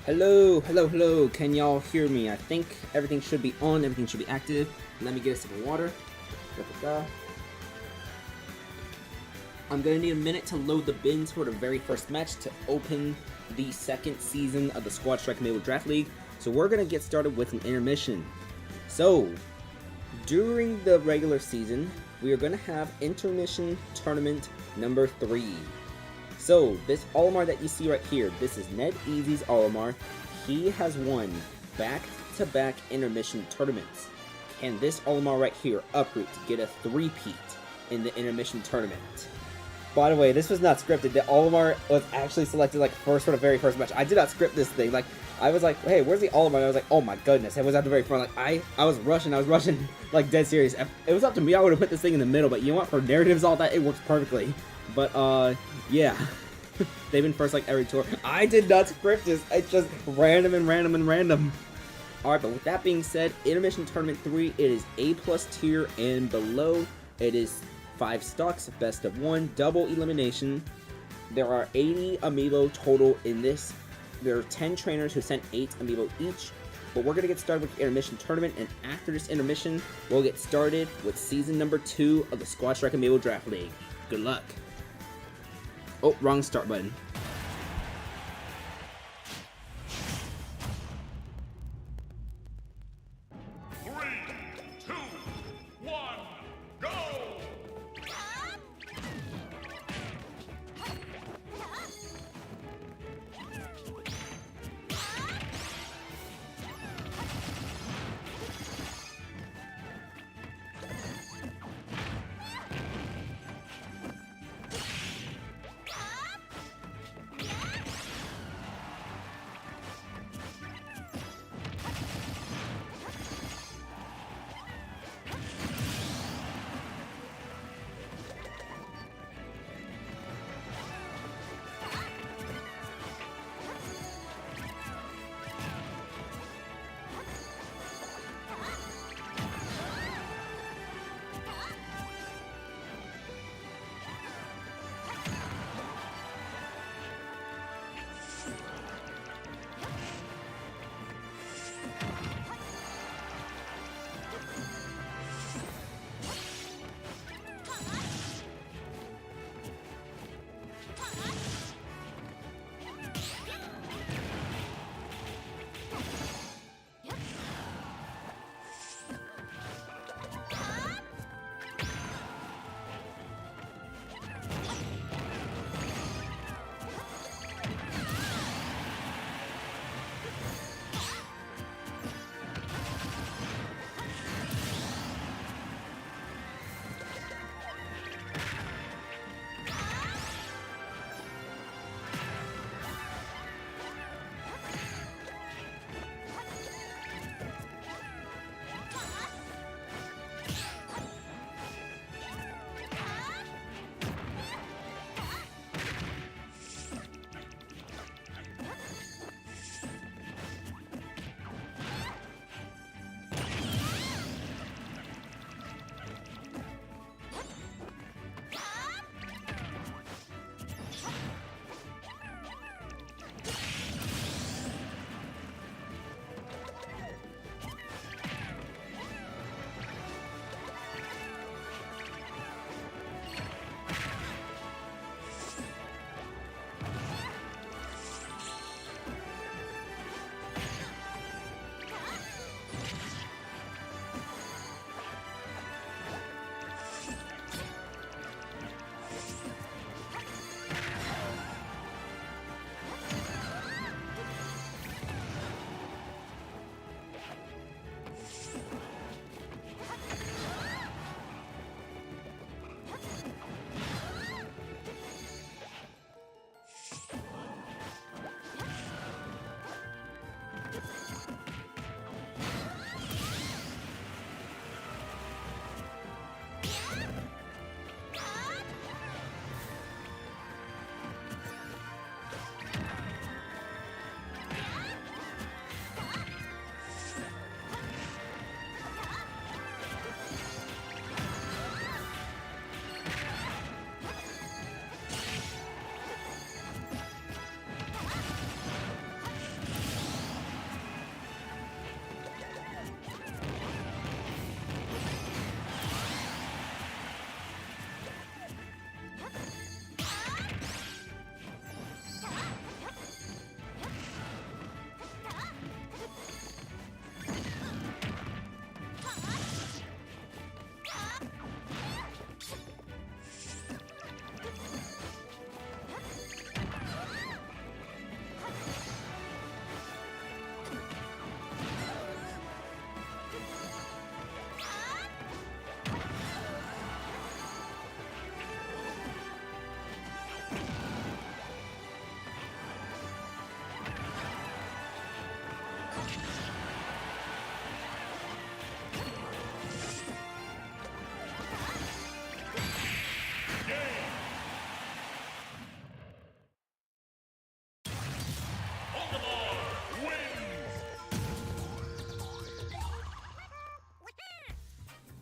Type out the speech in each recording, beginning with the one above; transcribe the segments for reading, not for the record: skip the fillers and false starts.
Hello, hello, hello. Can y'all hear me? I think everything should be on, everything should be active. Let me get a sip of water. Da-da-da. I'm gonna need a minute to load the bins for the very first match to open the second season of the Squad Strike Amiibo Draft League. So we're gonna get started with an intermission. So, during the regular season, we are gonna have intermission tournament number 3. So, this Olimar that you see right here, this is Ned Easy's Olimar. He has won back-to-back intermission tournaments. Can this Olimar right here uproot to get a 3-peat in the intermission tournament? By the way, this was not scripted. The Olimar was actually selected like first for the very first match. I did not script this thing. Like, I was like, hey, where's the Olimar? And I was like, oh my goodness. It was at the very front. Like, I was rushing, like, dead serious. If it was up to me, I would have put this thing in the middle. But you know what? For narratives, all that, it works perfectly. But, yeah. They've been first like every tour. I did not script this. It's just random and random and random. Alright, but with that being said, Intermission Tournament 3, it is A+ tier and below. It is 5 stocks, best of 1, double elimination. There are 80 Amiibo total in this. There are 10 trainers who sent 8 Amiibo each. But we're going to get started with the Intermission Tournament, and after this intermission, we'll get started with season number 2 of the Squad Strike Amiibo Draft League. Good luck. Oh, wrong start button.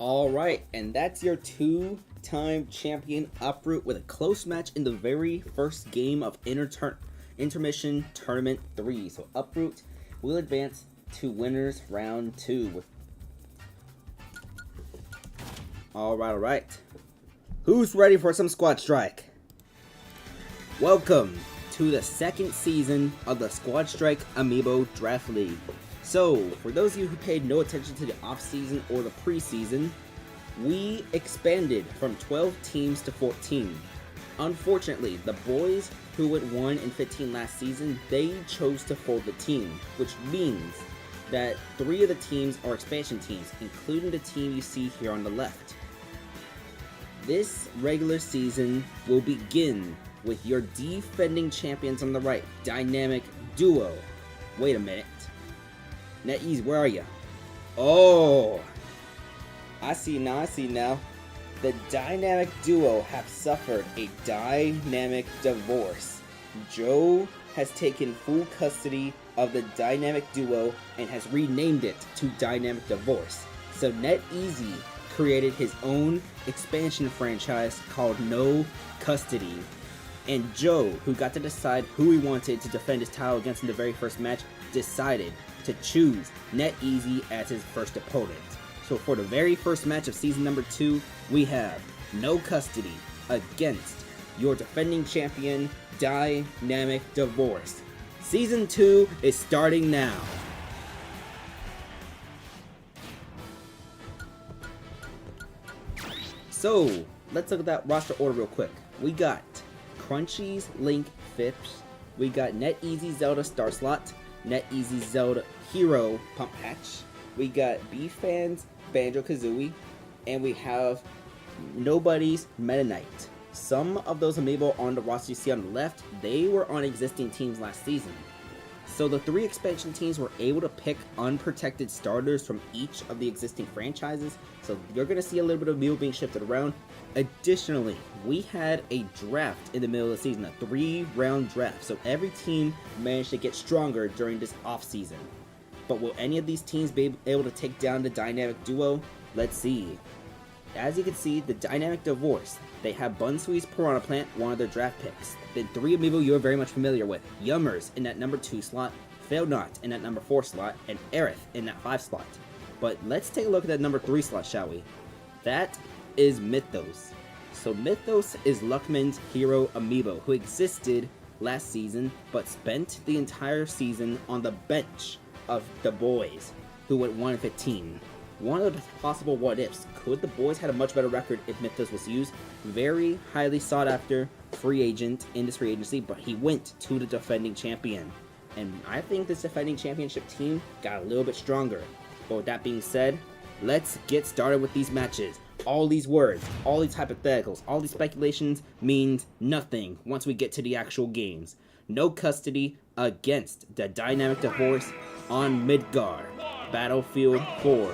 Alright, and that's your two-time champion Uproot with a close match in the very first game of Intermission Tournament 3. So Uproot will advance to winners round 2. Alright. Who's ready for some Squad Strike? Welcome to the second season of the Squad Strike Amiibo Draft League. So, for those of you who paid no attention to the off-season or the preseason, we expanded from 12 teams to 14. Unfortunately, the boys who went 1-15 last season, they chose to fold the team, which means that 3 of the teams are expansion teams, including the team you see here on the left. This regular season will begin with your defending champions on the right, Dynamic Duo. Wait a minute. NetEase, where are you? Oh! I see now. The Dynamic Duo have suffered a dynamic divorce. Joe has taken full custody of the Dynamic Duo and has renamed it to Dynamic Divorce. So NetEase created his own expansion franchise called No Custody. And Joe, who got to decide who he wanted to defend his title against in the very first match, decided to choose NetEase as his first opponent. So for the very first match of season number 2, we have No Custody against your defending champion, Dynamic Divorce. Season 2 is starting now. So, let's look at that roster order real quick. We got Crunchy's Link 5th. We got NetEase Zelda Star Slot, NetEase Zelda Hero Pump Hatch. We got B-Fans Banjo-Kazooie, and we have Nobody's Meta Knight. Some of those amiibo on the roster you see on the left, they were on existing teams last season. So the 3 expansion teams were able to pick unprotected starters from each of the existing franchises, so you're going to see a little bit of amiibo being shifted around. Additionally, we had a draft in the middle of the season, a 3-round draft, so every team managed to get stronger during this off-season. But will any of these teams be able to take down the Dynamic Duo? Let's see. As you can see, the Dynamic Divorce, they have Bunsui's Piranha Plant, one of their draft picks. Then 3 amiibo you're very much familiar with. Yummers in that number 2 slot, Failnaught in that number 4 slot, and Aerith in that 5 slot. But let's take a look at that number 3 slot, shall we? That is Mythos. So Mythos is Luckman's hero amiibo, who existed last season, but spent the entire season on the bench of the boys, who went 1-15. One of the possible what-ifs, could the boys had a much better record if Mythos was used? Very highly sought after free agent in this free agency, but he went to the defending champion. And I think this defending championship team got a little bit stronger. But with that being said, let's get started with these matches. All these words, all these hypotheticals, all these speculations means nothing once we get to the actual games. No Custody against the Dynamic Divorce on Midgar, Battlefield 4.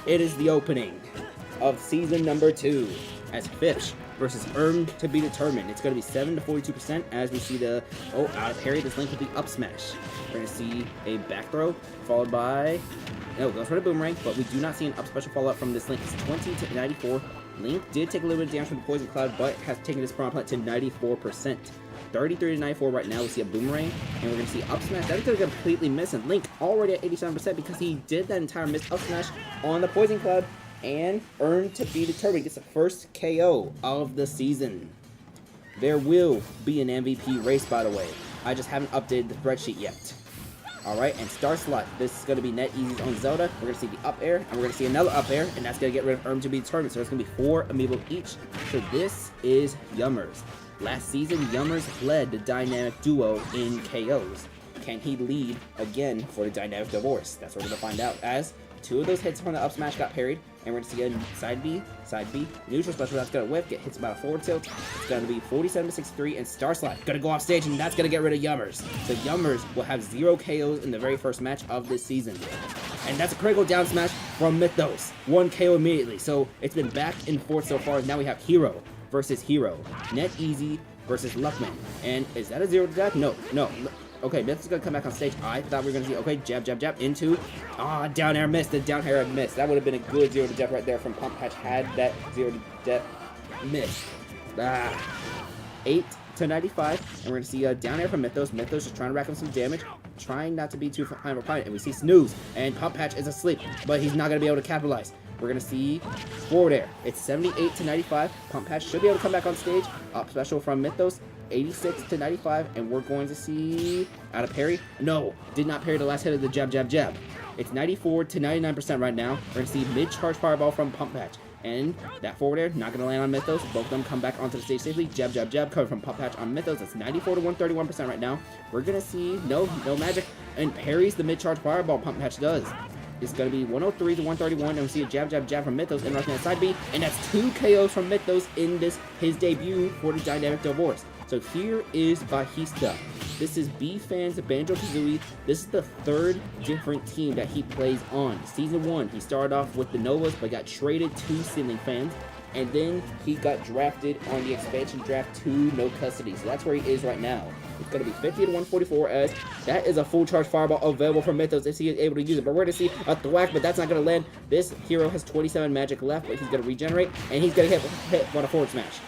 It is the opening of season number 2 as Fish versus to be determined. It's going to be 7 to 42% as we see the out of parry. This Link with the up smash. We're going to see a back throw followed by goes for the boomerang, but we do not see an up special follow up from this Link. It's 20 to 94. Link did take a little bit of damage from the Poison Cloud, but has taken his Piranha Plant to 94%. 33 to 94 right now. We see a boomerang, and we're going to see up smash. That is going to completely miss, and Link already at 87% because he did that entire miss up smash on the Poison Cloud, and to be determined gets the first KO of the season. There will be an MVP race, by the way. I just haven't updated the spreadsheet yet. Alright, and Star Slot. This is going to be NetEase's on Zelda. We're going to see the up air, and we're going to see another up air, and that's going to get rid of to be determined. So there's going to be 4 amiibo each. So this is Yummers. Last season, Yummers led the Dynamic Duo in KOs. Can he lead again for the Dynamic Divorce? That's what we're going to find out, as 2 of those hits from the up smash got parried, and we're going to see a side B, neutral special, that's going to whip, get hits about a forward tilt. It's going to be 47 to 63, and Star Slot going to go off stage, and that's going to get rid of Yummers. So Yummers will have 0 KOs in the very first match of this season. And that's a critical down smash from Mythos. 1 KO immediately. So it's been back and forth so far. Now we have Hero versus Hero. NetEase versus Luckman. And is that a 0 to death? No. Okay, Mythos is gonna come back on stage. I thought we were gonna see, okay, jab, jab, jab, into, down air miss. The down air miss. That would have been a good 0 to death right there from Pump Patch had that 0 to death miss. 8 to 95, and we're gonna see a down air from Mythos. Mythos just trying to rack up some damage, trying not to be too high of a opponent, and we see Snooze, and Pump Patch is asleep, but he's not gonna be able to capitalize. We're gonna see forward air. It's 78 to 95. Pump Patch should be able to come back on stage. Up special from Mythos, 86 to 95, and we're going to see out of parry. No, did not parry the last hit of the jab, jab, jab. It's 94 to 99% right now. We're gonna see mid-charge fireball from Pump Patch. And that forward air, not going to land on Mythos. Both of them come back onto the stage safely. Jab, jab, jab, cover from Pump Patch on Mythos. That's 94 to 131% right now. We're going to see, no magic. And parries the mid-charge fireball Pump Patch does. It's going to be 103 to 131. And we see a jab, jab, jab from Mythos. And right on the side B. And that's 2 KOs from Mythos in his debut for the Dynamic Divorce. So here is Bajista. This is B-Fan's Banjo-Kazooie. This is the 3rd different team that he plays on. Season 1, he started off with the Novas, but got traded to Ceiling Fans. And then he got drafted on the expansion draft to No Custody. So that's where he is right now. It's going to be 50 to 144 as that is a full charge fireball available for Mythos if he is able to use it. But we're going to see a thwack, but that's not going to land. This hero has 27 magic left, but he's going to regenerate. And he's going to hit on a forward smash.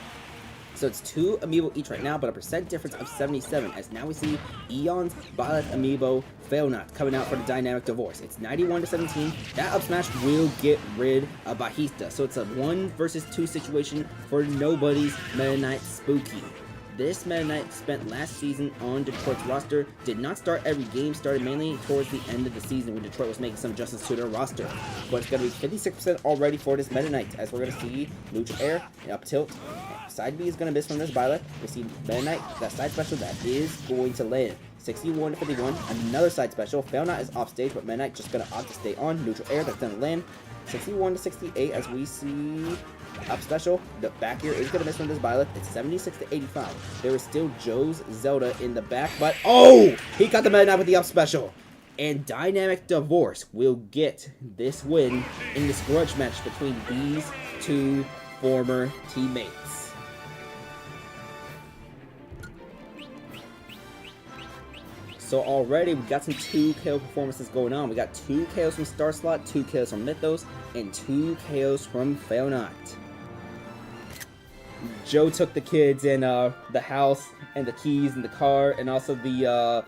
So it's 2 Amiibo each right now, but a percent difference of 77, as now we see Eon's Violet Amiibo Failnaught coming out for the Dynamic Divorce. It's 91 to 17. That up smash will get rid of Bajista. So it's a 1 versus 2 situation for nobody's Meta Knight Spooky. This Meta Knight spent last season on Detroit's roster, did not start every game, started mainly towards the end of the season when Detroit was making some adjustments to their roster. But it's going to be 56% already for this Meta Knight, as we're going to see neutral air and up tilt. Side B is going to miss from this Violet. We see Meta Knight, that side special that is going to land. 61 to 51, another side special. Failnaught is off stage, but Meta Knight just going to opt to stay on. Neutral air, that's going to land. 61 to 68 as we see up special. The back here is going to miss from this Violet. It's 76 to 85. There is still Joe's Zelda in the back, but oh! He got the Meta Knight with the up special. And Dynamic Divorce will get this win in this grudge match between these 2 former teammates. So already we got some 2 KO performances going on. We got 2 KOs from Star Slot, 2 KOs from Mythos, and 2 KOs from Failnaught. Joe took the kids and the house and the keys and the car and also the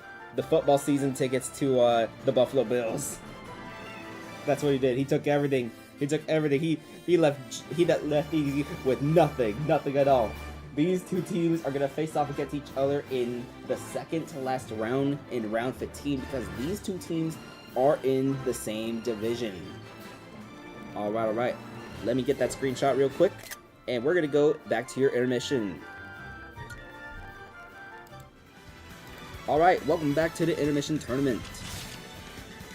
football season tickets to the Buffalo Bills. That's what he did. He took everything. He took everything. He left easy with nothing at all. These 2 teams are going to face off against each other in the second to last round in round 15 because these 2 teams are in the same division. Alright. Let me get that screenshot real quick. And we're going to go back to your intermission. Alright, welcome back to the intermission tournament.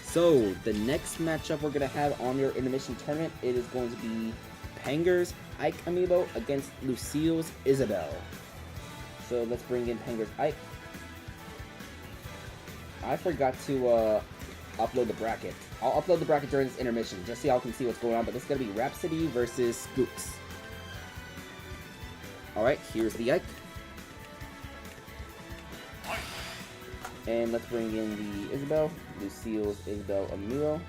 So, the next matchup we're going to have on your intermission tournament, it is going to be Panger's Ike Amiibo against Lucille's Isabel. So let's bring in Panger's Ike. I forgot to upload the bracket. I'll upload the bracket during this intermission just so y'all can see what's going on, but this is going to be Rhapsody versus Spooks. Alright, here's the Ike. And let's bring in the Isabel, Lucille's Isabel Amiibo.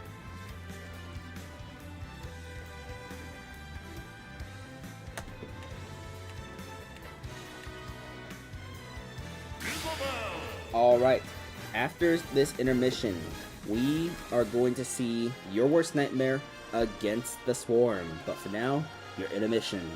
Alright, after this intermission, we are going to see Your Worst Nightmare against the Swarm. But for now, your intermission.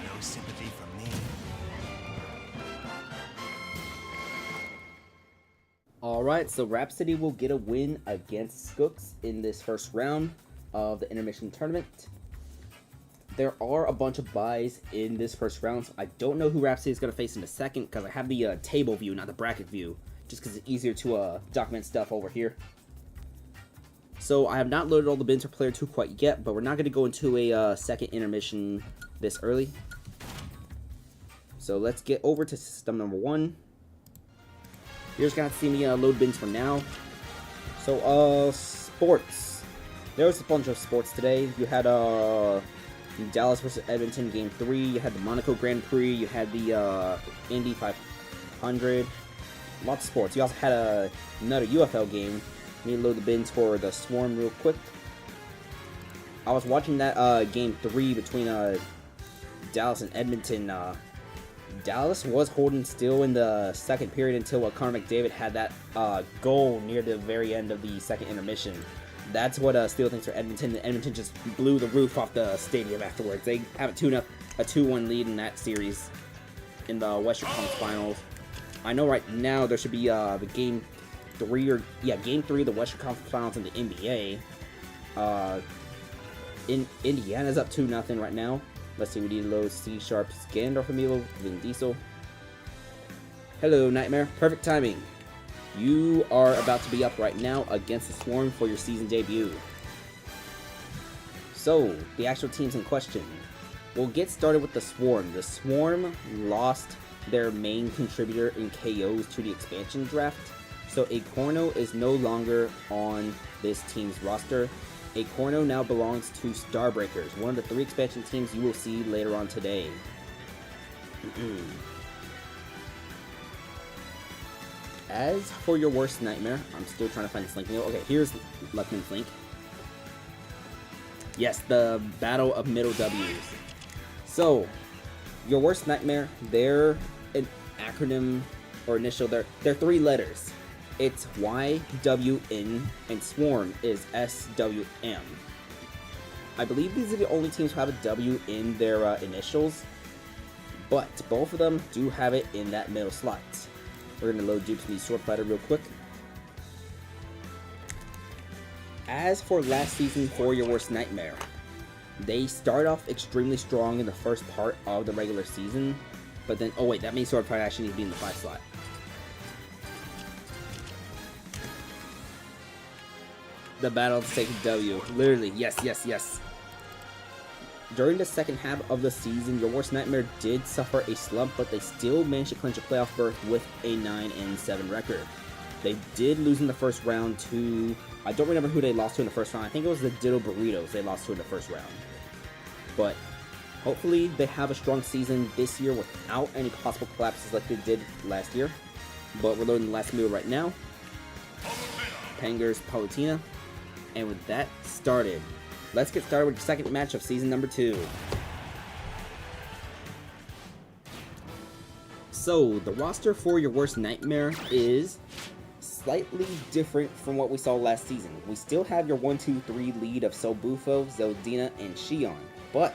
No sympathy from me. Alright, so Rhapsody will get a win against Skooks in this first round of the intermission tournament. There are a bunch of buys in this first round, so I don't know who Rhapsody is going to face in a second, because I have the table view, not the bracket view, just because it's easier to document stuff over here. So I have not loaded all the bins for player 2 quite yet, but we're not going to go into a second intermission this early. So let's get over to system number 1. You're just going to see me load bins for now. So, sports. There was a bunch of sports today. You had Dallas versus Edmonton Game 3. You had the Monaco Grand Prix. You had the Indy 500. Lots of sports. You also had another UFL game. Let me load the bins for the Swarm real quick. I was watching that Game 3 between Dallas and Edmonton. Dallas was holding still in the second period until Connor McDavid had that goal near the very end of the second intermission. That's what Steele thinks for Edmonton. Edmonton just blew the roof off the stadium afterwards. They have a 2-1 lead in that series in the Western Conference Finals. I know right now there should be the Game 3 of the Western Conference Finals in the NBA. Indiana's up 2-0 right now. Let's see, we need to load C Sharp, Scandorf, Amiibo, Vin Diesel. Hello, Nightmare. Perfect timing. You are about to be up right now against the Swarm for your season debut. So, the actual teams in question. We'll get started with the Swarm. The Swarm lost their main contributor in KOs to the expansion draft. So, Acorno is no longer on this team's roster. Acorno now belongs to Starbreakers, one of the 3 expansion teams you will see later on today. As for your worst nightmare, I'm still trying to find this link. Okay, here's Luckman's link. Yes, the Battle of Middle W's. So, your worst nightmare, they're an acronym or initial, they're 3 letters. It's YWN and Swarm is SWM. I believe these are the only teams who have a W in their initials. but both of them do have it in that middle slot. We're going to load dupes from the Sword Fighter real quick. As for last season for your worst nightmare, they start off extremely strong in the first part of the regular season, but then, oh wait, that means Sword Fighter actually needs to be in the 5 slot. The battle to take W. Literally, yes, yes, yes. During the second half of the season, your worst nightmare did suffer a slump, but they still managed to clinch a playoff berth with a 9-7 record. They did lose in the first round to, I don't remember who they lost to in the first round. I think it was the Ditto Burritos they lost to in the first round. But hopefully they have a strong season this year without any possible collapses like they did last year. But we're loading the last move right now. Panger's Palutena. And with that started, let's get started with the second match of season number 2. So, the roster for your worst nightmare is slightly different from what we saw last season. We still have your 1-2-3 lead of Sobufo, Zeldina, and Shion, but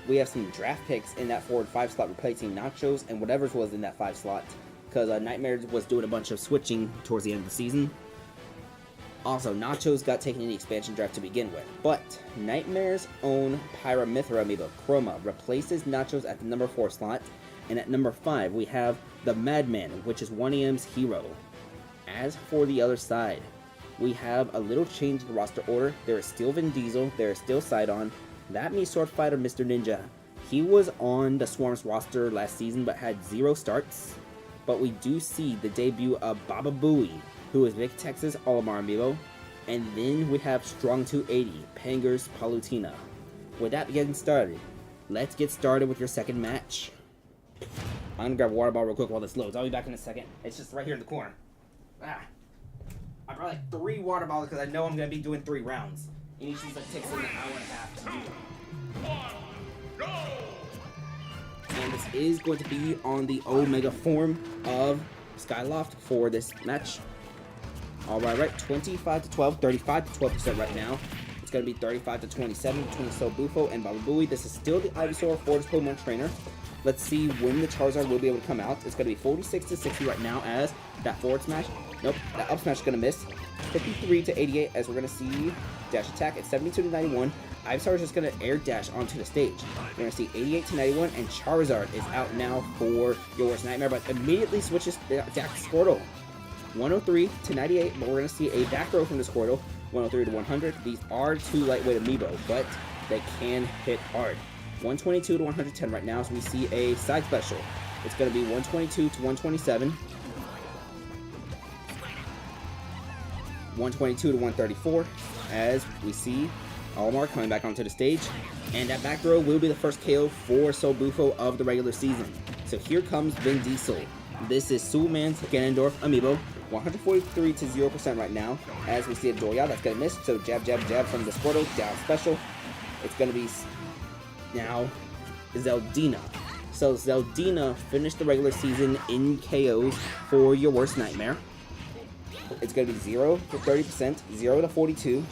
we have some draft picks in that forward 5 slot replacing Nachos and whatever was in that 5 slot, because Nightmare was doing a bunch of switching towards the end of the season. Also, Nachos got taken in the expansion draft to begin with, but Nightmare's own Pyramithra Amiibo, Chroma, replaces Nachos at the number 4 slot, and at number 5 we have the Madman, which is 1EM's hero. As for the other side, we have a little change in the roster order. There is still Vin Diesel, there is still Sidon. That means Sword Fighter Mr. Ninja. He was on the Swarm's roster last season but had 0 starts. But we do see the debut of Baba Booey, who is Vic Texas Olimar Amiibo. And then we have Strong 280, Panger's Palutena. With that getting started, let's get started with your second match. I'm gonna grab a water bottle real quick while this loads. I'll be back in a second. It's just right here in the corner. I brought like 3 water bottles because I know I'm gonna be doing 3 rounds. And each of these like takes like an hour and a half to do. And this is going to be on the Omega form of Skyloft for this match. Alright, 25-12, 35-12% right now. It's going to be 35-27 between Sobufo and Baba Booey. This is still the Ivysaur Fortis Pokemon Trainer. Let's see when the Charizard will be able to come out. It's going to be 46-60 right now as that forward smash. Nope, that up smash is going to miss. 53-88 as we're going to see dash attack at 72-91. Ivysaur is just going to air dash onto the stage. We're going to see 88-91 and Charizard is out now for your worst nightmare, but immediately switches back to Squirtle. 103-98, but we're going to see a back throw from the Squirtle. 103-100. These are 2 lightweight Amiibo, but they can hit hard. 122-110 right now, so we see a side special. It's going to be 122-127. 122-134 as we see Olimar coming back onto the stage, and that back throw will be the first KO for Sobufo of the regular season. So here comes Vin Diesel. This is Sulman's Ganondorf Amiibo, 143-0% right now as we see a Doya that's going to miss, so jab jab jab from the Squirtle, down special. It's going to be now Zeldina. So Zeldina finished the regular season in KOs for your worst nightmare. It's going to be 0-30%, 0-42,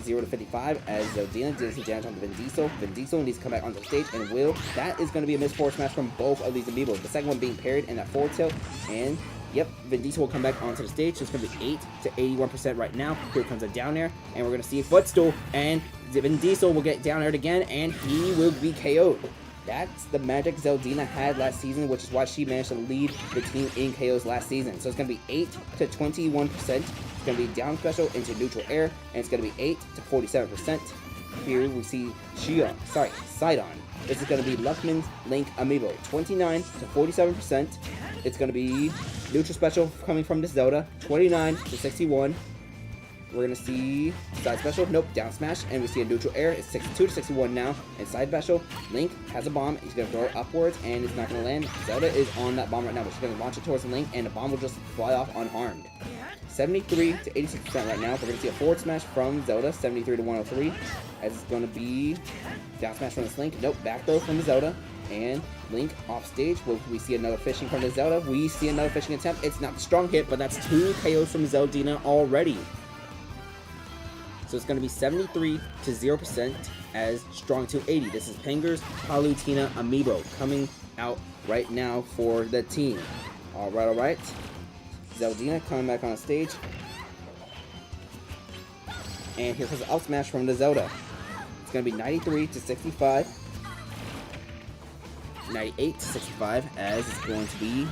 0-55 as Zeldina did some damage onto Vin Diesel. Vin Diesel needs to come back onto the stage and that is going to be a missed forward smash from both of these Amiibos. The second one being parried and that forward tilt, and yep, Vin Diesel will come back onto the stage. So it's going to be 8-81% right now. Here comes a down air, and we're going to see a footstool, and Vin Diesel will get down aired again, and he will be KO'd. That's the magic Zeldina had last season, which is why she managed to lead the team in KOs last season. So it's going to be 8-21%. It's going to be down special into neutral air, and it's going to be 8-47%. Here we see Sidon. This is going to be Luckman's Link Amiibo, 29-47%. It's going to be neutral special coming from this Zelda, 29-61. We're going to see side special, nope, down smash, and we see a neutral air. It's 62-61 now, and side special, Link has a bomb, he's going to throw it upwards, and it's not going to land. Zelda is on that bomb right now, but she's going to launch it towards the Link, and the bomb will just fly off unharmed. 73-86% right now. We're going to see a forward smash from Zelda, 73-103, as it's going to be down smash from this Link, nope, back throw from the Zelda, and Link off stage. Will we see another fishing from the Zelda? We see another fishing attempt. It's not the strong hit, but that's 2 KOs from Zeldina already. So it's going to be 73 to 0% as strong to 80. This is Penger's Palutena Amiibo coming out right now for the team. All right. Zeldina coming back on stage. And here comes the up smash from the Zelda. It's going to be 93 to 65. 98 to 65 as it's going to be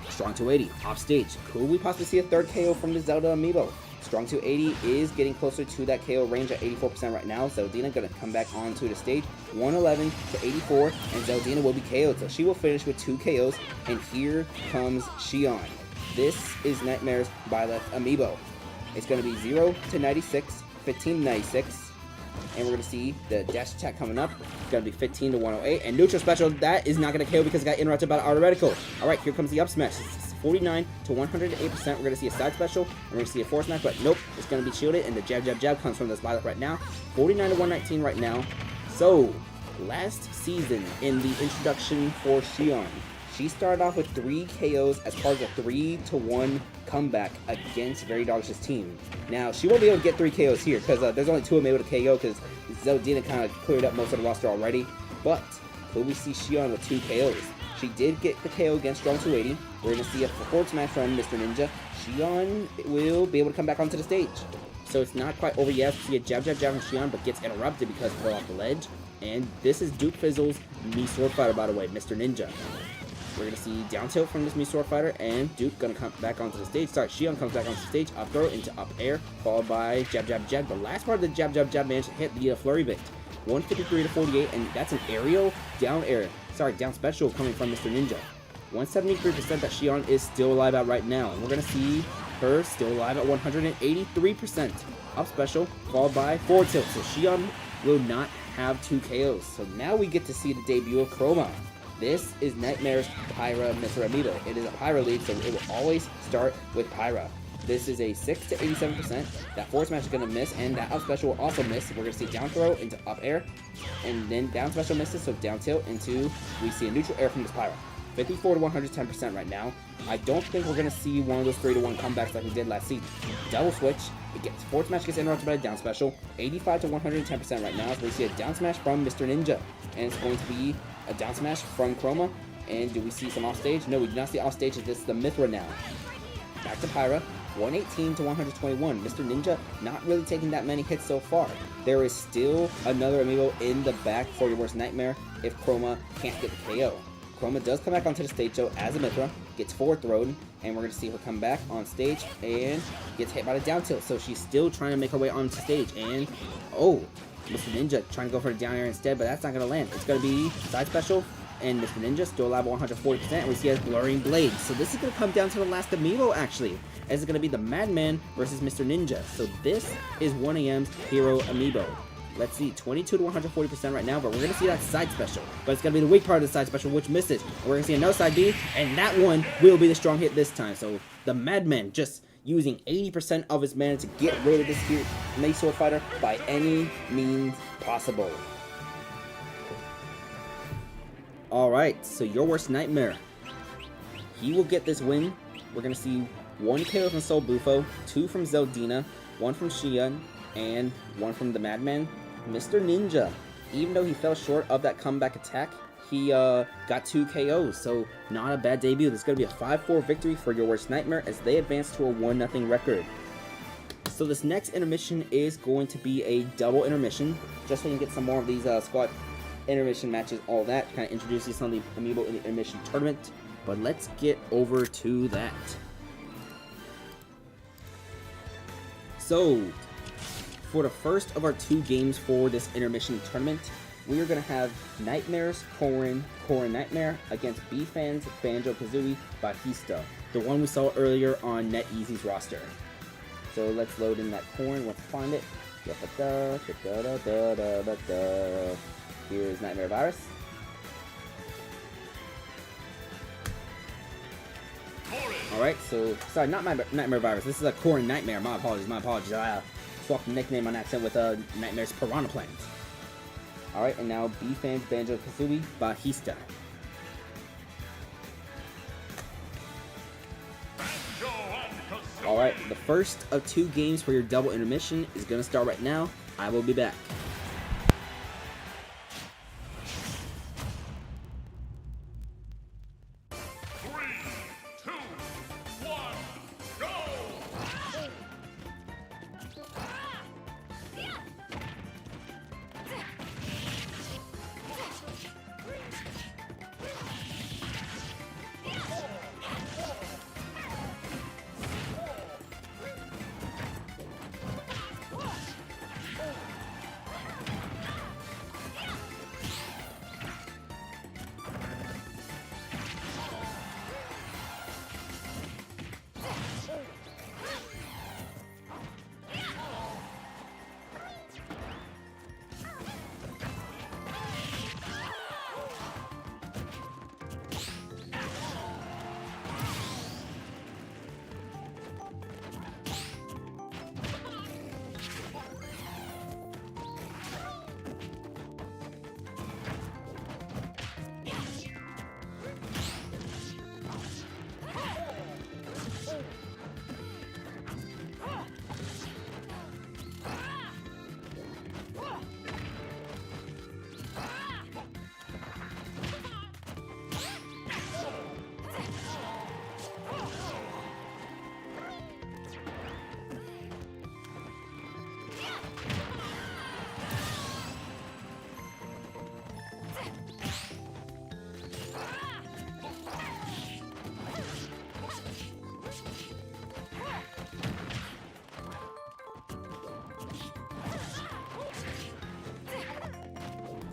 strong to 80 off stage. Could we possibly see a third KO from the Zelda Amiibo? Strong to 80 is getting closer to that KO range at 84% right now. Zeldina going to come back onto the stage. 111 to 84, and Zeldina will be KO'd. So she will finish with 2 KOs, and here comes Xion. This is Nightmare's Byleth Amiibo. It's going to be 0 to 96, 15 to 96. And we're going to see the dash attack coming up. It's going to be 15 to 108. And neutral special, that is not going to KO because it got interrupted by the auto reticle. Alright, here comes the up smash. It's 49 to 108%. We're going to see a side special. And we're going to see a force smash. But nope, it's going to be shielded. And the jab comes from this Byleth right now. 49 to 119 right now. So, last season in the introduction for Xion, she started off with 3 KOs as part of a 3-1 comeback against Very Doggish's team. Now, she won't be able to get 3 KOs here because there's only 2 of them able to KO because Zeldina kind of cleared up most of the roster already. But could we see Xion with 2 KOs? She did get the KO against Strong 280. We're going to see a forward smash from Mr. Ninja. Xion will be able to come back onto the stage. So it's not quite over yet. We see a jab from Xion, but gets interrupted because it fell off the ledge. And this is Duke Fizzle's Mii Sword Fighter, by the way, Mr. Ninja. We're going to see down tilt from this Mii Sword Fighter, and Duke going to come back onto the stage. Sorry, Xion comes back onto the stage, up throw into up air, followed by jab. The last part of the jab managed to hit the flurry bit. 153 to 48, and that's an aerial down special coming from Mr. Ninja. 173% that Xion is still alive at right now, and we're going to see her still alive at 183%. Up special, followed by forward tilt, so Xion will not have 2 KOs. So now we get to see the debut of Chroma. This is Nightmare's Pyra Mithra Amiibo. It is a Pyra league, so it will always start with Pyra. This is a 6 to 87%. That forward smash is going to miss, and that up special will also miss. We're going to see down throw into up air, and then down special misses, so down tilt into, we see a neutral air from this Pyra. 54 to 110% right now. I don't think we're going to see one of those 3-1 comebacks like we did last season. Double switch. Forward smash gets interrupted by a down special. 85 to 110% right now. So we see a down smash from Mr. Ninja. And it's going to be a down smash from Chroma. And do we see some off stage? No, we do not see off stage. This is the Mithra now. Back to Pyra. 118 to 121. Mr. Ninja not really taking that many hits so far. There is still another Amiibo in the back for your worst nightmare if Chroma can't get the KO. Chroma does come back onto the stage though as a Mithra, gets forward thrown, and we're going to see her come back on stage and gets hit by the down tilt. So she's still trying to make her way onto stage, and oh, Mr. Ninja trying to go for the down air instead, but that's not going to land. It's going to be side special, and Mr. Ninja still alive at 140%, and we see a blurring blade. So this is going to come down to the last Amiibo actually, as it's going to be the Madman versus Mr. Ninja. So this is 1AM's Hero Amiibo. Let's see, 22 to 140% right now, but we're going to see that side special. But it's going to be the weak part of the side special, which misses. We're going to see another side B, and that one will be the strong hit this time. So the Madman just using 80% of his mana to get rid of this here Mii Sword Fighter by any means possible. Alright, so your worst nightmare. He will get this win. We're going to see 1 KO from Soul Bufo, 2 from Zeldina, 1 from Xion, and 1 from the Madman. Mr. Ninja, even though he fell short of that comeback attack, he got 2 KOs, so not a bad debut. This is going to be a 5-4 victory for your worst nightmare as they advance to a 1-0 record. So this next intermission is going to be a double intermission, just so you can get some more of these squad intermission matches, all that, kind of introduce you to some of the Amiibo in the intermission tournament. But let's get over to that. So, for the first of our 2 games for this intermission tournament, we are going to have Nightmare's Corrin Nightmare against B-Fan's Banjo-Kazooie Bajista, the one we saw earlier on NetEasy's roster. So let's load in that Corrin, let's find it. Here's Nightmare Virus. Alright, so, sorry, not Nightmare Virus, this is a Corrin Nightmare, my apologies. I swapped the nickname on accent with Nightmare's Piranha Plant. Alright, and now B-Fan's Banjo-Kazooie Bajista. Alright, the first of 2 games for your double intermission is going to start right now. I will be back.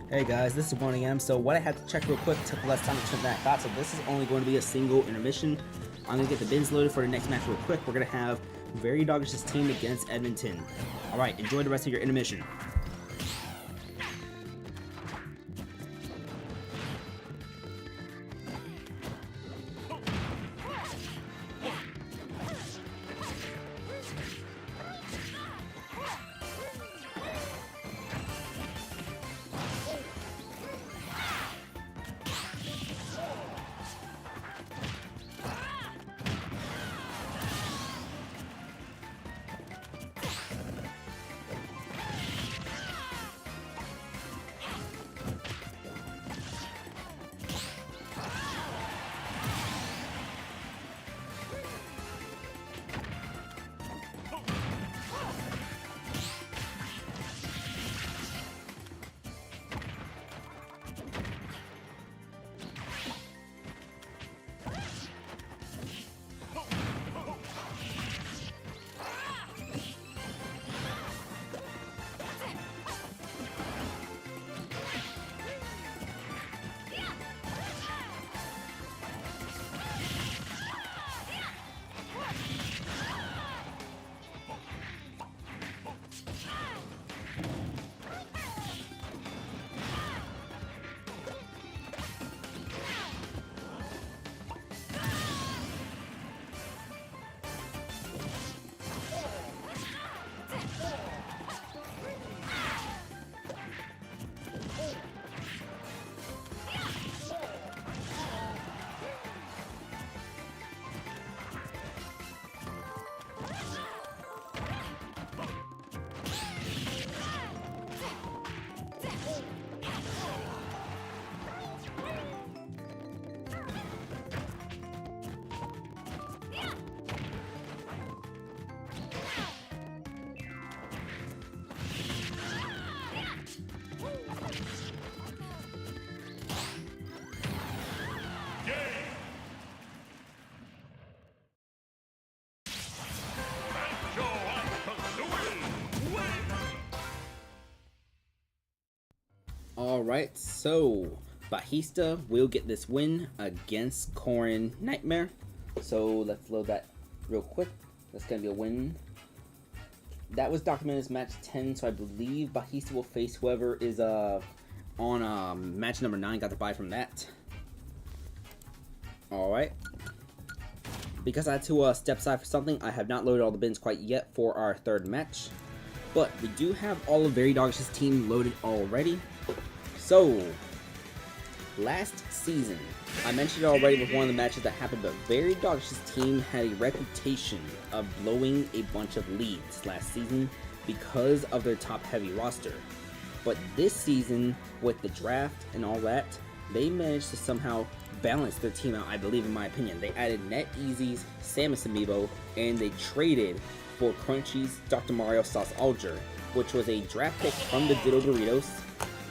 Hey guys, this is 1 AM, so what I had to check real quick took less time to turn that thought, so this is only going to be a single intermission. I'm going to get the bins loaded for the next match real quick. We're going to have Very Doggish's team against Edmonton. Alright, enjoy the rest of your intermission. Alright, so Bajista will get this win against Corrin Nightmare. So let's load that real quick. That's going to be a win. That was documented as match 10, so I believe Bajista will face whoever is on match number 9. Got the buy from that. Alright. Because I had to step aside for something, I have not loaded all the bins quite yet for our third match. But we do have all of Very Doggish's team loaded already. So, last season, I mentioned it already with one of the matches that happened, but Very Doggish's team had a reputation of blowing a bunch of leads last season because of their top-heavy roster. But this season, with the draft and all that, they managed to somehow balance their team out, I believe, in my opinion. They added NetEasy's Samus Amiibo, and they traded for Crunchy's Dr. Mario Sauce Alger, which was a draft pick from the Ditto Doritos,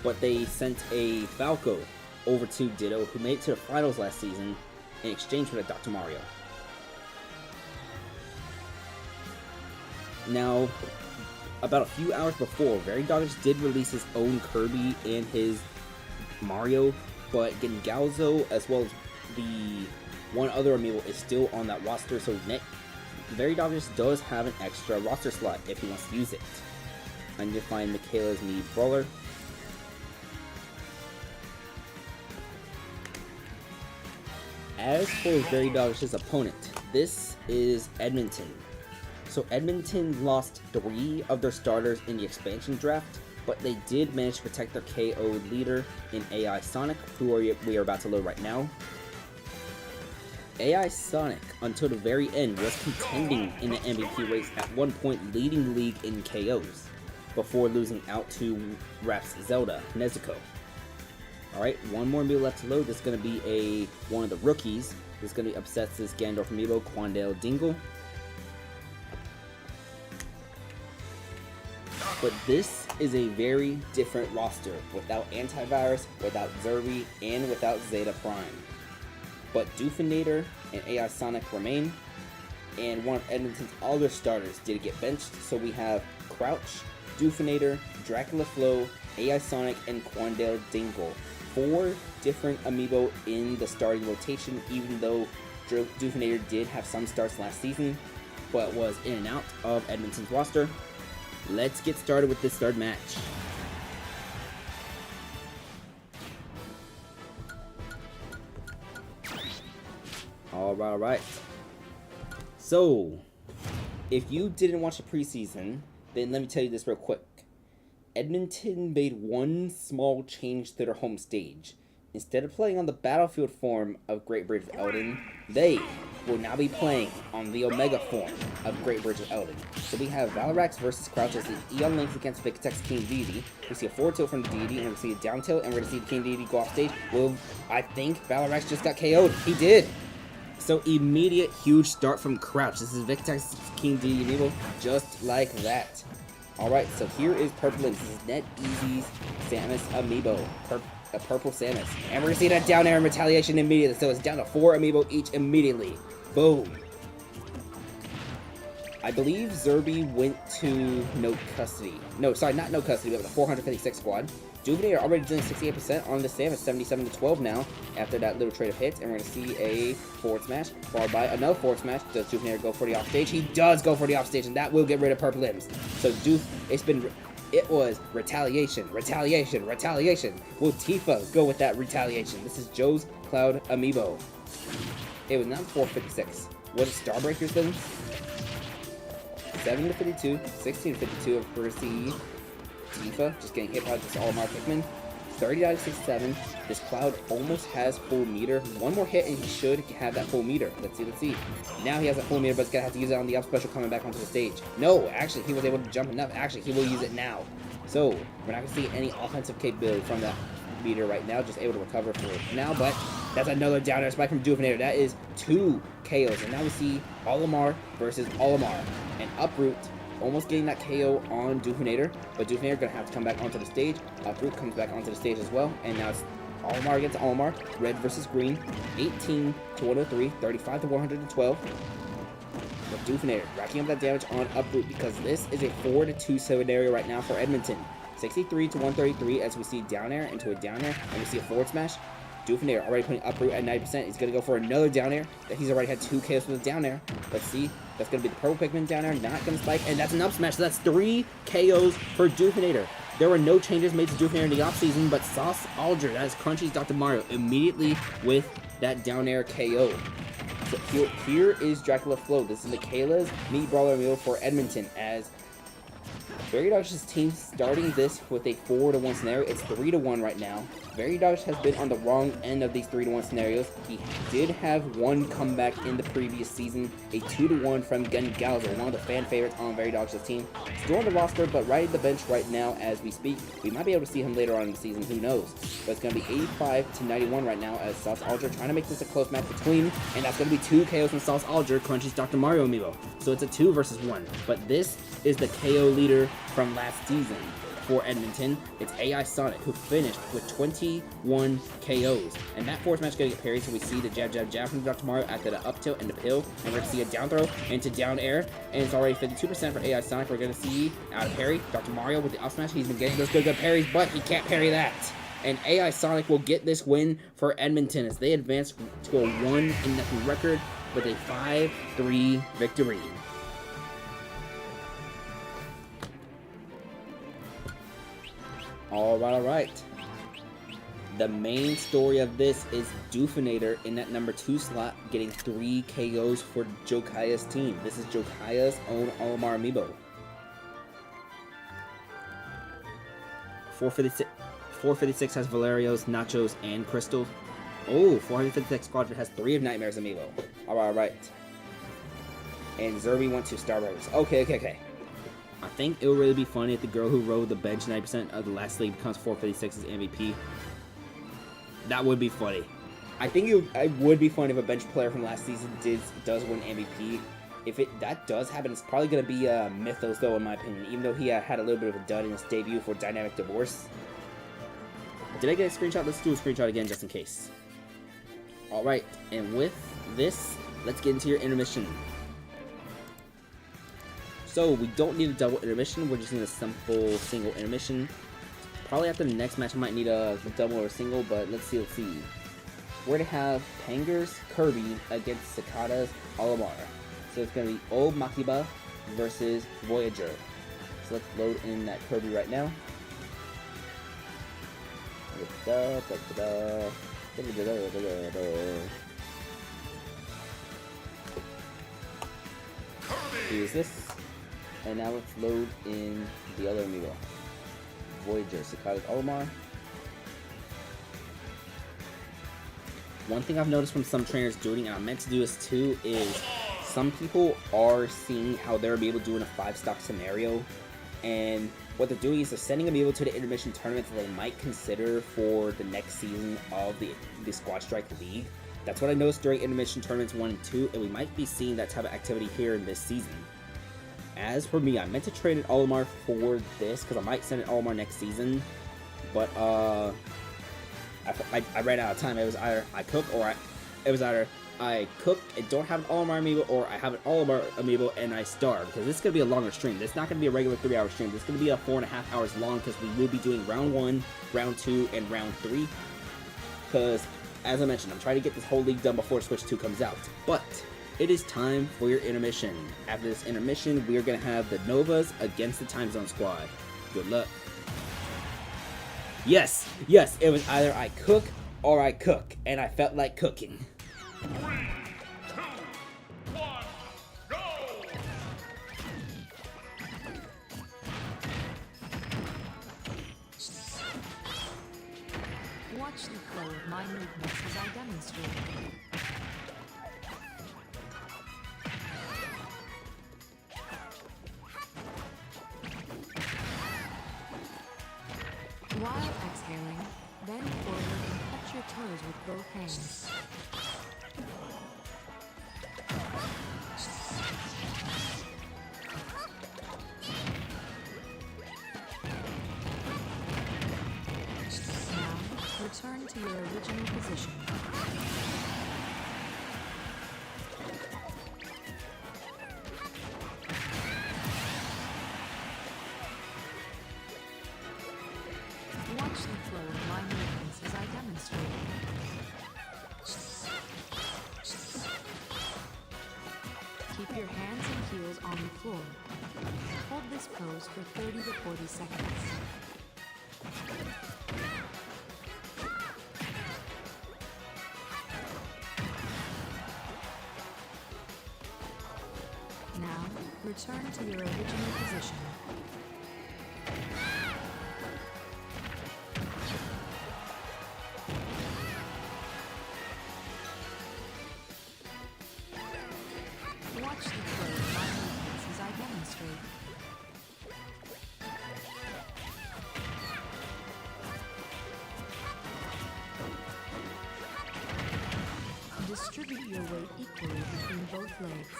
but they sent a Falco over to Ditto, who made it to the finals last season, in exchange for the Dr. Mario. Now, about a few hours before, Very Doggish did release his own Kirby and his Mario, but Gengalzo, as well as the one other amiibo, is still on that roster, so Very Doggish does have an extra roster slot if he wants to use it. I need to find Michaela's Mii Brawler. As for Very Doggish's opponent, this is Edmonton. So Edmonton lost 3 of their starters in the expansion draft, but they did manage to protect their KO leader in AI Sonic, who we are about to load right now. AI Sonic, until the very end, was contending in the MVP race, at one point leading the league in KOs, before losing out to Rap's Zelda, Nezuko. Alright, one more amiibo left to load. This is going to be one of the rookies. This is going to be Obsess's Gandalf amiibo, Quandale Dingle. But this is a very different roster, without Antivirus, without Zerby, and without Zeta Prime. But Doofinator and AI Sonic remain, and one of Edmonton's other starters did get benched, so we have Crouch, Doofinator, Dracula Flow, AI Sonic, and Quandale Dingle. 4 different amiibo in the starting rotation, even though Doofinator did have some starts last season, but was in and out of Edmonton's roster. Let's get started with this third match. Alright. So, if you didn't watch the preseason, then let me tell you this real quick. Edmonton made one small change to their home stage. Instead of playing on the battlefield form of Great Bridge of Eldin, they will now be playing on the Omega form of Great Bridge of Eldin. So we have Valarax versus Crouch as the Eon Link against Vikatex King Deity. We see a forward tilt from the Deity, and we see a down tilt, and we're going to see the King Deity go off stage. Well, I think Valarax just got KO'd. He did! So immediate huge start from Crouch. This is Vikatex King Deity amiibo, just like that. Alright, so here is Purple Limbs. This is NetEasy's Samus amiibo. A purple Samus. And we're gonna see that down air in retaliation immediately. So it's down to 4 amiibo each immediately. Boom. I believe Zerby went to no custody. No, sorry, not no custody, but the 456 squad. Doofinator already doing 68% on the Samus, 77 to 12 now, after that little trade of hits. And we're gonna see a forward smash, followed by another forward smash. Does Doofinator go for the offstage? He does go for the offstage, and that will get rid of Purple Limbs. So it was retaliation, retaliation, retaliation. Will Tifa go with that retaliation? This is Joe's Cloud amiibo. It was not 456. Was it Starbreaker's then? 7 to 52, 16 to 52. We're gonna see Tifa just getting hit by this Olimar Pikmin. 30 out of 67. This Cloud almost has full meter. One more hit and he should have that full meter. Let's see. Now he has a full meter, but he's gonna have to use it on the up special coming back onto the stage. No, actually, he was able to jump enough. Actually, he will use it now. So, we're not gonna see any offensive capability from that meter right now. Just able to recover for it now, but that's another down air spike from Doofinator. That is 2 KOs. And now we see Olimar versus Olimar. And Uproot almost getting that KO on Doofinator, but Doofinator gonna have to come back onto the stage. Uproot comes back onto the stage as well, and now it's Olimar against Olimar. Red versus green. 18 to 103, 35 to 112. But Doofinator racking up that damage on Uproot, because this is a 4 to 2 scenario right now for Edmonton. 63 to 133 as we see down air into a down air, and we see a forward smash. Doofinator already putting Uproot at 90%. He's going to go for another down air. He's already had 2 KOs with the down air. Let's see. That's going to be the purple Pikmin down air. Not going to spike. And that's an up smash. So that's 3 KOs for Doofinator. There were no changes made to Doofinator in the offseason, but Sauce Alger, that is Crunchy's Dr. Mario, immediately with that down air KO. So here is Dracula Flow. This is Michaela's Mii Brawler amiibo for Edmonton, as Very Doggish's team starting this with a 4 to 1 scenario. It's 3 to 1 right now. Veridog has been on the wrong end of these 3-1 scenarios. He did have one comeback in the previous season, a 2-1 from Gungalzer, one of the fan favorites on Veridog's team. Still on the roster, but riding the bench right now as we speak. We might be able to see him later on in the season, who knows. But it's going to be 85-91 right now as Sauce Alger trying to make this a close match between, and that's going to be 2 KOs from Sauce Alger, Crunchy's Dr. Mario Amiibo. So it's a 2 versus 1. But this is the KO leader from last season. For Edmonton, it's AI Sonic, who finished with 21 KOs. And that fourth match is going to get parried, so we see the jab, jab, jab from Dr. Mario after the up tilt and the pill. And we're going to see a down throw into down air. And it's already 52% for AI Sonic. We're going to see out of parry, Dr. Mario with the up smash. He's been getting those good parries, but he can't parry that. And AI Sonic will get this win for Edmonton as they advance to a 1-0 record with a 5-3 victory. Alright. The main story of this is Doofinator in that number 2 slot getting 3 KOs for Jokaya's team. This is Jokaya's own Olimar Amiibo. 456 has Valerio's, Nachos, and Crystals. Oh, 456 Squadron has 3 of Nightmare's Amiibo. Alright. And Zerby went to Starbreakers. Okay. I think it would really be funny if the girl who rode the bench 90% of the last league becomes 456's MVP. That would be funny. I think it would be funny if a bench player from last season does win MVP. If that does happen, it's probably going to be Mythos, though, in my opinion. Even though he had a little bit of a dud in his debut for Dynamic Divorce. Did I get a screenshot? Let's do a screenshot again, just in case. Alright, and with this, let's get into your intermission. So, we don't need a double intermission, we're just need a simple single intermission. Probably after the next match I might need a double or a single, but let's see. We're going to have Panger's Kirby against Cicada's Olimar. So it's going to be Old Makiba versus Voyager. So let's load in that Kirby right now. Here's this. And now let's load in the other Amiibo. Voyager, Cicada's Olimar. One thing I've noticed from some trainers doing, and I meant to do this too, is some people are seeing how they're able to do in a 5-stock scenario. And what they're doing is they're sending Amiibo to the intermission tournaments that they might consider for the next season of the Squad Strike League. That's what I noticed during intermission tournaments 1 and 2, and we might be seeing that type of activity here in this season. As for me, I meant to trade an Olimar for this, because I might send an Olimar next season, but I ran out of time. It was either I cook and don't have an Olimar Amiibo, or I have an Olimar Amiibo and I starve, because this is going to be a longer stream. This is not going to be a regular 3-hour stream. This is going to be a 4.5 hours long, because we will be doing round 1, round 2, and round 3, because, as I mentioned, I'm trying to get this whole league done before Switch 2 comes out, but it is time for your intermission. After this intermission, we are going to have the Novas against the Time Zone Squad. Good luck. Yes, it was either I cook or I cook, and I felt like cooking. 3, 2, 1, go! Watch the flow of my movements as I demonstrate. While exhaling, bend forward and touch your toes with both hands. Now, return to your original position. Watch the flow of my movements as I demonstrate. Keep your hands and heels on the floor. Hold this pose for 30 to 40 seconds. Now, return to your original position. Distribute your weight equally between both legs.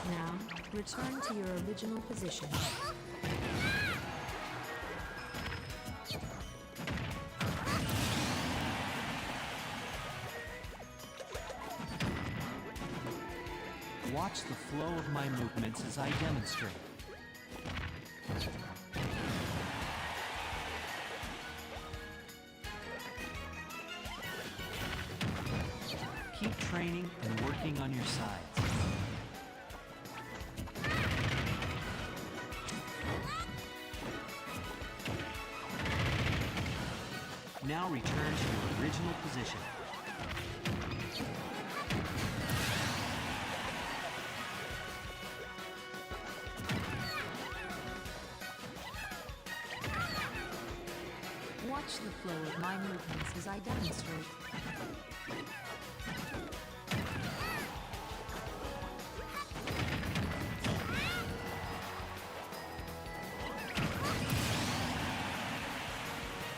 Now, return to your original position. Watch the flow of my movements as I demonstrate. Keep training and working on your sides. Now return to your original position. Watch the flow of my movements as I demonstrate.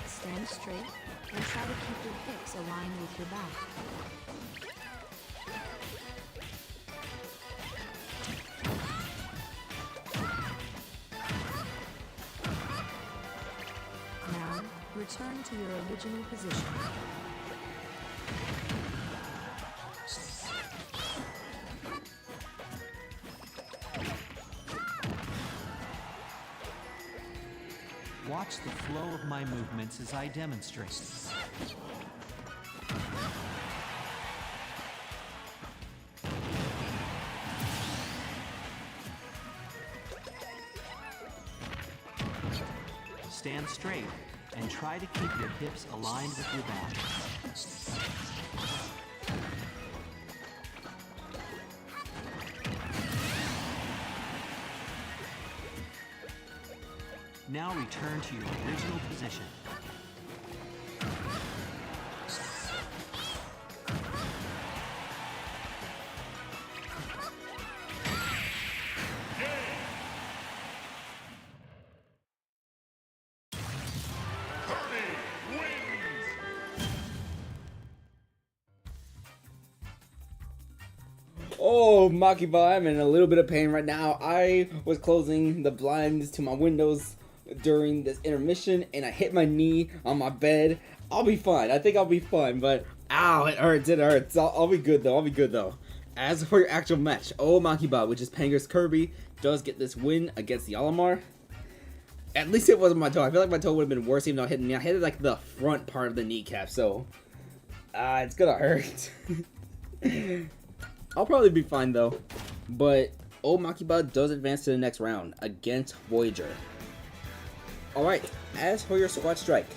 Stand straight and try to keep your hips aligned with your back. Now, return to your original position. Watch the flow of my movements as I demonstrate. Stand straight and try to keep your hips aligned with your back. Now return to your original position. Oh, Makiba, I'm in a little bit of pain right now. I was closing the blinds to my windows during this intermission, and I hit my knee on my bed. I'll be fine. I think I'll be fine, but ow, it hurts. It hurts. I'll be good, though. I'll be good, though. As for your actual match, Oh Makiba, which is Panger's Kirby, does get this win against the Olimar. At least it wasn't my toe. I feel like my toe would have been worse even though I hit the knee. I hit like the front part of the kneecap, so it's gonna hurt. I'll probably be fine though. But Oh Makiba does advance to the next round against Voyager. Alright, as for your squad strike,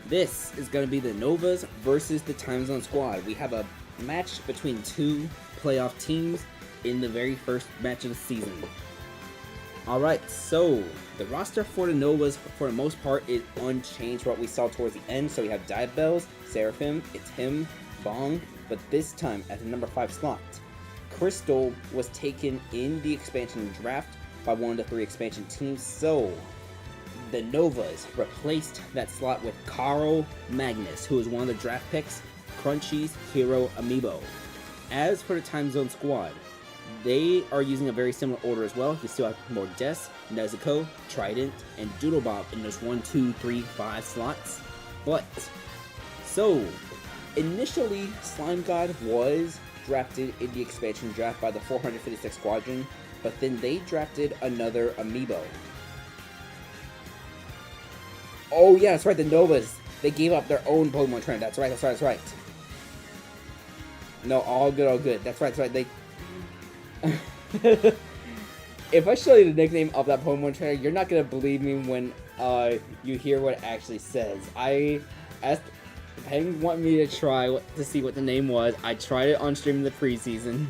this is going to be the Novas versus the Time Zone Squad. We have a match between two playoff teams in the very first match of the season. Alright, so the roster for the Novas, for the most part, is unchanged from what we saw towards the end. So we have Diabells, Seraphim, It's Him, Bong, but this time at the number 5 slot. Crystal was taken in the expansion draft by one of the 3 expansion teams, so the Novas replaced that slot with Carl Magnus, who is one of the draft picks, Crunchy's Hero Amiibo. As for the Time Zone Squad, they are using a very similar order as well. You still have Mordes, Nezuko, Trident, and Doodlebob in those 1, 2, 3, 5 slots. But, so, initially, Slime God was drafted in the expansion draft by the 456 Squadron, but then they drafted another Amiibo. Oh yeah, that's right, the Novas. They gave up their own Pokemon trainer. That's right. No, all good. That's right. They... If I show you the nickname of that Pokemon trainer, you're not gonna believe me when you hear what it actually says. I asked Peng wanted me to try to see what the name was. I tried it on stream in the preseason.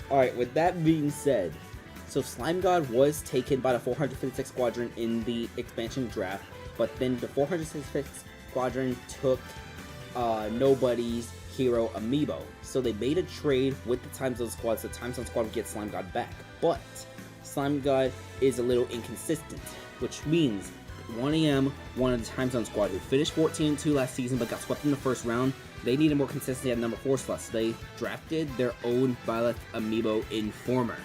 Alright, with that being said, so Slime God was taken by the 456 Squadron in the expansion draft, but then the 456 Squadron took Nobody's Hero Amiibo. So they made a trade with the Time Zone Squad, so Time Zone Squad would get Slime God back. But Slime God is a little inconsistent, which means 1AM, one of the Time Zone Squad, who finished 14-2 last season but got swept in the first round, they needed more consistency at number 4 slot, so they drafted their own Violet Amiibo Informer.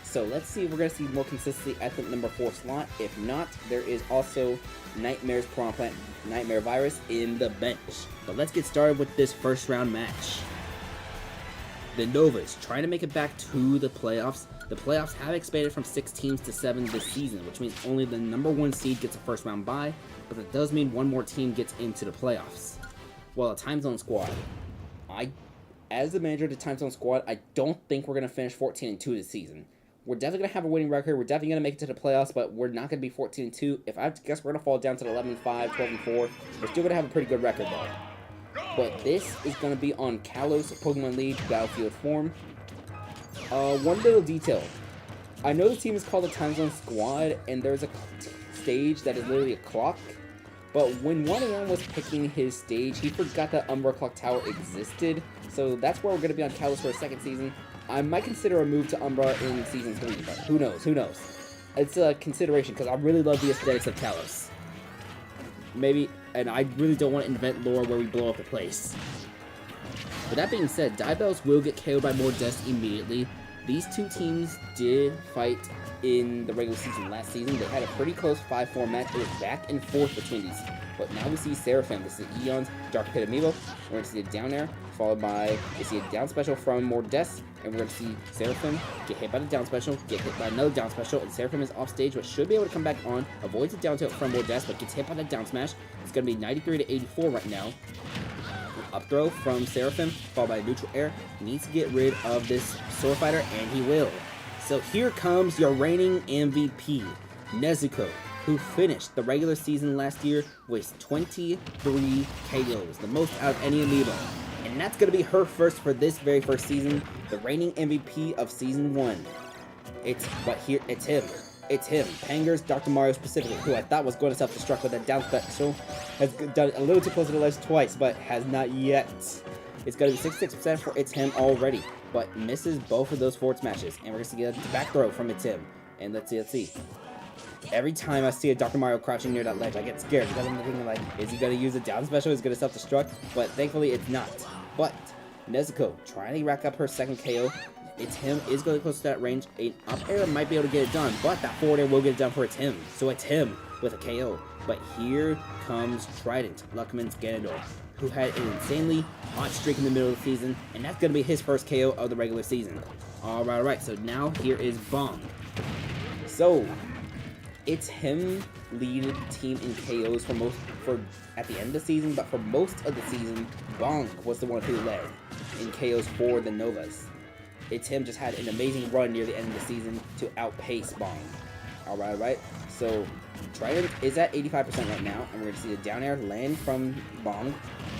So let's see if we're going to see more consistency at the number 4 slot. If not, there is also Nightmare's Piranha Plant Nightmare Virus in the bench. But let's get started with this first round match. The Novas trying to make it back to the playoffs. The playoffs have expanded from 6 teams to 7 this season, which means only the number 1 seed gets a first round bye, but that does mean one more team gets into the playoffs. Well, a Time Zone Squad. As the manager of the Time Zone Squad, I don't think we're going to finish 14-2 this season. We're definitely going to have a winning record. We're definitely going to make it to the playoffs, but we're not going to be 14-2. If I have to guess, we're going to fall down to the 11-5, 12-4. We're still going to have a pretty good record, though. But this is going to be on Kalos Pokemon League Battlefield form. One little detail. I know the team is called the Time Zone Squad, and there's a stage that is literally a clock. But when 1AM was picking his stage, he forgot that Umbra Clock Tower existed. So that's where we're going to be on Kalos for a second season. I might consider a move to Umbra in Season 3, but who knows, who knows. It's a consideration, because I really love the aesthetics of Kalos. Maybe, and I really don't want to invent lore where we blow up the place. With that being said, Diabells will get KO'd by Mordesk immediately. These two teams did fight in the regular season last season. They had a pretty close 5-4 match. It was back and forth between these. But now we see Seraphim. This is Eon's Dark Pit Amiibo. We're going to see a down air, followed by, we see a down special from Mordesk. And we're going to see Seraphim get hit by the down special, get hit by another down special, and Seraphim is off stage, but should be able to come back on. Avoids the down tilt from Mordesk, but gets hit by the down smash. It's going to be 93-84 right now. Up throw from Seraphim, followed by a neutral air. He needs to get rid of this Sword Fighter, and he will. So here comes your reigning MVP, Nezuko, who finished the regular season last year with 23 KOs, the most out of any Amiibo. And that's going to be her first for this very first season, the reigning MVP of Season 1. It's him. It's him, Panger's Dr. Mario specifically, who I thought was going to self-destruct with that down special. Has done a little too close to the ledge twice, but has not yet. It's going to be 66% for It's Him already, but misses both of those forward smashes. And we're going to get a back throw from It's Him. And let's see. Every time I see a Dr. Mario crouching near that ledge, I get scared because I'm thinking like, is he going to use a down special? Is he going to self-destruct? But thankfully it's not. But Nezuko trying to rack up her second KO. It's Him is going close to that range. An up air might be able to get it done, but that forward air will get it done for It's Him. So It's Him with a KO. But here comes Trident, Luckman's Ganondorf, who had an insanely hot streak in the middle of the season, and that's going to be his first KO of the regular season. Alright, so now here is Bong. So, It's Him lead the team in KOs for at the end of the season, but for most of the season, Bong was the one who led in KOs for the Novas. It's Him just had an amazing run near the end of the season to outpace Bong. Alright, so Trident is at 85% right now, and we're going to see the down air land from Bong.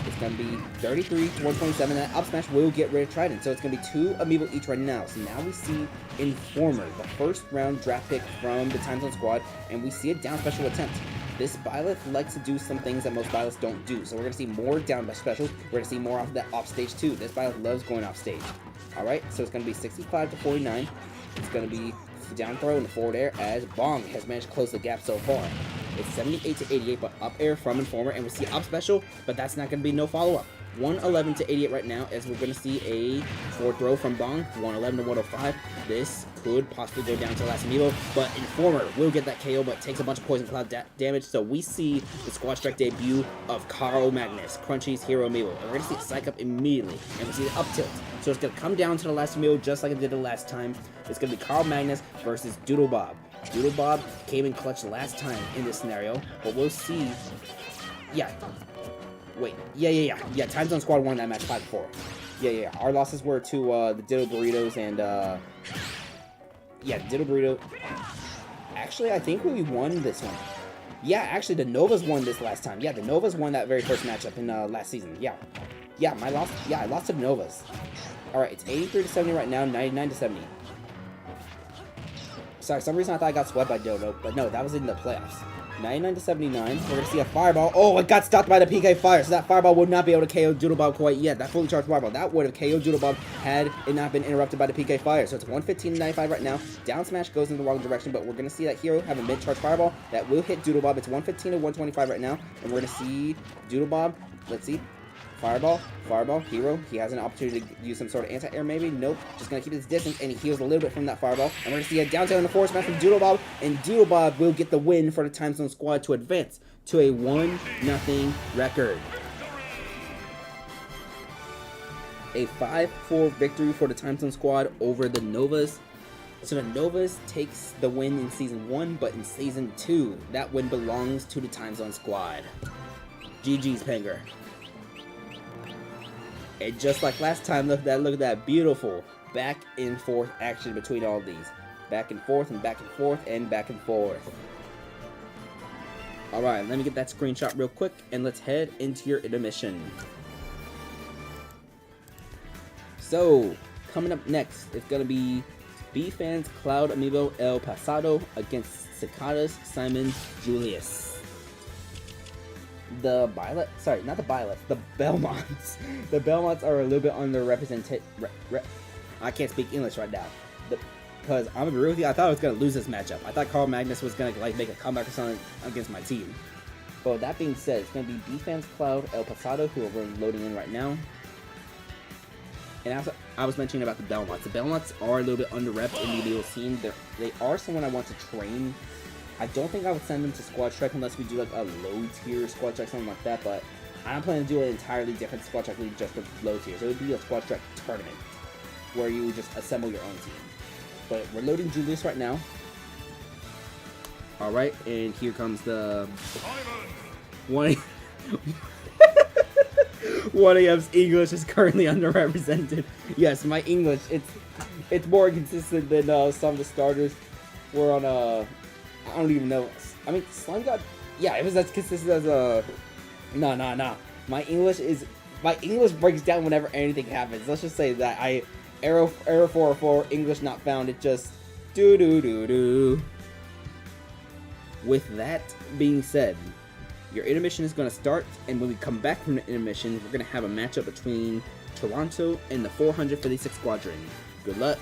It's going to be 33 to 127. That up smash will get rid of Trident, so it's going to be 2 Amiibo each right now. So now we see Informer, the first round draft pick from the Time Zone Squad, and we see a down special attempt. This Byleth likes to do some things that most Byleths don't do, so we're going to see more down specials. We're going to see more off that off stage too. This Byleth loves going off stage. Alright, so it's going to be 65 to 49. It's going to be down throw in the forward air as Bong has managed to close the gap so far. It's 78 to 88, but up air from Informer, and we see up special, but that's not going to be no follow-up. 111 to 88 right now, as we're going to see a forward throw from Bong, 111 to 105. This could possibly go down to the last Amiibo, but Informer will get that KO, but takes a bunch of Poison Cloud damage, so we see the Squad Strike debut of Carl Magnus, Crunchy's Hero Amiibo, and we're going to see it psych up immediately, and we see the up tilt. So it's going to come down to the last Amiibo just like it did the last time. It's going to be Carl Magnus versus Doodle Bob. Doodle Bob came in clutch last time in this scenario, but we'll see. Yeah. Wait. Yeah. Time Zone Squad won that match 5-4. Yeah. Our losses were to the Diddle Burritos and Diddle Burrito. Actually, I think we won this one. Yeah, actually, the Novas won this last time. Yeah, the Novas won that very first matchup in last season. Yeah, I lost to the Novas. All right, it's 83 to 70 right now, 99 to 70. Sorry, some reason I thought I got swept by Dodo, but no, that was in the playoffs. 99 to 79. We're gonna see a fireball. Oh, it got stopped by the PK fire, so that fireball would not be able to KO Doodlebob quite yet. That fully charged fireball, that would have KO Doodlebob had it not been interrupted by the PK fire. So it's 115 to 95 right now. Down smash goes in the wrong direction, but we're gonna see that Hero have a mid-charge fireball that will hit Doodlebob. It's 115 to 125 right now, and we're gonna see Doodlebob. Let's see. Fireball, Hero. He has an opportunity to use some sort of anti-air maybe. Nope. Just going to keep his distance, and he heals a little bit from that fireball. And we're going to see a down tail in the forward smash from Doodlebob, and Doodlebob will get the win for the Time Zone Squad to advance to a 1-0 record. A 5-4 victory for the Time Zone Squad over the Novas. So the Novas takes the win in Season 1, but in Season 2, that win belongs to the Time Zone Squad. GG's, Penger. And just like last time, look at that beautiful back and forth action between all these. Back and forth and back and forth and back and forth. Alright, let me get that screenshot real quick and let's head into your intermission. So, coming up next, it's going to be B-Fans Cloud Amiibo El Pasado against Cicadas Simon Julius. The the Belmonts. The Belmonts are a little bit underrepresented. I can't speak English right now. Because I'm gonna be real with you, I thought I was gonna lose this matchup. I thought Carl Magnus was gonna like make a comeback or something against my team. But with that being said, it's gonna be B-Fans Cloud El Pasado, who we're loading in right now. And as I was mentioning about the Belmonts. The Belmonts are a little bit under-repped in the video scene. They are someone I want to train. I don't think I would send them to Squad Trek unless we do like a low tier Squad Trek, something like that, but I'm planning to do an entirely different Squad Trek league just with low tiers. It would be a Squad Trek tournament where you just assemble your own team. But we're loading Julius right now. Alright, and here comes the 1AM's English is currently underrepresented. Yes, my English, it's more consistent than some of the starters. We're on I don't even know. I mean, Slime God, yeah, it was as consistent as nah. My English breaks down whenever anything happens. Let's just say that error 404, English not found. It just do. With that being said, your intermission is going to start, and when we come back from the intermission, we're going to have a matchup between Toronto and the 456th Squadron. Good luck.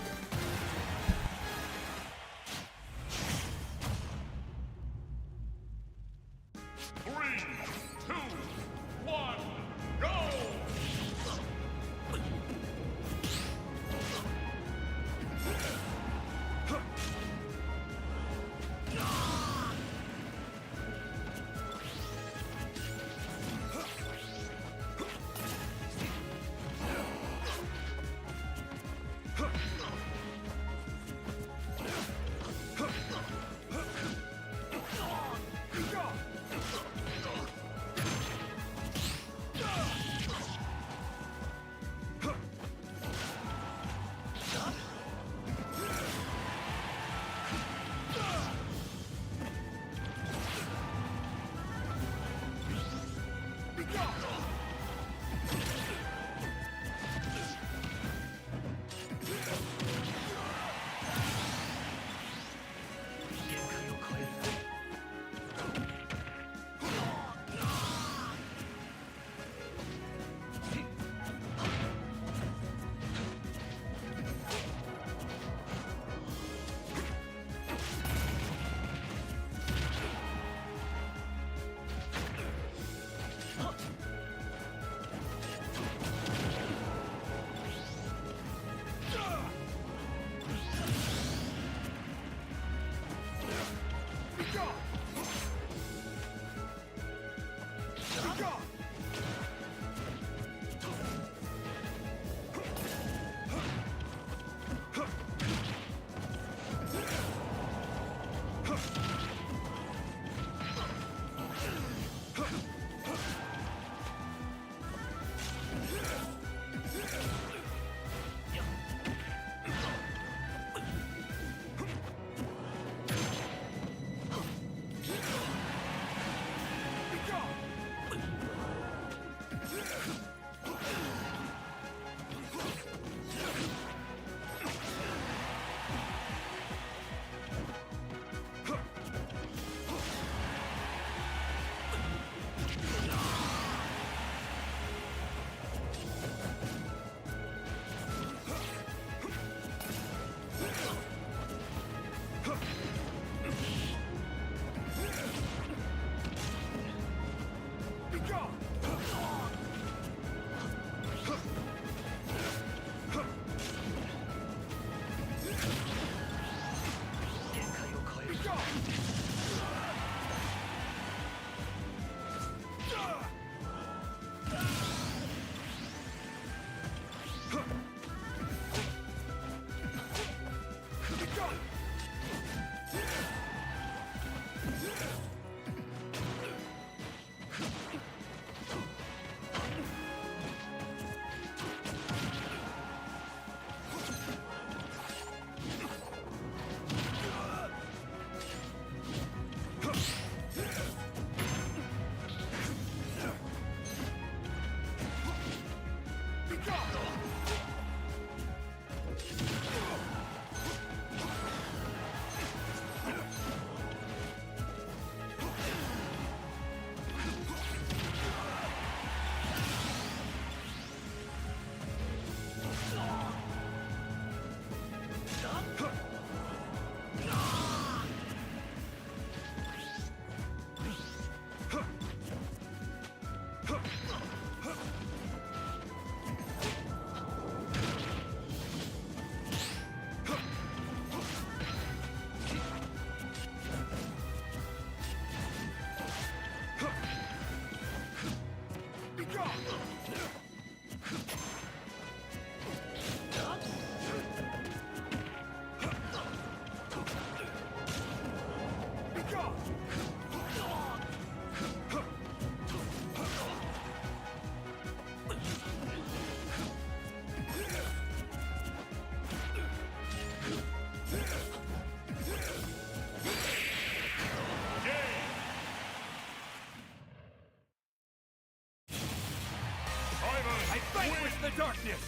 I vanquish the darkness!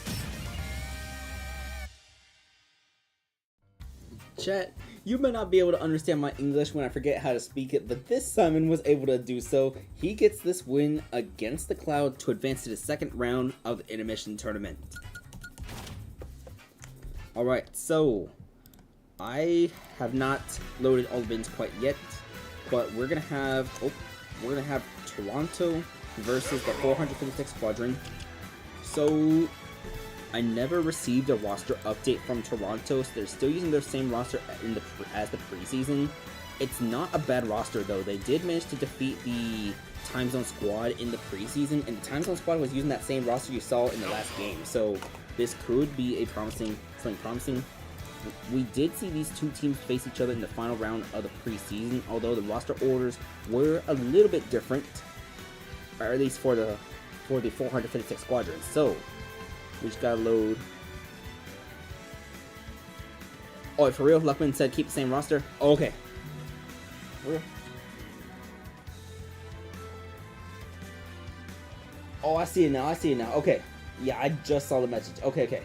Chat, you may not be able to understand my English when I forget how to speak it, but this Simon was able to do so. He gets this win against the Cloud to advance to the second round of the Intermission tournament. Alright, so I have not loaded all the bins quite yet, but we're gonna have Toronto versus the 456 Squadron. So I never received a roster update from Toronto, so they're still using their same roster as the preseason. It's not a bad roster though. They did manage to defeat the Time Zone Squad in the preseason, and the Time Zone Squad was using that same roster you saw in the last game. So this could be a something promising. We did see these two teams face each other in the final round of the preseason, although the roster orders were a little bit different, or at least for the 456 Squadron. So we just gotta load. Oh, for real? Luckman said keep the same roster? Oh, okay. For real? Oh, I see it now. Okay. Yeah, I just saw the message. Okay.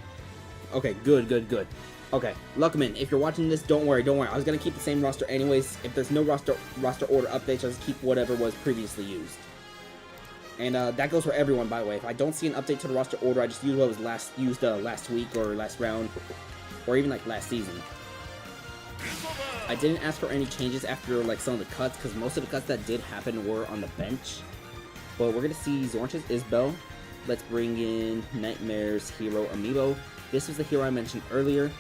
Okay, good. Okay, Luckman, if you're watching this, don't worry. I was gonna keep the same roster anyways. If there's no roster order updates, I'll just keep whatever was previously used. And that goes for everyone, by the way. If I don't see an update to the roster order, I just use what was last week or last round, or even like last season. I didn't ask for any changes after like some of the cuts, because most of the cuts that did happen were on the bench. But we're gonna see Zornch's Isbell. Let's bring in Nightmare's hero Amiibo. This was the hero I mentioned earlier,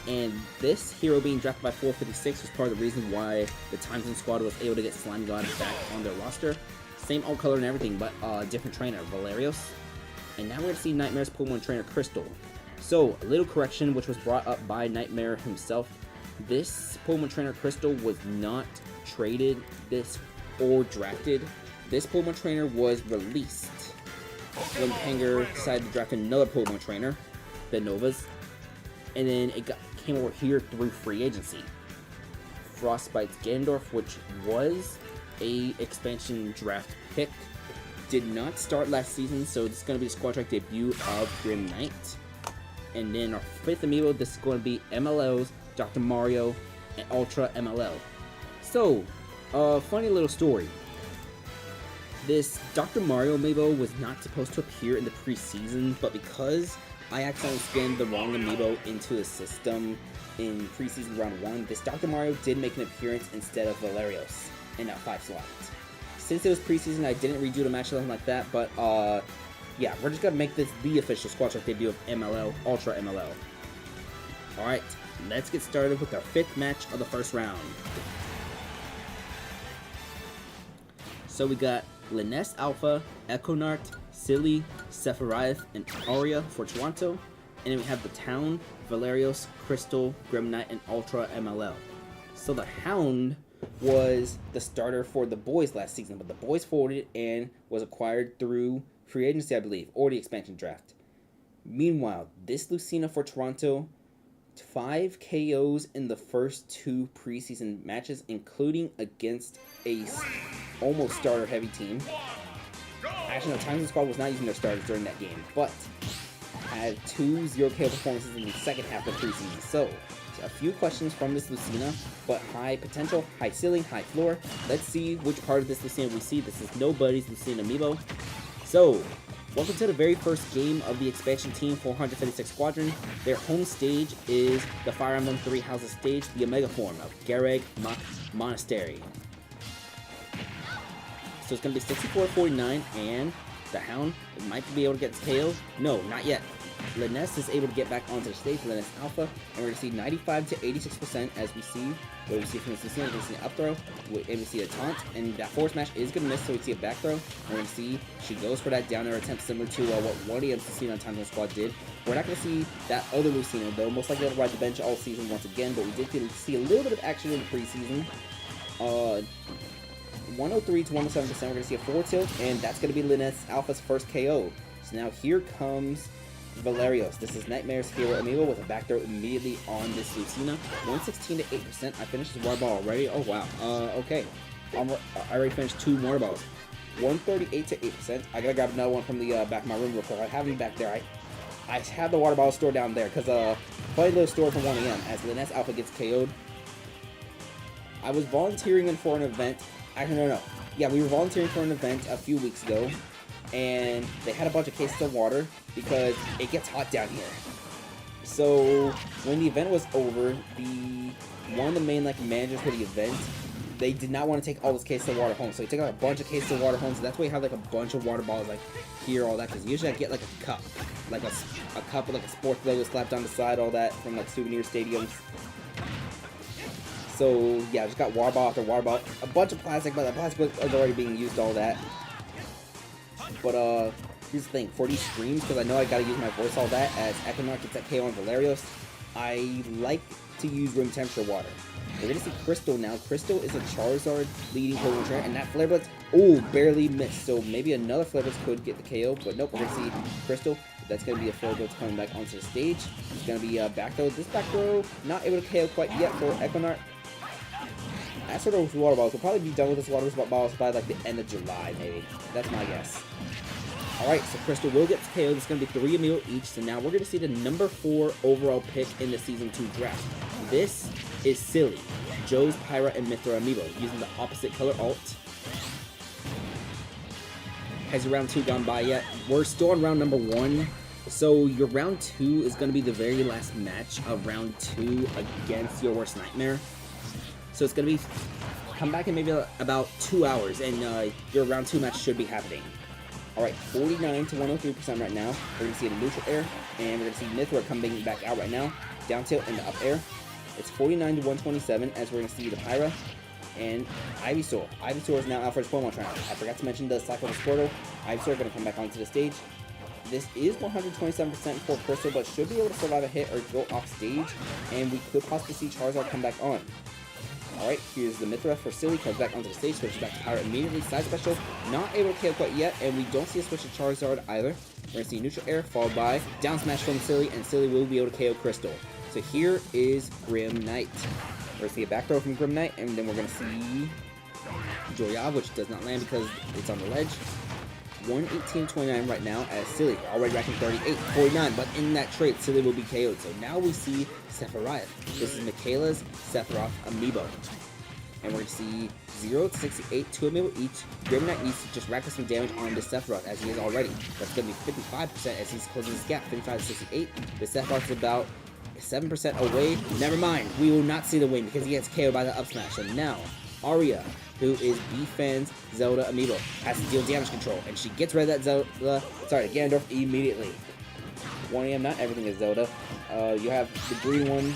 and this hero being drafted by 456 was part of the reason why the Time Zone Squad was able to get Slime God back on their roster. Same alt color and everything, but different trainer, Valerios. And now we're going to see Nightmare's Pokemon trainer, Crystal. So, a little correction, which was brought up by Nightmare himself. This Pokemon trainer, Crystal, was not traded or drafted. This Pokemon trainer was released when Panger decided to draft another Pokemon trainer, Benovas. And then it came over here through free agency. Frostbite's Ganondorf, which was a expansion draft pick, did not start last season, so this is going to be the Squad Track debut of Grim Knight. And then our fifth Amiibo, this is going to be MLL's Dr. Mario and Ultra MLL. So, funny little story. This Dr. Mario Amiibo was not supposed to appear in the preseason, but because I accidentally scanned the wrong Amiibo into the system in preseason round 1, this Dr. Mario did make an appearance instead of Valerios in that 5 slot. Since it was preseason, I didn't redo the match or something like that, but yeah, we're just gonna make this the official Squad Track debut of MLL, Ultra MLL. Alright, let's get started with our 5th match of the first round. So we got Liness Alpha, Econart, Silly, Sephiroth, and Aria for Toronto. And then we have the Town, Valerios, Crystal, Grim Knight, and Ultra MLL. So the Hound was the starter for the boys last season, but the boys folded and was acquired through free agency, I believe, or the expansion draft. Meanwhile, this Lucina for Toronto, 5 KOs in the first 2 preseason matches, including against a almost starter heavy team. Actually, the Time Zone Squad was not using their starters during that game, but had 2 0-KO performances in the second half of the preseason. So, a few questions from this Lucina, but high potential, high ceiling, high floor. Let's see which part of this Lucina we see. This is Nobody's Lucina Amiibo. So, welcome to the very first game of the expansion team 456 Squadron. Their home stage is the Fire Emblem 3 Houses stage, the Omega form of Gareg Monastery. So it's going to be 64-49, and the Hound might be able to get his KO. No, not yet. Linus is able to get back onto the stage, Linus Alpha, and we're going to see 95 to 86% as we see what we see from this Lucina. We're going to see an up throw, and we see a taunt, and that forward smash is going to miss, so we see a back throw. And we're going to see she goes for that down air attempt similar to what one EM's Lucina on Time Zone Squad did. We're not going to see that other Lucina, though. Most likely it'll ride the bench all season once again, but we did see a little bit of action in the preseason. 103 to 107%, we're going to see a forward tilt, and that's going to be Linus Alpha's first KO. So now here comes Valerios. This is Nightmare's hero Amiibo with a back throw immediately on this Lucina. 116 to 8%. I finished his water ball already. Oh wow. Okay. I already finished 2 water balls. 138 to 8%. I gotta grab another one from the back of my room real quick. I have them back there. I have the water bottle stored down there because played those stored from 1 AM as Linus Alpha gets KO'd. I was volunteering for an event. Actually, no. Yeah, we were volunteering for an event a few weeks ago, and they had a bunch of cases of water because it gets hot down here. So when the event was over, one of the main managers for the event, they did not want to take all those cases of water home. So he took a bunch of cases of water home. So that's why you have a bunch of water balls here, all that. Because usually I get a cup, a cup with a sports logo slapped on the side, all that from souvenir stadiums. So yeah, I just got water ball after water ball, a bunch of plastic, but the plastic was already being used, all that. But here's the thing, for these streams, because I know I gotta use my voice all that, as Econar gets that KO on Valerios, I like to use room temperature water. We're gonna see Crystal now. Crystal is a Charizard leading Pokemon trainer, and that Flare Blitz, barely missed. So maybe another Flare Blitz could get the KO, but nope, we're gonna see Crystal. That's gonna be a Flare Blitz coming back onto the stage. It's gonna be a back throw. This back throw, not able to KO quite yet for Econar. As for those water balls, we'll probably be done with this water balls by the end of July, maybe. That's my guess. Alright, so Crystal will get KO'd. It's going to be 3 Amiibo each. So now we're going to see the number 4 overall pick in the Season 2 draft. This is Silly, Joe's Pyra and Mythra Amiibo, using the opposite color alt. Has your round 2 gone by yet? We're still on round number 1. So your round 2 is going to be the very last match of round 2 against your worst nightmare. So it's going to be come back in maybe about 2 hours, and your round 2 match should be happening. Alright, 49 to 103% right now. We're going to see the neutral air, and we're going to see Mythra coming back out right now. Down tilt and the up air. It's 49 to 127 as we're going to see the Pyra and Ivysaur. Ivysaur is now out for his Pokemon trainer. I forgot to mention the Cycle of Squirtle. Ivysaur going to come back onto the stage. This is 127% for Crystal, but should be able to survive a hit or go off stage, and we could possibly see Charizard come back on. Alright, here's the Mythra for Silly, comes back onto the stage, switches back to Pyra immediately, side special, not able to KO quite yet, and we don't see a switch to Charizard either. We're going to see neutral air, followed by down smash from Silly, and Silly will be able to KO Crystal. So here is Grim Knight. We're going to see a back throw from Grim Knight, and then we're going to see Joyav, which does not land because it's on the ledge. 118-29 right now as Silly, already racking 38, 49, but in that trait, Silly will be KO'd. So now we see Sephiroth. This is Michaela's Sephiroth Amiibo. And we're going to see 0 to 68, 2 Amiibo each. Grim Knight needs to just rack up some damage on the Sephiroth as he is already. That's going to be 55% as he's closing his gap, 55 to 68. The Sephiroth is about 7% away. Never mind, we will not see the win because he gets KO'd by the up smash. So now, Arya, who is B-Fan's Zelda Amiibo, has to deal damage control, and she gets rid of that Ganondorf immediately. 1 AM, not everything is Zelda. You have the green one,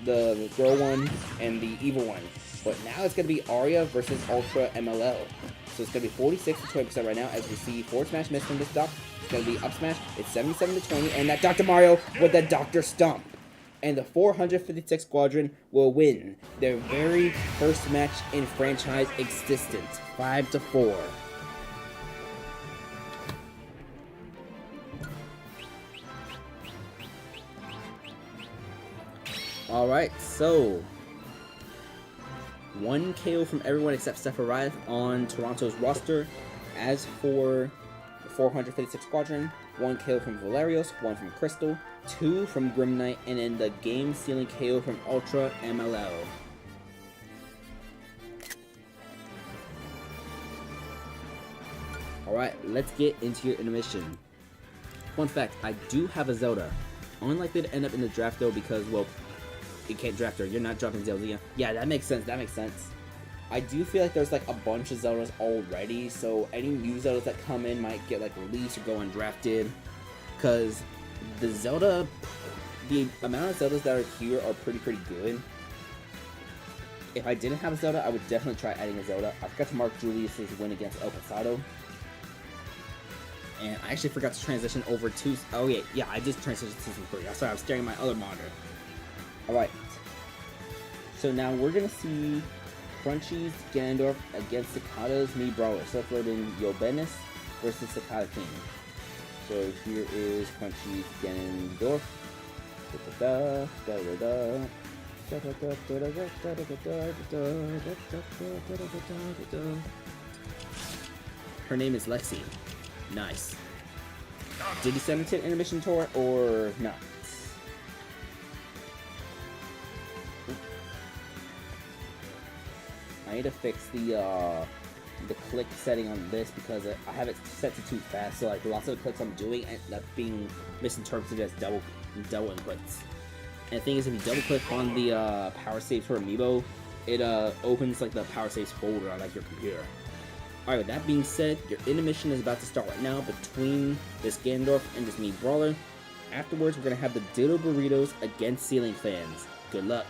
the girl one, and the evil one. But now it's going to be Arya versus Ultra MLL. So it's going to be 46 to 20% right now as we see forward smash miss from this doc. It's going to be up smash. It's 77 to 20, and that Dr. Mario with the Dr. Stomp. And the 456 Squadron will win their very first match in franchise existence, 5-4. Alright, so 1 KO from everyone except Sephiroth on Toronto's roster. As for the 456 Squadron, 1 KO from Valerios, 1 from Crystal, 2 from Grim Knight, and then the game-sealing KO from Ultra MLL. Alright, let's get into your intermission. Fun fact, I do have a Zelda. Unlikely to end up in the draft though because, well, you can't draft her. You're not dropping Zelda. Yeah, that makes sense. That makes sense. I do feel like there's a bunch of Zeldas already, so any new Zeldas that come in might get released or go undrafted. Because The Zelda, the amount of Zeldas that are here are pretty good. If I didn't have a Zelda, I would definitely try adding a Zelda. I forgot to mark Julius's win against El Pasado. And I actually forgot to transition over to... Oh, yeah, I just transitioned to Season 3. That's why I was staring at my other monitor. Alright. So now we're going to see Crunchy's Ganondorf against Sakata's Mii Brawler. So let's load in Yobenis versus Sakata King. So here is Crunchy's Ganondorf. Her name is Lexi. Nice. Did he send it to an intermission tour or not? I need to fix the click setting on this because I have it set to too fast, so like lots of the clicks I'm doing end up being misinterpreted as double inputs. And the thing is, if you double click on the power saves for Amiibo, it opens like the power saves folder on like your computer. Alright, with that being said, your intermission is about to start right now between this Ganondorf and this Mii Brawler. Afterwards, we're gonna have the Ditto Burritos against ceiling fans. Good luck.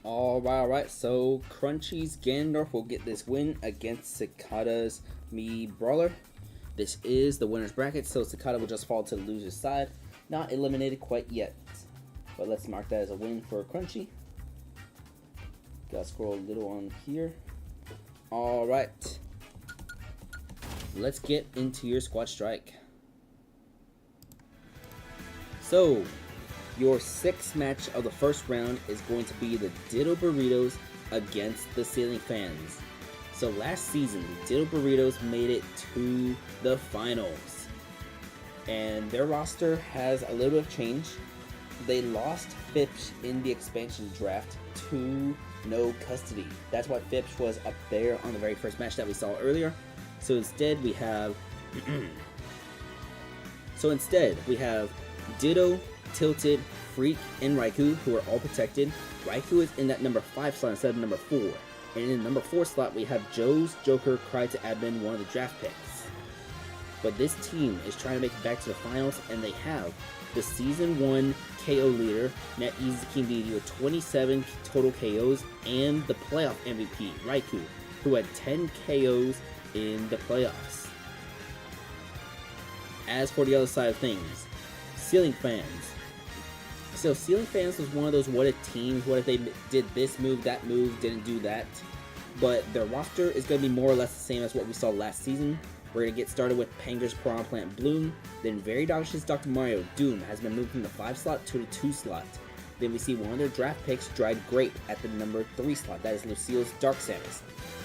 Alright, so Crunchy's Ganondorf will get this win against Cicada's Mii Brawler. This is the winner's bracket, so Cicada will just fall to the loser's side. Not eliminated quite yet, but let's mark that as a win for Crunchy. Gotta scroll a little on here. Alright, let's get into your squad strike. So, your sixth match of the first round is going to be the Ditto Burritos against the Ceiling Fans. So last season, Ditto Burritos made it to the finals. And their roster has a little bit of change. They lost Phipps in the expansion draft to No Custody. That's why Phipps was up there on the very first match that we saw earlier. So instead we have Ditto, Tilted, Freak, and Raikou, who are all protected. Raikou is in that number 5 slot instead of number 4. And in the number 4 slot, we have Joe's Joker Cry to Admin, one of the draft picks. But this team is trying to make it back to the finals, and they have the Season 1 KO leader, NetEase King DD, with 27 total KOs, and the playoff MVP, Raikou, who had 10 KOs in the playoffs. As for the other side of things, Ceiling Fans. So Ceiling Fans was one of those what if teams, what if they did this move, that move, didn't do that. But their roster is going to be more or less the same as what we saw last season. We're going to get started with Panger's Piranha Plant Bloom. Then Very Dogsh's Dr. Mario Doom has been moved from the 5 slot to the 2 slot. Then we see one of their draft picks, Dried Grape, at the number 3 slot. That is Lucille's Dark Samus.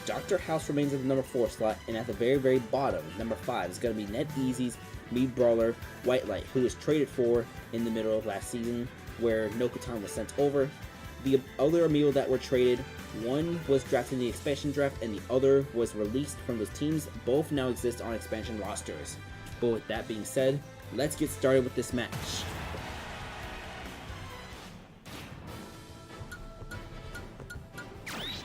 Dr. House remains at the number 4 slot, and at the very, very bottom, number 5, is going to be NetEasy's Mii Brawler White Light, who was traded for in the middle of last season, where Nokutan was sent over. The other Amiibo that were traded, one was drafted in the expansion draft, and the other was released from those teams. Both now exist on expansion rosters. But with that being said, let's get started with this match.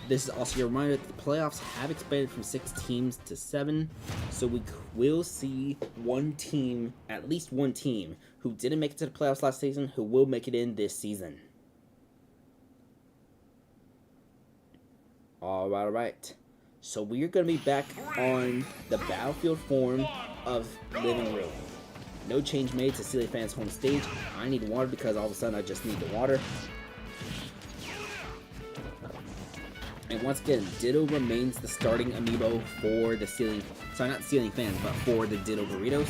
This is also a reminder that the playoffs have expanded from 6 teams to 7, so we will see one team, at least one team, who didn't make it to the playoffs last season, who will make it in this season. Alright. So we're going to be back on the battlefield form of Living Room. No change made to Ceiling Fans' home stage. I need water because all of a sudden I just need the water. And once again, Ditto remains the starting Amiibo for the Ceiling... Sorry, not Ceiling Fans, but for the Ditto Burritos.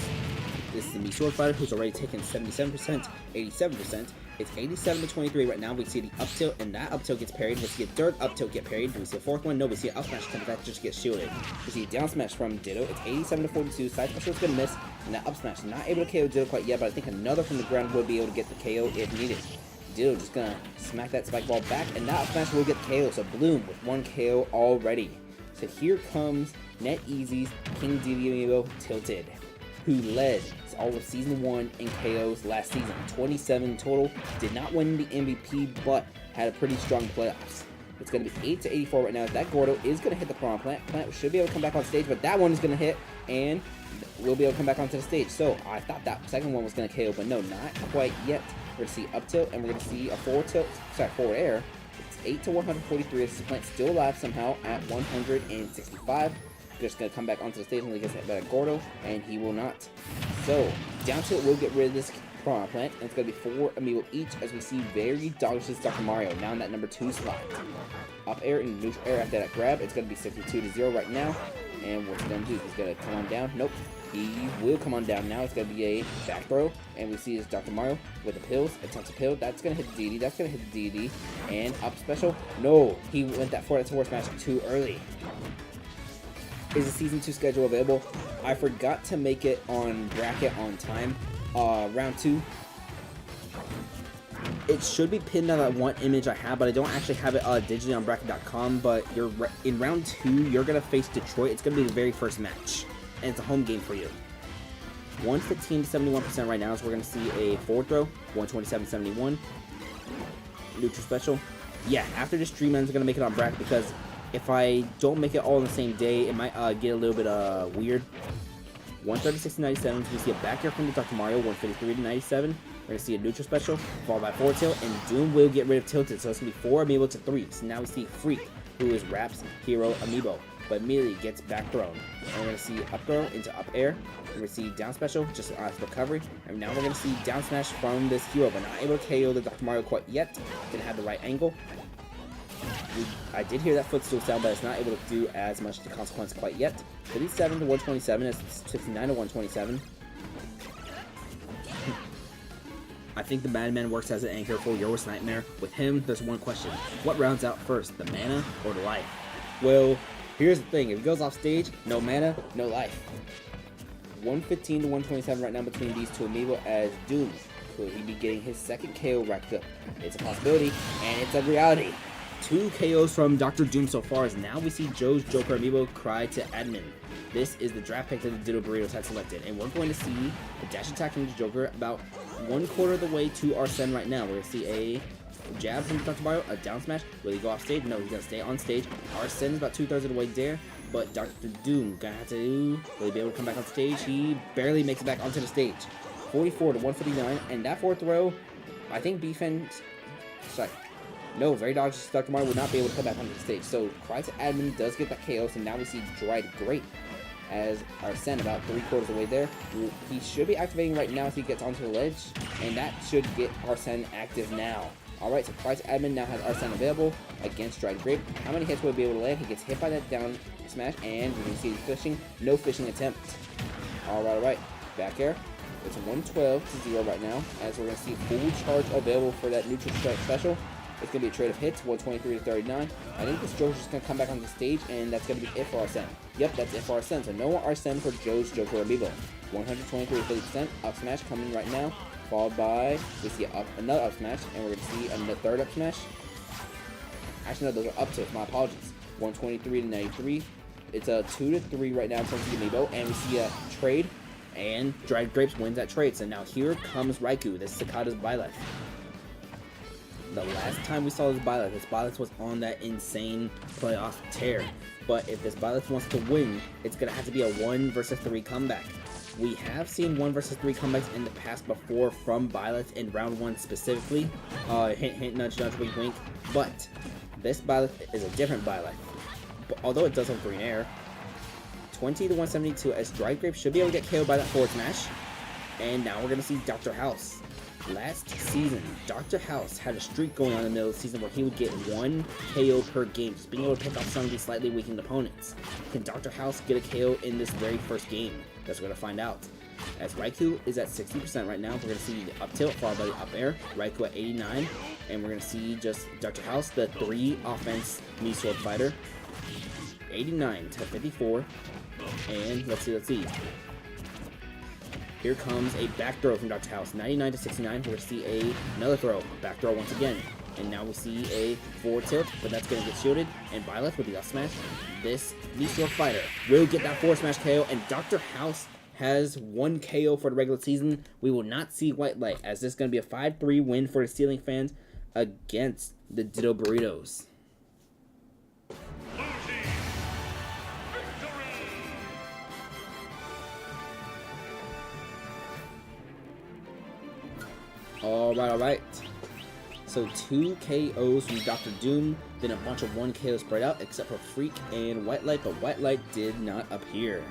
This is the Mii Sword Fighter, who's already taken 77%, 87%. It's 87 to 23 right now. We see the up tilt, and that up tilt gets parried. We see a third up tilt get parried. Do we see a fourth one? No, we see an up smash come back, just gets shielded. We see a down smash from Ditto. It's 87 to 42. Side special is going to miss, and that up smash not able to KO Ditto quite yet, but I think another from the ground will be able to get the KO if needed. Ditto just gonna smack that spike ball back, and that up smash will get the KO. So Bloom with 1 KO already. So here comes NetEasy's King DD Amiibo Tilted, who led all of Season 1 in KOs last season. 27 total. Did not win the MVP, but had a pretty strong playoffs. It's going to be 8 to 84 right now. That Gordo is going to hit the Piranha Plant. Plant should be able to come back on stage, but that one is going to hit, and we'll be able to come back onto the stage. So I thought that second one was going to KO, but no, not quite yet. We're going to see up tilt, and we're going to see a forward air. It's 8 to 143. This is Plant still alive somehow at 165. Just going to come back onto the stage when he gets hit by a Gordo, and he will not. So, down tilt will get rid of this Piranha Plant, and it's going to be 4 Amiibo each, as we see Very Dogsh's Dr. Mario now in that number 2 slot. Up air and neutral air after that grab. It's going to be 62 to 0 right now. And what's he going to do? He's going to come on down. Nope. He will come on down now. It's going to be a back throw. And we see this Dr. Mario with the pills. Attempts a pill. That's going to hit the DD. That's going to hit the DD. And up special. No. He went that forward smash too early. Is the Season 2 schedule available? I forgot to make it on bracket on time. Round 2. It should be pinned on that one image I have, but I don't actually have it digitally on bracket.com. But in round 2, you're going to face Detroit. It's going to be the very first match. And it's a home game for you. 115 to 71% right now, so we're going to see a forward throw. 127-71. Neutral special. Yeah, after this stream ends, I'm going to make it on bracket because if I don't make it all on the same day, it might get a little bit weird. 136 to 97. We see a back air from the Dr. Mario, 153 to 97. We're going to see a neutral special, followed by forward tilt, and Doom will get rid of tilted, so it's going to be 4 Amiibo to 3. So now we see Freak, who is Rap's hero Amiibo, but immediately gets back thrown. And we're going to see up throw into up air. We're going to see down special, just as recovery. And now we're going to see down smash from this hero, but not able to KO the Dr. Mario quite yet. Didn't have the right angle. I did hear that footstool sound, but it's not able to do as much to consequence quite yet. 57 to 127, it's 69 to 127. I think the Madman works as an anchor for your worst nightmare. With him, there's one question. What rounds out first, the mana or the life? Well, here's the thing. If he goes off stage, no mana, no life. 115 to 127 right now between these two Amiibo, as Doom could he be getting his second KO racked up. It's a possibility, and it's a reality. 2 KOs from Dr. Doom so far, as now we see Joe's Joker Amiibo cry to admin. This is the draft pick that the Ditto Burritos had selected, and we're going to see a dash attack from the Joker about 1/4 of the way to Arsene right now. We're going to see a jab from Dr. Mario, a down smash. Will he go off stage? No, he's going to stay on stage. Arsene is about 2/3 of the way there, but Dr. Doom gonna have to, will he be able to come back on stage? He barely makes it back onto the stage. 44 to 159, and that forward throw, I think defense, sorry. No, very dodges Dr. Mario would not be able to come back onto the stage. So, Cry to Admin does get that KO, so now we see Dried Grape as Arsene about 3/4 of the way there. He should be activating right now as he gets onto the ledge, and that should get Arsene active now. Alright, so Cry to Admin now has Arsene available against Dried Grape. How many hits will he be able to land? He gets hit by that down smash, and we can see fishing. No fishing attempt. Alright. Back air. It's 112 to 0 right now, as we're going to see full charge available for that neutral strike special. It's going to be a trade of hits, 123 to 39. I think this Joker's just going to come back on the stage, and that's going to be it for Arsene. Yep, that's it for Arsene. So no Arsene for Joe's Joker Amiibo. 123 to 50%. Up smash coming right now, followed by, we see another up smash, and we're going to see another third up smash. Actually, no, those are up tips. My apologies. 123 to 93. It's a 2 to 3 right now in terms of the Amiibo, and we see a trade, and Dried Grapes wins that trade. So now here comes Raikou. This is Cicada's Byleth. The last time we saw this Byleth was on that insane playoff tear. But if this Byleth wants to win, it's going to have to be a 1 versus 3 comeback. We have seen 1 versus 3 comebacks in the past before from Byleth in round 1 specifically. Hint, hint, nudge, nudge, wink, wink. But this Byleth is a different Byleth. But although it does have green air, 20 to 172, as Dried Grape should be able to get KO'd by that forward smash. And now we're going to see Dr. House. Last season, Dr. House had a streak going on in the middle of the season where he would get 1 KO per game, just being able to pick off some of these slightly weakened opponents. Can Dr. House get a KO in this very first game? That's what we're going to find out. As Raikou is at 60% right now, we're going to see the up tilt followed by the up air, Raikou at 89, and we're going to see just Dr. House, the 3 offense Mii Sword fighter, 89 to 54, and let's see. Here comes a back throw from Dr. House, 99 to 69. We're going to see another throw, back throw once again. And now we see a forward tilt, but that's going to get shielded. And Byleth with the up smash. This Mii Sword fighter will get that forward smash KO, and Dr. House has 1 KO for the regular season. We will not see White Light, as this is going to be a 5-3 win for the Stealing fans against the Ditto Burritos. Alright. So 2 KOs from Dr. Doom, then a bunch of 1 KOs spread out, except for Freak and White Light, but White Light did not appear.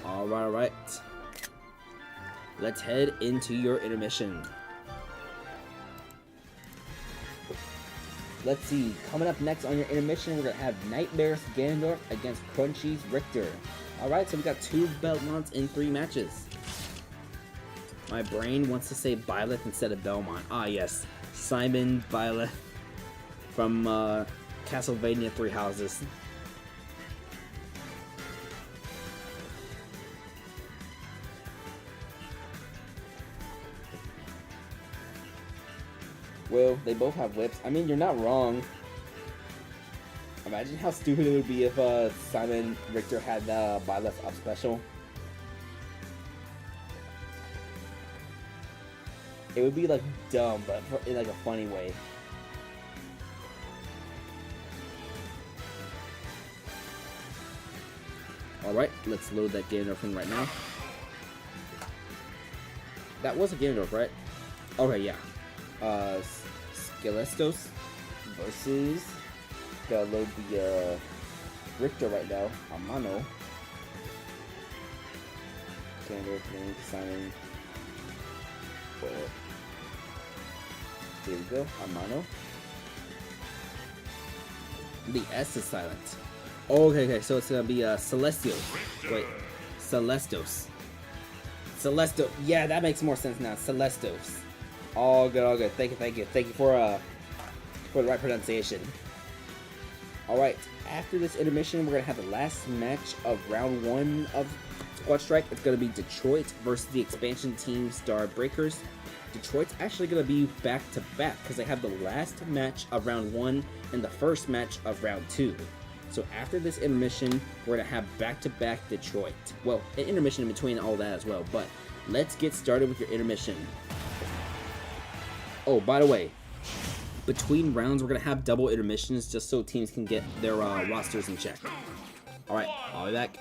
Alright. Let's head into your intermission. Let's see, coming up next on your intermission, we're going to have Nightmare's Ganondorf against Crunchy's Richter. Alright, so we got 2 Belmonts in 3 matches. My brain wants to say Byleth instead of Belmont. Ah, yes. Simon Byleth from Castlevania 3 Houses. Well, they both have whips. I mean, you're not wrong. Imagine how stupid it would be if Simon Richter had the Byleth up special. It would be like dumb, but in like a funny way. Alright, let's load that Ganondorf in right now. That was a Ganondorf, right? Okay, yeah. Skelestos versus... Gotta load the, Richter right now. Amano. Ganondorf name, signing. Here we go, Amano. The S is silent. Okay, so it's gonna be Celestios. Wait, Celestos. Celesto. Yeah, that makes more sense now. Celestos. All good, all good. Thank you for the right pronunciation. All right, after this intermission, we're gonna have the last match of round 1 of Squad Strike. It's gonna be Detroit versus the expansion team Star Breakers. Detroit's actually going to be back-to-back because they have the last match of round 1 and the first match of round 2. So after this intermission, we're going to have back-to-back Detroit. Well, an intermission in between all that as well, but let's get started with your intermission. Oh, by the way, between rounds, we're going to have double intermissions just so teams can get their rosters in check. Alright, I'll be back.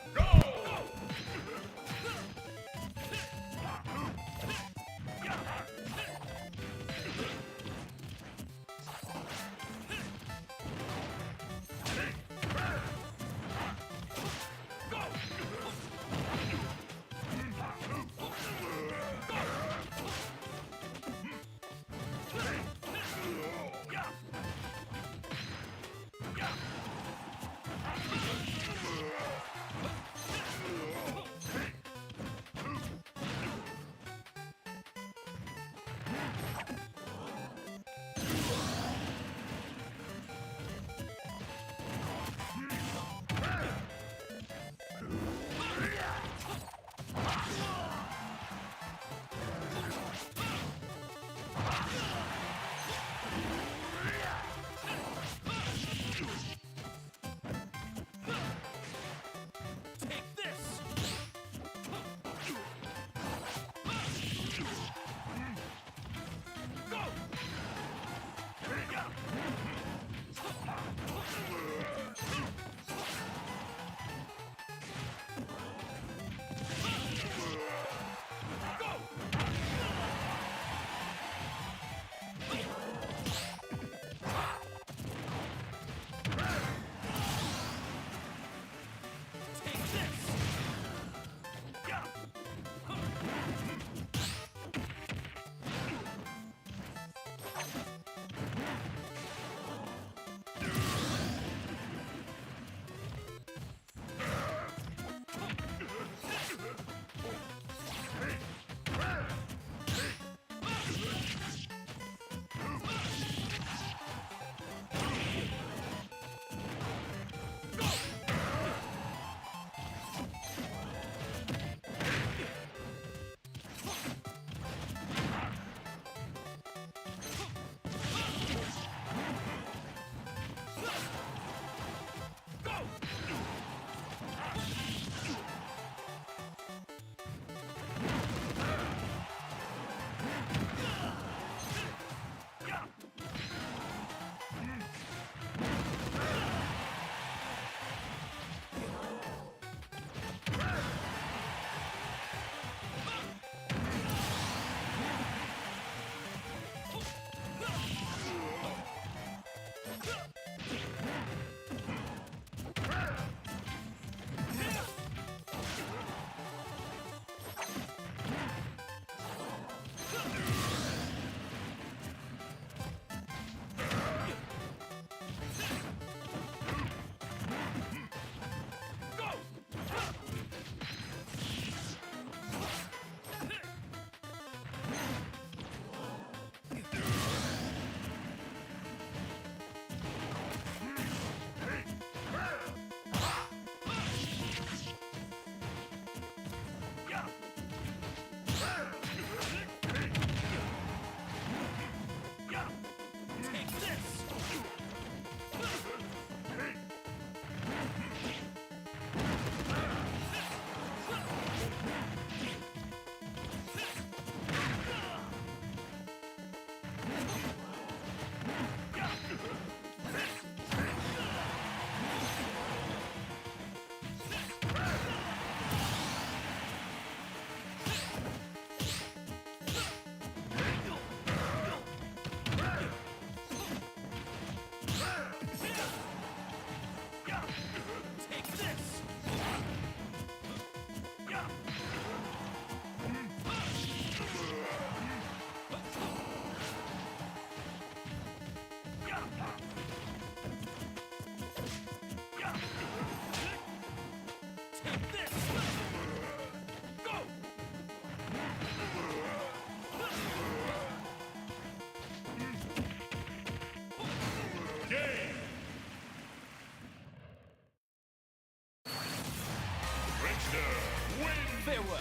Farewell.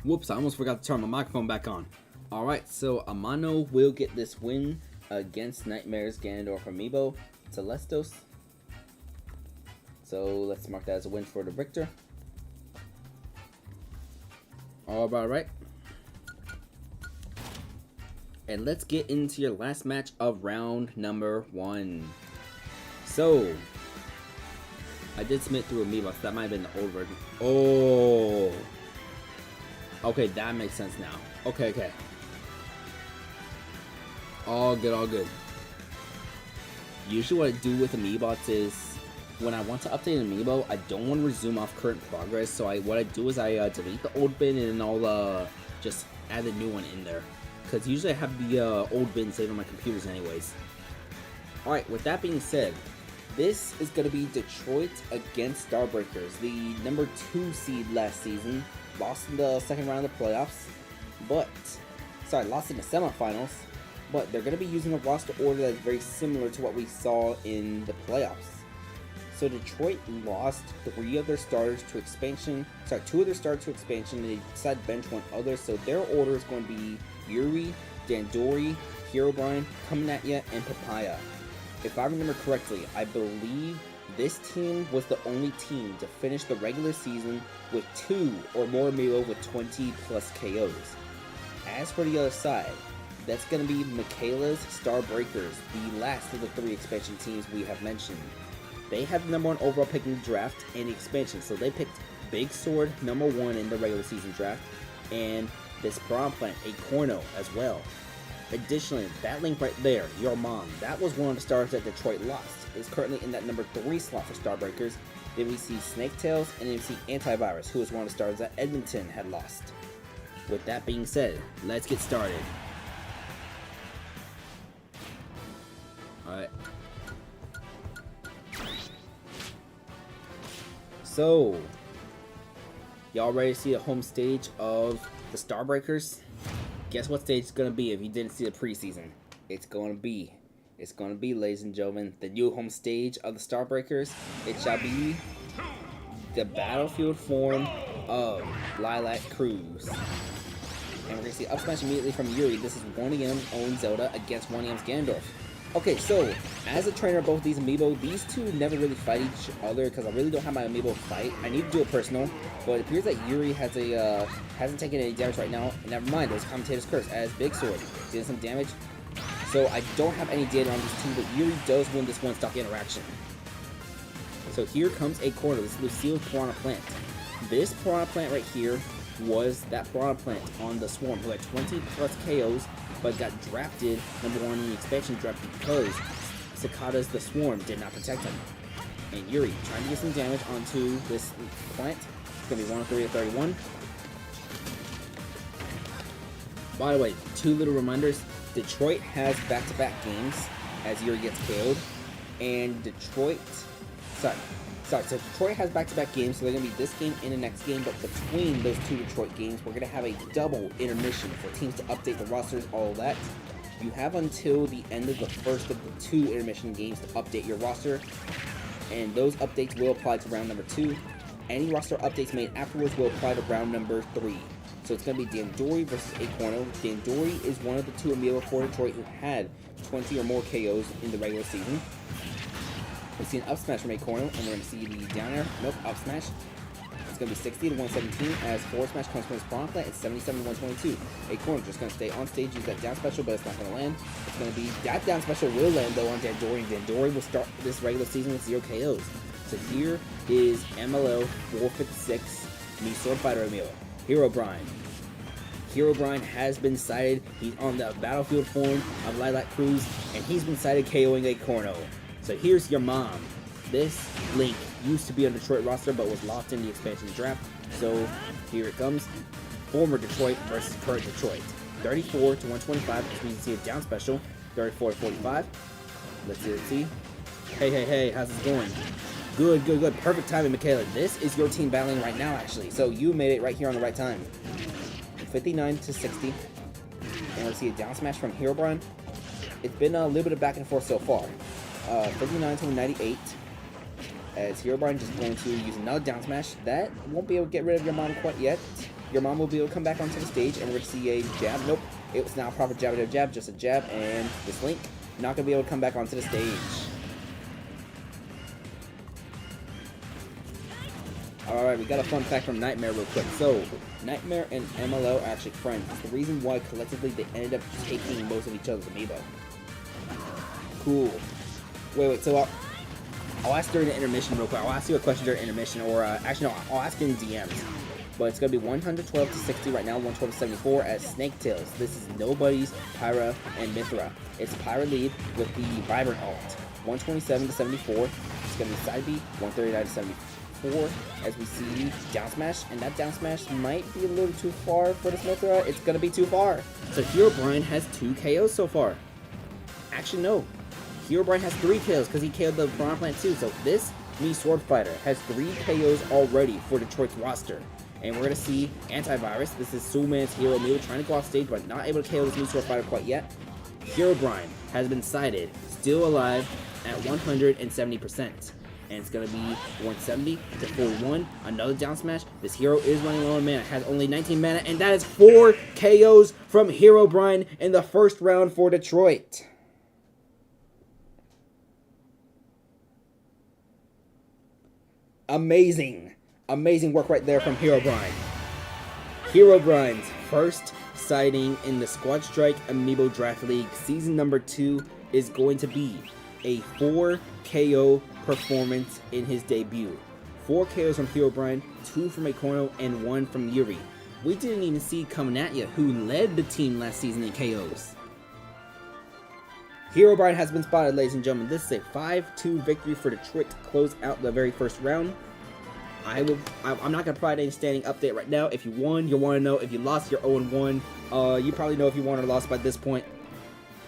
Whoops, I almost forgot to turn my microphone back on. Alright, so Amano will get this win against Nightmare's Ganondorf Amiibo Celestos. So let's mark that as a win for the victor. Alright. And let's get into your last match of round number 1. So, I did submit through Amiibo, so that might have been the old version. Oh! Okay, that makes sense now. Okay. All good, all good. Usually what I do with Amiibots is, when I want to update an Amiibo, I don't want to resume off current progress, so what I do is I delete the old bin and then I'll just add a new one in there. Because usually I have the old bin saved on my computers anyways. Alright, with that being said, this is going to be Detroit against Starbreakers, the number 2 seed last season. Lost in the second round of the playoffs, lost in the semifinals, but they're going to be using a roster order that's very similar to what we saw in the playoffs. So Detroit lost 3 of their starters to expansion, 2 of their starters to expansion, and they decided to bench 1 other, so their order is going to be Yuri, Dandori, Herobrine, Coming At Ya, and Papaya. If I remember correctly, I believe this team was the only team to finish the regular season with 2 or more Amiibo with 20 plus KOs. As for the other side, that's going to be Michaela's Starbreakers, the last of the 3 expansion teams we have mentioned. They have the number 1 overall pick in the draft and the expansion, so they picked Big Sword number 1 in the regular season draft, and this Brawn Plant, a Corno as well. Additionally, that link right there, your mom, that was one of the stars that Detroit lost. Is currently in that number 3 slot for Starbreakers. Then we see Snaketails, and then we see Antivirus, who is one of the stars that Edmonton had lost. With that being said, let's get started. Alright. So, y'all ready to see the home stage of the Starbreakers? Guess what stage it's gonna be if you didn't see the preseason? It's gonna be, ladies and gentlemen, the new home stage of the Starbreakers. It shall be the battlefield form of Lilac Cruz. And we're gonna see up smash immediately from Yuri. This is 1EM's own Zelda against 1EM's Ganondorf. Okay, so as a trainer of both these Amiibo, these two never really fight each other because I really don't have my Amiibo fight. I need to do it personal, but it appears that Yuri has hasn't taken any damage right now. Never mind, it was Commentator's Curse as Big Sword did some damage. So I don't have any data on this team, but Yuri does win this one-stock interaction. So here comes a corner. This is Lucille's Piranha Plant. This Piranha Plant right here was that Piranha Plant on the Swarm who had 20 plus KOs, but got drafted number 1 in the expansion draft because Cicada's the Swarm did not protect him. And Yuri trying to get some damage onto this plant. It's going to be 103 to 31. By the way, 2 little reminders. Detroit has back-to-back games as Yuri gets KO'd. And Detroit has back-to-back games, so they're going to be this game and the next game, but between those 2 Detroit games, we're going to have a double intermission for teams to update the rosters, all that. You have until the end of the first of the 2 intermission games to update your roster, and those updates will apply to round number 2. Any roster updates made afterwards will apply to round number 3. So it's going to be Dandori versus Acorno. Dandori is one of the 2 Amiibo for Detroit who had 20 or more KOs in the regular season. We see an up smash from Acorno, and we're going to see the down air, nope, up smash. It's going to be 60 to 117 as forward smash comes from his Piranha Plant. It's 77 to 122. Acorno just going to stay on stage, use that down special, but it's not going to land. It's going to be, that down special will land though on Dandori, and Dandori will start this regular season with 0 KOs. So here is MLO 456 new Sword Fighter Amiibo, Herobrine. Herobrine has been sighted. He's on the battlefield form of Lilac Cruz, and he's been sighted KOing Acorno. So here's your mom. This Link used to be on the Detroit roster, but was lost in the expansion draft. So here it comes. Former Detroit versus current Detroit. 34 to 125, which means you see a down special. 34 to 45. Let's see. Hey, how's this going? Good. Perfect timing, Michaela. This is your team battling right now, actually. So you made it right here on the right time. 59 to 60. And let's see a down smash from Herobrine. It's been a little bit of back and forth so far. 59 to 98. As Herobrine just going to use another down smash. That won't be able to get rid of your mom quite yet. Your mom will be able to come back onto the stage, and we're going to see a jab. Nope, it was not a proper jab, just a jab, and this Link not going to be able to come back onto the stage. Alright, we got a fun fact from Nightmare real quick. So, Nightmare and MLO are actually friends. It's the reason why collectively they ended up taking most of each other's amiibo. Cool. Wait, so I'll ask during the intermission real quick. I'll ask you a question during intermission, or actually no, I'll ask in DMs. But it's going to be 112 to 60 right now, 112 to 74 as Snake Tails. This is Nobody's, Pyra, and Mithra. It's Pyra lead with the Vibrant ult. 127 to 74. It's going to be side B, 139 to 74. As we see down smash, and that down smash might be a little too far for this Mithra. It's going to be too far. So Herobrine has 2 KOs so far. Actually, no. Herobrine has 3 KOs because he KO'd the Piranha Plant too. So this Mii Sword Fighter has 3 KOs already for Detroit's roster. And we're going to see Antivirus. This is Soulman's hero Amiibo trying to go off stage, but not able to KO this Mii Sword Fighter quite yet. Herobrine has been sighted, still alive at 170%. And it's going to be 170 to 41. Another down smash. This hero is running low on mana. Has only 19 mana. And that is 4 KOs from Herobrine in the first round for Detroit. Amazing. Amazing work right there from Herobrine. Herobrine's first sighting in the Squad Strike Amiibo Draft League Season number 2 is going to be a 4 KO performance in his debut. 4 KOs from Herobrine, 2 from Akorno, and 1 from Yuri. We didn't even see coming at you who led the team last season in KOs. Herobrine has been spotted, ladies and gentlemen. This is a 5-2 victory for Detroit to close out the very first round. I'm not going to provide any standing update right now. If you won, you'll want to know. If you lost, you're 0-1. You probably know if you won or lost by this point.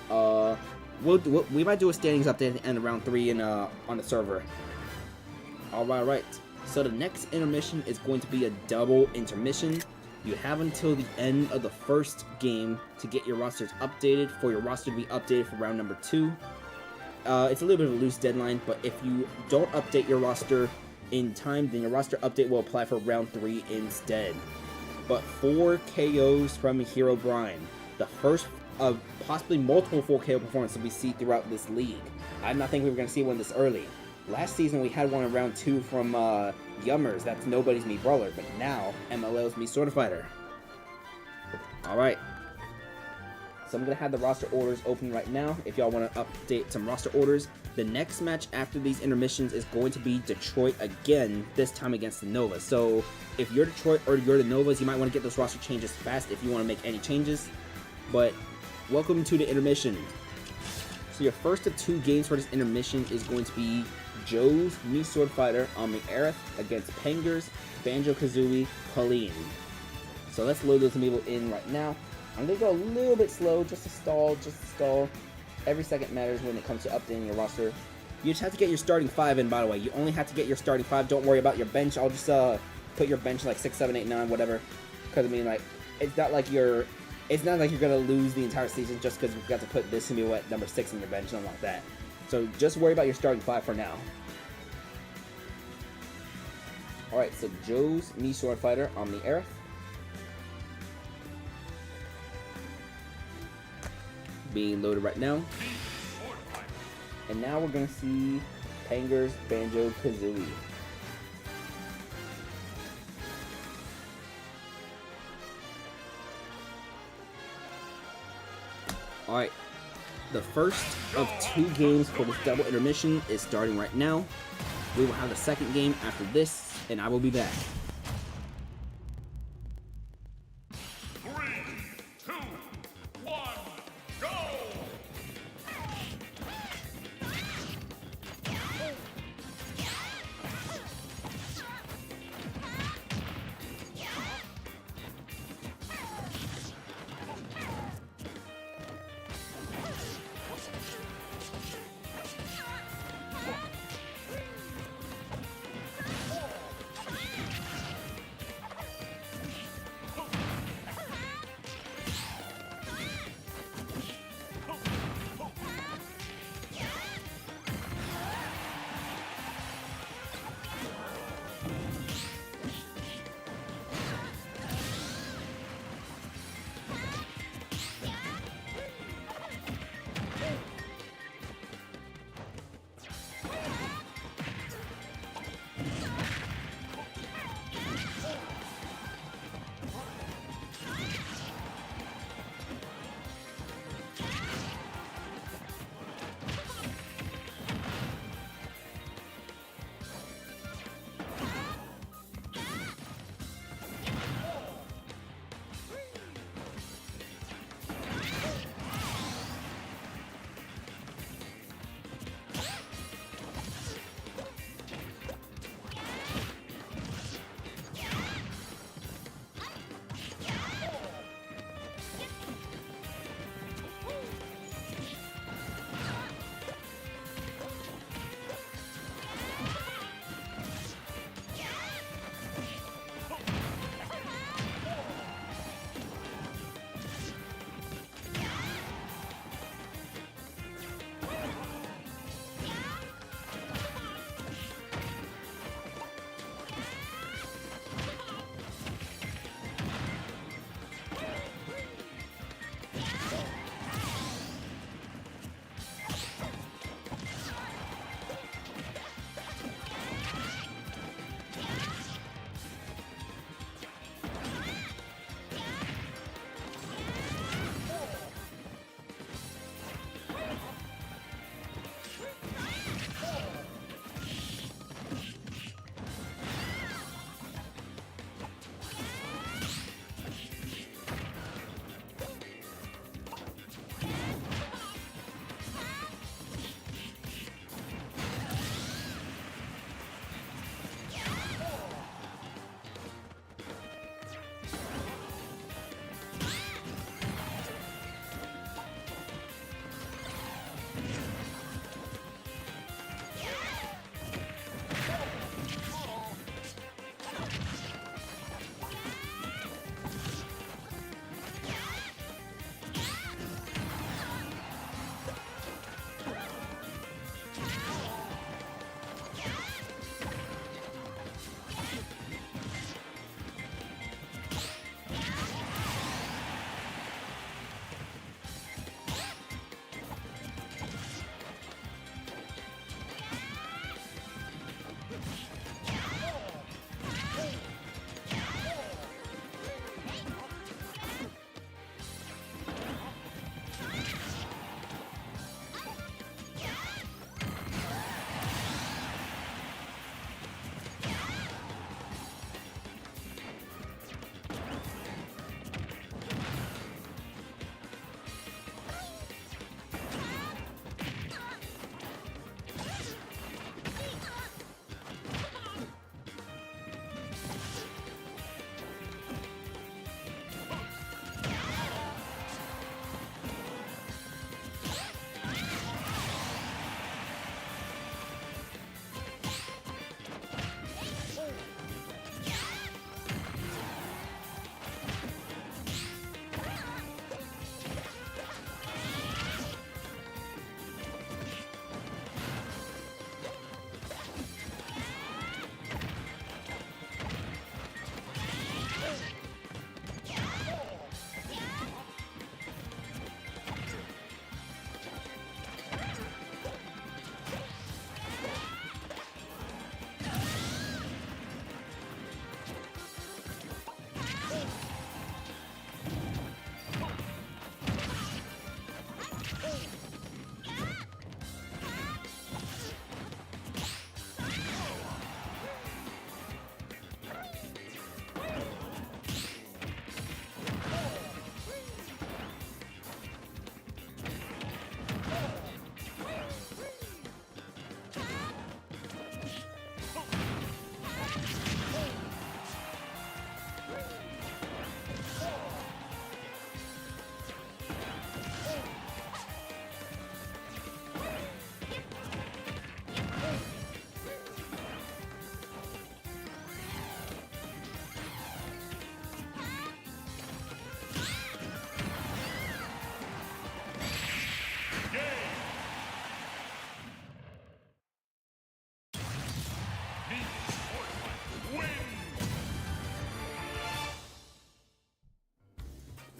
We might do a standings update at the end of round 3 on the server. Alright. So the next intermission is going to be a double intermission. You have until the end of the first game to get your rosters updated, for your roster to be updated for round number 2. It's a little bit of a loose deadline, but if you don't update your roster in time, then your roster update will apply for round 3 instead. But 4 KOs from Herobrine, the first of possibly multiple 4 KO performances we see throughout this league. I'm not thinking we were going to see one this early. Last season we had one in round 2 from Yummers, that's Nobody's Mii Brawler, but now MLL's Mii Sword Fighter. Alright. So I'm going to have the roster orders open right now if y'all want to update some roster orders. The next match after these intermissions is going to be Detroit again, this time against the Novas. So if you're Detroit or you're the Novas, you might want to get those roster changes fast if you want to make any changes. But welcome to the intermission. So your first of 2 games for this intermission is going to be Joe's Mii Sword Fighter on the Aerith against Penger's Banjo-Kazooie Pauline. So let's load those amiibo in right now. I'm going to go a little bit slow, just to stall. Every second matters when it comes to updating your roster. You just have to get your starting 5 in, by the way. You only have to get your starting 5. Don't worry about your bench. I'll just put your bench like 6, 7, 8, 9, whatever. Because, I mean, like, it's not like you're going to lose the entire season just because you've got to put this amiibo at number 6 in your bench, something like that. So just worry about your starting 5 for now. Alright, so Joe's Mii Sword Fighter on the Aerith. Being loaded right now. And now we're going to see Penger's Banjo-Kazooie. Alright, the first of 2 games for this double intermission is starting right now. We will have the second game after this, and I will be back. 3, 2, 1, go!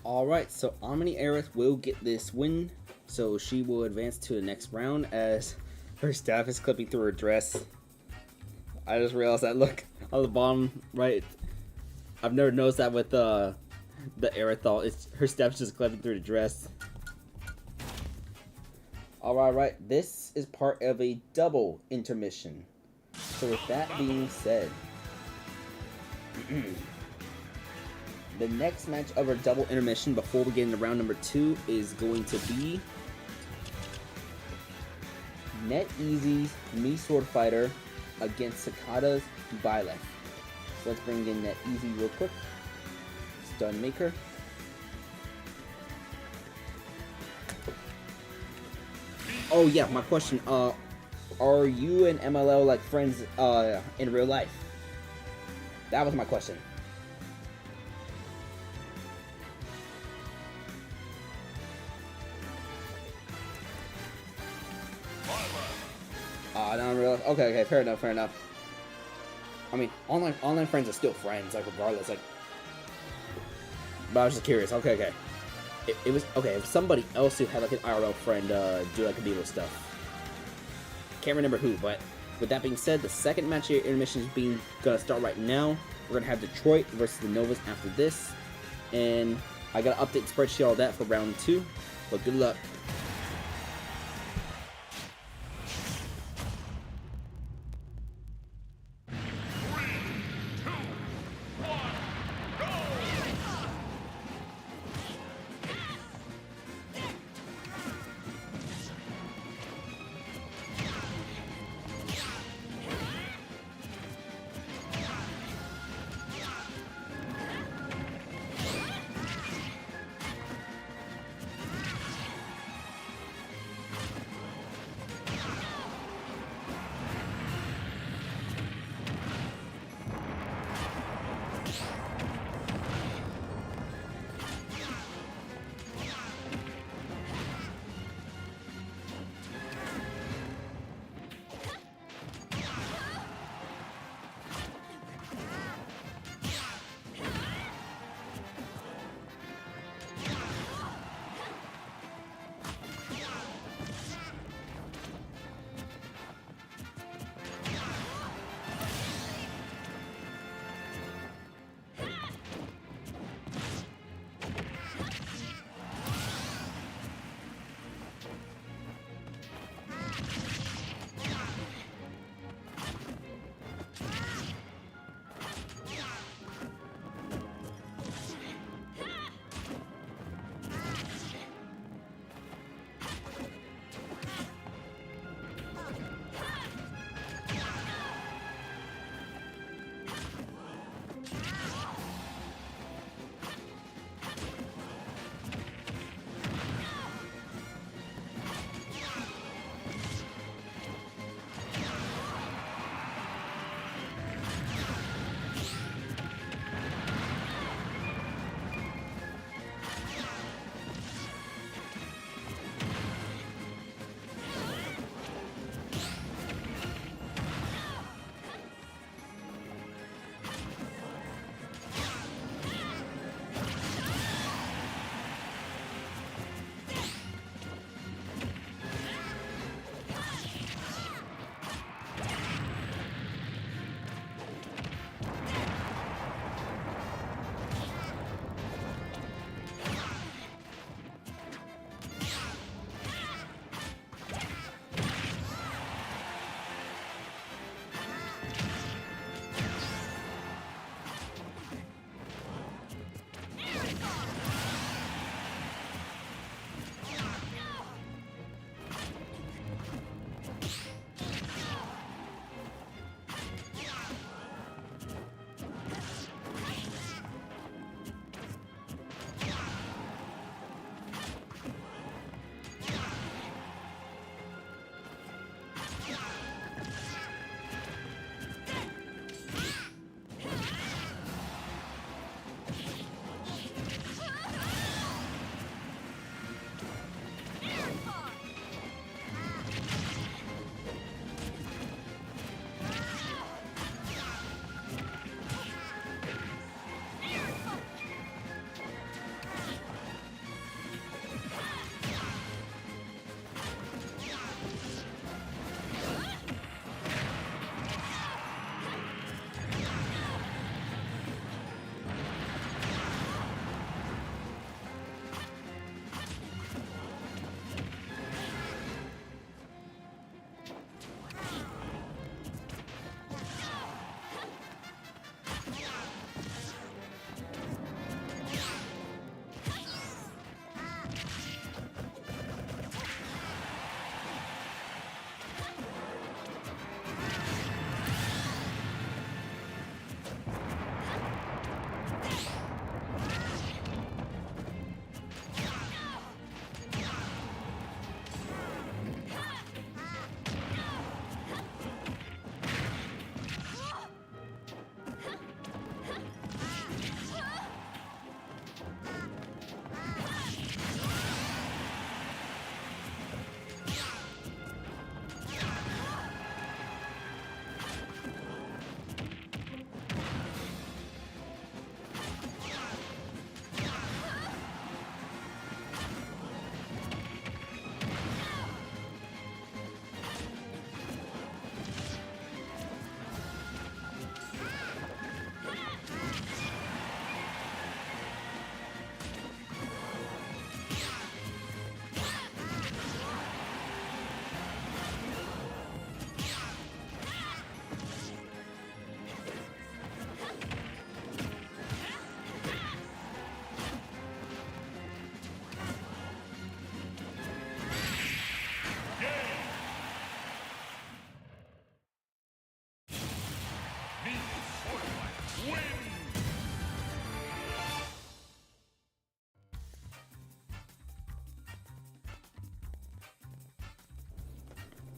Alright, so Omni Aerith will get this win, so she will advance to the next round as her staff is clipping through her dress. I just realized that look on the bottom right. I've never noticed that with the Aerithal. It's her staff's just clipping through the dress. Alright, this is part of a double intermission. So with that being said, the next match of our double intermission before we get into round number 2 is going to be NetEasy's Mii Sword Fighter against Sakata's Byleth. So let's bring in NetEasy real quick. Stun Maker. Oh yeah, my question, are you and MLL like friends in real life? That was my question. Not in real life. Okay, fair enough. I mean, online friends are still friends, like regardless, like. But I was just curious. Okay. It was okay. If somebody else who had like an IRL friend do like Amiibo stuff. Can't remember who, but with that being said, the second match of intermission is gonna start right now. We're gonna have Detroit versus the Novas after this, and I gotta update the spreadsheet all that for round 2. But good luck.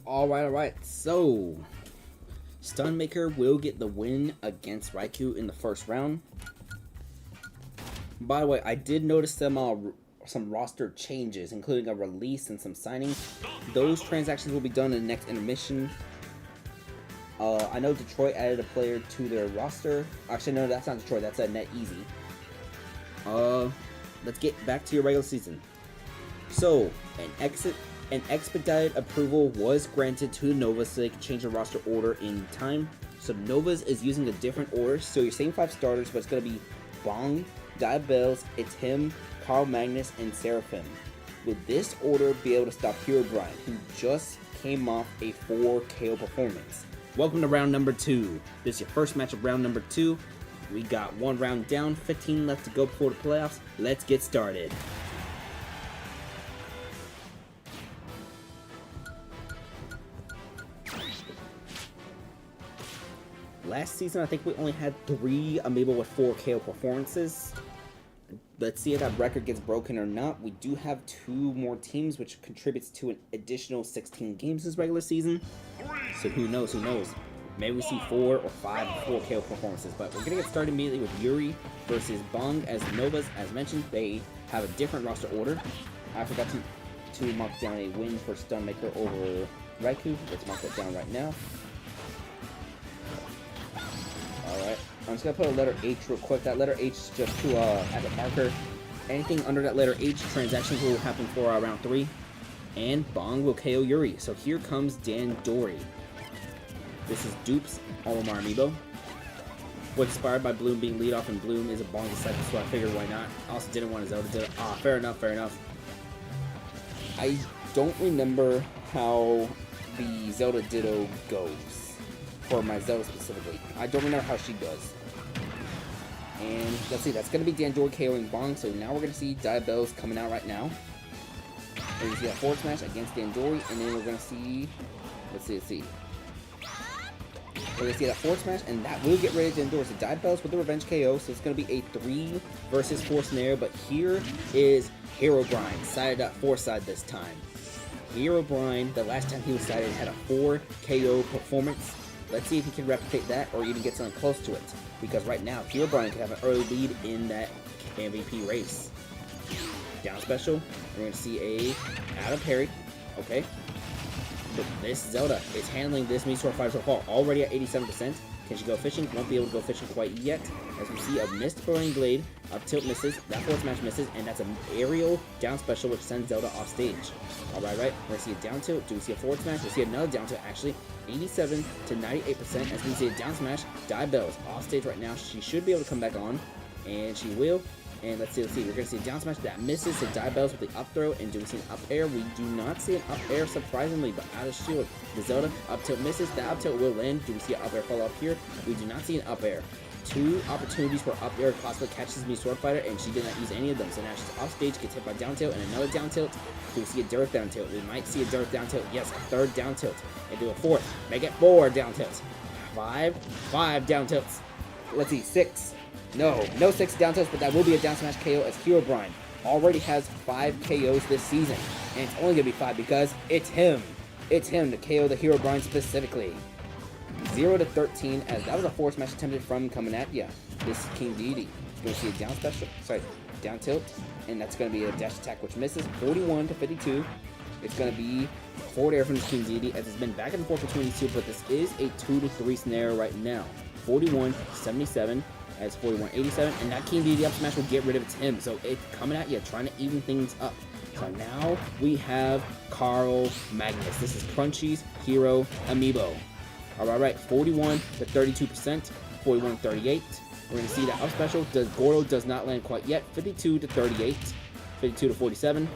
Alright. So, Stunmaker will get the win against Raikou in the first round. By the way, I did notice some roster changes, including a release and some signings. Those transactions will be done in the next intermission. I know Detroit added a player to their roster. Actually, no, that's not Detroit. That's a NetEasy. Let's get back to your regular season. So, an expedited approval was granted to Nova so they can change the roster order in time. So Nova's is using a different order. So your same 5 starters, but it's going to be Bong, Diabell's, it's him, Carl Magnus, and Seraphim. Will this order be able to stop Herobrine, who just came off a 4 KO performance? Welcome to round number 2. This is your first match of round number 2. We got 1 round down, 15 left to go before the playoffs. Let's get started. Last season, I think we only had 3 Amiibo with 4 KO performances. Let's see if that record gets broken or not. We do have 2 more teams, which contributes to an additional 16 games this regular season. So who knows, Maybe we see 4 or 5 4 KO performances. But we're going to get started immediately with Yuri versus Bong as Novas. As mentioned, they have a different roster order. I forgot to mark down a win for Stunmaker over Raikou. Let's mark that down right now. Alright, I'm just going to put a letter H real quick. That letter H is just to as a marker. Anything under that letter H, transactions will happen for round 3. And Bong will KO Yuri. So here comes Dan Dory. This is Dupe's Olimar Amiibo. Was inspired by Bloom being lead off, and Bloom is a Bong disciple, so I figured why not. I also didn't want a Zelda Ditto. Fair enough. I don't remember how the Zelda Ditto goes. For my Zelda specifically. I don't remember how she does. And let's see, that's going to be Dan Dory KOing Bong, so now we're going to see Diabell's coming out right now. We're going to see that forward smash against Dan Dory, and then we're going to see, let's see. We're going to see that forward smash, and that will get rid of Dan Dory. So Diabell's with the revenge KO, so it's going to be a 3 versus 4 scenario, but here is Herobrine, sided up 4 side this time. Herobrine, the last time he was sided, had a 4 KO performance. Let's see if he can replicate that or even get something close to it. Because right now, Herobrine could have an early lead in that MVP race. Down special, we're going to see a Adam Parry. Okay. But this Zelda is handling this Mii Sword 5 so far. Already at 87%. Can she go fishing? Won't be able to go fishing quite yet. As we see a missed throwing blade, up tilt misses, that forward smash misses, and that's an aerial down special which sends Zelda off stage. Alright, we're going to see a down tilt. Do we see a forward smash? We see another down tilt actually. 87 to 98% as we see a down smash. Diabell's off stage right now. She should be able to come back on, and she will. And let's see. We're going to see a down smash that misses. So Diabell's with the up throw, and do we see an up air? We do not see an up air surprisingly, but out of shield. The Zelda up tilt misses. That up tilt will land. Do we see an up air fall up here? We do not see an up air. 2 opportunities for up air possibly catches Mii Sword Fighter, and she did not use any of them. So now she's off stage, gets hit by down tilt, and another down tilt. Do we see a direct down tilt? We might see a direct down tilt. Yes, a 3rd down tilt. And do a 4th. Make it 4 down tilts. 5 down tilts. Let's see, 6. No 6 down tilts, but that will be a down smash KO as Herobrine already has 5 KOs this season. And it's only going to be 5 because it's him. It's him to KO the Herobrine specifically. 0 to 13, as that was a forward smash attempted from coming at ya. This is King Dedede. Going to see a down special, down tilt, and that's going to be a dash attack which misses. 41 to 52. It's going to be forward air from this King Dedede, as it's been back and forth between these two, but this is a 2 to 3 scenario right now. 41 77 as 41 87, and that King Dedede up smash will get rid of its him. So it's coming at you, trying to even things up. So now we have Carl Magnus. This is Crunchy's Hero Amiibo. Alright, 41 to 32%, 41 to 38. We're going to see that up special. Gordo does not land quite yet. 52 to 38, 52 to 47.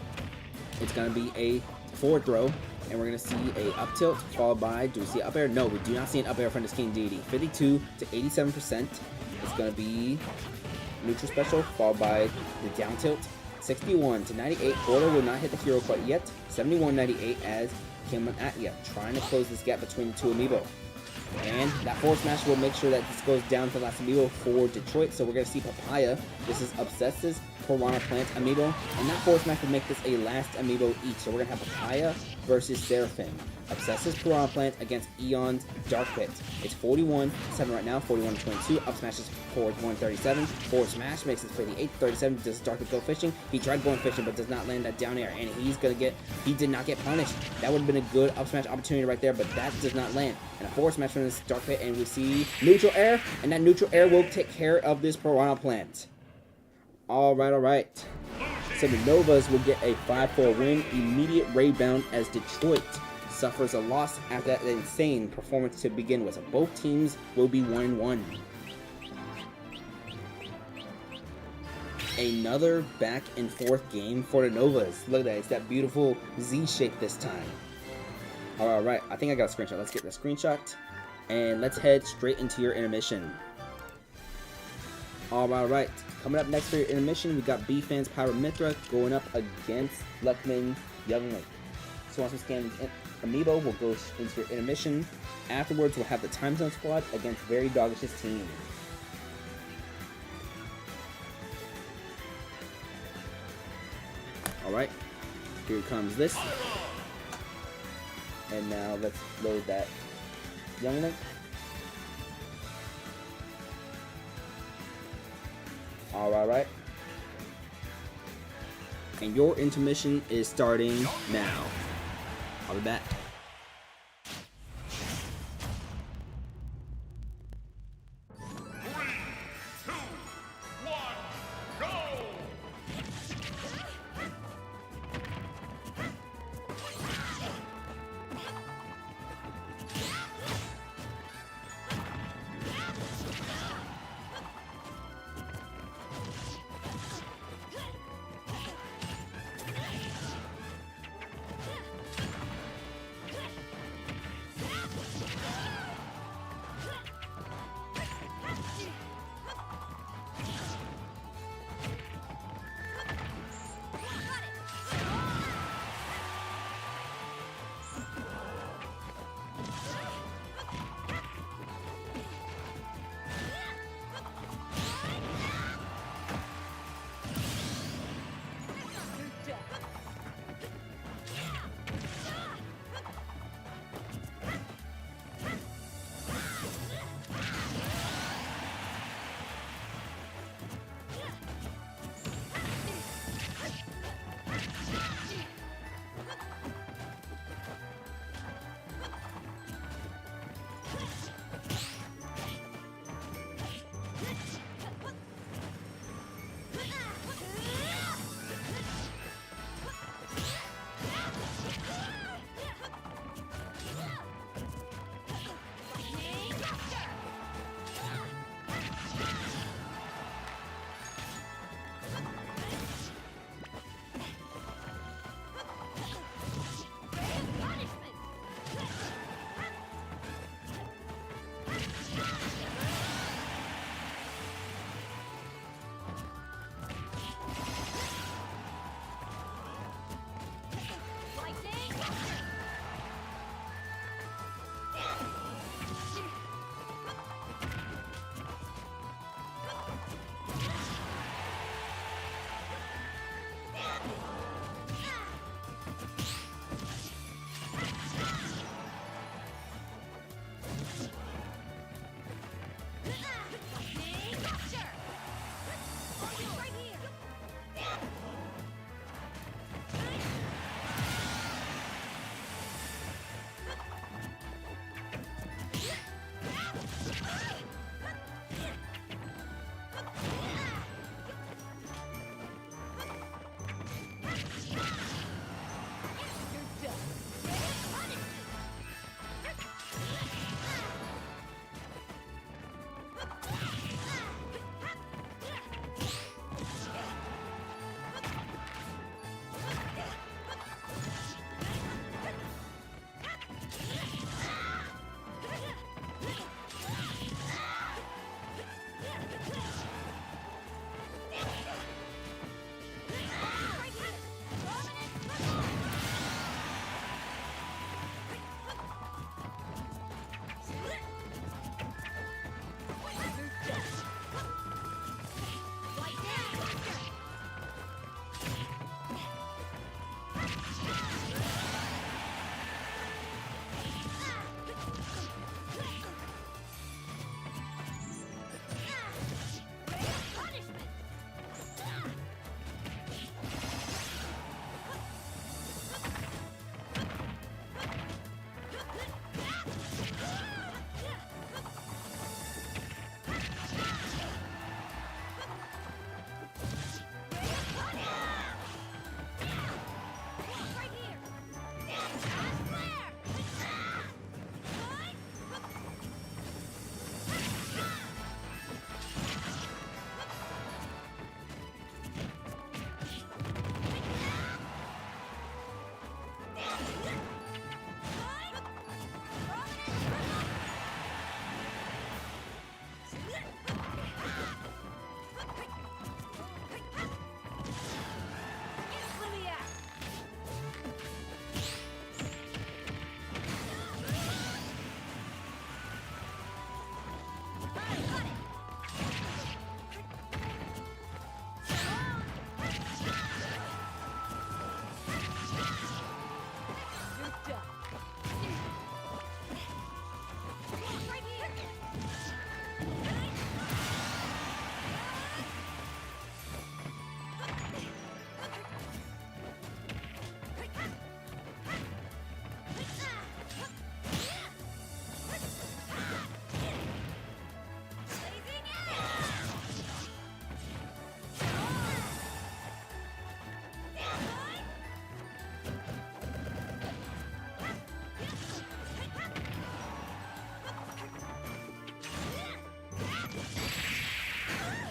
It's going to be a forward throw, and we're going to see a up tilt followed by, do we see an up air? No, we do not see an up air from this King Dedede. 52 to 87%. It's going to be neutral special followed by the down tilt. 61 to 98. Gordo will not hit the hero quite yet. 71 98 as came at ya, trying to close this gap between the 2 Amiibo. And that forward smash will make sure that this goes down to the last Amiibo for Detroit. So we're going to see Papaya. This is Obsess's Piranha Plant Amiibo. And that forward smash will make this a last Amiibo each. So we're going to have Papaya versus Seraphim. Obsessive's Piranha Plant against Eon's Dark Pit. It's 41-7 right now, 41-22. Up smash is forward 137. Forward smash makes it for the 8-37. Does Dark Pit go fishing? He tried going fishing, but does not land that down air, and he did not get punished. That would have been a good up smash opportunity right there, but that does not land. And a forward smash from this Dark Pit, and we see neutral air, and that neutral air will take care of this Piranha Plant. Alright. So the Novas will get a 5-4 win, immediate rebound as Detroit suffers a loss after that insane performance to begin with. So both teams will be 1-1. Another back and forth game for the Novas. Look at that, it's that beautiful Z shape this time. Alright, I think I got a screenshot. Let's get the screenshot. And let's head straight into your intermission. Alright, coming up next for your intermission, we got B-Fans Pyramithra going up against Luckman Younglink. So once we scan the Amiibo, we'll go into your intermission. Afterwards, we'll have the Time Zone Squad against Very Doggish's team. Alright, here comes this. And now let's load that Younglink. Alright. And your intermission is starting now. I'll be back.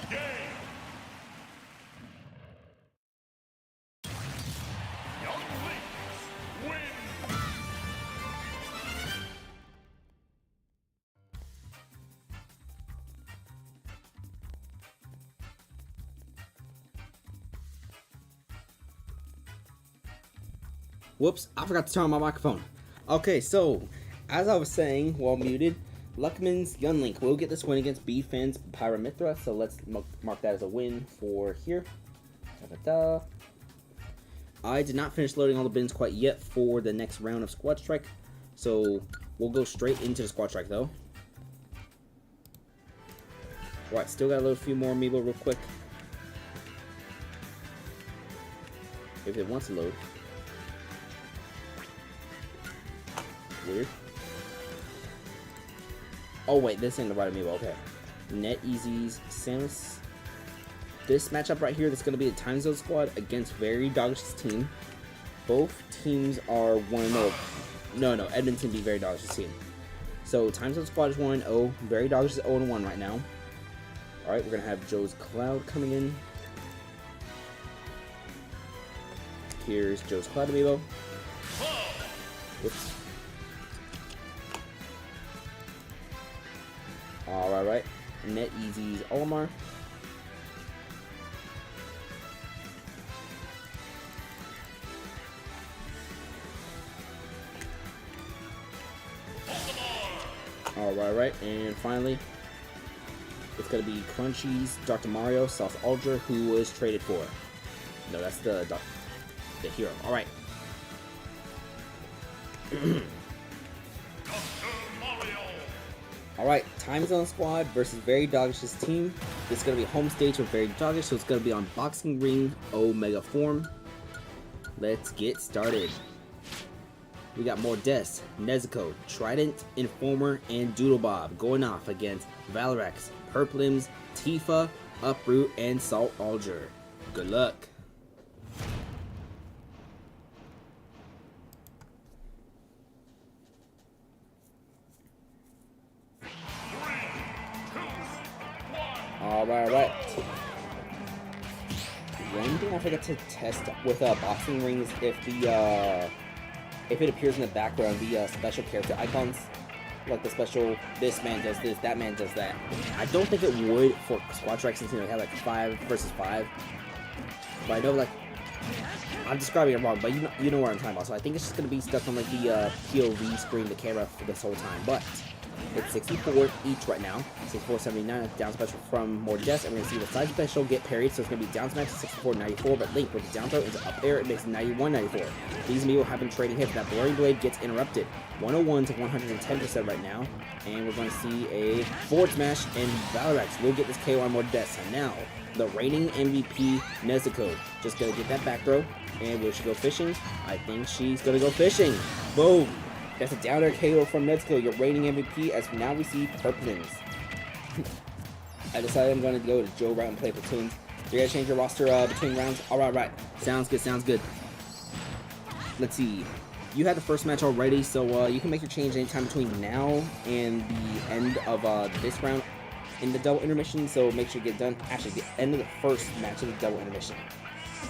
Game. Young Lynx win. Whoops, I forgot to turn on my microphone. Okay, so, as I was saying while muted, Luckman's Yunlink will get this win against B-Fan's Pyramithra, so let's mark that as a win for here. Da-da-da. I did not finish loading all the bins quite yet for the next round of Squad Strike, so we'll go straight into the Squad Strike though. Alright, still gotta load a few more Amiibo real quick. If it wants to load. Weird. Oh wait, this ain't the right Amiibo, okay. NetEasy's Samus. This matchup right here, that's going to be the Time Zone Squad against Very Doggish's team. Both teams are 1-0. No, Edmonton beat Very Doggish's team. So, Time Zone Squad is 1-0. Very Doggish is 0-1 right now. Alright, we're going to have Joe's Cloud coming in. Here's Joe's Cloud Amiibo. Whoops. Alright. NetEasy's Olimar. Alright, and finally, it's gonna be Crunchy's Dr. Mario South Aldra, who was traded for. No, that's the hero. Alright. Alright, Time Zone Squad versus Very Doggish's team. This is going to be home stage with Very Doggish, so it's going to be on Boxing Ring Omega Form. Let's get started. We got Mordes, Nezuko, Trident, Informer, and Doodlebob going off against Valrex, Purplims, Tifa, Uproot, and Salt Aldra. Good luck. Alright. One thing I forgot to test with boxing rings, if it appears in the background, the special character icons, like the special, this man does this, that man does that. I don't think it would for Squad Strike since, you know, it had like 5 versus 5. But I know, like, I'm describing it wrong, but you know what I'm talking about. So I think it's just gonna be stuck on like the POV screen, the camera for this whole time. But it's 64 each right now. 64.79 down special from Mordes. And we're gonna see the side special get parried, so it's gonna be down smash to 64.94. But Link with the down throw into up air, it makes 91.94. These Amiibo have been trading hits. That Blurring Blade gets interrupted. 101 to 110% right now. And we're gonna see a forward smash, and Valrex will get this KO on Mordes. And now the reigning MVP Nezuko just gonna get that back throw. And will she go fishing? I think she's gonna go fishing. Boom! That's a down air KO from Nezuko, your reigning MVP, as now we see Purplins. I decided I'm going to go to Joe route and play platoons. You're going to change your roster between rounds? Alright. Sounds good. Let's see. You had the first match already, so you can make your change anytime between now and the end of this round in the double intermission, so make sure you get done. Actually, the end of the first match of the double intermission.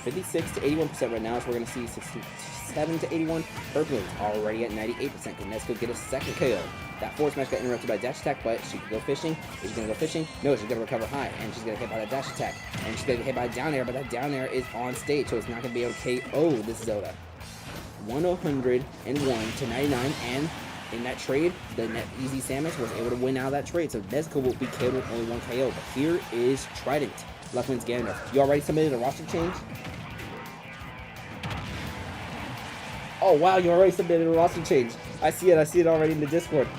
56 to 81% right now, so we're going to see 67 to 81. Purplins already at 98%. Can Nezuko get a second KO? That forward smash got interrupted by dash attack, but she can go fishing. Is she going to go fishing? No, she's going to recover high, and she's going to hit by that dash attack. And she's going to get hit by a down air, but that down air is on stage, so it's not going to be able to KO this Zelda. 101 to 99, and in that trade, the NetEasy Samus was able to win out of that trade, so Nezuko will be KO'd with only 1 KO. But here is Trident, Luckman's Gander. You already submitted a roster change? Oh wow, you already submitted a roster change. I see it already in the Discord.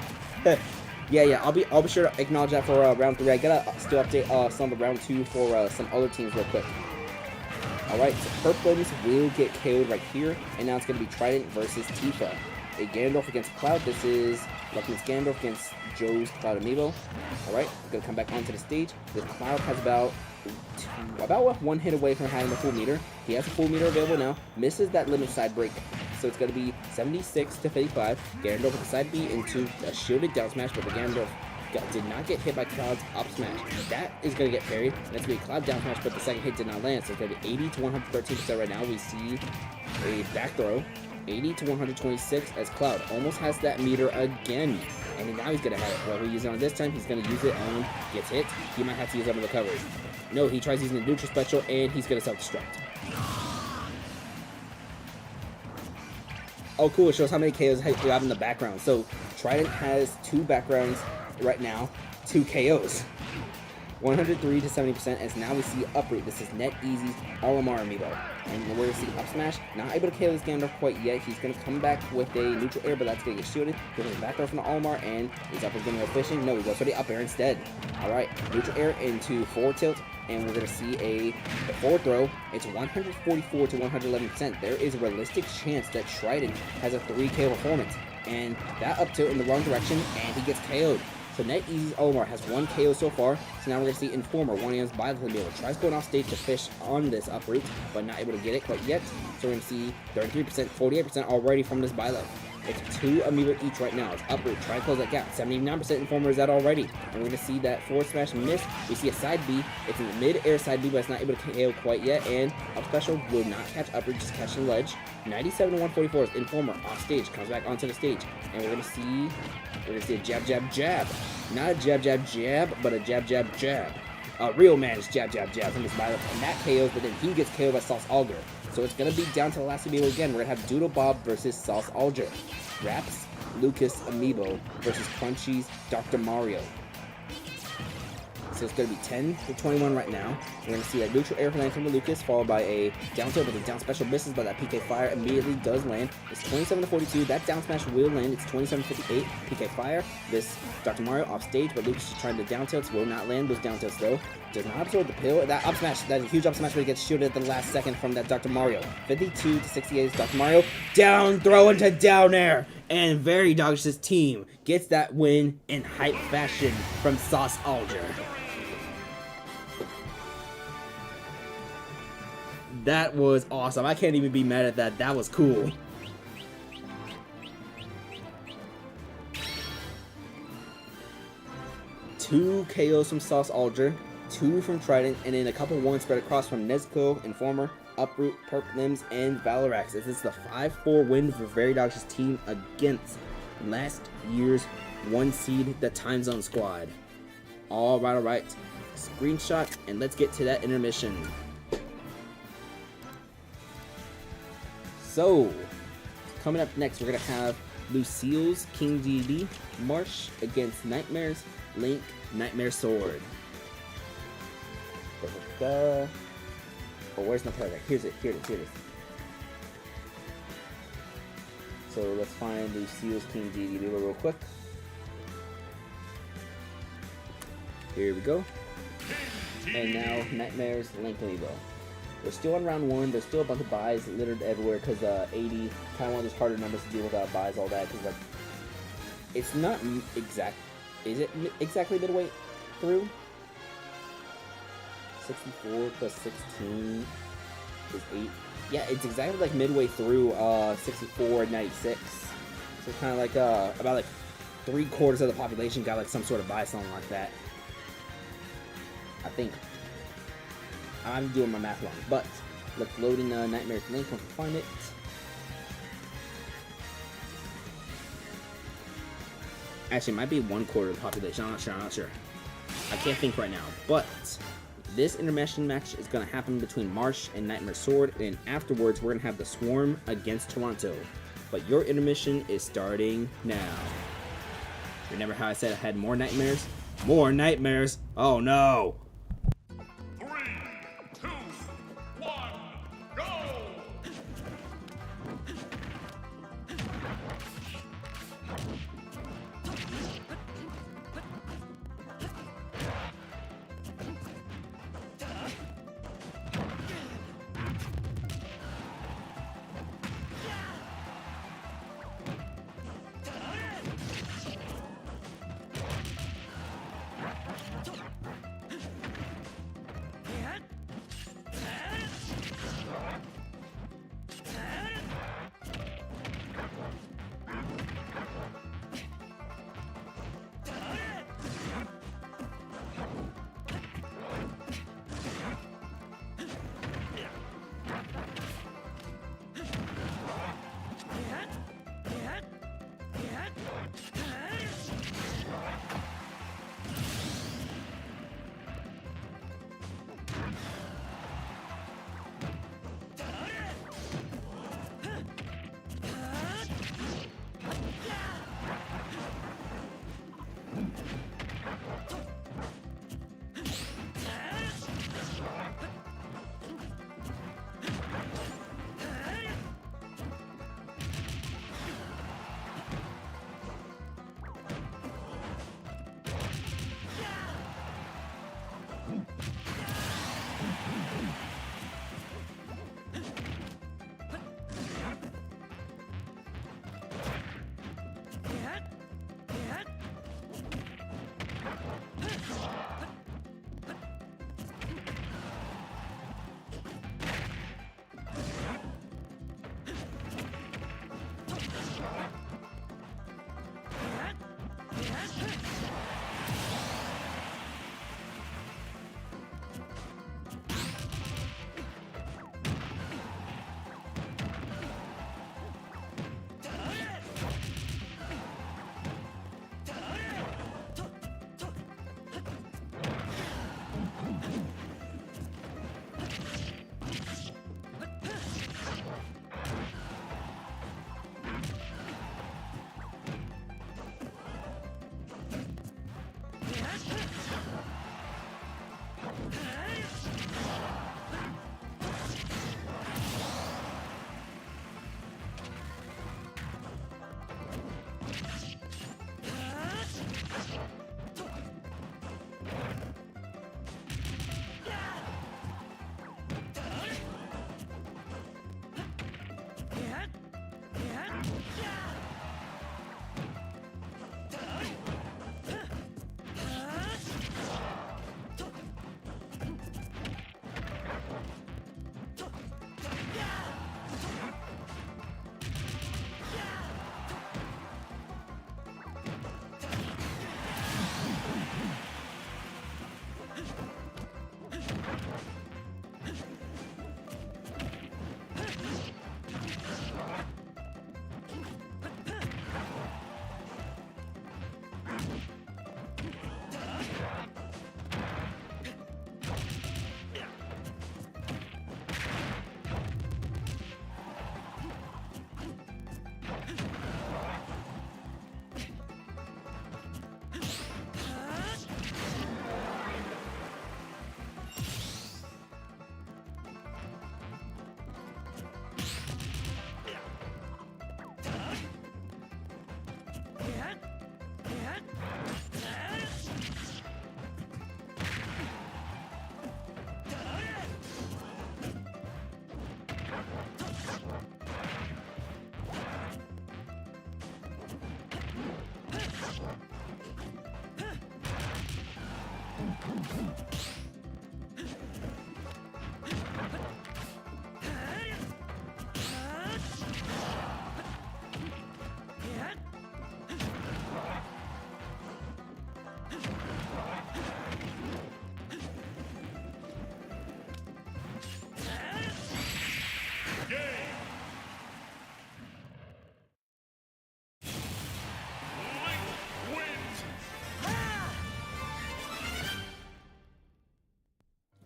yeah, I'll be sure to acknowledge that for round 3. I gotta still update some of round 2 for some other teams real quick. Alright, so Purplins will get KO'd right here, and now it's gonna be Trident versus Tifa. A Ganondorf against Cloud. This is Luckman's Ganondorf against Joe's Cloud Amiibo. Alright, we're gonna come back onto the stage. The Cloud has about 1 hit away from having the full meter. He has a full meter available now. Misses that limit side break. So it's going to be 76 to 55. Ganondorf with the side B into a shielded down smash, but the Ganondorf did not get hit by Cloud's up smash. That is going to get parried. That's going to be Cloud down smash, but the second hit did not land. So it's going to be 80 to 113% right now. We see a back throw. 80 to 126 as Cloud almost has that meter again. And now he's going to have it. Well, he uses it on this time. He's going to use it on gets hit. He might have to use it on the recovery. No, he tries using the neutral special, and he's going to self-destruct. Oh, cool. It shows how many KOs you have in the background. So Trident has 2 backgrounds right now, 2 KOs. 103 to 70%, as now we see Uproot. This is NetEasy's Olimar Amiibo. And we're going to see Up Smash. Not able to KO this Gandalf quite yet. He's going to come back with a neutral air, but that's going to get shielded. Getting back throw from the Olimar, and is up is going to go fishing. No, he goes for the up air instead. Alright, neutral air into forward tilt, and we're going to see the forward throw. It's 144 to 111%. There is a realistic chance that Trident has a 3 KO performance. And that up tilt in the wrong direction, and he gets KO'd. So NetEasy's Olimar has 1 KO so far. So now we're going to see Informer, one of his bilateral amiibo, tries going off stage to fish on this uproot, but not able to get it quite yet. So we're going to see 33%, 48% already from this bilateral. It's 2 amiibo each right now. It's uproot, try to close that gap. 79% Informer is that already. And we're going to see that forward smash miss. We see a side B. It's in the mid-air side B, but it's not able to KO quite yet. And up special will not catch uproot, just catch the ledge. 97 to 144 is Informer off stage, comes back onto the stage. And we're going to see a jab, jab, jab. Not a jab, jab, jab, but a jab, jab, jab. A real man's jab, jab, jab from this bilateral. And that KOs, but then he gets KO'd by Sauce Alger. So it's going to be down to the last amiibo again. We're going to have Doodle Bob versus Sauce Alger. Raps Lucas Amiibo versus Crunchy's Dr. Mario. So it's going to be 10 to 21 right now. We're going to see a neutral air land from the Lucas, followed by a down tilt, but the down special misses, but that PK Fire immediately does land. It's 27 to 42. That down smash will land. It's 27 to 58. PK Fire. This Dr. Mario off stage, but Lucas is trying to down tilts. Will not land those down tilts though. Does not absorb the pill. That up smash, that huge up smash, but he gets shielded at the last second from that Dr. Mario. 52 to 68 is Dr. Mario. Down throw into down air. And Very Dog's team gets that win in hype fashion from Sauce Alger. That was awesome. I can't even be mad at that. That was cool. Two KOs from Sauce Alger, 2 from Trident, and then a couple ones spread across from Nezuko, Informer, Uproot, Perp Limbs, and Valorax. This is the 5-4 win for Very Dog's team against last year's 1 seed, the Time Zone Squad. Alright. Screenshot, and let's get to that intermission. So, coming up next, we're going to have Lucille's King DD Marsh against Nightmare's Link Nightmare Sword. Oh, where's my paragraph? Here it is. So let's find Lucille's King DD real quick. Here we go. And now Nightmare's Link Amiibo. We're still on round 1. There's still a bunch of buys littered everywhere because 80 kind of one of those harder numbers to deal with buys, all that. Because it's not exact. Is it exactly midway through? 64 plus 16 is 8. Yeah, it's exactly like midway through 64 and 96. So it's kind of like about like 3/4 of the population got like some sort of buy, something like that. I think. I'm doing my math wrong, but let's load in Nightmare's Link once we find it. Actually, it might be 1/4 of the population. I'm not sure. I can't think right now, but this intermission match is going to happen between Marsh and Nightmare Sword, and afterwards we're going to have the Swarm against Toronto. But your intermission is starting now. Remember how I said I had more nightmares? More nightmares? Oh no! 3, 2, 1, go!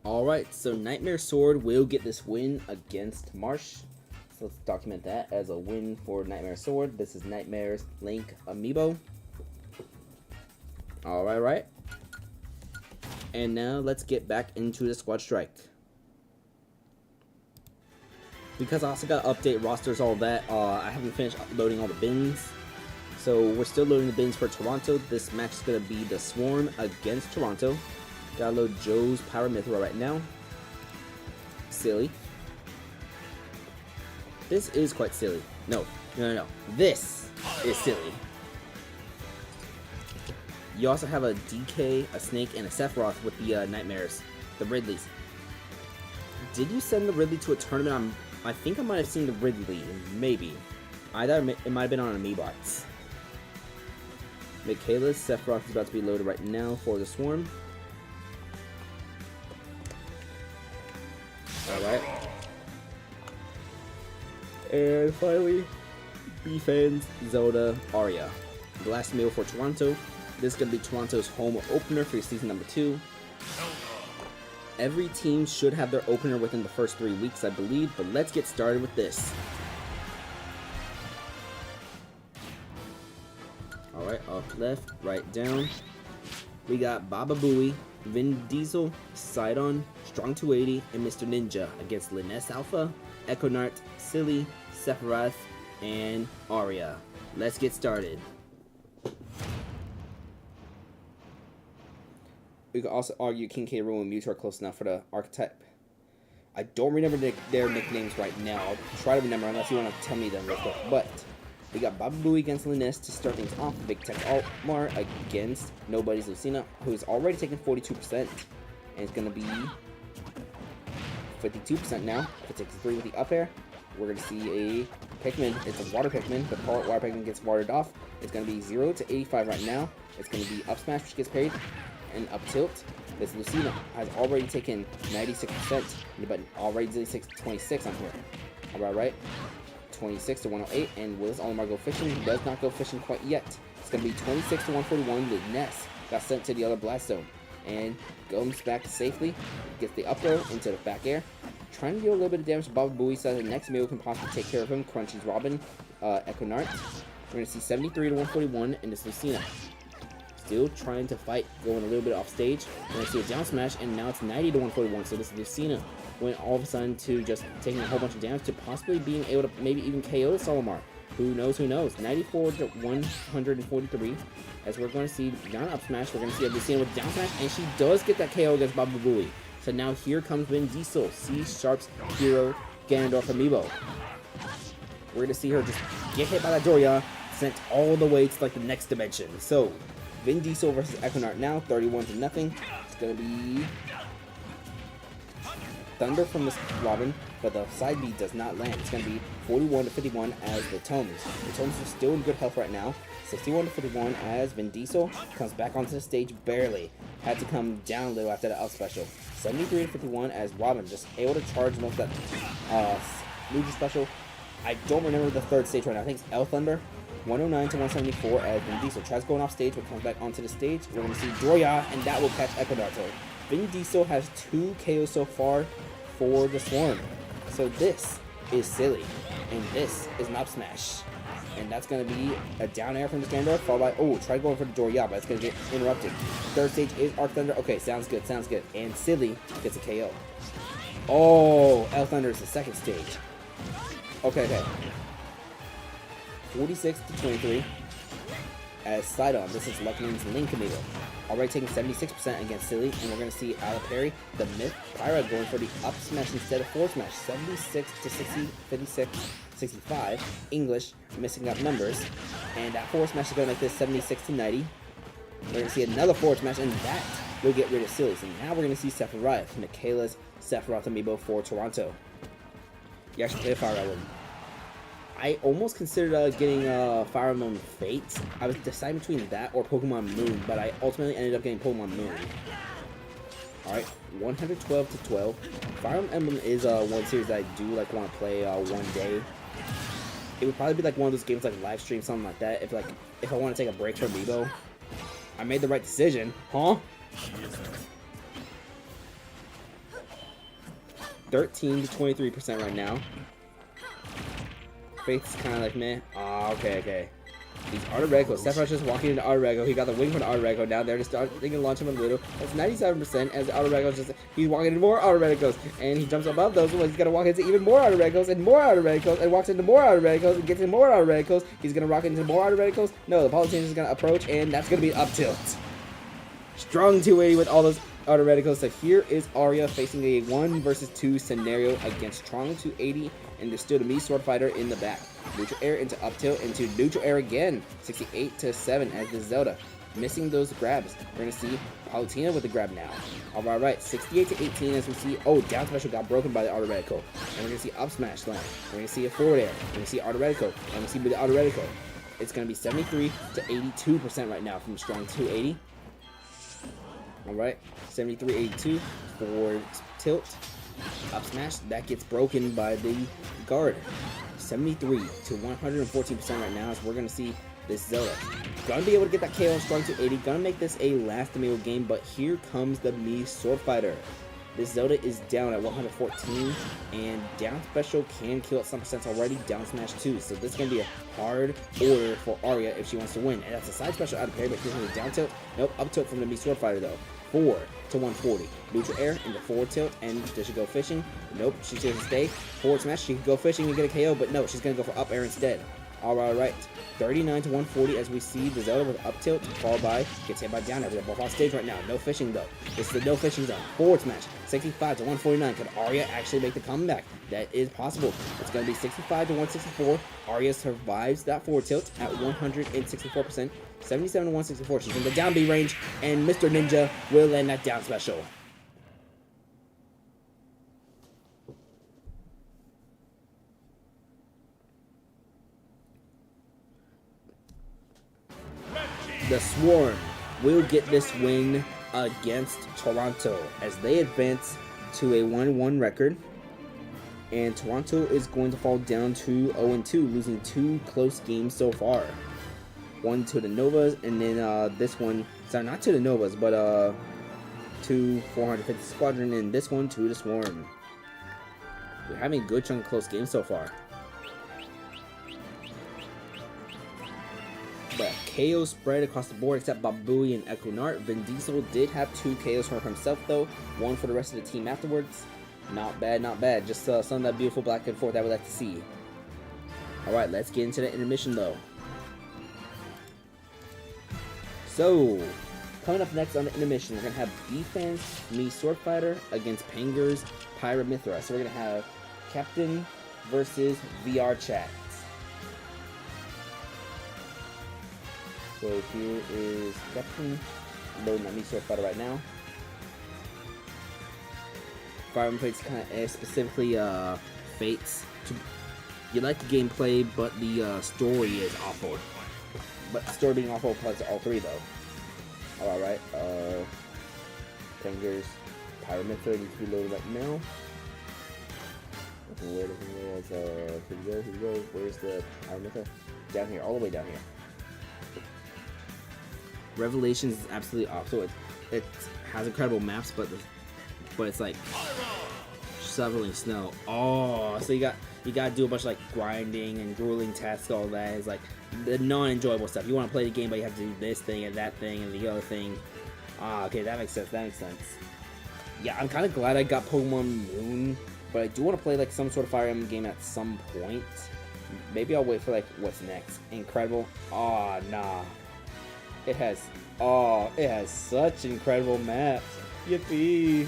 Alright, so Nightmare Sword will get this win against Marsh. So let's document that as a win for Nightmare Sword. This is Nightmare's Link Amiibo. Alright, right. And now let's get back into the Squad Strike. Because I also got to update rosters, all that, I haven't finished loading all the bins. So we're still loading the bins for Toronto. This match is going to be the Swarm against Toronto. Gotta load Joe's Power Mithril right now. Silly. This is quite silly. No. This is silly. You also have a DK, a Snake, and a Sephiroth with the Nightmares. The Ridleys. Did you send the Ridley to a tournament? I think I might have seen the Ridley. Maybe. Either it might have been on Amiibots. Michaela's Sephiroth is about to be loaded right now for the Swarm. Alright. And finally, B-Fans, Zelda, Arya. The last meal for Toronto. This is going to be Toronto's home opener for season number 2. Every team should have their opener within the first 3 weeks, I believe, but let's get started with this. Alright, off left, right down. We got Baba Booey, Vin Diesel, Sidon, Strong 280, and Mr. Ninja against Linus Alpha, Econart, Silly, Sephiroth, and Arya. Let's get started. We could also argue King K. Rool and Mewtwo are close enough for the archetype. I don't remember their nicknames right now. I'll try to remember unless you want to tell me them real quick. But we got Baba Booey against Linus to start things off. Big Tech Altmar against Nobody's Lucina, who's already taken 42%. And it's going to be 52% now. If it takes 3 with the up air, we're going to see a Pikmin. It's a water Pikmin. The water Pikmin gets watered off. It's going to be 0 to 85 right now. It's going to be up smash, which gets paid. And up tilt. This Lucina has already taken 96%, but already 26 on here. Alright, 26 to 108, and will this Olimar go fishing? He does not go fishing quite yet. It's going to be 26 to 141. The Ness got sent to the other blast zone and goes back safely. Gets the up throw into the back air. Trying to deal a little bit of damage to Baba Booey so that the next meal can possibly take care of him. Crunchy's Robin, Econart. We're going to see 73 to 141 in this Lucina. Still trying to fight, going a little bit off stage. And I see a down smash, and now it's 90 to 141. So this Lucina went all of a sudden to just taking a whole bunch of damage to possibly being able to maybe even KO Solomar. Who knows, 94 to 143. As we're going to see down up smash, we're going to see a Lucina with down smash, and she does get that KO against Baba Booey. So now here comes Vin Diesel, C-Sharp's hero, Ganondorf Amiibo. We're going to see her just get hit by that Doria, sent all the way to like the next dimension. So Vin Diesel versus Econart now, 31 to nothing. It's going to be Thunder from this Robin, but the side B does not land. It's going to be 41 to 51 as the Tomes. The Tomes are still in good health right now. 61 to 51 as Vin Diesel comes back onto the stage barely. Had to come down a little after the out special. 73 to 51 as Robin just able to charge most of that Luigi special. I don't remember the third stage right now. I think it's L Thunder. 109 to 174 as Vin Diesel tries going off stage but comes back onto the stage. We're going to see Doria, and that will catch Econarto. Vin Diesel has 2 KOs so far for the Swarm. So this is silly, and this is an up smash. And that's going to be a down air from the Ganondorf, followed by, try going for the Doria, but it's going to get interrupted. Third stage is Arc Thunder. Okay, sounds good. And Silly gets a KO. Oh, L Thunder is the second stage. Okay. 46 to 23 as Sidon. This is Luckin's Link Amiibo. Already taking 76% against Silly, and we're going to see Ala Perry, the Myth, Pyra going for the up smash instead of forward smash. 76 to 60, 56, 65. English missing up numbers, and that forward smash is going to make this 76 to 90. We're going to see another forward smash, and that we'll get rid of Silly. So now we're going to see Sephiroth, Michaela's Sephiroth Amiibo for Toronto. You actually play a Fire Emblem. I almost considered getting Fire Emblem Fates. I was deciding between that or Pokemon Moon, but I ultimately ended up getting Pokemon Moon. Alright, 112 to 12. Fire Emblem is one series that I do like want to play one day. It would probably be like one of those games like live stream, something like that. If I want to take a break from Amiibo. I made the right decision, huh? 13 to 23% right now. Faith's kind of like meh. Ah, okay. He's Artarego. Sephiroth's just walking into Artarego. He got the wing from Artarego down there to start thinking launch him a little. That's 97% as Artarego's just he's walking into more Artaregos and he jumps above those ones. He's gonna walk into even more Artaregos and more Artaregos and walks into more Artaregos and gets into more Artaregos. He's gonna rock into more Artaregos. No, the politician is gonna approach and that's gonna be up tilt. Strong 280 with all those Artaregos. So here is Arya facing a 1 versus 2 scenario against Strong 280 and there's still the Mii Sword Fighter in the back. Neutral air into up tilt into neutral air again. 68 to 7 as the Zelda. Missing those grabs. We're going to see Palutena with the grab now. Alright, 68 to 18 as we see, down special got broken by the Artarego. And we're going to see up smash land. We're going to see a forward air. We're going to see Artarego. And we see with the Artarego. It's going to be 73 to 82% right now from Strong 280. Alright, 73-82 forward tilt. Up smash, that gets broken by the guard. 73 to 114% right now as we're going to see this Zelda. Gonna be able to get that KO on Strong 280. Gonna make this a last Amiibo game, but here comes the Mii Sword Fighter. This Zelda is down at 114, and down special can kill at some percent already, down smash 2. So this is going to be a hard order for Arya if she wants to win. And that's a side special out of parry, but here's the down tilt. Nope, up tilt from the Mii Sword Fighter though. 4 to 140. Neutral air into forward tilt, and does she go fishing? Nope, she's going to stay. Forward smash, she can go fishing and get a KO, but no, she's going to go for up air instead. Alright. 39 to 140 as we see the Zelda with up tilt, followed by, gets hit by down air. They're both off stage right now. No fishing though. This is the no fishing zone. Forward smash. 65 to 149. Could Arya actually make the comeback? That is possible. It's going to be 65 to 164. Arya survives that forward tilt at 164%. 77 to 164. She's in the down B range, and Mr. Ninja will land that down special. The Swarm will get this win against Toronto as they advance to a 1-1 record. And Toronto is going to fall down to 0-2, losing 2 close games so far. One to the Novas, and then this one, sorry, not to the Novas, but to 450 Squadron, and this one to the Swarm. We're having a good chunk of close games so far. But KO spread across the board except Babui and Equinart. Vin Diesel did have 2 KOs for himself though. 1 for the rest of the team afterwards. Not bad, not bad. Just some of that beautiful back and forth I would like to see. Alright, let's get into the intermission though. So, coming up next on the intermission, we're going to have defense Mii Sword Fighter against Panger's Pyramithra. So we're going to have Captain versus VR Chat. So here is Captain, loading that Mii Sword Fighter right now. Fire Emblem Fates kind of specifically Fates. You like the gameplay, but the story is awful. But the story being awful applies to all 3 though. Alright, Panger's Pyramithra needs to be loaded right now. Here we go. Where's the Pyramithra? Down here, all the way down here. Revelations is absolutely awful. It has incredible maps, but it's like shoveling snow. Oh, so you gotta do a bunch of like grinding and grueling tasks. All that is like the non-enjoyable stuff. You want to play the game, but you have to do this thing and that thing and the other thing. Ah, okay, that makes sense. Yeah, I'm kind of glad I got Pokemon Moon, but I do want to play like some sort of Fire Emblem game at some point. Maybe I'll wait for like what's next. Incredible. Oh, nah. It has such incredible maps. Yippee!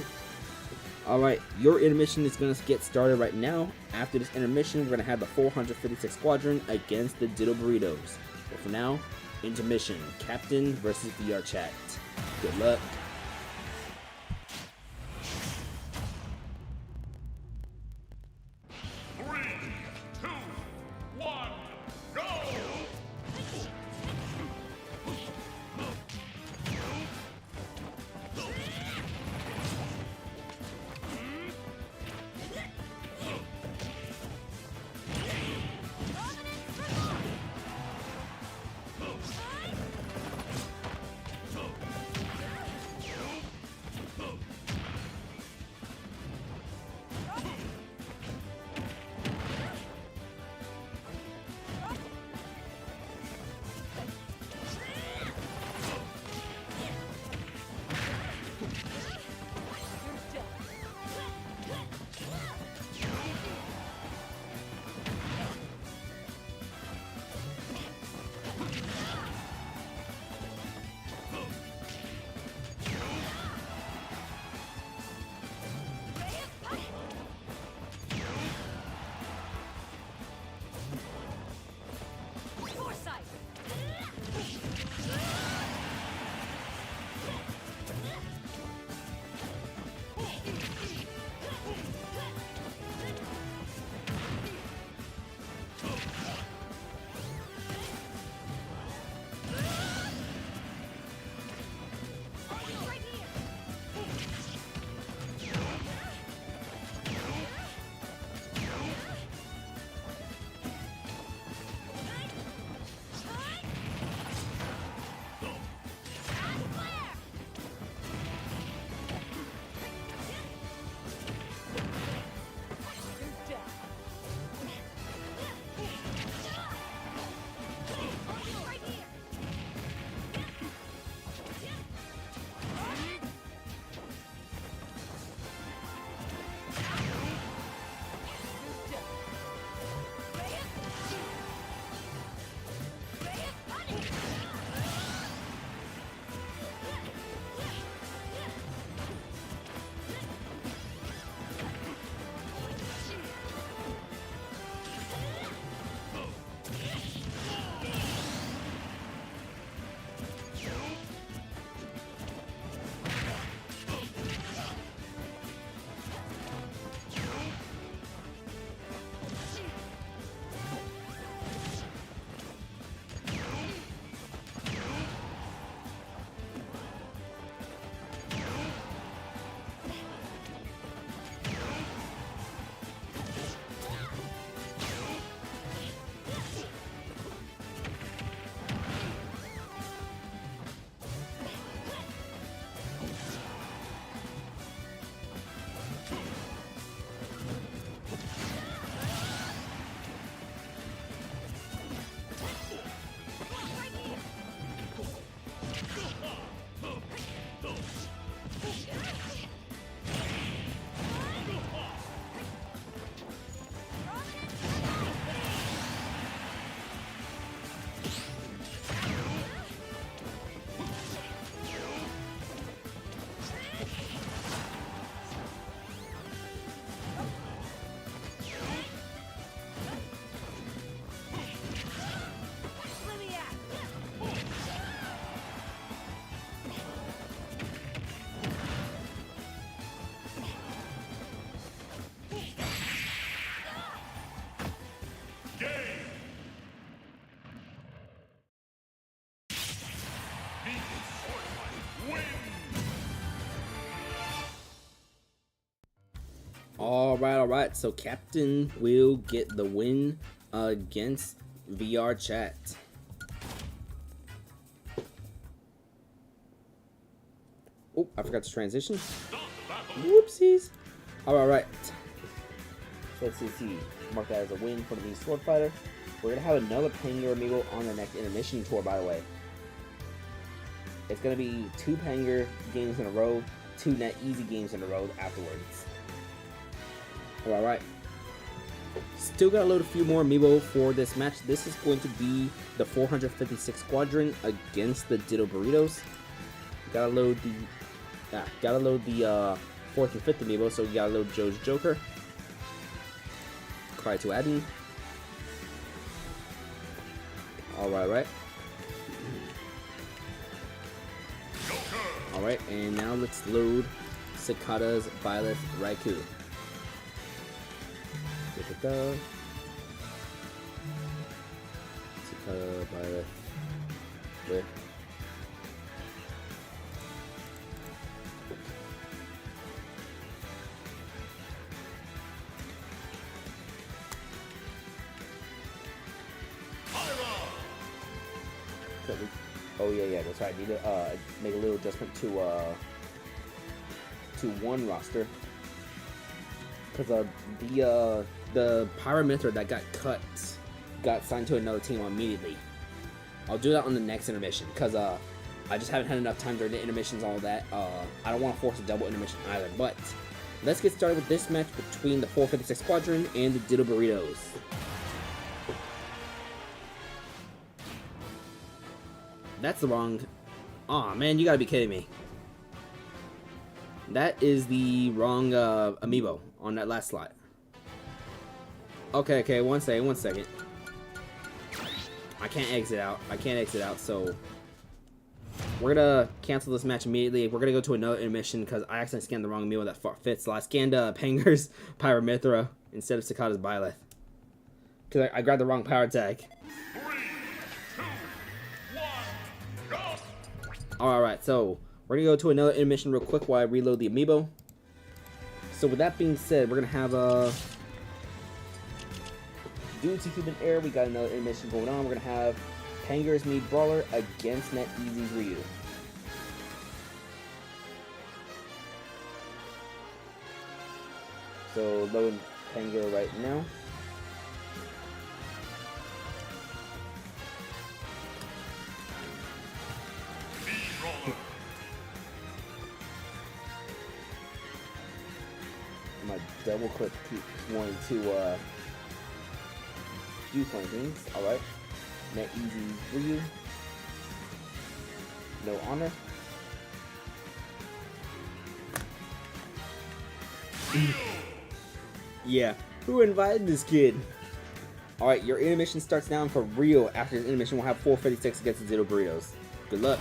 Alright, your intermission is going to get started right now. After this intermission, we're going to have the 456 Squadron against the Ditto Burritos. But for now, intermission. Captain versus VR Chat. Good luck. Alright, so Captain will get the win against VR Chat. Oh, I forgot to transition. Whoopsies. Alright. So let's see. Mark that as a win for the Sword Fighter. We're gonna have another Panger Amiibo on the next intermission tour, by the way. It's gonna be 2 Panger games in a row, 2 Net Easy games in a row afterwards. Alright. Still gotta load a few more Amiibo for this match. This is going to be the 456 Squadron against the Ditto Burritos. Gotta load the 4th and 5th Amiibo, so we gotta load Joe's Joker. Cry to Adden. Alright. Alright, and now let's load Cicada's Byleth Raikou. Cicada, Byleth, where? Oh yeah, that's right. I need to make a little adjustment to one roster, because the Pyramithra that got cut got signed to another team immediately. I'll do that on the next intermission, because I just haven't had enough time during the intermissions, all that. I don't want to force a double intermission either. But let's get started with this match between the 456 Squadron and the Ditto Burritos. That's the wrong... Aw, man, you gotta be kidding me. That is the wrong Amiibo on that last slot. Okay, one second. I can't exit out, so... We're gonna cancel this match immediately. We're gonna go to another intermission because I accidentally scanned the wrong Amiibo that fits. So I scanned Panger's Pyramithra instead of Cicada's Byleth. Because I grabbed the wrong power tag. Alright, so we're gonna go to another intermission real quick while I reload the Amiibo. So with that being said, we're gonna have due to human error, we got another intermission going on. We're gonna have Panger's Mead Brawler against Net Easy's Ryu. So loading Panger right now. My double click keeps wanting to do funny things. Alright. Net Easy's Ryu. No honor. Yeah, who invited this kid? Alright, your intermission starts now, and for real, after this intermission, we'll have 456 against the Ditto Burritos. Good luck.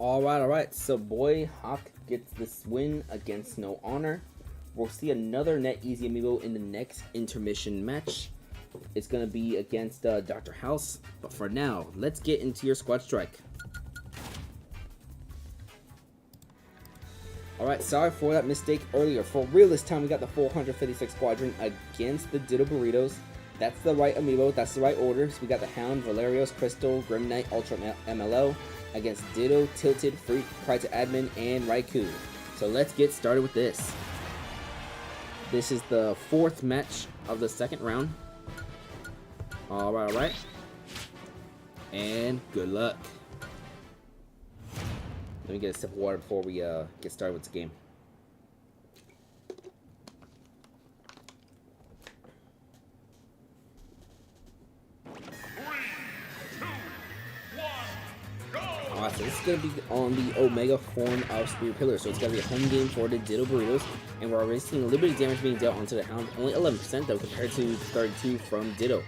Alright. So Boy Hawk gets this win against No Honor. We'll see another Net Easy amiibo in the next intermission match. It's going to be against Dr. House. But for now, let's get into your squad strike. Alright, sorry for that mistake earlier. For real this time, we got the 456 Squadron against the Ditto Burritos. That's the right amiibo, that's the right order. So we got the Hound, Valerios, Crystal, Grim Knight, Ultra MLO against Ditto, Tilted, Freak, Cry to Admin, and Raikou. So let's get started with this. This is the 4th match of the 2nd round. Alright. And good luck. Let me get a sip of water before we get started with the game. Alright, so this is going to be on the Omega form of Spirit Pillar. So it's going to be a home game for the Ditto Burritos. And we're already seeing a little bit of damage being dealt onto the Hound. Only 11% though, compared to 32 from Ditto.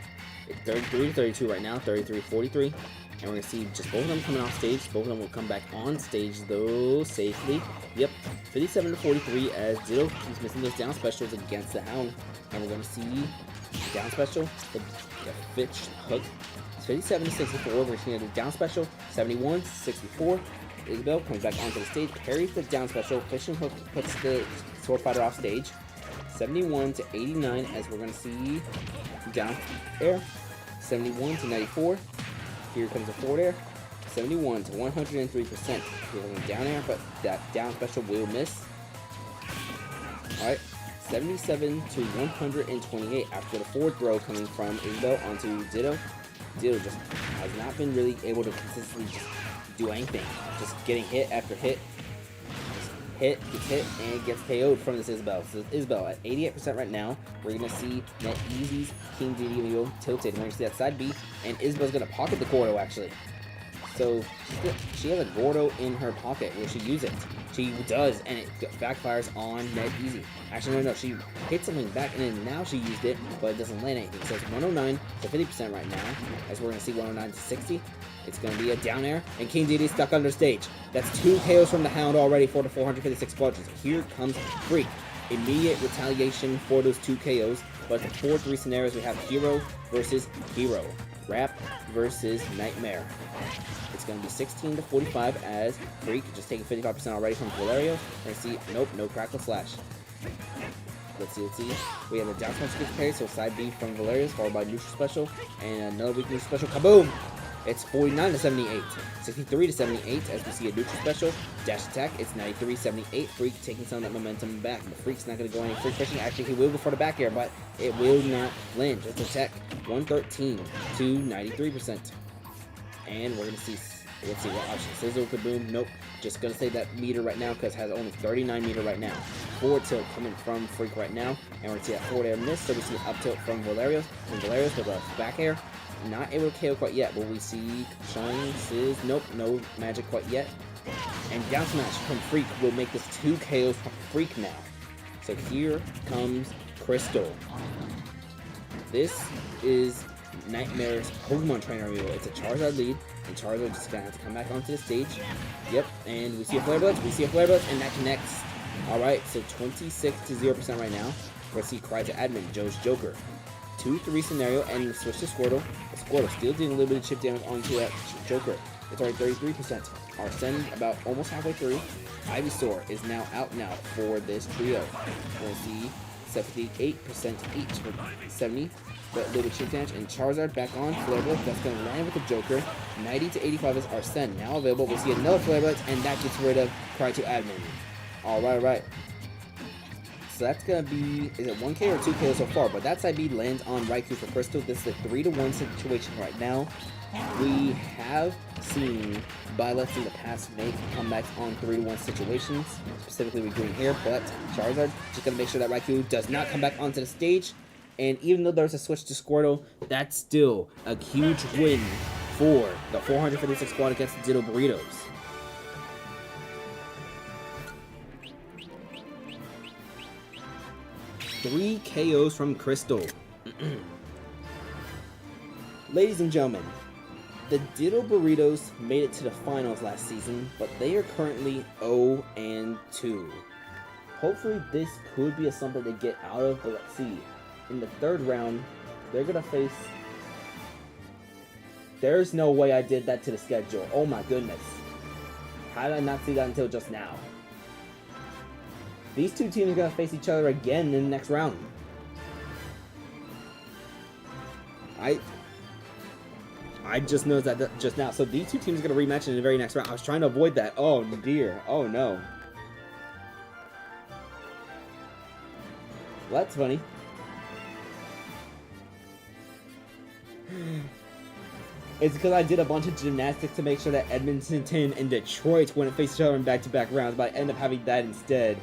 It's 33 to 32 right now, 33 43. And we're going to see just both of them coming off stage. Both of them will come back on stage, though, safely. Yep, 57 to 43 as Ditto keeps missing those down specials against the Hound. And we're going to see down special, the Fitch Hook. It's 57 to 64. We're going to see the down special, 71 to 64. Isabel comes back onto the stage, parries the down special. Fishing Hook puts the Sword Fighter off stage. 71 to 89 as we're going to see down air. 71 to 94. Here comes the forward air, 71 to 103%. We're going down air, but that down special will miss. Alright, 77 to 128 after the forward throw coming from Isabel onto Ditto. Ditto just has not been really able to consistently just do anything. Just getting hit after hit. Gets hit, and gets KO'd from this Isabel. So Isabel at 88% right now. We're going to see Net Easy's King Dedede tilted. We're going to see that side B, and Isabel's going to pocket the Gordo, actually. So she has a Gordo in her pocket. Will she use it? She does, and it backfires on Net Easy. Actually, no, she hit something back, and then now she used it, but it doesn't land anything. So it's 109 to 50% right now, as we're going to see 109 to 60. It's going to be a down air, and King Dedede stuck under stage. That's 2 KOs from the Hound already for the 456 Squadrons. Here comes Freak. Immediate retaliation for those 2 KOs. But the 4-3 scenarios, we have Hero versus Hero. Rap versus Nightmare. It's going to be 16 to 45 as Freak just taking 55% already from Valerio. We're going to see, nope, no Crackle Slash. Let's see. We have a down special gets parried, so side B from Valerius, followed by neutral special, and another weak neutral special. Kaboom! It's 49 to 78, 63 to 78 as we see a neutral special. Dash attack, it's 93 78. Freak taking some of that momentum back. The Freak's not going to go any Freak fishing. Actually, he will go for the back air, but it will not land. Just attack 113 to 93%. And we're going to see, let's see what option. Sizzle, Kaboom, nope. Just going to say that meter right now because it has only 39 meter right now. Forward tilt coming from Freak right now. And we're going to see that forward air miss. So we see up tilt from Valerios. And Valerios with a back air. Not able to KO quite yet, but we see showing Sizz. Nope, no magic quite yet. And down smash from Freak will make this 2 KOs from Freak now. So here comes Crystal. This is Nightmare's Pokemon Trainer amiibo. It's a Charizard lead, and Charizard just gonna have to come back onto the stage. Yep, and we see a Flare Blitz, and that connects. Alright, so 26 to 0% right now. We're gonna see Cry to Admin, Joe's Joker. 2-3 scenario, and switch to Squirtle. Squirtle still doing a little bit of chip damage onto that Joker. It's already 33%. Arsene about almost halfway through. Ivysaur is now out now for this trio. We'll see 78% each for 70. But a little bit of chip damage, and Charizard back on. Flare Blitz, that's going to land with the Joker. 90 to 85 is Arsene now available. We'll see another Flare Blitz, and that gets rid of Cry to Admin. Alright. So that's going to be, is it 1K or 2K so far? But that side B lands on Raikou for Crystal. This is a 3-to-1 situation right now. We have seen Byleths in the past make comebacks on 3-to-1 situations. Specifically with green hair, but Charizard just going to make sure that Raikou does not come back onto the stage. And even though there's a switch to Squirtle, that's still a huge win for the 456 squad against the Ditto Burritos. Three KOs from Crystal. Ladies and gentlemen, The Ditto Burritos made it to the finals last season, but they are currently 0-2. Hopefully this could be something to get out of, but let's see. In the third round, they're gonna face... There's no way I did that to the schedule. Oh my goodness. How did I not see that until just now? These two teams are gonna face each other again in the next round. I just noticed that just now. So these two teams are gonna rematch in the very next round. I was trying to avoid that. Oh dear. Oh no. Well, that's funny. It's because I did a bunch of gymnastics to make sure that Edmonton and Detroit wouldn't face each other in back-to-back rounds, but I ended up having that instead.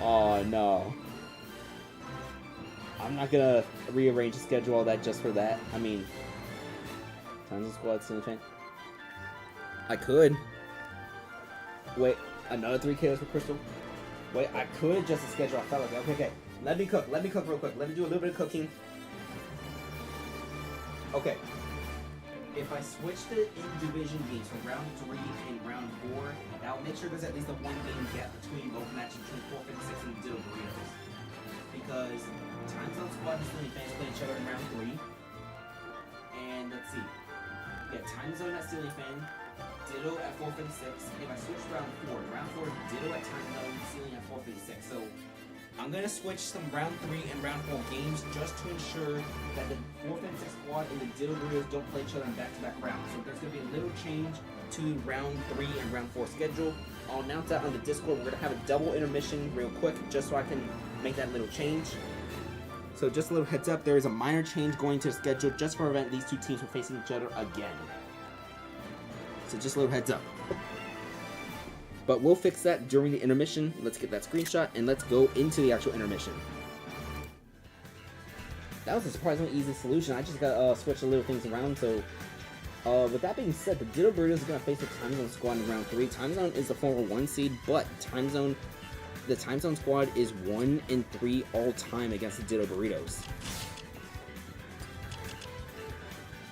Oh no. I'm not gonna rearrange the schedule all that just for that. I mean, tons of squads in the fan. I could. Wait, another 3 KOs for Crystal? Wait, I could adjust the schedule. I felt like that. Okay. Let me cook real quick. Let me do a little bit of cooking. Okay. If I switch the in-division games from round 3 and round 4, that'll make sure there's at least a 1-game gap between both matches between 456 and Ditto Burritos. Because Time Zone Squad and Stealing Fans play each other in round 3. And let's see. Yeah, Time Zone at Stealing Fan, Ditto at 456. If I switch round 4, Ditto at Time Zone, Stealing at 456. So I'm going to switch some round 3 and round 4 games just to ensure that the 456 squad and the Ditto Burritos don't play each other in back-to-back rounds. So there's going to be a little change to round 3 and round 4 schedule. I'll announce that on the Discord. We're going to have a double intermission real quick just so I can make that little change. So just a little heads up, there is a minor change going to the schedule just for prevent these two teams from facing each other again. So just a little heads up. But we'll fix that during the intermission. Let's get that screenshot and let's go into the actual intermission. That was a surprisingly easy solution. I just got switch a little things around. So with that being said, the Ditto Burritos are going to face the Time Zone squad in round 3. Time Zone is the former 1 seed, but the Time Zone squad is 1-3 all time against the Ditto Burritos.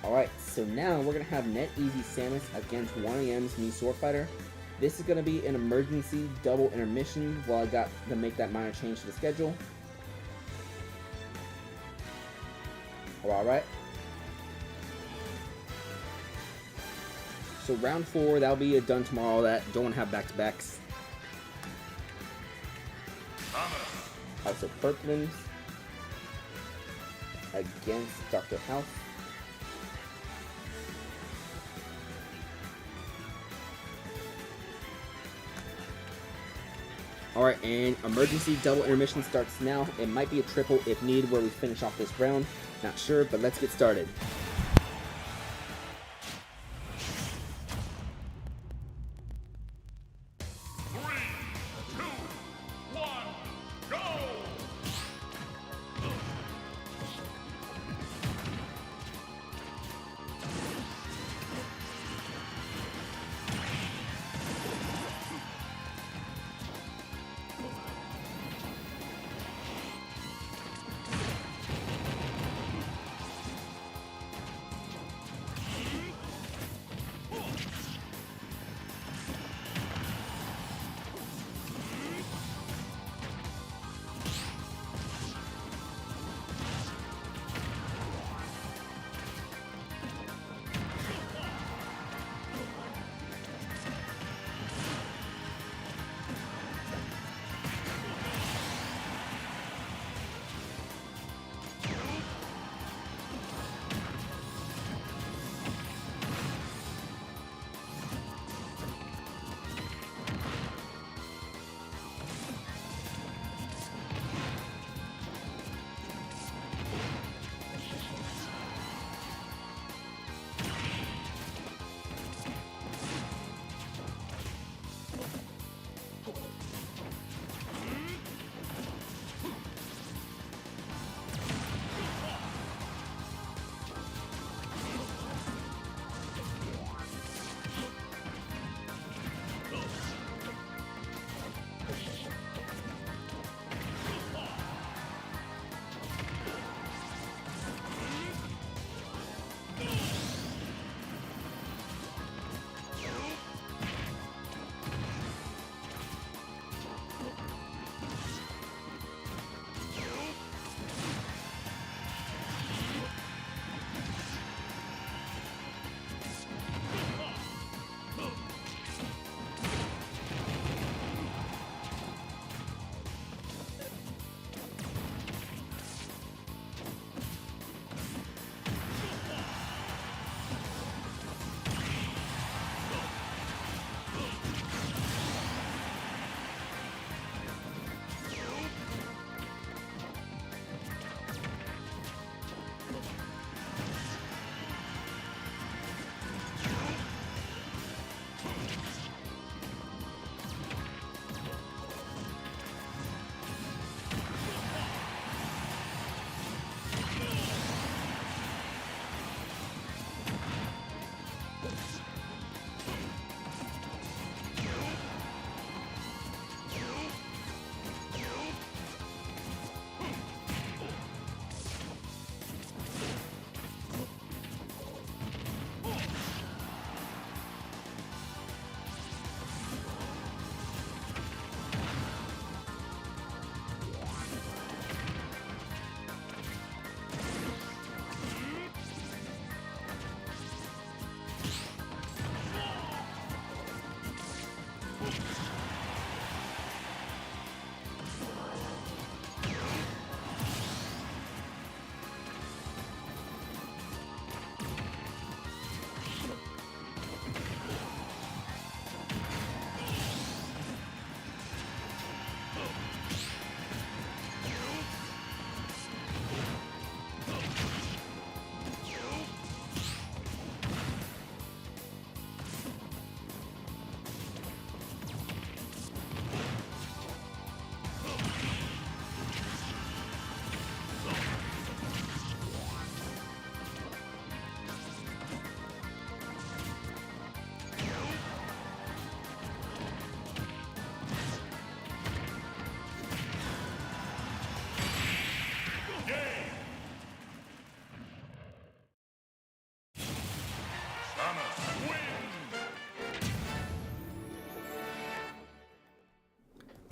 Alright, so now we're going to have Net Easy Samus against 1AM's new Sword Fighter. This is going to be an emergency double intermission while I got to make that minor change to the schedule. Alright. So round 4, that'll be done tomorrow. That don't have back-to-backs. House of Perkins against Dr. House. Alright, and emergency double intermission starts now. It might be a triple if needed where we finish off this round. Not sure, but let's get started.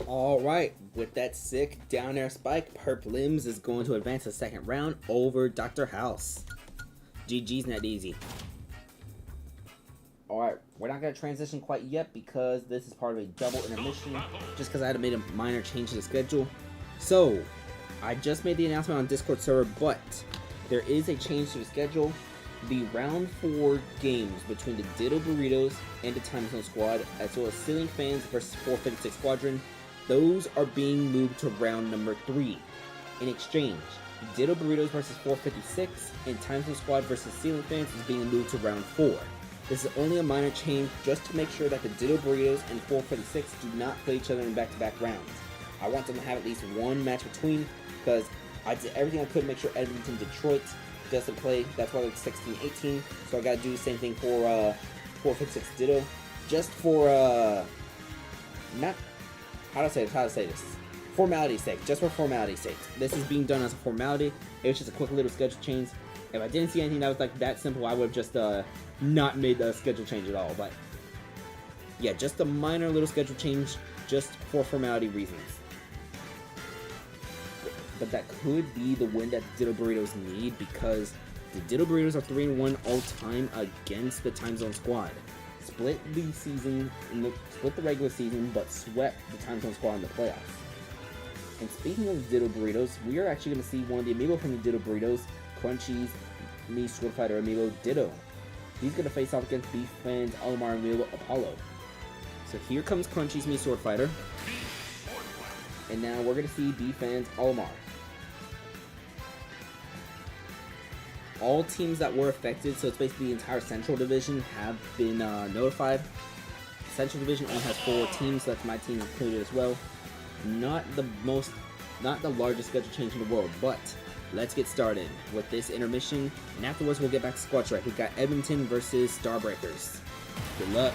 Alright, with that sick down air spike, Perp Limbs is going to advance the second round over Dr. House. GG's not easy. Alright, we're not going to transition quite yet because this is part of a double intermission, just because I had to make a minor change to the schedule. So, I just made the announcement on Discord server, but there is a change to the schedule. The round 4 games between the Ditto Burritos and the Time Zone Squad, as well as Ceiling Fans versus 456 Squadron, those are being moved to round number 3. In exchange, Ditto Burritos versus 456 and Time Zone Squad versus Ceiling Fans is being moved to round 4. This is only a minor change just to make sure that the Ditto Burritos and 456 do not play each other in back-to-back rounds. I want them to have at least one match between, because I did everything I could to make sure Edmonton Detroit doesn't play. That's why it's 16-18, so I gotta do the same thing for 456 Ditto, just for not how to say this, formality's sake, just for formality's sake. This is being done as a formality. It was just a quick little schedule change. If I didn't see anything that was like that simple, I would have just not made the schedule change at all. But yeah, just a minor little schedule change, just for formality reasons. But that could be the win that the Ditto Burritos need, because the Ditto Burritos are 3-1 all time against the Time Zone Squad. Split the regular season, but swept the Time Zone Squad in the playoffs. And speaking of Ditto Burritos, we are actually going to see one of the Amiibo from the Ditto Burritos, Crunchy's Mii Sword Fighter Amiibo Ditto. He's going to face off against Beef Fans Olimar Amiibo Apollo. So here comes Crunchy's Mii Sword Fighter. And now we're going to see Beef Fans Olimar. All teams that were affected, so it's basically the entire Central Division, have been notified. Central Division only has 4 teams, so that's my team included as well. Not the largest schedule change in the world, but let's get started with this intermission, and afterwards we'll get back to Squad Strike. We've got Edmonton versus Starbreakers. Good luck.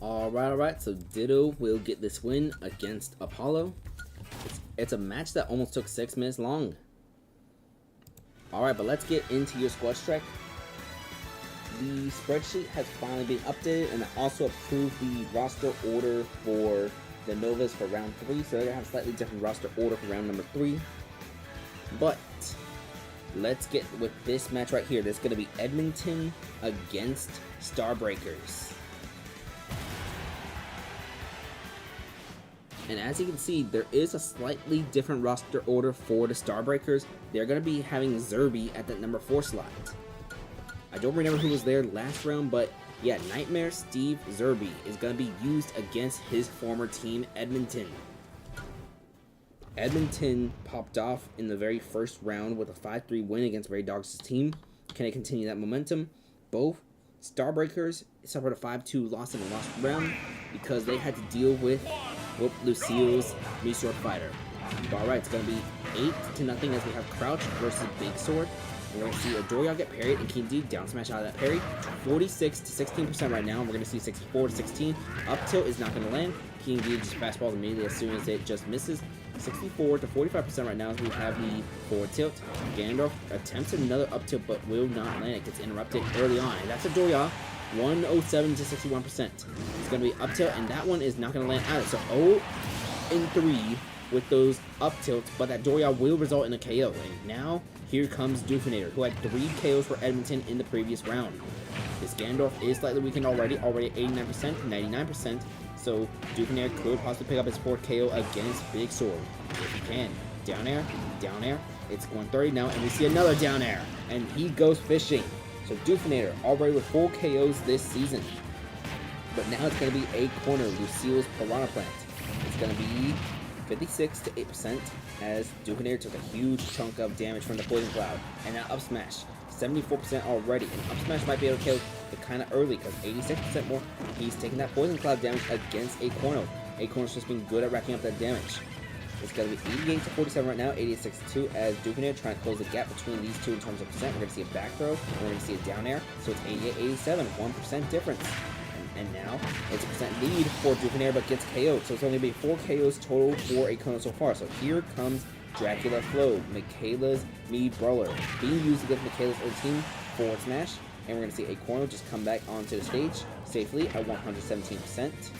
Alright, so Ditto will get this win against Apollo. It's a match that almost took 6 minutes long. Alright, but let's get into your squad strike. The spreadsheet has finally been updated, and it also approved the roster order for the Novas for round 3, so they're going to have a slightly different roster order for round number 3. But let's get with this match right here. This is going to be Edmonton against Starbreakers. And as you can see, there is a slightly different roster order for the Starbreakers. They're going to be having Zerby at that number 4 slot. I don't remember who was there last round, but yeah, Nightmare Steve Zerby is going to be used against his former team, Edmonton. Edmonton popped off in the very first round with a 5-3 win against Ray Dogs' team. Can they continue that momentum? Both Starbreakers suffered a 5-2 loss in the last round because they had to deal with Lucille's Meteor Fighter. Alright, it's going to be 8-0 as we have Crouch versus Big Sword. We're going to see Adoria get parried and King D down smash out of that parry. 46-16% right now. We're going to see 64-16. Up tilt is not going to land. King D just fastballs immediately as soon as it just misses. 64-45% right now as we have the forward tilt. Gandalf attempts another up tilt but will not land. It gets interrupted early on. And that's Adoria. 107-61%. It's going to be up tilt, and that one is not going to land either. So 0-3 with those up tilts, but that Doria will result in a KO. And now here comes Dufinator, who had 3 KOs for Edmonton in the previous round. His Gandalf is slightly weakened already at 89%, 99%. So Dufinator could possibly pick up his 4th KO against Big Sword. If he can. Down air, down air. It's 130 now, and we see another down air. And he goes fishing. So Dufinator already with 4 KOs this season. But now it's going to be a corner, Lucille's Piranha Plant. It's going to be 56-8% as Dufinator took a huge chunk of damage from the Poison Cloud. And now up smash, 74% already. And up smash might be able to kill it kind of early because 86% more. He's taking that Poison Cloud damage against Acorno. Acorno's just been good at racking up that damage. It's going to be 88-47 right now, 86-2 as Dufinator trying to close the gap between these two in terms of percent. We're going to see a back throw, and we're going to see a down air. So it's 88-87, 1% difference. And now it's a percent lead for Dufinator, but gets KO'd. So it's only been 4 KOs total for Acorno so far. So here comes Dracula Flow, Michaela's Mead Brawler, being used against Michaela's old team, forward smash. And we're going to see Acorno just come back onto the stage safely at 117%. It's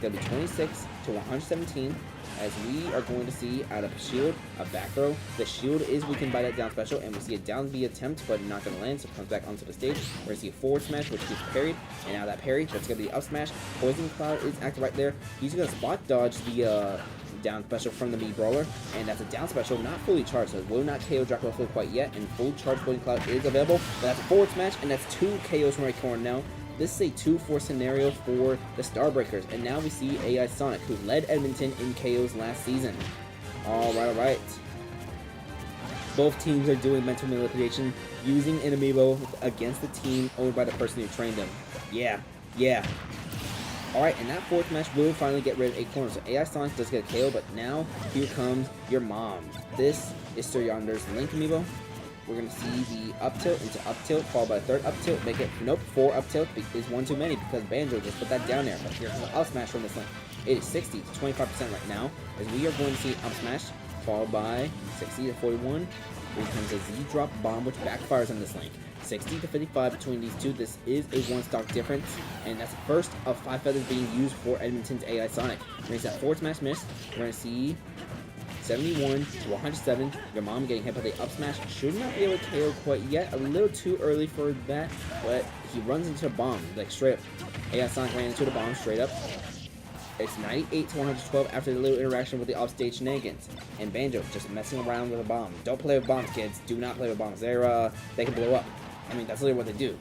going to be 26-117. As we are going to see out of shield, a back throw. The shield is weakened by that down special, and we see a down B attempt, but not going to land, so it comes back onto the stage. We're going to see a forward smash, which gets parried, and now that parry, that's going to be up smash. Poison Cloud is active right there. He's going to spot dodge the down special from the Meat Brawler, and that's a down special, not fully charged, so it will not KO Dracula Flow quite yet, and full charge Poison Cloud is available, but that's a forward smash, and that's 2 KOs from right corner now. This is a 2-4 scenario for the Starbreakers, and now we see AI Sonic, who led Edmonton in KOs last season. Alright. Both teams are doing mental manipulation, using an Amiibo against the team owned by the person who trained them. Yeah. Alright, and that fourth match will finally get rid of a corner. So AI Sonic does get a KO, but now here comes your mom. This is Sir Yonder's Link Amiibo. We're going to see the up tilt into up tilt, followed by a third up tilt. Make it, nope, 4 up tilt is 1 too many because Banjo just put that down there. But here's the up smash from this link. It is 60-25% right now, as we are going to see up smash, followed by 60-41. Here comes a Z drop bomb, which backfires on this link. 60-55 between these two. This is a 1 stock difference, and that's the first of 5 feathers being used for Edmonton's AI Sonic. We're going to see that forward smash miss. We're going to see 71-107. Your mom getting hit by the up smash. Should not be able to KO quite yet. A little too early for that, but he runs into a bomb, like straight up. AI Sonic ran into the bomb straight up. It's 98-112 after the little interaction with the offstage shenanigans. And Banjo just messing around with a bomb. Don't play with bombs, kids. Do not play with bombs. They can blow up. I mean, that's literally what they do.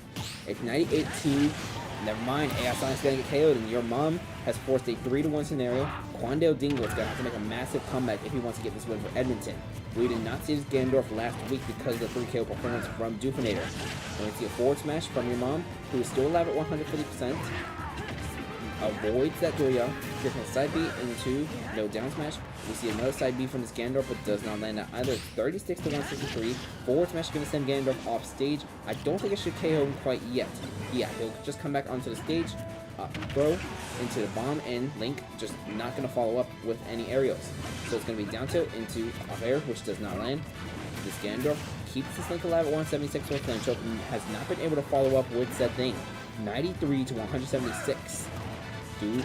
It's 98-2. Never mind, AI Sonic's gonna get KO'd, and your mom has forced a 3-1 scenario. Quandale Dingo is gonna have to make a massive comeback if he wants to get this win for Edmonton. We did not see this Gandalf last week because of the 3 KO performance from Dufinator. We're gonna see a forward smash from your mom, who is still alive at 150%. Avoids that Doria. Gets a side B into no down smash. We see another side B from this Gandalf, but does not land at either. 36-163. Forward smash is going to send Gandalf off stage. I don't think it should KO him quite yet. Yeah, he'll just come back onto the stage. throw into the bomb, and Link just not going to follow up with any aerials. So it's going to be down tilt into off air, which does not land. This Ganondorf keeps this Link alive at 176 with Flame Choke and has not been able to follow up with said thing. 93 to 176. Dude,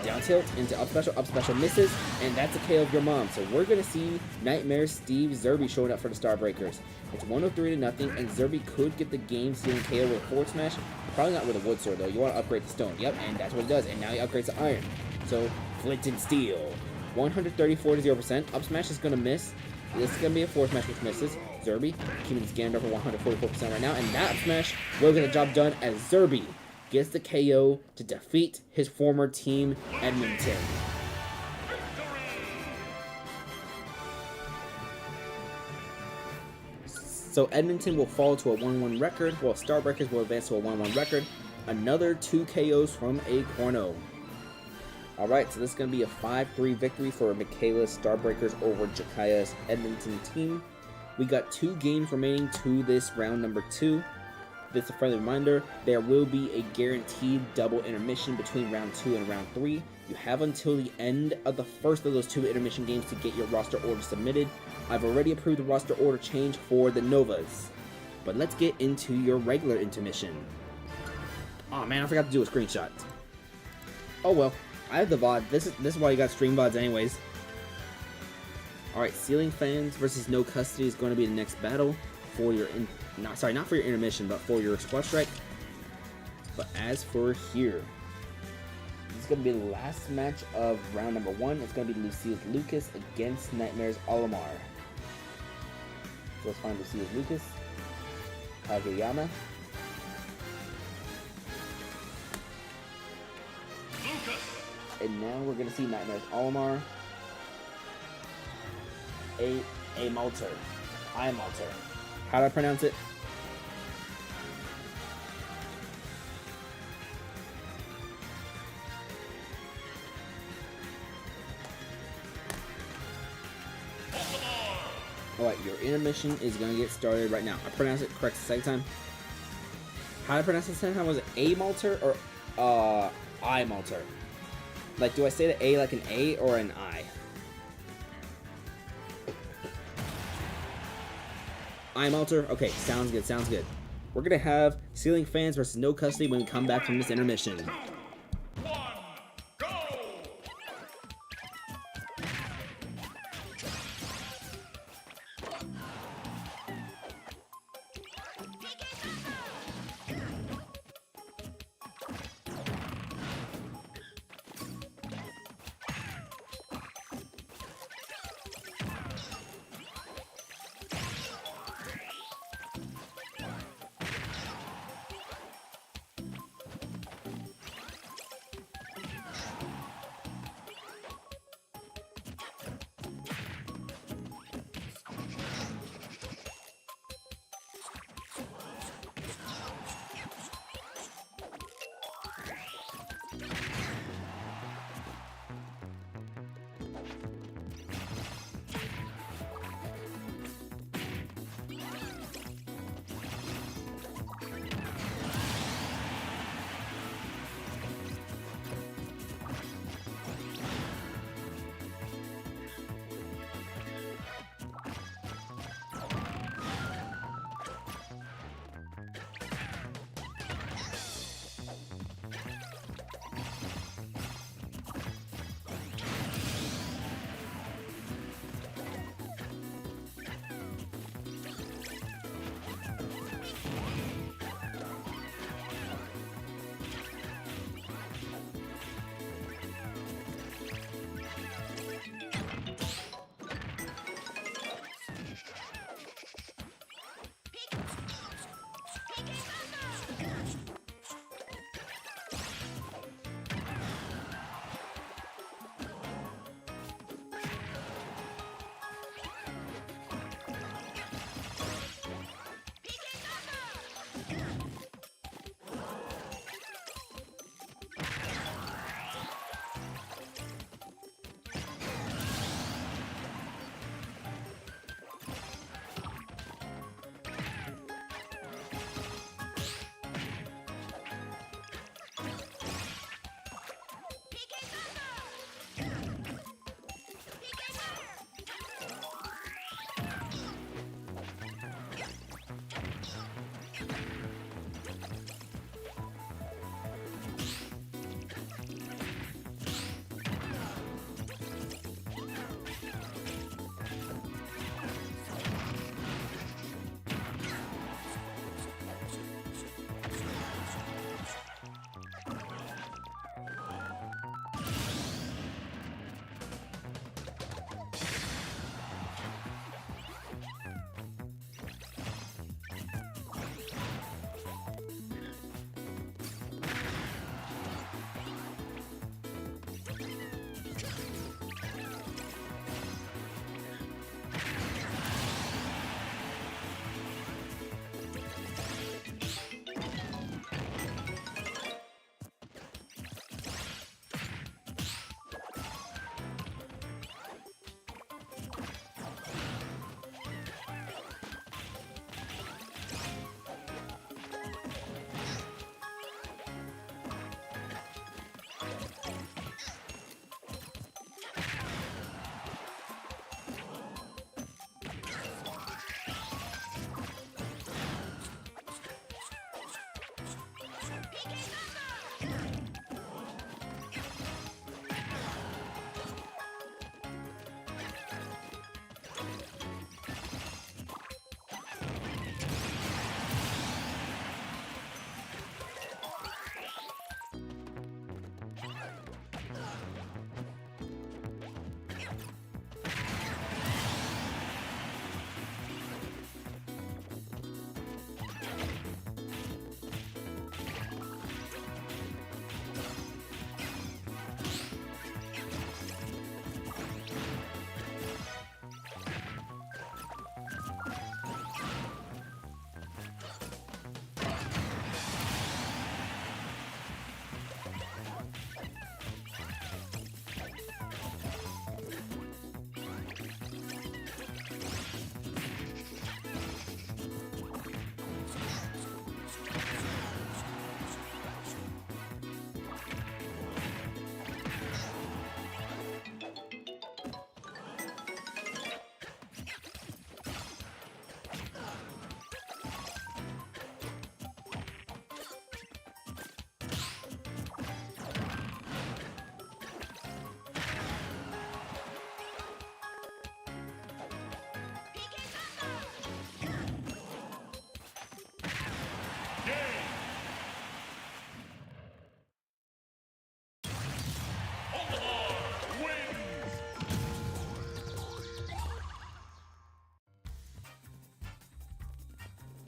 down tilt into up special misses, and that's a KO of your mom. So we're going to see Nightmare Steve Zerby showing up for the Starbreakers. It's 103 to nothing, and Zerby could get the game sealing KO with a forward smash. Probably not with a wood sword though. You want to upgrade the stone. Yep, and that's what it does. And now he upgrades to iron. So flint and steel. 134 to 0%. Up smash is going to miss. This is going to be a forward smash which misses. Zerby keeping his Ganondorf at 144% right now, and that up smash will get the job done as Zerby gets the KO to defeat his former team, Edmonton. So Edmonton will fall to a 1-1 record, while Starbreakers will advance to a 1-1 record. Another 2 KOs from a Corno. Alright, so this is going to be a 5-3 victory for Michaela's Starbreakers over Jakaya's Edmonton team. We got 2 games remaining to this round number 2. This is a friendly reminder, there will be a guaranteed double intermission between round 2 and round 3. You have until the end of the first of those 2 intermission games to get your roster order submitted. I've already approved the roster order change for the Novas. But let's get into your regular intermission. Oh man, I forgot to do a screenshot. Oh well, I have the VOD. This is why you got stream VODs anyways. Alright, Ceiling Fans versus No Custody is going to be the next battle for your not for your intermission, but for your squad strike. But as for here, this is going to be the last match of round number 1. It's going to be Lucille's Lucas against Nightmare's Olimar. So let's find Lucille's Lucas. Kageyama. And now we're going to see Nightmare's Olimar. A Malter. I Malter. How do I pronounce it? Alright, your intermission is going to get started right now. I pronounced it correct the second time. How did I pronounce it the second time? Was it A Malter or I Malter? Like, do I say the A like an A or an I? I Malter? Okay, sounds good, sounds good. We're going to have Ceiling Fans versus No Custody when we come back from this intermission.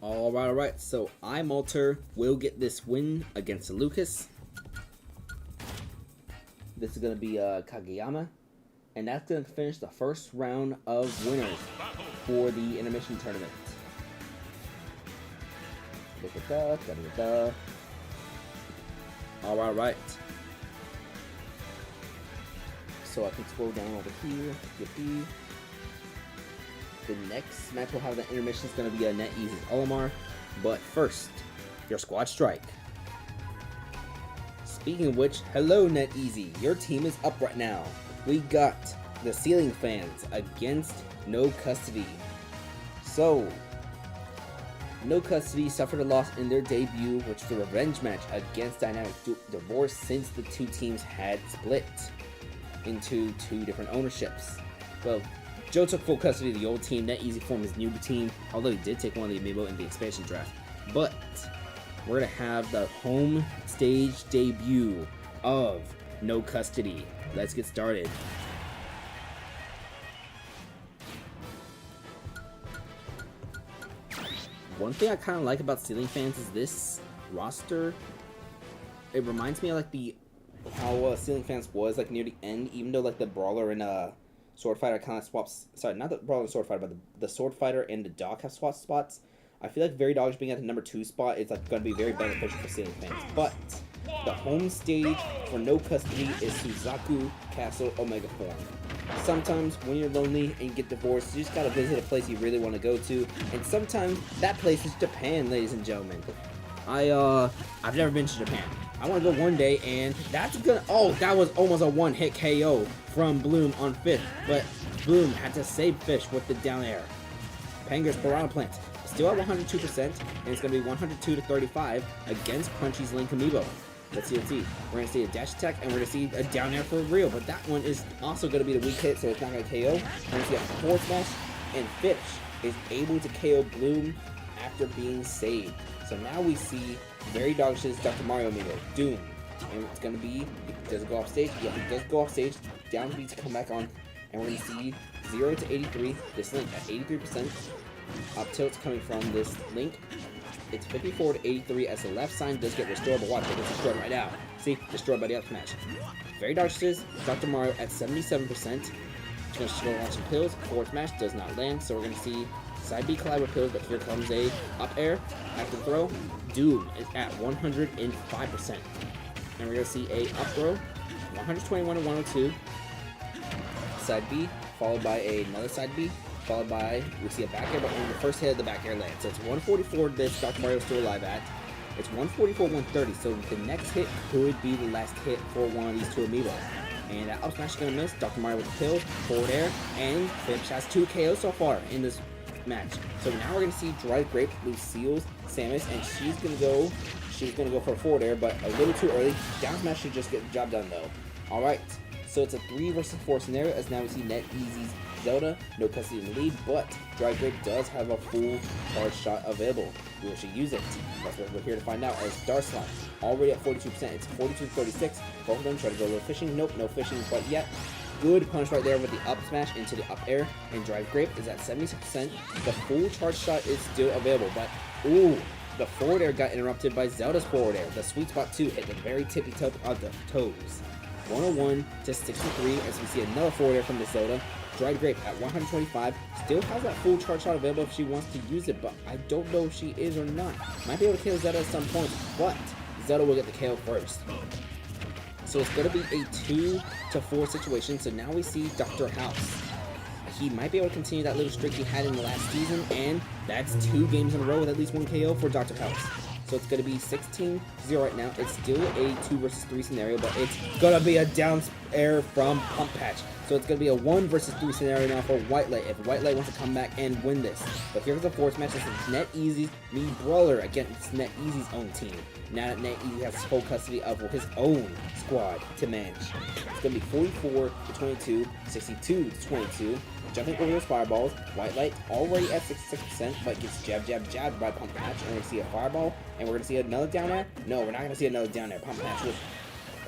Alright, so iMalter will get this win against Lucas. This is going to be Kageyama. And that's going to finish the first round of winners for the intermission tournament. Look at that. Alright. So I can scroll down over here. Yippee. The next match we'll have the intermission is going to be a NetEasy's Olimar. But first, your squad strike. Speaking of which, hello NetEasy. Your team is up right now. We got the Ceiling Fans against No Custody. So, No Custody suffered a loss in their debut, which is a revenge match against Dynamic Divorce since the two teams had split into two different ownerships. Well, Joe took full custody of the old team. NetEasy formed his new team, although he did take one of the Amiibo in the expansion draft. But we're going to have the home stage debut of No Custody. Let's get started. One thing I kind of like about Ceiling Fans is this roster. It reminds me of like how Ceiling Fans was like near the end, even though like the Brawler and Sword Fighter kind of swaps. Sorry, not the Brawler and Sword Fighter, but the Sword Fighter and the Dog have swapped spots. I feel like Very Dogs being at the number 2 spot is like going to be very beneficial for Ceiling Fans. But the home stage for No Custody is Suzaku Castle Omega Form. Sometimes when you're lonely and you get divorced, you just gotta visit a place you really want to go to, and sometimes that place is Japan, ladies and gentlemen. I've never been to Japan. I want to go one day, and that's gonna. Oh, that was almost a one-hit KO from Bloom on 5th, but Bloom had to save Fish with the down air. Panger's Piranha Plant still at 102%, and it's gonna be 102 to 35 against Punchy's Link Amiibo. Let's see. We're going to see a dash attack, and we're going to see a down air for real. But that one is also going to be the weak hit, so it's not going to KO. We're going to see a forward smash, and Fish is able to KO Bloom after being saved. So now we see Very Dogsh's Dr. Mario Amiibo, Doom. And it's going to be, does it go off stage? Yeah, he does go off stage. Down B to come back on. And we're going to see 0 to 83. This Link at 83%. Up tilt's coming from this Link. It's 54 to 83 as the left sign does get restored, but watch, it gets destroyed right now. See, destroyed by the up smash. Very Darksters, Dr. Mario at 77%. It's going to launch some pills. Forward smash does not land, so we're going to see side B collide with pills, but here comes a up air after the throw. Doom is at 105%. And we're going to see a up throw, 121 to 102. Side B, followed by another side B. Followed by, we see a back air, but only the first hit of the back air lands. So it's 144 this Dr. Mario is still alive at. It's 144, 130, so the next hit could be the last hit for one of these two Amiibo. And that up smash is going to miss. Dr. Mario with the pill, forward air, and Fish has 2 KOs so far in this match. So now we're going to see Dried Grape, Lucille's, Samus, and she's going to go for a forward air, but a little too early. Down smash should just get the job done though. Alright, so it's a 3 versus 4 scenario, as now we see NetEasy's Zelda, No Custody in the lead, but Dry Grape does have a full charge shot available. Will she use it? That's what we're here to find out, as Darslot already at 42%. It's 42-36. Both of them try to go a little fishing. Nope, no fishing quite yet. Good punch right there with the up smash into the up air, and Drive Grape is at 76%. The full charge shot is still available, but ooh, the forward air got interrupted by Zelda's forward air. The sweet spot 2 hit the very tippy top of the toes. 101 to 63, as we see another forward air from the Zelda. Dried Grape at 125 still has that full charge shot available if she wants to use it, but I don't know if she is or not. Might be able to kill Zelda at some point, but Zelda will get the KO first. So it's going to be a 2 to 4 situation. So now we see Dr. House. He might be able to continue that little streak he had in the last season, and that's 2 games in a row with at least 1 KO for Dr. House. So it's going to be 16-0 right now. It's still a 2 versus 3 scenario, but it's going to be a down air from Pump Patch. So it's going to be a 1 versus 3 scenario now for White Light if White Light wants to come back and win this. But here's the force match. This is NetEasy's Mii Brawler against NetEasy's own team. Now that NetEasy has full custody of his own squad to manage. It's going to be 44 to 22, 62 to 22. Jumping over those fireballs. White Light already at 66%, but gets jabbed by Pump Patch. And we're going to see a fireball, and we're going to see another down air. No, we're not going to see another down air. Pump Patch with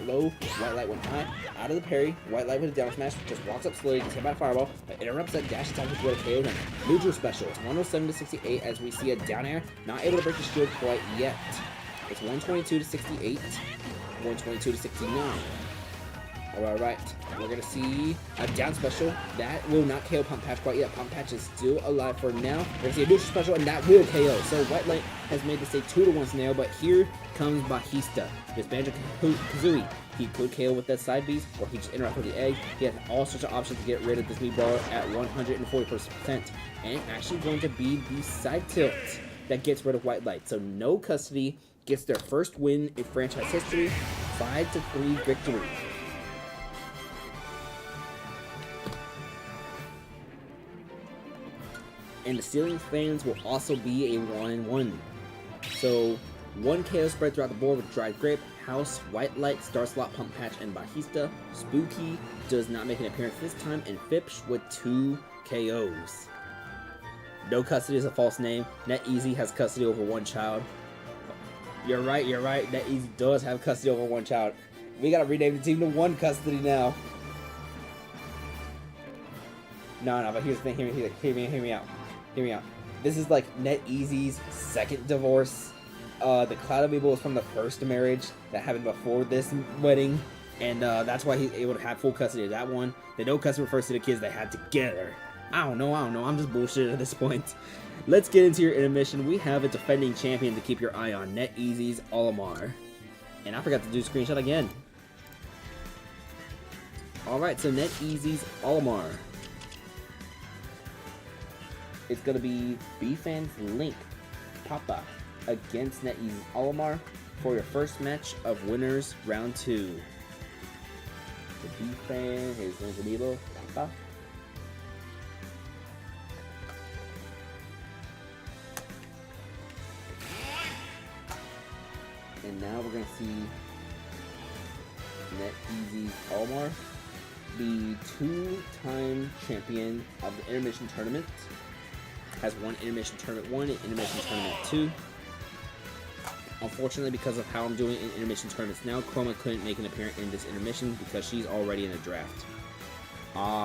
low, White Light went high, out of the parry, White Light with a down smash, just walks up slowly, gets hit by a fireball, but interrupts that dash attack with what KO'd him. Neutral special, it's 107 to 68 as we see a down air, not able to break the shield quite yet. It's 122 to 68, 122 to 69. Alright, we're gonna see a down special. That will not KO Pump Patch quite yet. Pump Patch is still alive for now. We're gonna see a neutral special, and that will KO. So White Light has made this a 2-to-1 scenario, but here comes Bajista. This Banjo-Kazooie. He could KO with that side beast, or he just interact with the egg. He has all sorts of options to get rid of this Mii Brawler at 140%. And actually going to be the side tilt that gets rid of White Light. So no custody, gets their first win in franchise history. 5-3 victory. And the ceiling fans will also be a 1-1. So 1 KO spread throughout the board with Dried Grape, House, White Light, Star Slot, Pump Patch, and Bajista. Spooky does not make an appearance this time, and Fipsh with 2 KOs. No custody is a false name. NetEasy has custody over 1 child. You're right. NetEasy does have custody over 1 child. We gotta rename the team to 1 custody now. No, but here's the thing. Hear me out. This is like NetEasy's second divorce. The Cloud Amiibo was from the first marriage that happened before this wedding, and that's why he's able to have full custody of that one. The no custody refers to the kids they had together. I don't know. I'm just bullshit at this point. Let's get into your intermission. We have a defending champion to keep your eye on, NetEasy's Olimar. And I forgot to do screenshot again. Alright, so NetEasy's Olimar. It's going to be B-Fan's Link Papa against NetEasy's Olimar for your first match of winners round 2. The B-Fan, his Amiibo, Papa. And now we're going to see NetEasy's Olimar, the 2-time champion of the Intermission Tournament. Has won Intermission Tournament 1 and Intermission Tournament 2. Unfortunately, because of how I'm doing in Intermission Tournaments now, Chroma couldn't make an appearance in this intermission because she's already in a draft.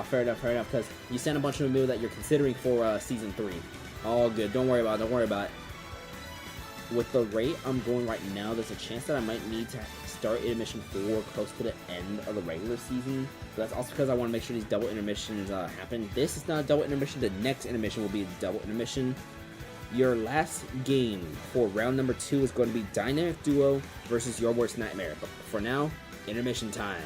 Fair enough, because you sent a bunch of Amiibo that you're considering for Season 3. All good, don't worry about it. With the rate I'm going right now, there's a chance that I might need to start Intermission 4 close to the end of the regular season. But that's also because I want to make sure these double intermissions happen. This is not a double intermission. The next intermission will be a double intermission. Your last game for round number 2 is going to be Dynamic Duo versus Your Worst Nightmare. But for now, intermission time.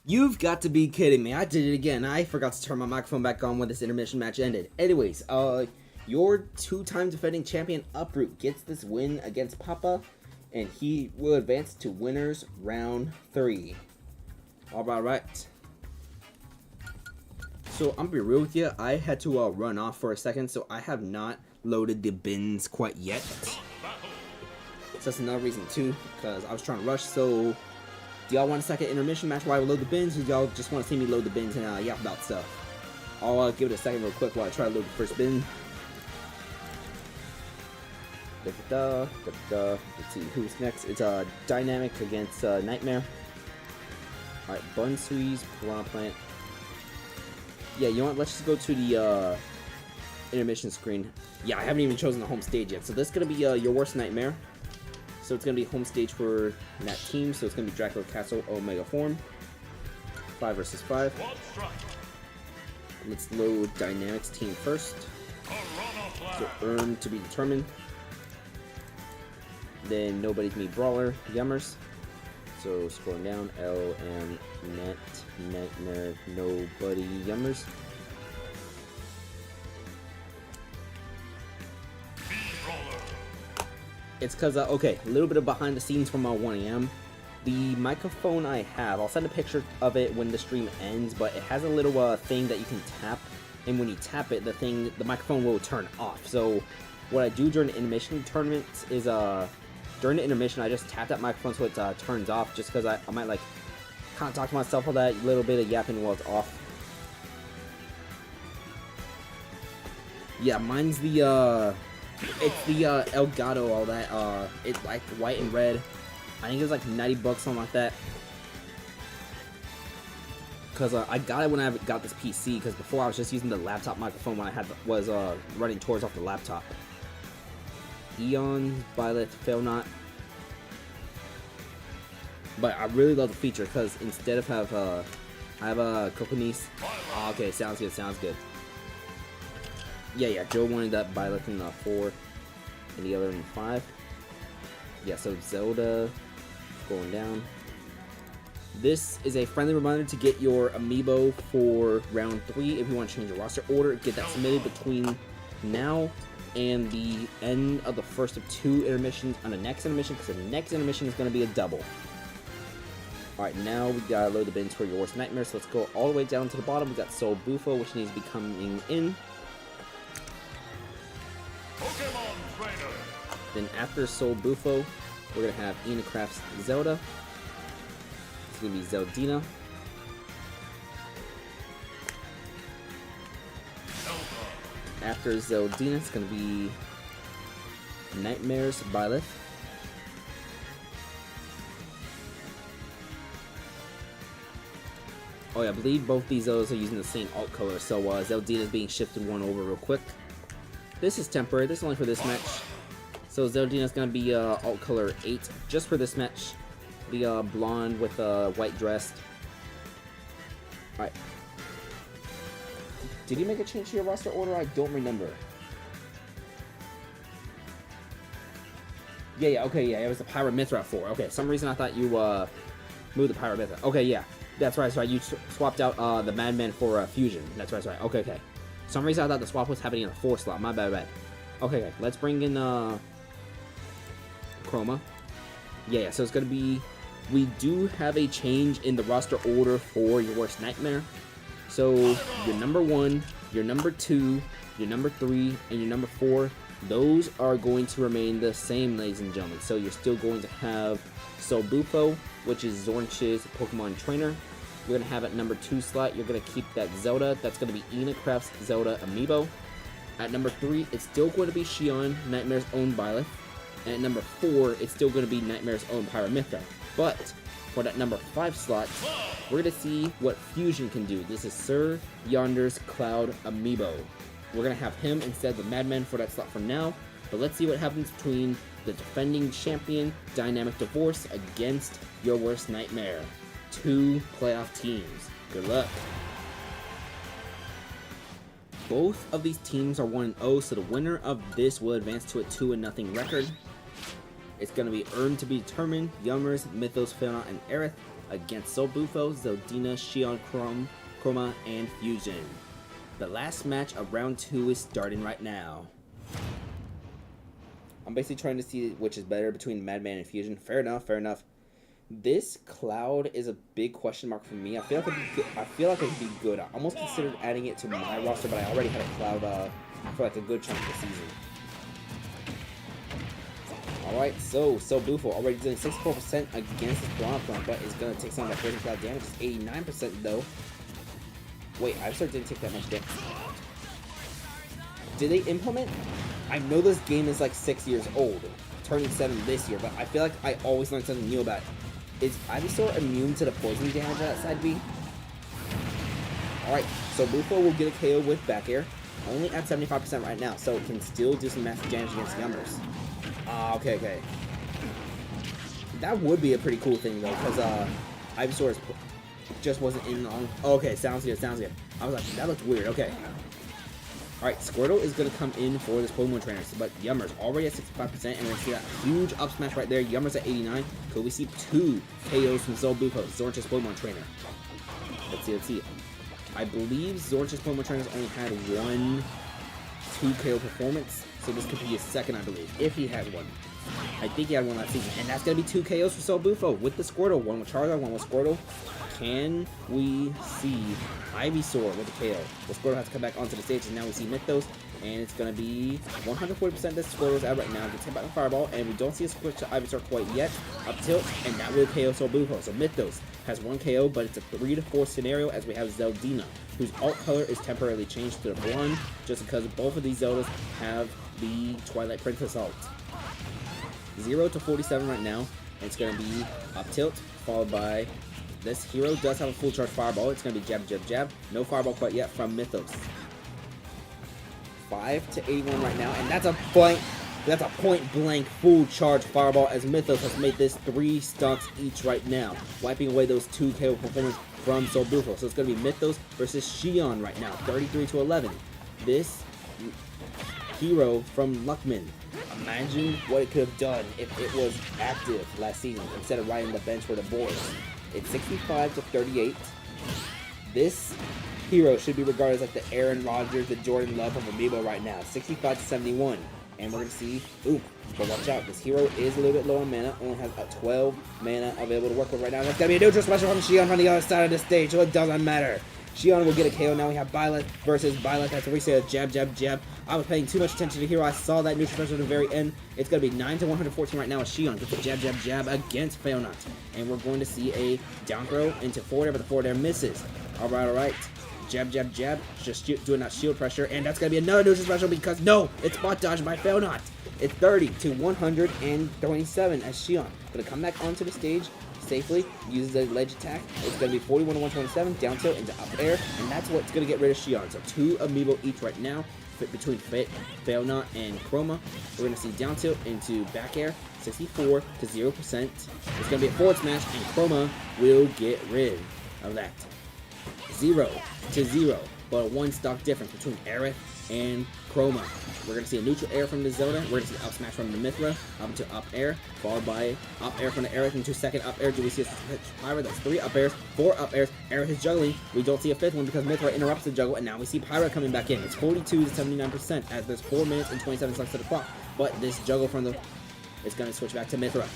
You've got to be kidding me. I did it again. I forgot to turn my microphone back on when this intermission match ended. Anyways, your two-time defending champion Uproot gets this win against Papa, and he will advance to winners round 3. Alright. So, I'm gonna be real with you. I had to run off for a second, so I have not loaded the bins quite yet. So that's another reason too, because I was trying to rush. So, do y'all want a second intermission match while I load the bins, or do y'all just want to see me load the bins and yap about stuff? I'll give it a second real quick while I try to load the first bin. Let's see who's next. It's Dynamic against Nightmare. Alright, Bun Squeeze, Piranha Plant. Yeah, you know what? Let's just go to the intermission screen. Yeah, I haven't even chosen the home stage yet. So this is going to be your worst nightmare. So it's going to be home stage for that team. So it's going to be Dracula Castle Omega Form. 5 versus 5. Let's load Dynamics team first. So earn to be determined. Then Nobody's Me Brawler, Yummers. So scrolling down, LM, Net, Nightmare, Nobody, Yummers. It's because, okay, a little bit of behind the scenes from 1am. The microphone I have, I'll send a picture of it when the stream ends, but it has a little thing that you can tap, and when you tap it, the microphone will turn off. So what I do during the intermission tournaments is, during the intermission, I just tap that microphone so it turns off, just because I might, like, kind of talk to myself all that little bit of yapping while it's off. Yeah, mine's the, it's the Elgato, all that, it's like white and red. I think it was like $90, something like that. Because I got it when I got this PC, because before I was just using the laptop microphone when I was running tours off the laptop. Eon, Violet, Fail Not. But I really love the feature, because instead of I have a Coconese. Oh, okay, sounds good, sounds good. Yeah, Joe wanted that Violet in 4, and the other in 5. Yeah, so Zelda, going down. This is a friendly reminder to get your Amiibo for round 3. If you want to change your roster order, get that submitted between now and the end of the first of 2 intermissions on the next intermission, because the next intermission is going to be a double. Alright, now we gotta load the bins for your worst nightmare, so let's go all the way down to the bottom. We got Soul Bufo, which needs to be coming in. Then after Soul Bufo, we're gonna have Ian Craft's Zelda. It's gonna be Zeldina. After Zeldina, it's gonna be Nightmares Byleth. Oh yeah, I believe both these Zeldas are using the same alt color, so Zeldina is being shifted one over real quick. This is temporary, this is only for this match. So Zeldina is going to be alt color 8 just for this match. The blonde with white dress. Alright. Did you make a change to your roster order? I don't remember. Yeah, okay, yeah, it was the Pyra Mithra 4. Okay, some reason I thought you moved the Pyra Mithra. Okay, yeah. That's right, you swapped out the Madman for Fusion. That's right. Okay. Some reason I thought the swap was happening in the 4 slot. My bad. Okay, let's bring in Chroma. Yeah, so it's gonna be... We do have a change in the roster order for your worst nightmare. So, your number 1, your number 2, your number 3, and your number 4, those are going to remain the same, ladies and gentlemen. So you're still going to have Soul Bufo, which is Zornch's Pokemon Trainer. You're going to have at number 2 slot, you're going to keep that Zelda. That's going to be Ina Craft's Zelda Amiibo. At number 3, it's still going to be Shion, Nightmare's own Byleth. And at number 4, it's still going to be Nightmare's own Pyramithra. But for that number 5 slot, we're going to see what Fusion can do. This is Sir Yonder's Cloud Amiibo. We're going to have him instead of the Madman for that slot for now. But let's see what happens between the defending champion, Dynamic Divorce, against your worst nightmare. 2 playoff teams. Good luck. Both of these teams are 1-0, so the winner of this will advance to a 2-0 record. It's going to be earned to be determined. Yummers, Mythos, Failnaught, and Aerith against Soul Bufo, Zeldina, Shion, Chroma, and Fusion. The last match of round 2 is starting right now. I'm basically trying to see which is better between Madman and Fusion. Fair enough, fair enough. This Cloud is a big question mark for me. I feel like it could be good. I almost considered adding it to my roster, but I already had a Cloud for like a good chunk of the season. Alright, so Bufo already doing 64% against his Piranha Plant, but is going to take some of that Poison Cloud damage. It's 89% though. Wait, Ivysaur didn't take that much damage. Did they implement? I know this game is like 6 years old, turning 7 this year, but I feel like I always learn something new about it. Is Ivysaur immune to the poison damage on that side B? Alright, so Bufo will get a KO with back air. Only at 75% right now, so it can still do some massive damage against Yummers. Okay. That would be a pretty cool thing though, because Ivysaur just wasn't in long. Okay, sounds good. I was like, that looked weird. Okay. Alright, Squirtle is going to come in for this Pokemon trainer, but Yummers already at 65%, and we're going to see that huge up smash right there. Yummers at 89. Could we see 2 KOs from Soul Bufo, Zornch's Pokemon trainer? Let's see. I believe Zornch's Pokemon trainers only had 1 2 KO performance, so this could be his second, I believe, if he had one. I think he had one last season, and that's going to be 2 KOs for Soul Bufo with the Squirtle. 1 with Charizard, 1 with Squirtle. Can we see Ivysaur with a KO? The Squirtle has to come back onto the stage, and now we see Mythos, and it's going to be 140% that Squirtle's at right now. Gets hit by the Fireball, and we don't see a switch to Ivysaur quite yet. Up tilt, and that will KO Soul Bufo. So Mythos has 1 KO, but it's a 3 to 4 scenario as we have Zeldina, whose alt color is temporarily changed to the blonde, just because both of these Zeldas have the Twilight Princess alt. 0 to 47 right now, and it's going to be up tilt, followed by... This hero does have a full charge Fireball. It's going to be jab. No Fireball quite yet from Mythos. 5 to 81 right now, and that's a point blank full charge Fireball as Mythos has made this 3 stunts each right now, wiping away those 2 KO performance from Soul Bufo. So it's going to be Mythos versus Shion right now, 33 to 11. This hero from Luckman. Imagine what it could have done if it was active last season instead of riding the bench for the boys. It's 65 to 38. This hero should be regarded as like the Aaron Rodgers, the Jordan Love of Amiibo right now. 65 to 71. And we're going to see, but watch out, this hero is a little bit low on mana, only has a 12 mana available to work with right now. That's going to be a neutral special from Shion from the other side of the stage, so it doesn't matter. Shion will get a KO. Now we have Byleth versus Byleth. That's we say a jab. I was paying too much attention to hero. I saw that neutral special at the very end. It's going to be 9 to 114 right now as Shion gets a jab against Failnaught. And we're going to see a down throw into forward air, but the forward air misses. Alright. Jab. Just doing that shield pressure. And that's going to be another neutral special because, no, it's spot dodged by Failnaught. It's 30 to 127 as Shion going to come back onto the stage safely, uses a ledge attack. It's going to be 41 to 127, down tilt into up air, and that's what's going to get rid of Shion. So 2 Amiibo each right now, between Failnaught and Chroma. We're going to see down tilt into back air, 64 to 0%. It's going to be a forward smash, and Chroma will get rid of that. 0 to 0, but a 1 stock difference between Aerith and Chroma. We're going to see a neutral air from the Zelda. We're going to see up smash from the Mythra, up to up air, followed by up air from the Aerith into second up air. Do we see a Pyra? That's 3 up airs, 4 up airs. Aerith is juggling. We don't see a 5th one because Mythra interrupts the juggle, and now we see Pyra coming back in. It's 42 to 79% as there's 4 minutes and 27 seconds to the clock. But this juggle from the... It's going to switch back to Mythra.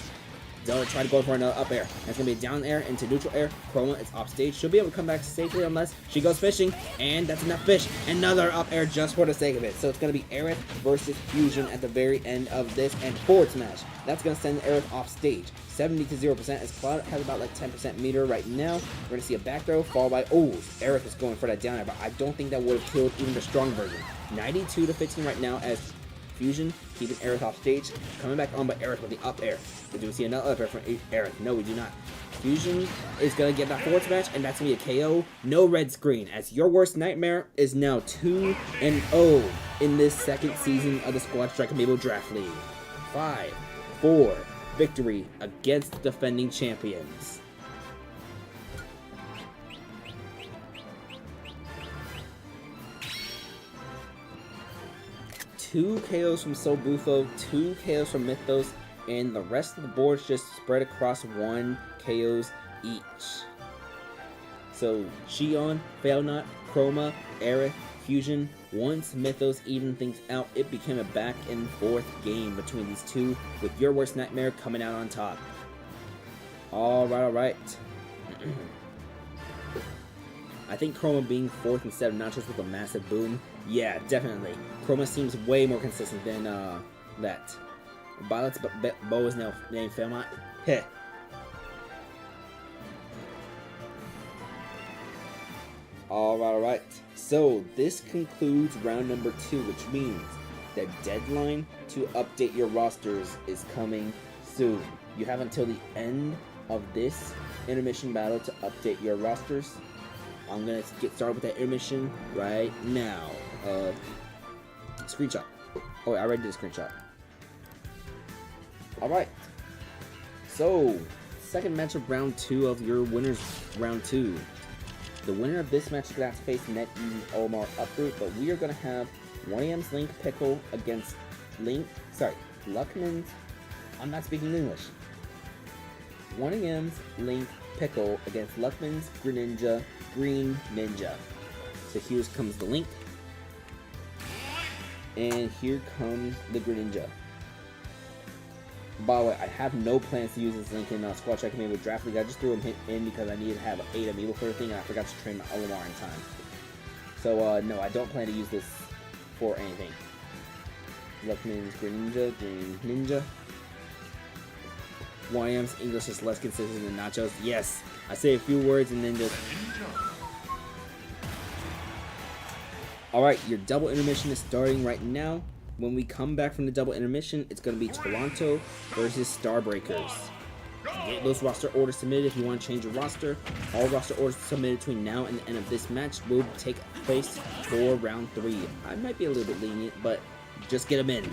Zelda try to go for another up air. That's going to be a down air into neutral air. Chroma is off stage. She'll be able to come back safely unless she goes fishing. And that's enough fish. Another up air just for the sake of it. So it's going to be Aerith versus Fusion at the very end of this. And forward smash. That's going to send Aerith off stage. 70 to 0% as Cloud has about like 10% meter right now. We're going to see a back throw followed by... Aerith is going for that down air. But I don't think that would have killed even the strong version. 92 to 15 right now as Fusion keeping Aerith off stage. Coming back on by Aerith with the up air. Do we see another up air from Aerith? No, we do not. Fusion is going to get that forward smash, and that's going to be a KO. No red screen, as your worst nightmare is now 2-0 in this second season of the Squad Strike Amiibo Draft League. 5-4 victory against defending champions. Two KOs from Soul Bufo, 2 KOs from Mythos, and the rest of the board's just spread across 1 KOs each. So Xion, Failnaught, Chroma, Aerith, Fusion. Once Mythos even things out, it became a back and forth game between these two, with your worst nightmare coming out on top. Alright. I think Chroma being 4th instead of Nachos with a massive boom. Yeah, definitely. Chroma seems way more consistent than that. Violet's bow is now named Failnaught. Heh. Alright. So this concludes round number 2, which means the deadline to update your rosters is coming soon. You have until the end of this intermission battle to update your rosters. I'm gonna get started with that intermission right now. Screenshot. Oh, I already did a screenshot. Alright. So, second match of round 2 of your winners round 2. The winner of this match is going to have to face Net Easy Omar Uproot, but we are going to have 1AM's Link Pickle against Luckman's, I'm not speaking English. 1AM's Link Pickle against Luckman's Green Ninja. So here comes the Link, and here comes the Green Ninja. By the way, I have no plans to use this Link in Squad Track Amiibo Draft League. I just threw him in because I needed to have 8 Amiibo for the thing, and I forgot to train my Olimar in time. So, no, I don't plan to use this for anything. Luckman's Green Ninja. 1AM's English is less consistent than Nachos. Yes, I say a few words and then just... Alright, your double intermission is starting right now. When we come back from the double intermission, it's going to be Toronto versus Starbreakers. Get those roster orders submitted if you want to change your roster. All roster orders submitted between now and the end of this match will take place for round 3. I might be a little bit lenient, but just get them in.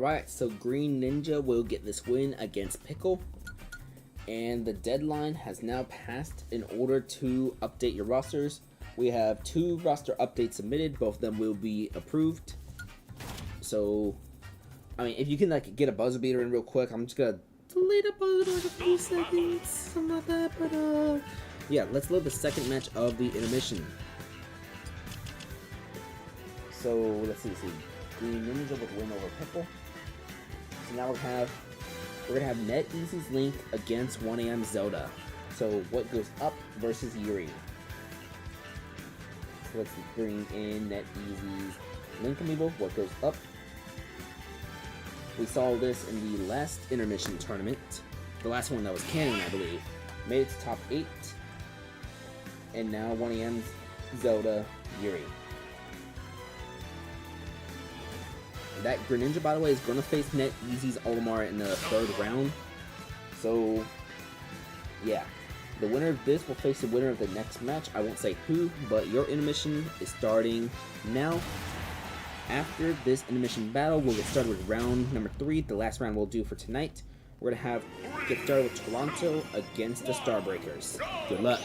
Alright, so Green Ninja will get this win against Pickle. And the deadline has now passed in order to update your rosters. We have 2 roster updates submitted. Both of them will be approved. So, I mean, if you can like get a buzzer beater in real quick, I'm just gonna delete a buzzer beater in a few seconds. Something like that, but yeah, let's load the second match of the intermission. So let's see. Green Ninja with a win over Pickle. So now we're gonna have NetEasy's Link against 1AM Zelda. So what goes up versus Yuri. So let's bring in NetEasy's Link Amiibo. What goes up? We saw this in the last intermission tournament. The last one that was canon, I believe. Made it to top 8. And now 1AM's Zelda Yuri. That Greninja, by the way, is going to face NetEasy's Olimar in the 3rd round. So, yeah. The winner of this will face the winner of the next match. I won't say who, but your intermission is starting now. After this intermission battle, we'll get started with round number 3, the last round we'll do for tonight. We're going to get started with Toronto against the Starbreakers. Good luck.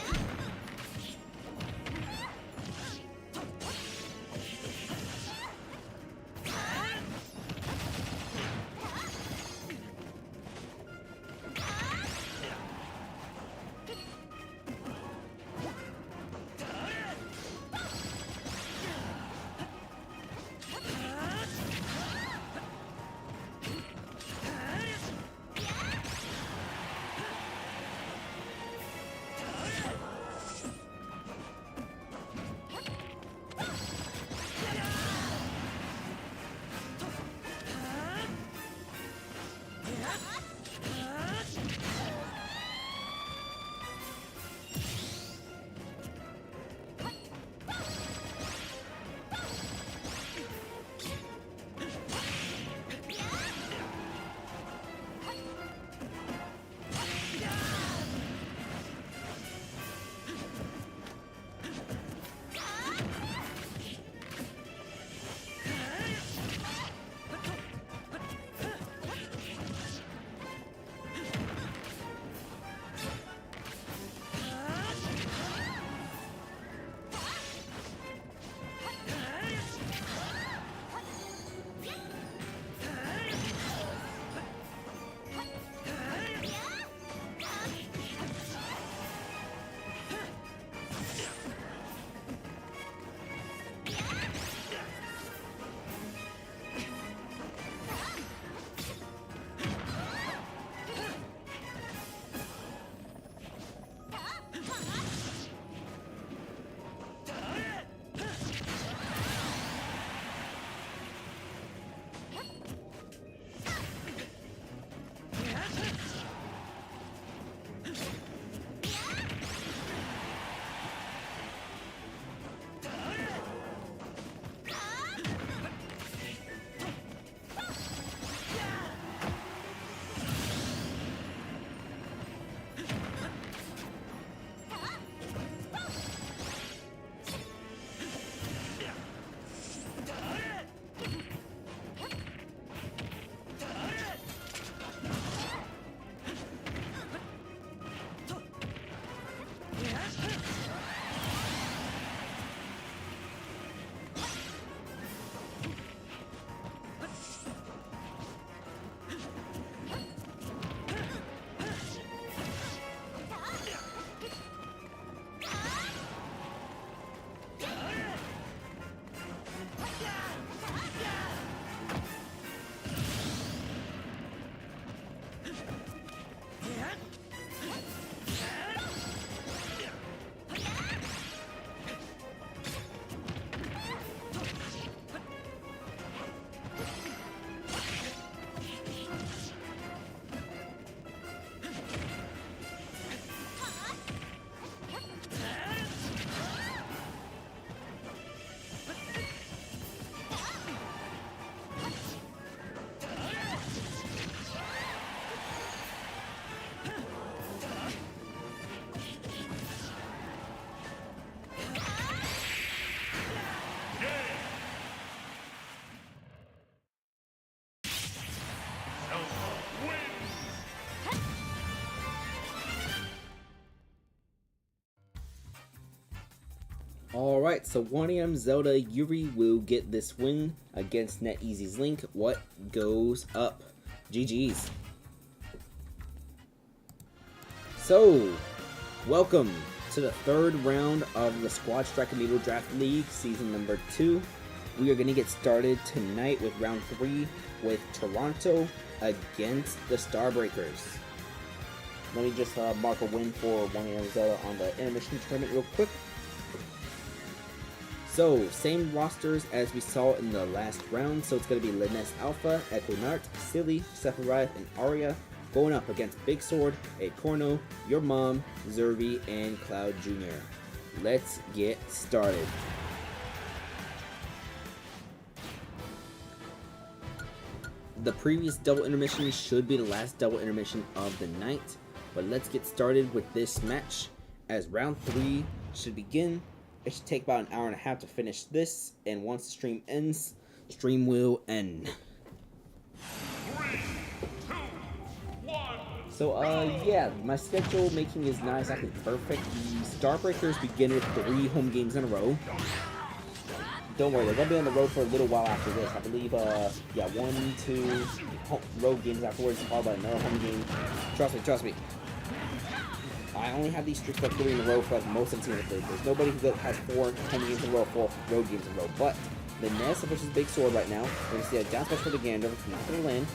Alright, so 1AM Zelda Yuri will get this win against NetEasy's Link. What goes up? GG's. So, welcome to the third round of the Squad Strike Amiibo Draft League, season number 2. We are going to get started tonight with round 3 with Toronto against the Starbreakers. Let me just mark a win for 1AM Zelda on the intermission tournament real quick. So, same rosters as we saw in the last round. So it's going to be Linus Alpha, Equinart, Silly, Sephiroth, and Arya going up against Big Sword, Acorno, Your Mom, Zerby, and Cloud Jr. Let's get started. The previous double intermission should be the last double intermission of the night. But let's get started with this match as round 3 should begin. It should take about an hour and a half to finish this, and once the stream ends, stream will end. 3, 2, 1. So, yeah, my schedule making is not exactly perfect. The Starbreakers begin with 3 home games in a row. Don't worry, they're going to be on the road for a little while after this. I believe, yeah, 1, 2 road games afterwards, followed by another home game. Trust me. I only have these streaks of 3 in a row for like most of the teams. There's nobody who has 4 home games in a row, 4 road games in a row. But the Ness versus Big Sword right now, we're going to see a down special for the Gander, not going to land.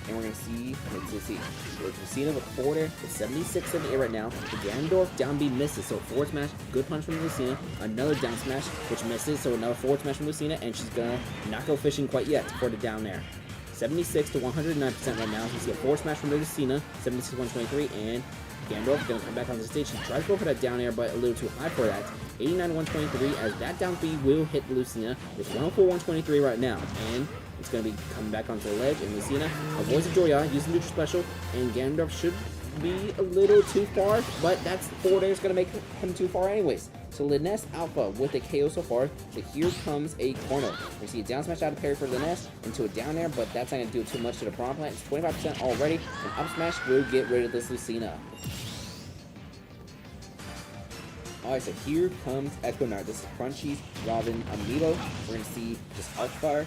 And we're going to see, let's see, Lucina with 4 there, it's 76 in the air right now. The Ganondorf down B misses, so forward smash, good punch from Lucina. Another down smash, which misses, so another forward smash from Lucina, and she's going to not go fishing quite yet for the down there. 76 to 109% right now. You see a forward smash from Lucina, 76 to 123, and Ganondorf going to come back on the stage. She tries to go for that down air, but a little too high for that. 89 to 123, as that down B will hit Lucina. It's 104 123 right now, and it's going to be coming back onto the ledge, and Lucina avoids the Joya, using neutral special, and Ganondorf should be a little too far, but that's 4 there is going to make him too far anyways. So Linus Alpha with a KO so far, so here comes a corner. We see a down smash out of parry for Linus into a down air, but that's not going to do too much to the Prawn Plant. It's 25% already, and up smash will get rid of this Lucina. Alright, so here comes Equinart. This is Crunchy's Robin Amiibo. We're going to see just Arc Fire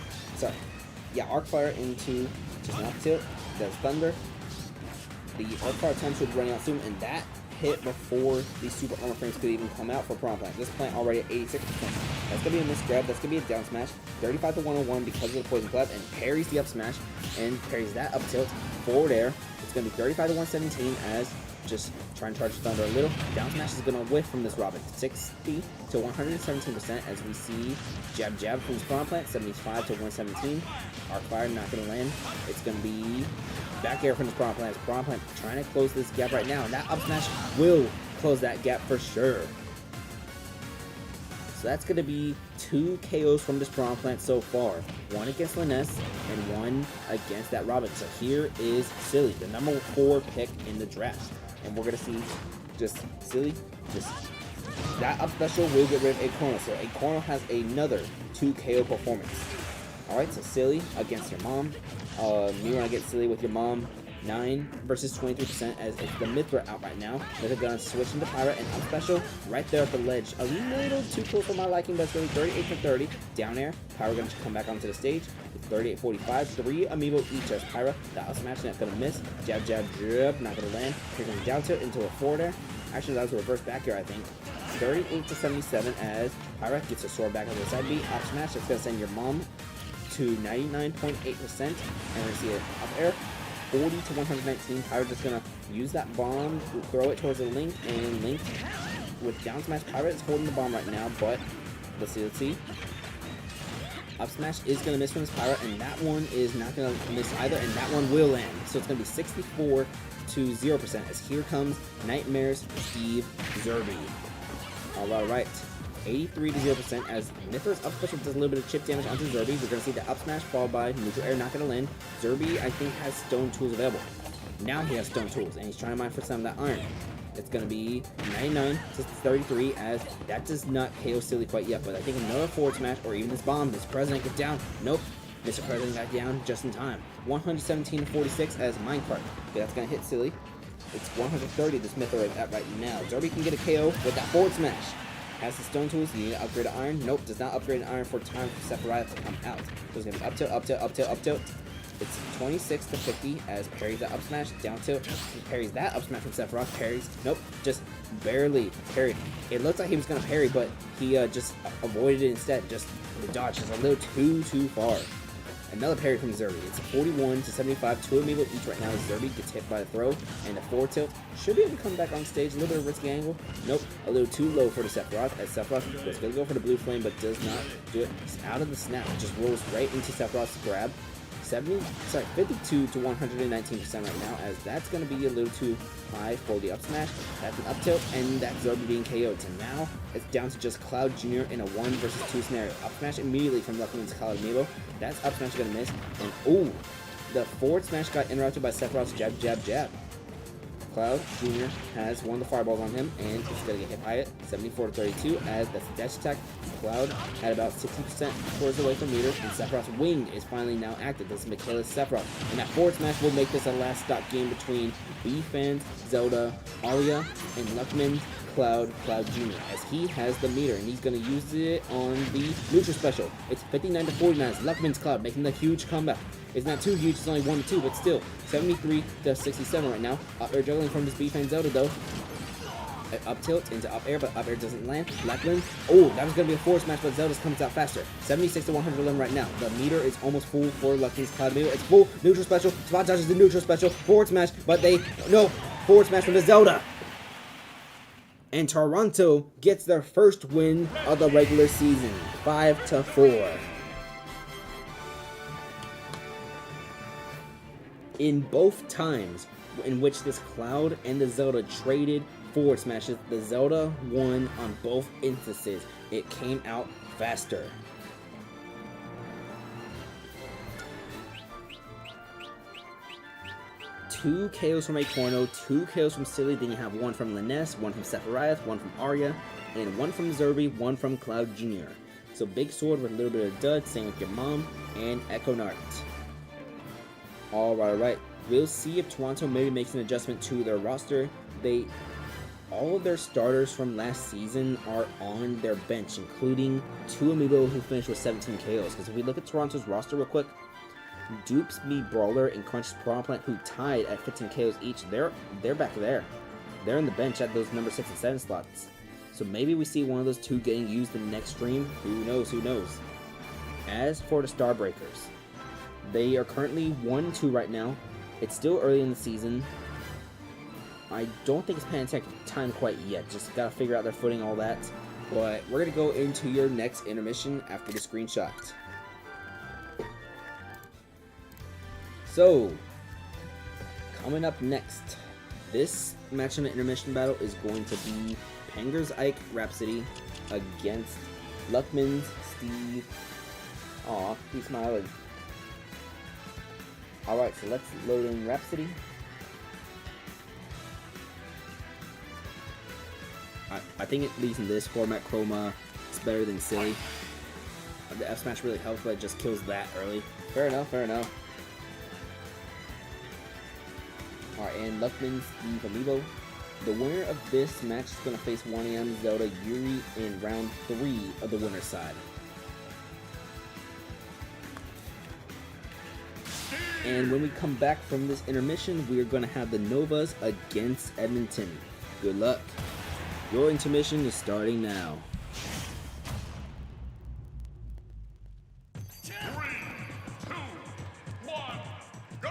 into just an up tilt. There's Thunder. The Arc Fire time should be running out soon, and that hit before these super armor frames could even come out for Prawn Plant. This plant already at 86%. That's going to be a misgrab. That's going to be a down smash. 35 to 101 because of the poison clap, and parries the up smash and parries that up tilt. Forward air. It's going to be 35 to 117 as just trying to charge Thunder a little. Down smash is going to whiff from this Robin. 60 to 117% as we see jab from this Prawn Plant. 75 to 117. Arc Fire not going to land. It's going to be back air from this Prawn Plant. Prawn Plant trying to close this gap right now, and that up smash will close that gap for sure. So that's going to be 2 KOs from this Prawn Plant so far. 1 against Linus and 1 against that Robin. So here is Silly, the number 4 pick in the draft. And we're going to see just Silly, just that up special will get rid of Acorno. So Acorno has another 2 KO performance. Alright, so Silly against your mom. You want to get Silly with your mom. 9 versus 23% as it's the Mithra out right now. They're going to switch into Pyra and up special right there at the ledge. A little too close for my liking, but it's going to be 38 for 30. Down air. Pyra going to come back onto the stage. It's 38-45. 3 Amiibo each as Pyra. The up smash not going to miss. Jab, not going to land. Here comes down tilt into a forward air. Actually, that was a reverse back air, I think. 38 to 77 as Pyra gets a sword back on the side B. Up smash. That's going to send your mom to 99.8%. And we're going to see it up air. 40 to 119. Pyra just gonna use that bomb, throw it towards the Link, and Link with down smash. Pyra is holding the bomb right now, but let's see. Up smash is gonna miss from this Pyra, and that one is not gonna miss either, and that one will land. So it's gonna be 64 to 0% as here comes Nightmares Steve Zerby. Alright. 83 to 0% as Mithra's up special does a little bit of chip damage onto Zerby. We're going to see the up smash followed by neutral air, not going to land. Zerby, I think, has stone tools available. Now he has stone tools, and he's trying to mine for some of that iron. It's going to be 99 to 33 as that does not KO Silly quite yet, but I think another forward smash or even this bomb, this President get down. Nope. Mr. President got down just in time. 117 to 46 as Minecart. Okay, that's going to hit Silly. It's 130 this Mithra at right now. Zerby can get a KO with that forward smash. Has the stone tools. You need to upgrade to iron. Nope, does not upgrade to iron for time for Sephiroth to come out. So it's gonna be up tilt, up tilt, up tilt, up tilt. It's 26 to 50 as parries that up smash, down tilt, parries that up smash from Sephiroth, parries, nope, just barely parried. It looked like he was gonna parry, but he just avoided it instead, just the dodge just a little too far. Another parry from Zerby. It's 41 to 75, 2 amiibo each right now as Zerby gets hit by the throw, and the forward tilt should be able to come back on stage, a little bit of risky angle. Nope, a little too low for the Sephiroth, as Sephiroth was gonna go for the blue flame, but does not do it. It's out of the snap, just rolls right into Sephiroth's grab. 52 to 119% right now, as that's going to be a little too high for the up smash. That's an up tilt, and that's Zerby being KO'd. So now it's down to just Cloud Jr. in a 1 versus 2 scenario. Up smash immediately from Luckman's Cloud Amiibo. That's up smash going to miss, and ooh, the forward smash got interrupted by Sephiroth's jab, jab, jab. Cloud Jr. has one of the fireballs on him, and it's going to get hit by it. 74 to 32, as that's a dash attack. Cloud at about 60% towards away from meter, and Sephiroth's wing is finally now active. This is Michaela's Sephiroth, and that forward smash will make this a last stop game between B-Fans, Zelda, Arya, and Luckman, Cloud Jr. as he has the meter, and he's going to use it on the neutral special. It's 59 to 49 as Luckman's Cloud making the huge comeback. It's not too huge, it's only 1 to 2, but still 73 to 67 right now. Up air juggling from this B-Fan Zelda though. Up tilt into up air, but up air doesn't land. Blackland. Oh, that was going to be a forward smash, but Zelda's comes out faster. 76 to 111 right now. The meter is almost full for Lucky's Cloud Amiibo. It's full neutral special. Spot dodges the neutral special. Forward smash, but no. Forward smash from the Zelda. And Toronto gets their first win of the regular season. 5 to 4. In both times in which this Cloud and the Zelda traded forward smashes, the Zelda won on both instances. It came out faster. Two KOs from Acorno, 2 KOs from Silly, then you have one from Liness, one from Sephiroth, one from Arya, and one from Zerby, one from Cloud Jr. So big sword with a little bit of dud, same with your mom, and Echo Nart. Alright. We'll see if Toronto maybe makes an adjustment to their roster. All of their starters from last season are on their bench, including 2 amiibo who finished with 17 KOs. Because if we look at Toronto's roster real quick, Dupes, Me, Brawler, and Crunch's Piranha Plant, who tied at 15 KOs each, they're back there. They're in the bench at those number 6 and 7 slots. So maybe we see one of those 2 getting used in the next stream. Who knows? As for the Starbreakers, they are currently 1-2 right now. It's still early in the season. I don't think it's Pantech time quite yet. Just gotta figure out their footing, all that. But we're gonna go into your next intermission after the screenshot. So, coming up next, this match in the intermission battle is going to be Penger's Ike Rhapsody against Luckman's Steve. Aw, he's smiling. Alright, so let's load in Rhapsody. I think at least in this format, Chroma is better than Silly. The F Smash really helps, but it just kills that early. Fair enough. Alright, and Luckman's Steve Amiibo. The winner of this match is going to face 1AM Zelda Yuri in round 3 of the winner's side. And when we come back from this intermission, we are going to have the Novas against Edmonton. Good luck. Your intermission is starting now. 3, 2, 1, go!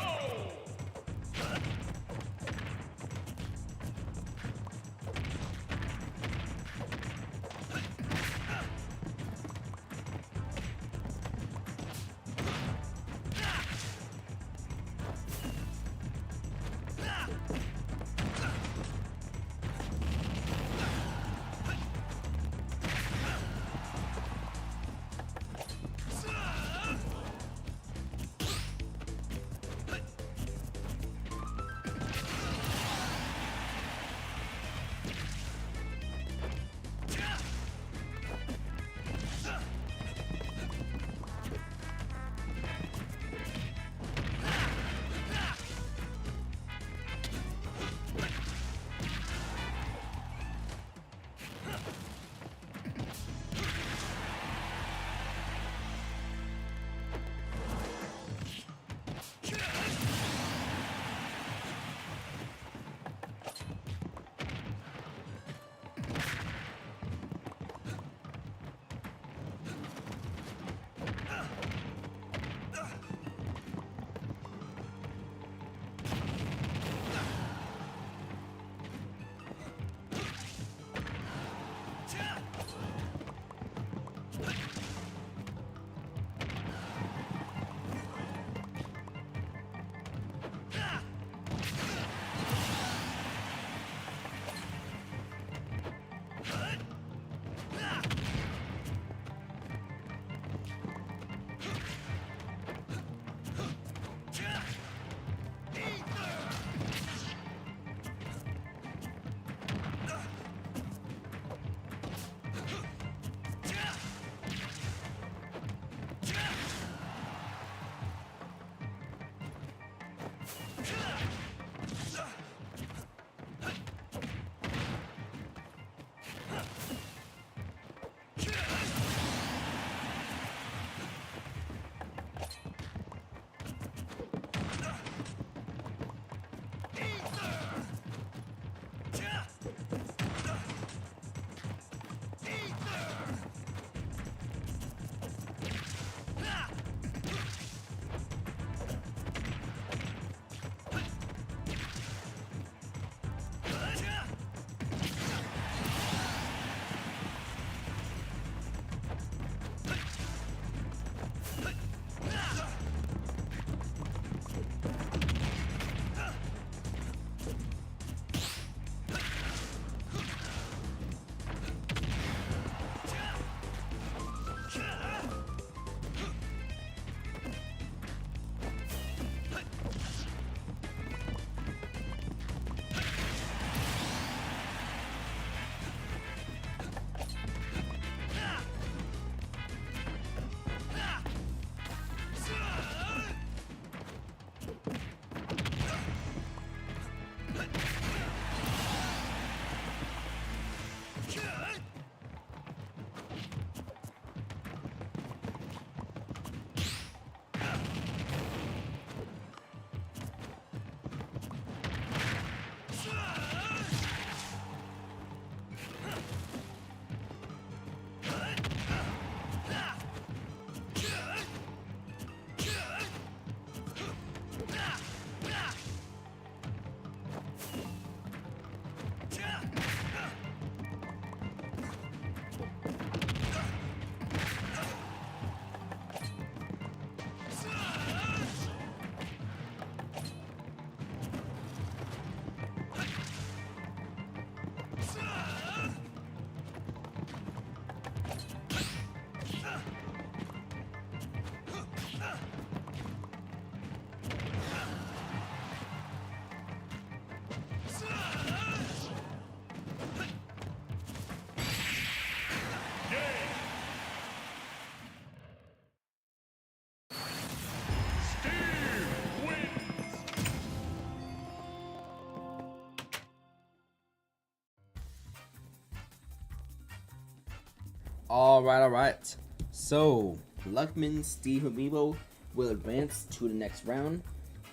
Alright. So, Luckman Steve Amiibo will advance to the next round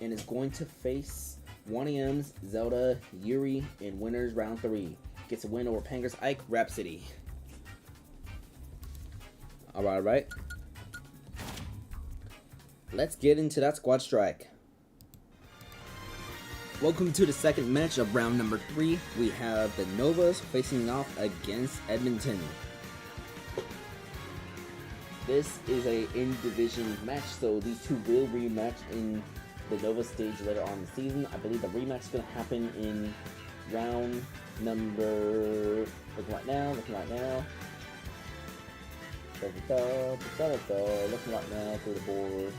and is going to face 1AM's Zelda Yuri in winners round 3. Gets a win over Panger's Ike Rhapsody. Alright. Let's get into that squad strike. Welcome to the second match of round number 3. We have the Novas facing off against Edmonton. This is a in-division match, so these two will rematch in the Nova stage later on in the season. I believe the rematch is going to happen in round number... Looking right now. Looking right now through the board.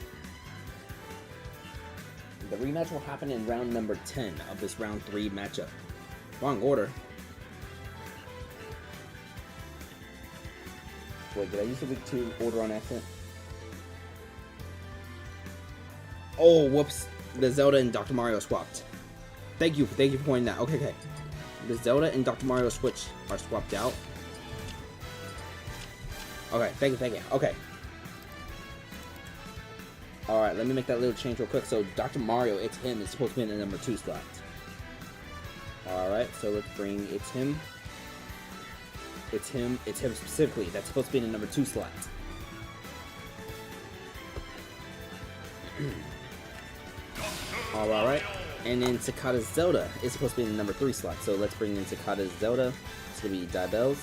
The rematch will happen in round number 10 of this round 3 matchup. Wrong order. Wait, did I use the week 2 order on accident? Oh, whoops. The Zelda and Dr. Mario swapped. Thank you for pointing that. Okay. The Zelda and Dr. Mario Switch are swapped out. Okay, thank you. Okay. Alright, let me make that little change real quick. So, Dr. Mario, it's him, is supposed to be in the number 2 slot. Alright, so let's bring it's him. It's him specifically. That's supposed to be in the number 2 slot. Alright. And then Sakata's Zelda is supposed to be in the number 3 slot. So let's bring in Sakata's Zelda. It's going to be Diabells.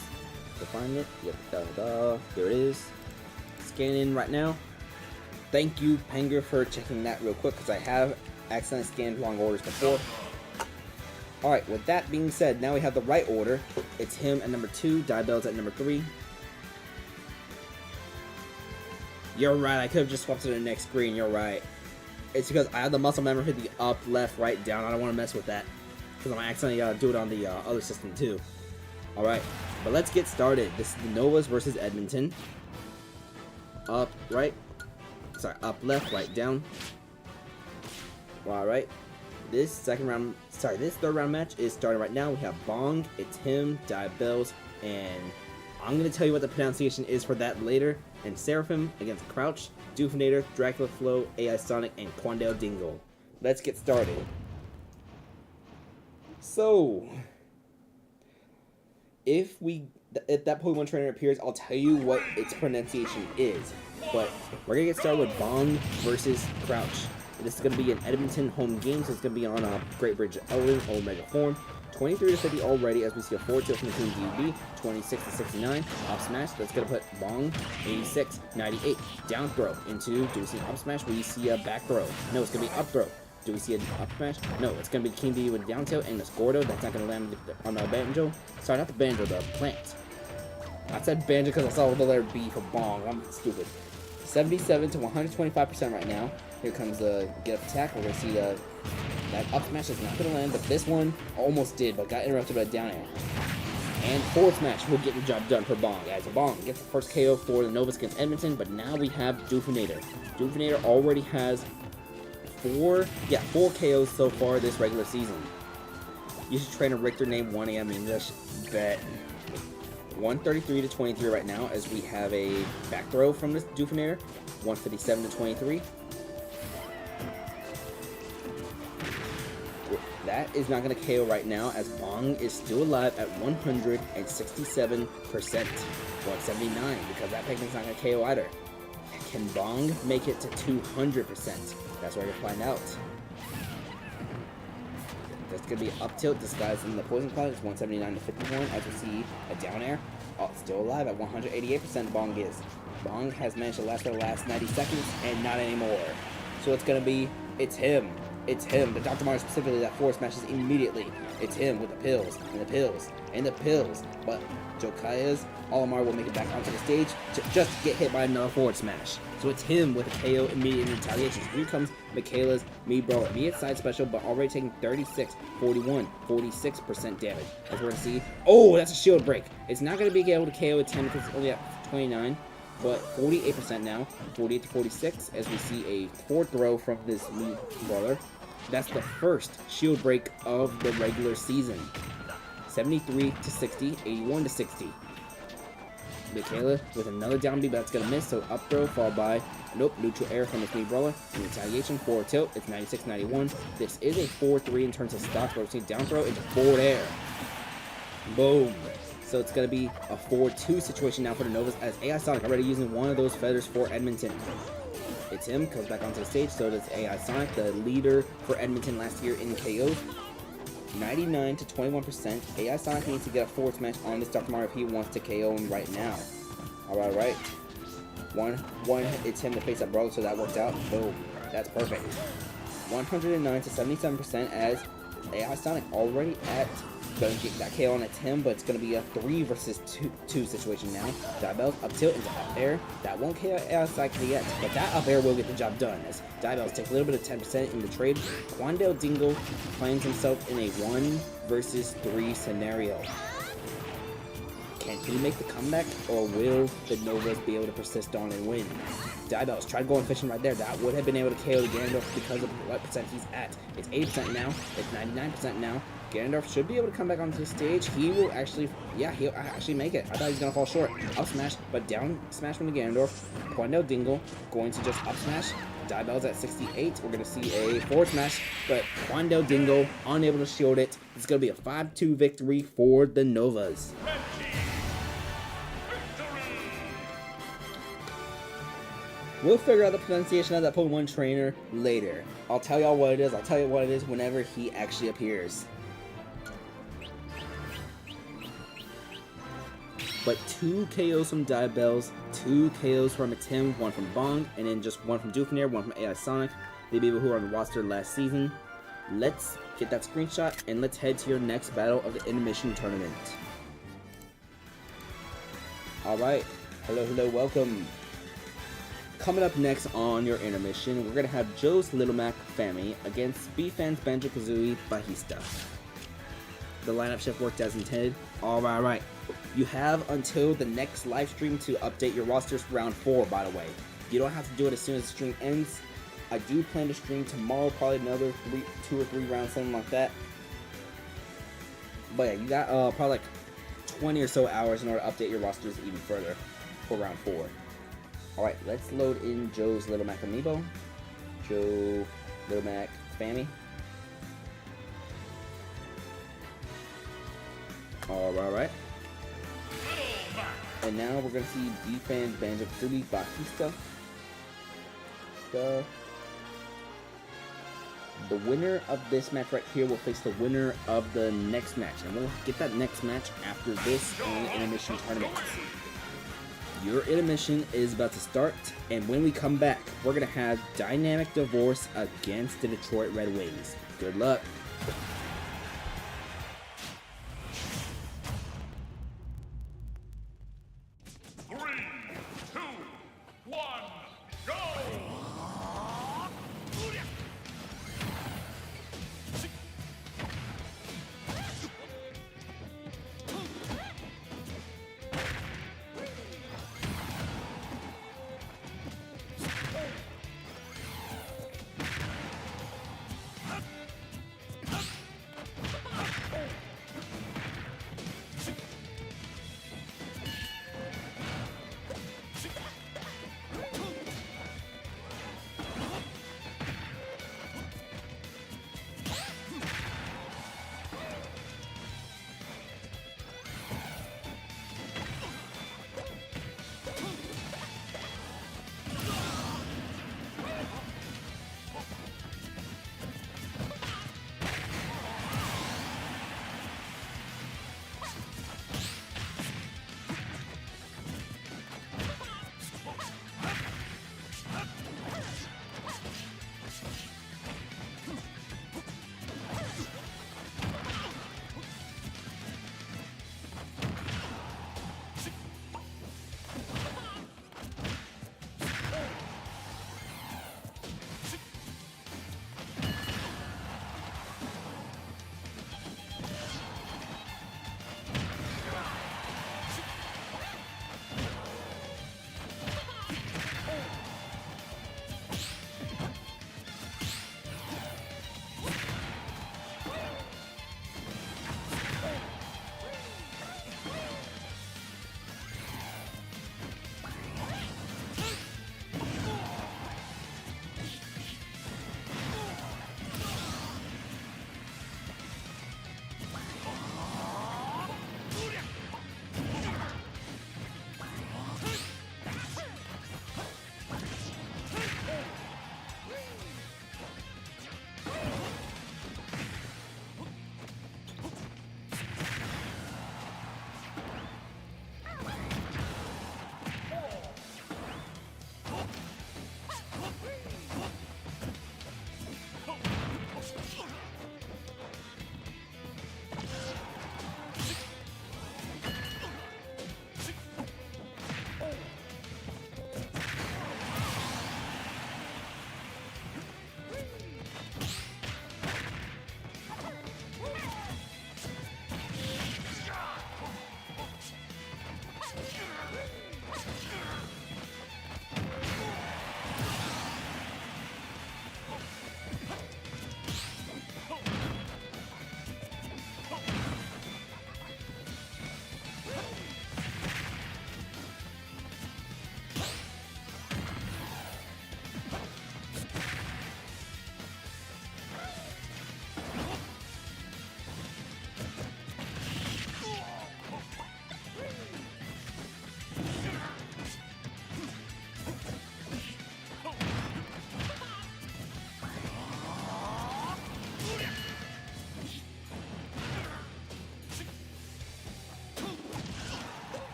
To find it. Yep. There it is. Scanning right now. Thank you, Panger, for checking that real quick because I have accidentally scanned wrong orders before. Alright, with that being said, now we have the right order. It's him at number 2, Diabells at number 3. You're right, I could have just swapped to the next screen, you're right. It's because I have the muscle memory hit the up, left, right, down. I don't want to mess with that. Because I'm accidentally do it on the other system too. Alright, but let's get started. This is the Novas versus Edmonton. Up, right. Sorry, up, left, right, down. Alright. This third round match is starting right now. We have Bong, it's him, Diabells, and I'm going to tell you what the pronunciation is for that later. And Seraphim against Crouch, Doofinator, Dracula Flow, AI Sonic, and Quandale Dingle. Let's get started. So, if that Pokemon trainer appears, I'll tell you what its pronunciation is. But we're going to get started with Bong versus Crouch. This is going to be an Edmonton home game, so it's going to be on Great Bridge Elden, Omega form. 23-50 already, as we see a forward tilt from the Team DB. 26-69, up smash. That's going to put Bong, 86-98. Down throw into, do we see an up smash? We see a back throw. No, it's going to be up throw. Do we see an up smash? No, it's going to be King D with down tilt and the Squirtle. That's not going to land on the Banjo. Sorry, not the Banjo, the plant. I said Banjo because I saw the letter B for Bong. I'm stupid. 77 to 125% right now. Here comes the get up attack. We're going to see that up smash is not going to land, but this one almost did, but got interrupted by a down air. And forward smash will get the job done for Bong. Guys, Bong gets the first KO for the Novas against Edmonton, but now we have Doofinator. Doofinator already has 4 KOs so far this regular season. You should train a Richter named 1AM English. Bet. 133 to 23 right now, as we have a back throw from this Doofinator. 157 to 23. That is not going to KO right now, as Bong is still alive at 167%. 179, because that Pikmin's not going to KO either. Can Bong make it to 200%? That's what we're going to find out. That's going to be up tilt disguised in the Poison Cloud. It's 179 to 51, as we see a down air. Oh, still alive at 188%. Bong is. Bong has managed to last for the last 90 seconds, and not anymore. So it's going to be, it's him. It's him. The Dr. Mario specifically that forward smashes immediately. It's him with the pills, and the pills, and the pills. But Jokaya's Olimar will make it back onto the stage to just get hit by another forward smash. So it's him with a KO immediate in retaliation. Here comes Michaela's Amiibo. Immediate side special, but already taking 36, 41, 46% damage. As we're going to see. Oh, that's a shield break. It's not going to be able to KO at 10 because it's only at 29. But 48% now, 48 to 46, as we see a forward throw from this Mii brawler. That's the first shield break of the regular season. 73 to 60, 81 to 60. Michaela with another down B, but that's gonna miss. So up throw followed by nope, neutral air from this knee brawler. In retaliation, forward tilt. It's 96-91. This is a 4-3 in terms of stocks, but we're seeing down throw into forward air. Boom. So it's gonna be a 4-2 situation now for the Novas, as AI Sonic already using one of those feathers for Edmonton. It's him, comes back onto the stage. So does AI Sonic, the leader for Edmonton last year in KOs. 99 to 21%. AI Sonic needs to get a forward smash on this Dr. Mario if he wants to KO him right now. Alright. One, it's him to face up brawler, so that worked out. Boom. That's perfect. 109 to 77% as AI Sonic already at gonna get that KO on. It's him, but it's gonna be a 3 versus 2 situation now. Diabell's up tilt into up air. That won't KO AI Sonic yet, but that up air will get the job done as Diabell's take a little bit of 10% in the trade. Quandale Dingle finds himself in a 1 versus 3 scenario. Can he make the comeback, or will the Novas be able to persist on and win? Diabell's tried going fishing right there. That would have been able to KO the Ganondorf because of what percent he's at. It's 80% now. It's 99% now. Ganondorf should be able to come back onto the stage. He will actually, yeah, he'll actually make it. I thought he was going to fall short. Up smash, but down smash from the Ganondorf. Quandale Dingle going to just up smash. Diabell's at 68. We're going to see a forward smash, but Quandale Dingle unable to shield it. It's going to be a 5-2 victory for the Novas. We'll figure out the pronunciation of that Pokemon trainer later. I'll tell y'all what it is. I'll tell you what it is whenever he actually appears. But 2 KOs from Diabell's, 2 KOs from Tim, 1 from Bong, and then just 1 from Doofunair, 1 from AI Sonic, the people who were on the roster last season. Let's get that screenshot and let's head to your next battle of the Intermission Tournament. Alright, hello, welcome. Coming up next on your intermission, we're going to have Joe's Little Mac Family against B-Fan's Banjo-Kazooie Bajista. The lineup shift worked as intended. Alright. You have until the next live stream to update your rosters for round 4, by the way. You don't have to do it as soon as the stream ends. I do plan to stream tomorrow, probably another 2 or 3 rounds, something like that. But yeah, you got probably like 20 or so hours in order to update your rosters even further for round 4. Alright, let's load in Joe's Little Mac Amiibo. Joe Little Mac Family. Alright. And now we're gonna see B-Fan's Banjo-Kazooie Bajista. The winner of this match right here will face the winner of the next match. And we'll get that next match after this in the Intermission Tournament. Your intermission is about to start, and when we come back, we're going to have Dynamic Divorce against the Detroit Red Wings. Good luck.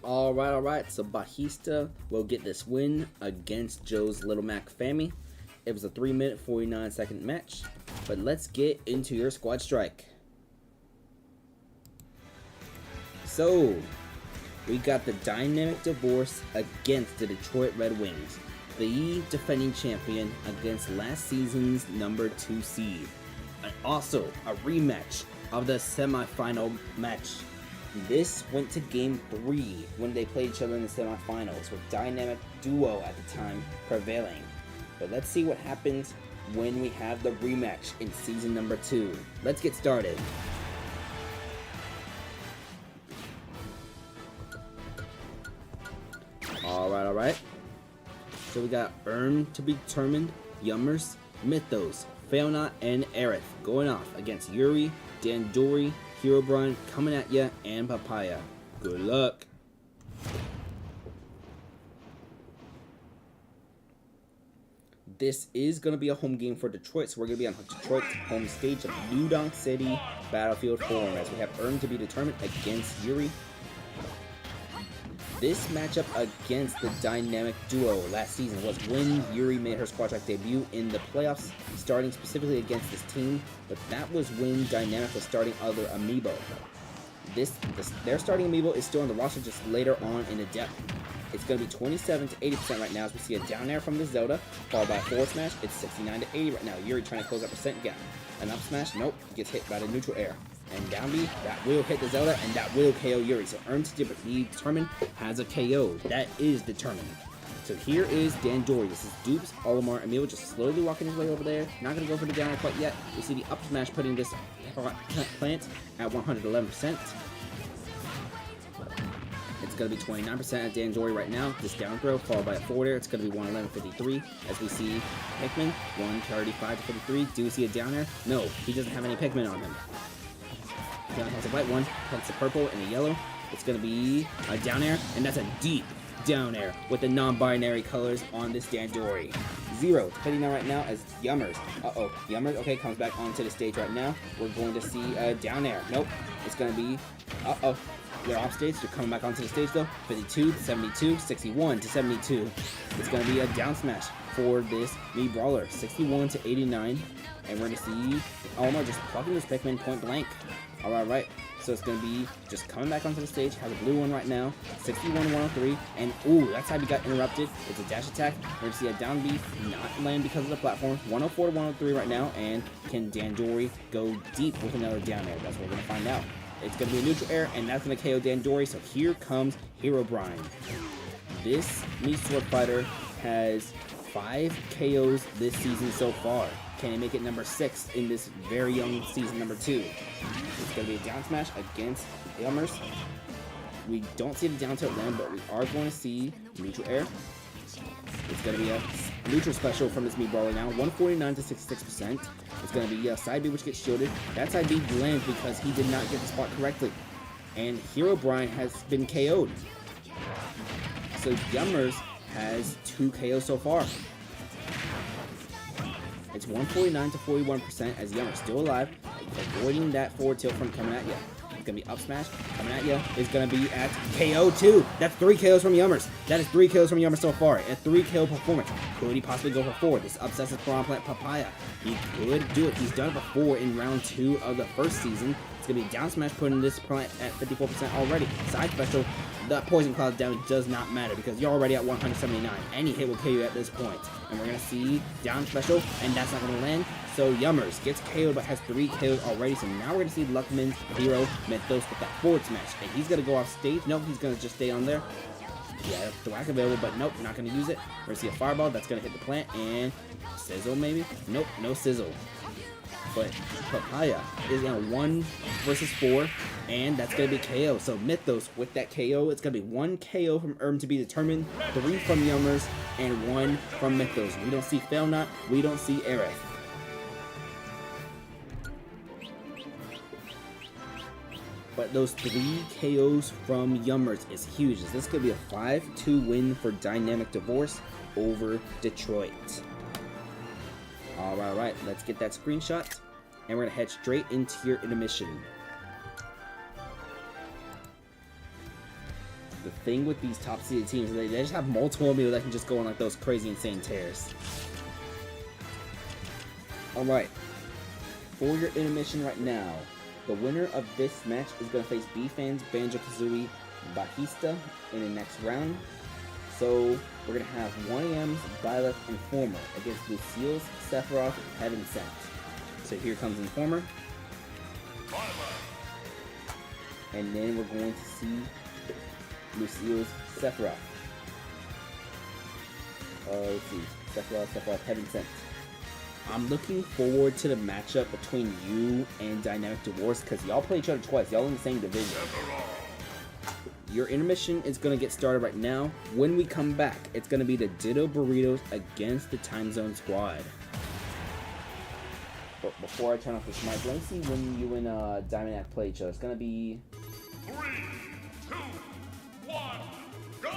Alright. So Batista will get this win against Joe's Little Mac family. It was a 3-minute, 49-second match. But let's get into your squad strike. So, we got the Dynamic Divorce against the Detroit Red Wings. The defending champion against last season's number 2 seed. And also, a rematch of the semifinal match. This went to game 3 when they played each other in the semifinals, with Dynamic Duo at the time prevailing. But let's see what happens when we have the rematch in season number 2. Let's get started. Alright. So we got Earn to be determined, Yummers, Mythos, Failnot, and Aerith going off against Yuri, Dandori, Herobrine coming at ya, and Papaya. Good luck. This is going to be a home game for Detroit, so we're going to be on Detroit's home stage of New Donk City Battlefield Forum, as we have Earn to be determined against Yuri. This matchup against the Dynamic Duo last season was when Yuri made her squad track debut in the playoffs, starting specifically against this team, but that was when Dynamic was starting other Amiibo. Their starting Amiibo is still on the roster, just later on in the depth. It's going to be 27 to 80% right now, as we see a down air from the Zelda, followed by a forward smash. It's 69 to 80 right now. Yuri trying to close that percent gap. An up smash, nope, gets hit by the neutral air. And down B, that will hit the Zelda, and that will KO Yuri. So Earn to be determined has a KO. That is determined. So here is Dandori. This is Dupe's Olimar Amiibo just slowly walking his way over there. Not going to go for the down air quite yet. We see the up smash putting this plant at 111%. It's going to be 29% at Dandori right now. This down throw followed by a forward air. It's going to be 111.53 as we see Pikmin 135 to 53. Do we see a down air? No, he doesn't have any Pikmin on him. Down has a white one, has a purple and a yellow. It's going to be a down air, and that's a deep down air with the non-binary colors on this Dandori. 0 hitting now right now as Yummers. Yummers, okay, comes back onto the stage right now. We're going to see a down air. Nope, it's going to be, they're off stage. They're coming back onto the stage though. 52 to 72, 61 to 72. It's going to be a down smash for this Mii Brawler. 61 to 89. And we're going to see Olimar just plucking this Pikmin point blank. Alright. So it's going to be just coming back onto the stage. Has a blue one right now. 61 to 103. And ooh, that time he got interrupted. It's a dash attack. We're going to see a down B not land because of the platform. 104 to 103 right now. And can Dandori go deep with another down air? That's what we're going to find out. It's going to be a neutral air, and that's going to KO Dandori. So here comes Herobrine. This Mii Sword Fighter has 5 KOs this season so far. Can he make it number 6 in this very young season number 2? It's going to be a down smash against Yummers. We don't see the down tilt land, but we are going to see neutral air. It's going to be a neutral special from this Mii Brawler now. 149 to 66%. It's going to be a side B which gets shielded. That side B lands because he did not get the spot correctly. And Herobrine has been KO'd. So Yummers has 2 KOs so far. It's 149 to 41% as Yummers still alive, avoiding that forward tilt from coming at you. It's going to be up smash, coming at you. It's going to be at KO 2. That's 3 KOs from Yummers. That is 3 KOs from Yummers so far. A 3 KO performance. Could he possibly go for 4? This obsessive Piranha Plant Papaya. He could do it. He's done it before in round 2 of the first season. It's going to be down smash putting this plant at 54% already. Side special. The poison cloud damage does not matter because you're already at 179. Any hit will kill you at this point. And we're going to see down special, and that's not going to land. So Yummers gets KO'd but has 3 KOs already. So now we're going to see Luckman's hero Mythos with that forward smash. And he's going to go off stage. Nope, he's going to just stay on there. Yeah, the whack available, but nope, not going to use it. We're going to see a fireball that's going to hit the plant. And sizzle maybe? Nope, no sizzle. But Papaya is in a 1 versus 4, and that's going to be KO. So Mythos with that KO, it's going to be 1 KO from Erm to be determined, 3 from Yummers, and 1 from Mythos. We don't see Failnot, we don't see Aerith. But those 3 KOs from Yummers is huge. This could be a 5-2 win for Dynamic Divorce over Detroit. Alright, let's get that screenshot. And we're going to head straight into your intermission. The thing with these top seeded teams. They just have multiple Amiibo that can just go on like those crazy insane tears. Alright. For your intermission right now, the winner of this match is going to face B-Fans, Banjo-Kazooie, Bajista in the next round. So we're going to have 1AM's Violet Informer against Lucille's Sephiroth Heaven Sent. So here comes Informer. And then we're going to see Lucille's Sephiroth. Let's see. Sephiroth Heaven Sent. I'm looking forward to the matchup between you and Dynamic Divorce because y'all play each other twice. Y'all in the same division. Your intermission is going to get started right now. When we come back, it's going to be the Ditto Burritos against the Time Zone Squad. But before I turn off this mic, let me see when you and Dynamic play each other. It's going to be... 3, 2, 1, go!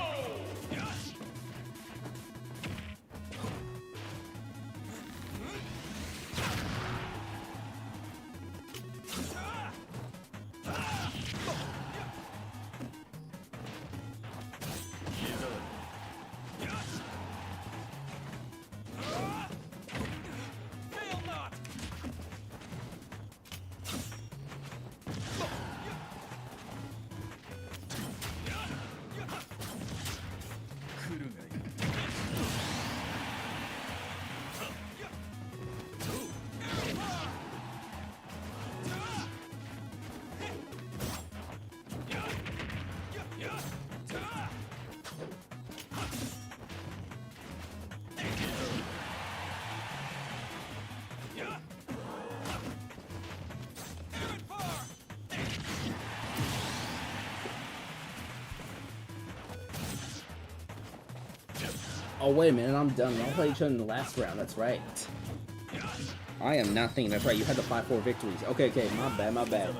Oh, wait a minute, I'm done. I'll play each other in the last round, that's right. I am not thinking, that's right, you had the 5-4 victories. Okay, my bad.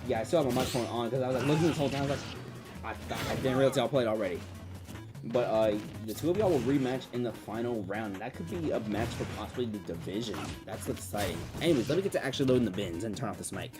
Yeah, I still have my microphone on because I was like looking this whole time, I was like, I didn't realize y'all played already. But the two of y'all will rematch in the final round. That could be a match for possibly the division. That's what's exciting. Anyways, let me get to actually loading the bins and turn off this mic.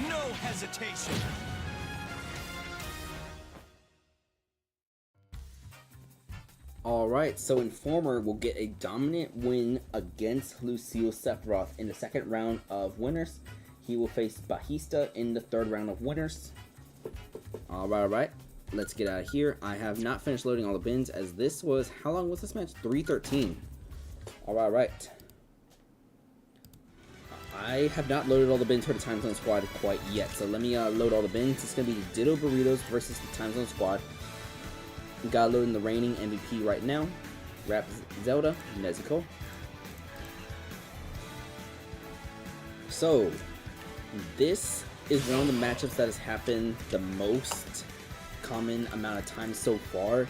No hesitation. Alright, so Informer will get a dominant win against Lucille Sephiroth in the second round of winners. He will face Bajista in the third round of winners. Alright. Let's get out of here. I have not finished loading all the bins as this was, how long was this match? 3:13. Alright. I have not loaded all the bins for the Time Zone Squad quite yet, so let me load all the bins. It's going to be Ditto Burritos versus the Time Zone Squad. Got loading the reigning MVP right now. Rap Zelda, Nezuko. So, this is one of the matchups that has happened the most common amount of times so far.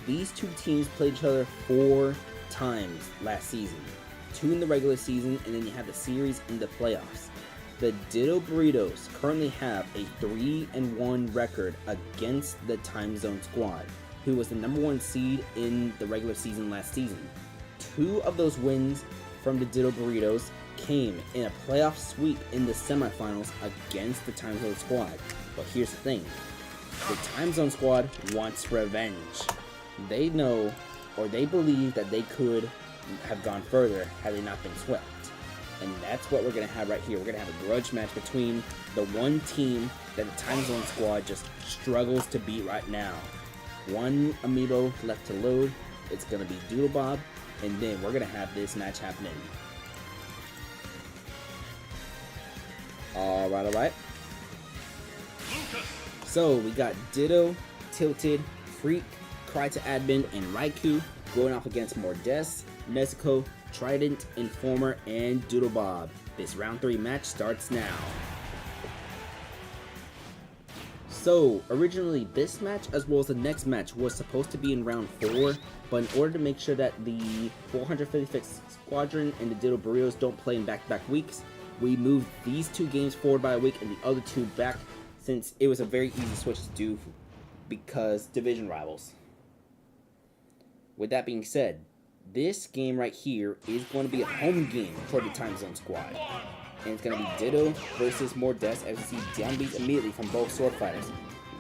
These two teams played each other 4 times last season. 2 in the regular season, and then you have the series in the playoffs. The Ditto Burritos currently have a 3-1 record against the Time Zone Squad, who was the #1 seed in the regular season last season. 2 of those wins from the Ditto Burritos came in a playoff sweep in the semifinals against the Time Zone Squad. But here's the thing. The Time Zone Squad wants revenge. They know, or they believe, that they could have gone further had they not been swept. And that's what we're going to have right here. We're going to have a grudge match between the one team that the Time Zone Squad just struggles to beat right now. 1 amiibo left to load. It's going to be Doodle Bob. And then we're going to have this match happening. Alright. So we got Ditto, Tilted, Freak, Cry to Admin, and Raikou going off against Mordes, Nezuko, Trident, Informer, and Doodle Bob. This round 3 match starts now. So, originally this match as well as the next match was supposed to be in round 4, but in order to make sure that the 455th Squadron and the Ditto Burritos don't play in back-to-back weeks, we moved these 2 games forward by a week and the other 2 back, since it was a very easy switch to do because division rivals. With that being said, this game right here is going to be a home game for the Time Zone Squad. And it's going to be Ditto versus Mordes, as you see down Bs immediately from both sword fighters.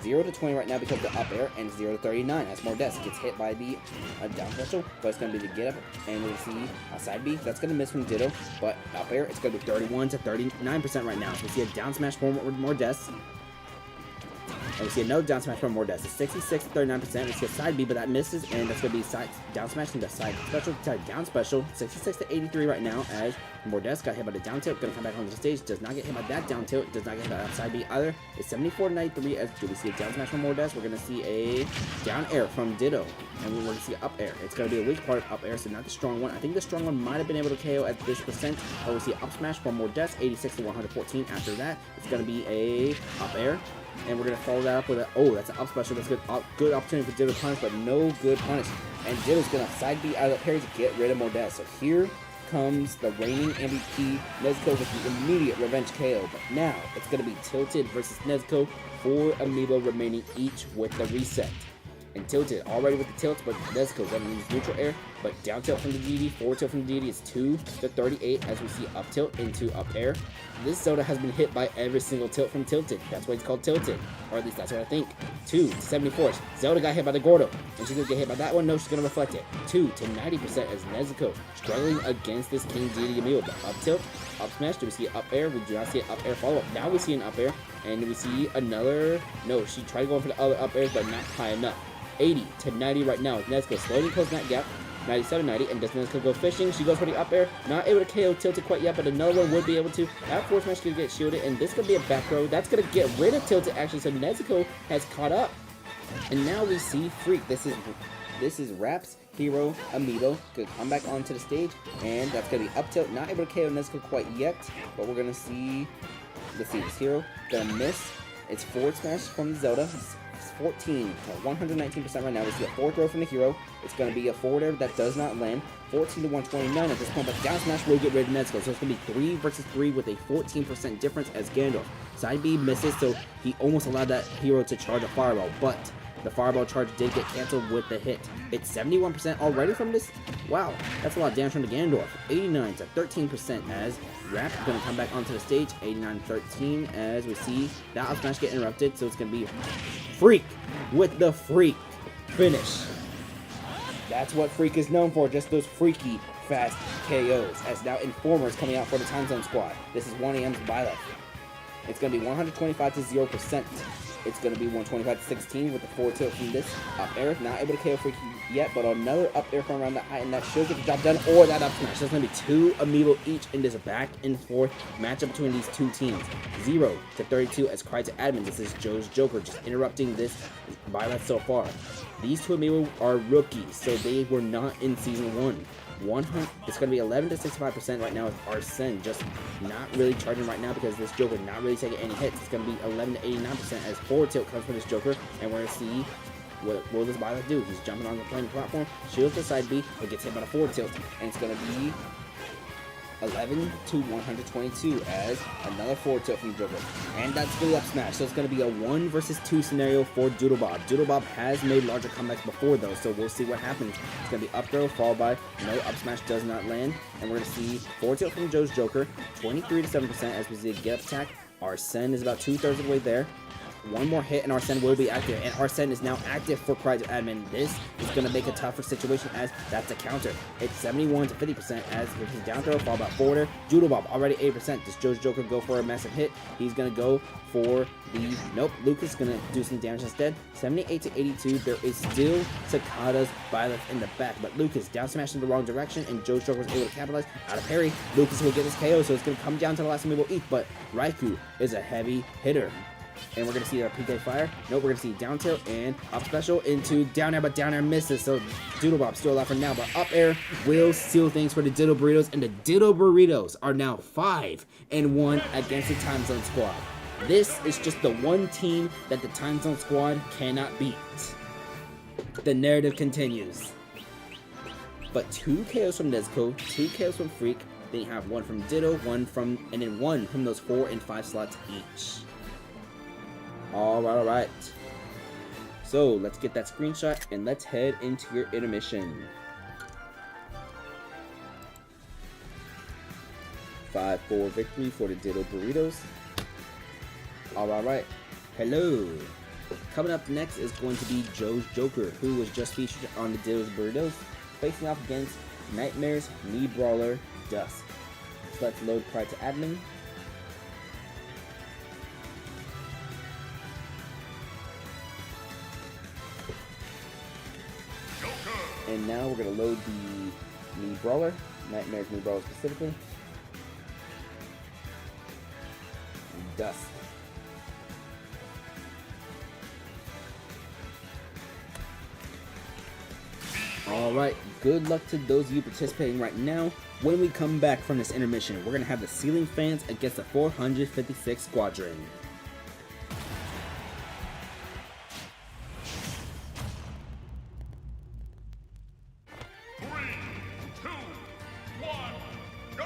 0 to 20 right now because of the up air, and 0 to 39 as Mordes gets hit by the down special, but it's going to be the get up, and we'll see a side B. That's going to miss from Ditto, but up air, it's going to be 31 to 39% right now. So we see a down smash from Mordes. And we see another down smash from Mordes. It's 66 to 39%. We see a side B, but that misses, and that's going to be side down smash from the side special to down special. 66 to 83 right now as Mordes got hit by the down tilt. Going to come back onto the stage. Does not get hit by that down tilt. Does not get hit by that side B either. It's 74 to 93 as do we see a down smash from Mordes. We're going to see a down air from Ditto. And we're going to see up air. It's going to be a weak part of up air, so not the strong one. I think the strong one might have been able to KO at this percent. But we see up smash from Mordes. 86 to 114. After that, it's going to be a up air. And we're going to follow that up with a, oh, that's an up special. That's good. Good opportunity for Ditto to punish, but no good punish. And Ditto's going to side B out of the parry to get rid of Mordes. So here comes the reigning MVP, Nezuko, with the immediate revenge KO. But now it's going to be Tilted versus Nezuko, 4 amiibo remaining each with the reset. And Tilted already with the tilt, but Nezuko going to use neutral air, but down tilt from the DD, forward tilt from the DD is 2 to 38 as we see up tilt into up air. This Zelda has been hit by every single tilt from Tilted. That's why it's called Tilted, or at least that's what I think. 2 to 74. Zelda got hit by the Gordo, and she's going to get hit by that one. No, she's going to reflect it. 2 to 90% as Nezuko struggling against this King Deity amiibo. But up tilt, up smash, do we see up air? We do not see an up air follow-up. Now we see an up air, and we see another, no, she tried going for the other up airs, but not high enough. 80 to 90 right now. Nezuko slowly closing that gap. 97, 90, and does Nezuko go fishing? She goes for the up air. Not able to KO Tilted quite yet, but another one would be able to. That force smash could get shielded, and this could be a back row. That's going to get rid of Tilted, actually, so Nezuko has caught up. And now we see Freak. This is Rap's hero amiibo. Could come back onto the stage, and that's going to be up tilt. Not able to KO Nezuko quite yet, but we're going to see, let's see, this hero going to miss. It's forward smash from Zelda. 14 to 119% right now. We see a forward throw from the hero. It's going to be a forward air that does not land. 14 to 129 at this point, but down smash will get rid of Nezuko. So it's going to be 3 versus 3 with a 14% difference as Gandalf. Side B misses, so he almost allowed that hero to charge a fireball, but the fireball charge did get canceled with the hit. It's 71% already from this. Wow, that's a lot of damage from the Gandalf. 89 to 13% as Rap going to come back onto the stage. 89 to 13 as we see that up smash get interrupted. So it's going to be Freak with the Freak finish. That's what Freak is known for, just those freaky fast KOs. As now Informer is coming out for the Time Zone Squad. This is 1AM's Byleth. It's going to be 125 to 0%. It's going to be 125 to 16 with the forward tilt from this up air. Not able to KO Freak yet, but another up air from around the height, and that should get the job done, or that up smash. There's going to be 2 amiibo each in this back and forth matchup between these 2 teams. 0 to 32 as Cry to Admin. This is Joe's Joker just interrupting this Byleth so far. These 2 amiibo are rookies, so they were not in Season 1. 100. It's going to be 11 to 65% right now with Arsene just not really charging right now because this Joker not really taking any hits. It's going to be 11 to 89% as forward tilt comes from this Joker, and we're going to see what will this Byleth do. He's jumping on the playing platform, shields the side B, but gets hit by the forward tilt, and it's going to be 11 to 122 as another forward tilt from Joker. And that's the up smash. So it's going to be a 1 versus 2 scenario for Doodlebob. Doodlebob has made larger comebacks before though, so we'll see what happens. It's going to be up throw followed by no up smash does not land. And we're going to see forward tilt from Joe's Joker, 23 to 7% as we see a get up attack. Arsene is about 2/3 of the way there. One more hit and Arsene will be active, and Arsene is now active for Pride Admin. This is going to make a tougher situation as that's a counter. It's 71 to 50% as with his down throw, followed by forwarder. Doodlebob already 8%. Does Joe's Joker go for a massive hit? He's going to go for the... Nope, Lucas is going to do some damage instead. 78 to 82. There is still Takada's Byleth in the back, but Lucas down smash in the wrong direction, and Joe's Joker was able to capitalize. Out of parry, Lucas will get his KO, so it's going to come down to the last Amiibo ETH, but Raikou is a heavy hitter. And we're going to see a PK fire. Nope, we're going to see down tilt and up special into down air, but down air misses. So Doodlebop still alive for now, but up air will seal things for the Ditto Burritos. And the Ditto Burritos are now 5-1 against the Time Zone Squad. This is just the one team that the Time Zone Squad cannot beat. The narrative continues. But 2 KOs from Nezuko, 2 KOs from Freak. Then you have 1 from Ditto, 1 from, and then 1 from those 4 and 5 slots each. Alright. So, let's get that screenshot and let's head into your intermission. 5-4 victory for the Ditto Burritos. Alright. Hello. Coming up next is going to be Joe's Joker, who was just featured on the Ditto's Burritos, facing off against Nightmare's Mii Brawler, Dusk. So let's load Pride to Admin. And now we're going to load the Mii Brawler, Nightmare's Mii Brawler specifically. Dusk. Alright, good luck to those of you participating right now. When we come back from this intermission, we're going to have the Ceiling Fans against the 456 Squadron. 3, 2, 1, go!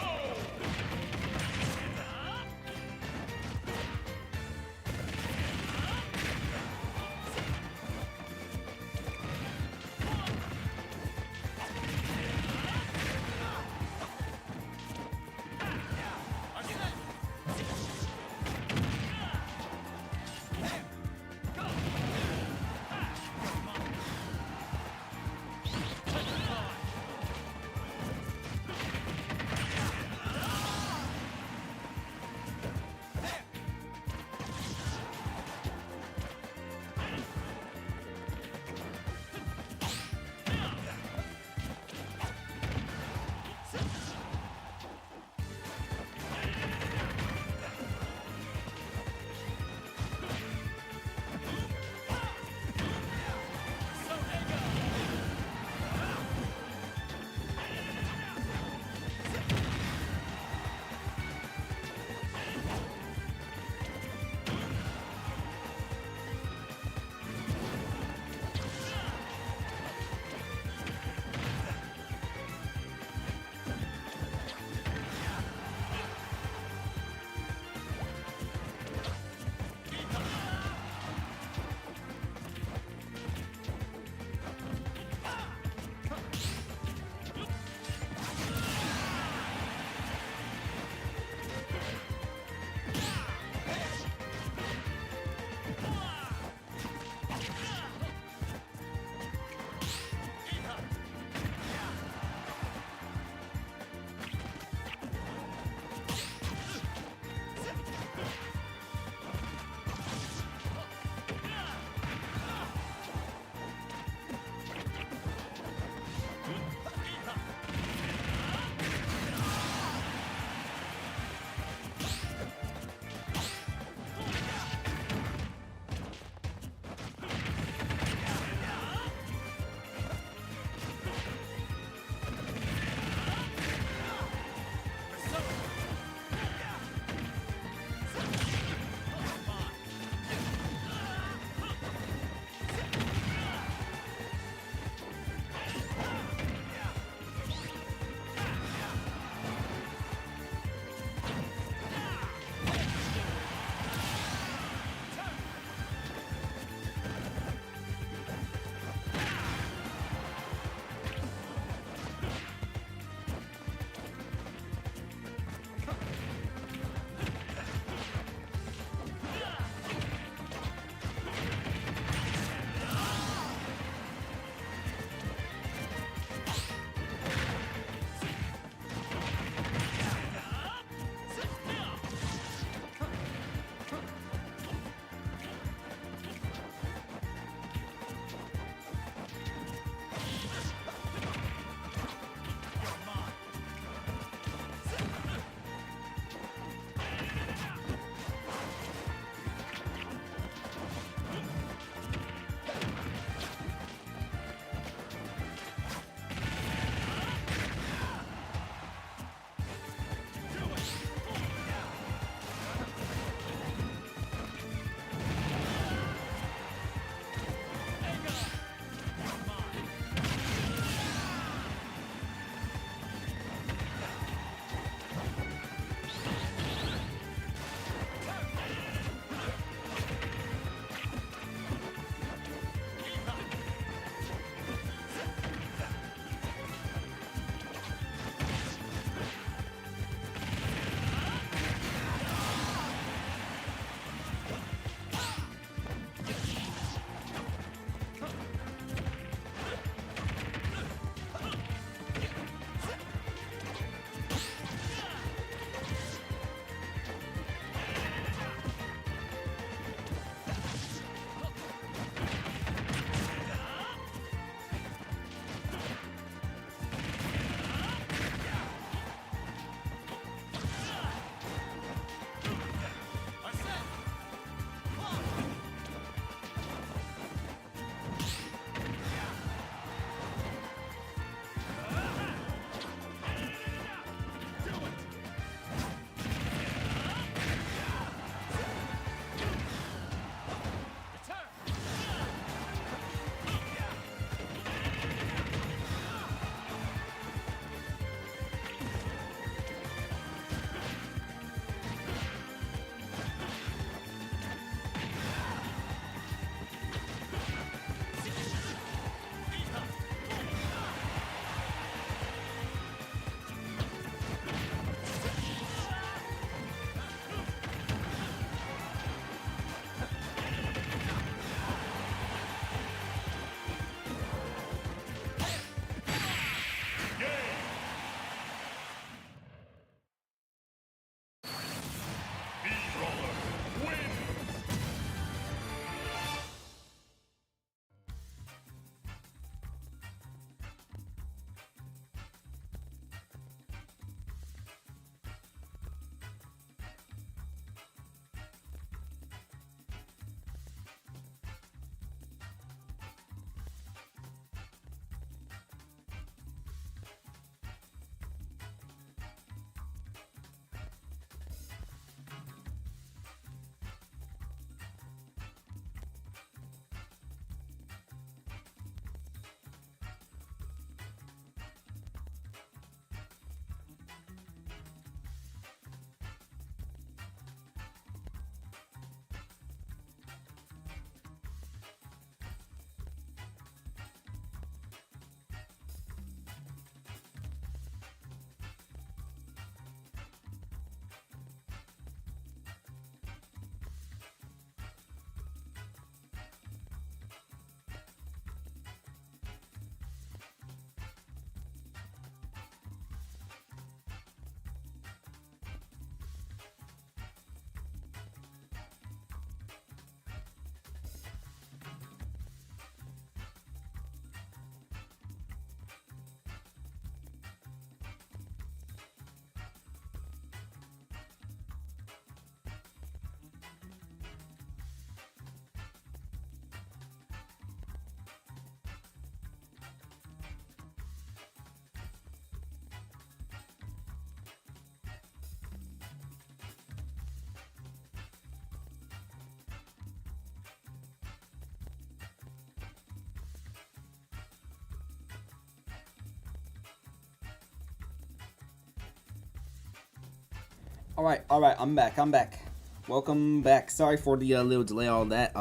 Alright, I'm back. Welcome back. Sorry for the little delay, all that.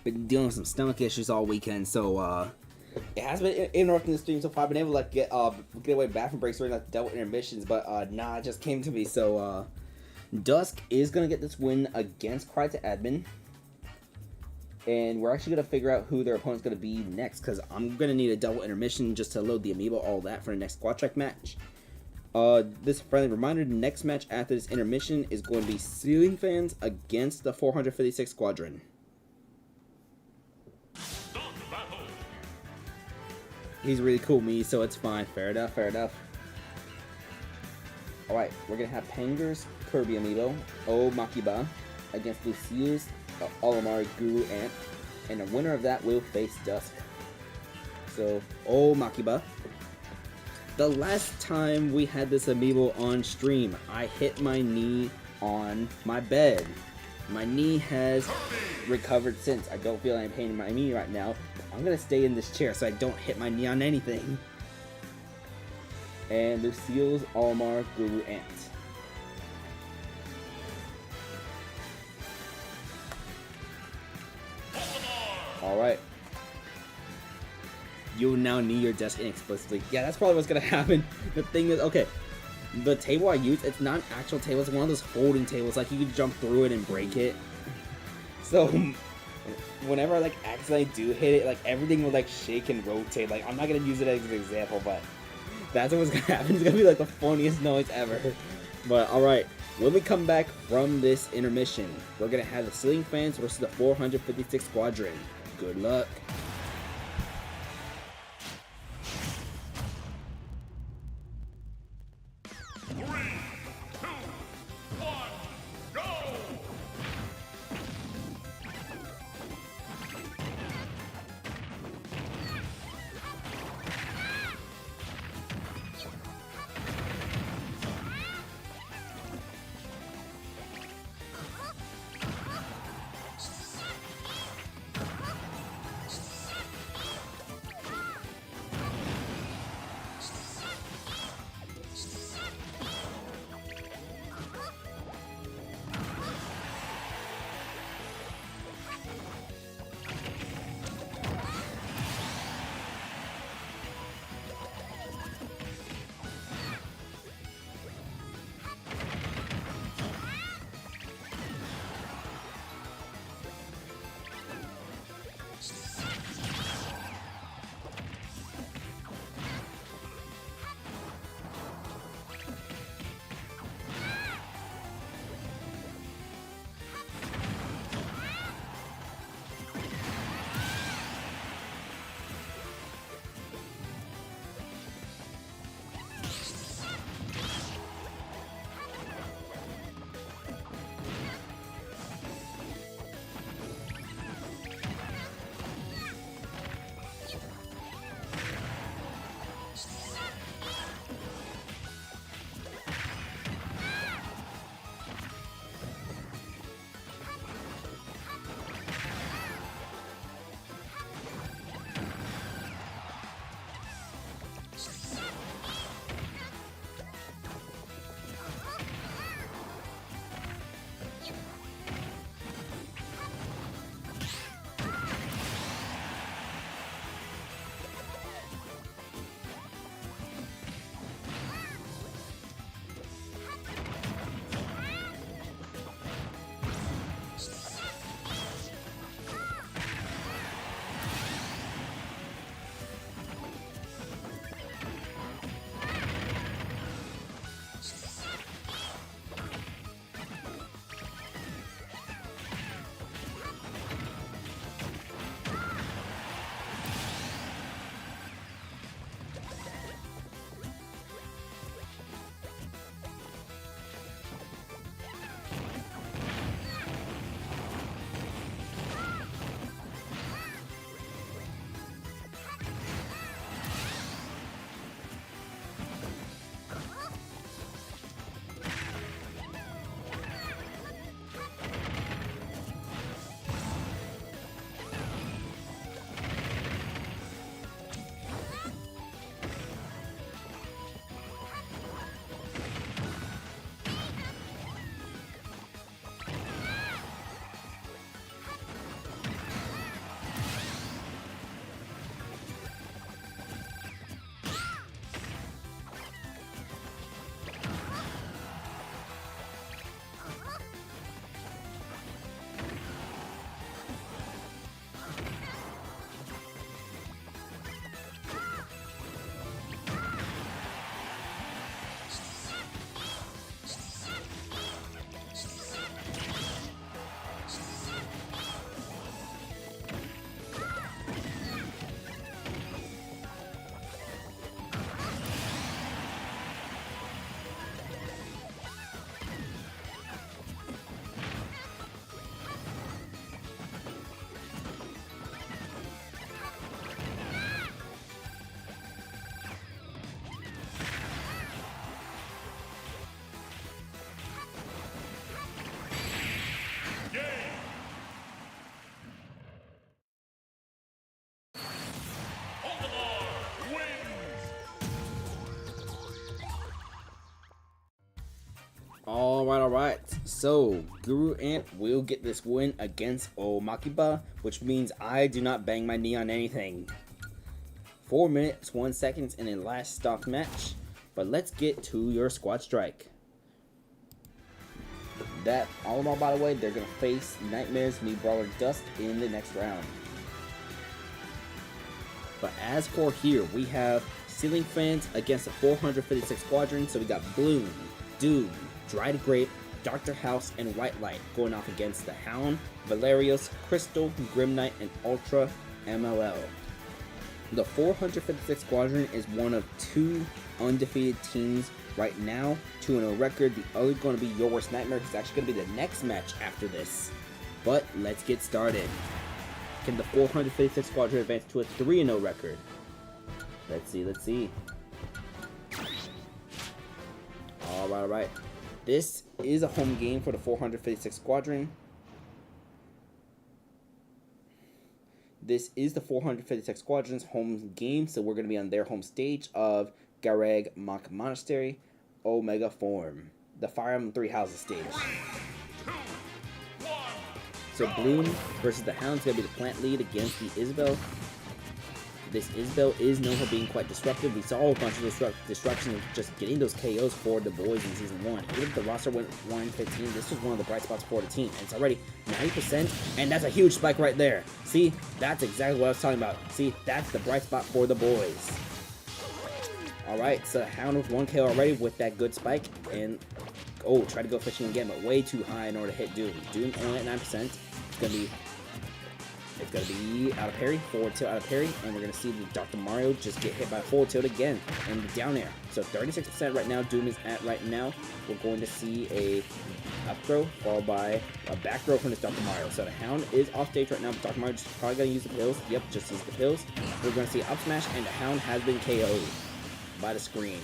Been dealing with some stomach issues all weekend, so it has been interrupting the stream so far. I've been able to like get away bathroom breaks during like double intermissions, but nah, it just came to me. So Dusk is gonna get this win against Cry to Admin, and we're actually gonna figure out who their opponent's gonna be next, because I'm gonna need a double intermission just to load the amiibo, all that for the next squad track match. This friendly reminder: the next match after this intermission is going to be Ceiling Fans against the 456 Squadron. He's really cool, me, so it's fine. Fair enough. Alright, we're gonna have Panger's Kirby amiibo, O Makiba, against Lucille's Olimar Guru Ant, and the winner of that will face Dusk. So, O Makiba. The last time we had this amiibo on stream, I hit my knee on my bed. My knee has recovered since. I don't feel any pain in my knee right now. I'm gonna stay in this chair so I don't hit my knee on anything. And Lucille's Almar Guru Ant. Alright. You'll now knee your desk inexplicably. Yeah, that's probably what's gonna happen. The thing is, okay, the table I use, it's not an actual table, it's one of those folding tables, like you can jump through it and break it. So whenever I like accidentally do hit it, like everything will like shake and rotate. Like, I'm not gonna use it as an example, but that's what's gonna happen. It's gonna be like the funniest noise ever. But alright, when we come back from this intermission, we're gonna have the Ceiling Fans versus the 456 Squadron. Good luck. Alright. So, Guru Ant will get this win against Omakiba, which means I do not bang my knee on anything. 4 minutes, 1 second in a last stop match. But let's get to your squad strike. That, all in all, by the way, they're going to face Nightmares, Me Brawler, Dust in the next round. But as for here, we have Ceiling Fans against the 456 Squadron. So we got Bloom, Doom, Dried Grape, Dr. House, and White Light going off against the Hound, Valerios, Crystal, Grim Knight, and Ultra MLL. The 456 Squadron is one of 2 undefeated teams right now, 2-0 record. The other going to be Your Worst Nightmare. It's actually going to be the next match after this. But let's get started. Can the 456 Squadron advance to a 3-0 record? Let's see. Alright. This is a home game for the 456 Squadron. This is the 456 Squadron's home game, so we're going to be on their home stage of Gareg Mach Monastery, Omega Form, the Fire Emblem Three Houses stage. 3, 2, 1, So Bloom versus the Hound is going to be the plant lead against the Isabel. This Isabel is known for being quite disruptive. We saw a bunch of disruption of just getting those KOs for the boys in Season 1. Even if the roster went 1-15, this was one of the bright spots for the team. And it's already 90%, and that's a huge spike right there. See, that's exactly what I was talking about. See, that's the bright spot for the boys. Alright, so Hound with 1 KO already with that good spike. And, oh, try to go fishing again, but way too high in order to hit Doom. Doom only at 9%. It's gonna be out of parry, forward tilt out of parry, and we're gonna see the Dr. Mario just get hit by a forward tilt again and the down air. So 36% right now, Doom is at right now. We're going to see a up throw followed by a back throw from this Dr. Mario. So the Hound is off stage right now, but Dr. Mario just probably gonna use the pills. Yep, just use the pills. We're gonna see up smash, and the Hound has been KO'd by the screen.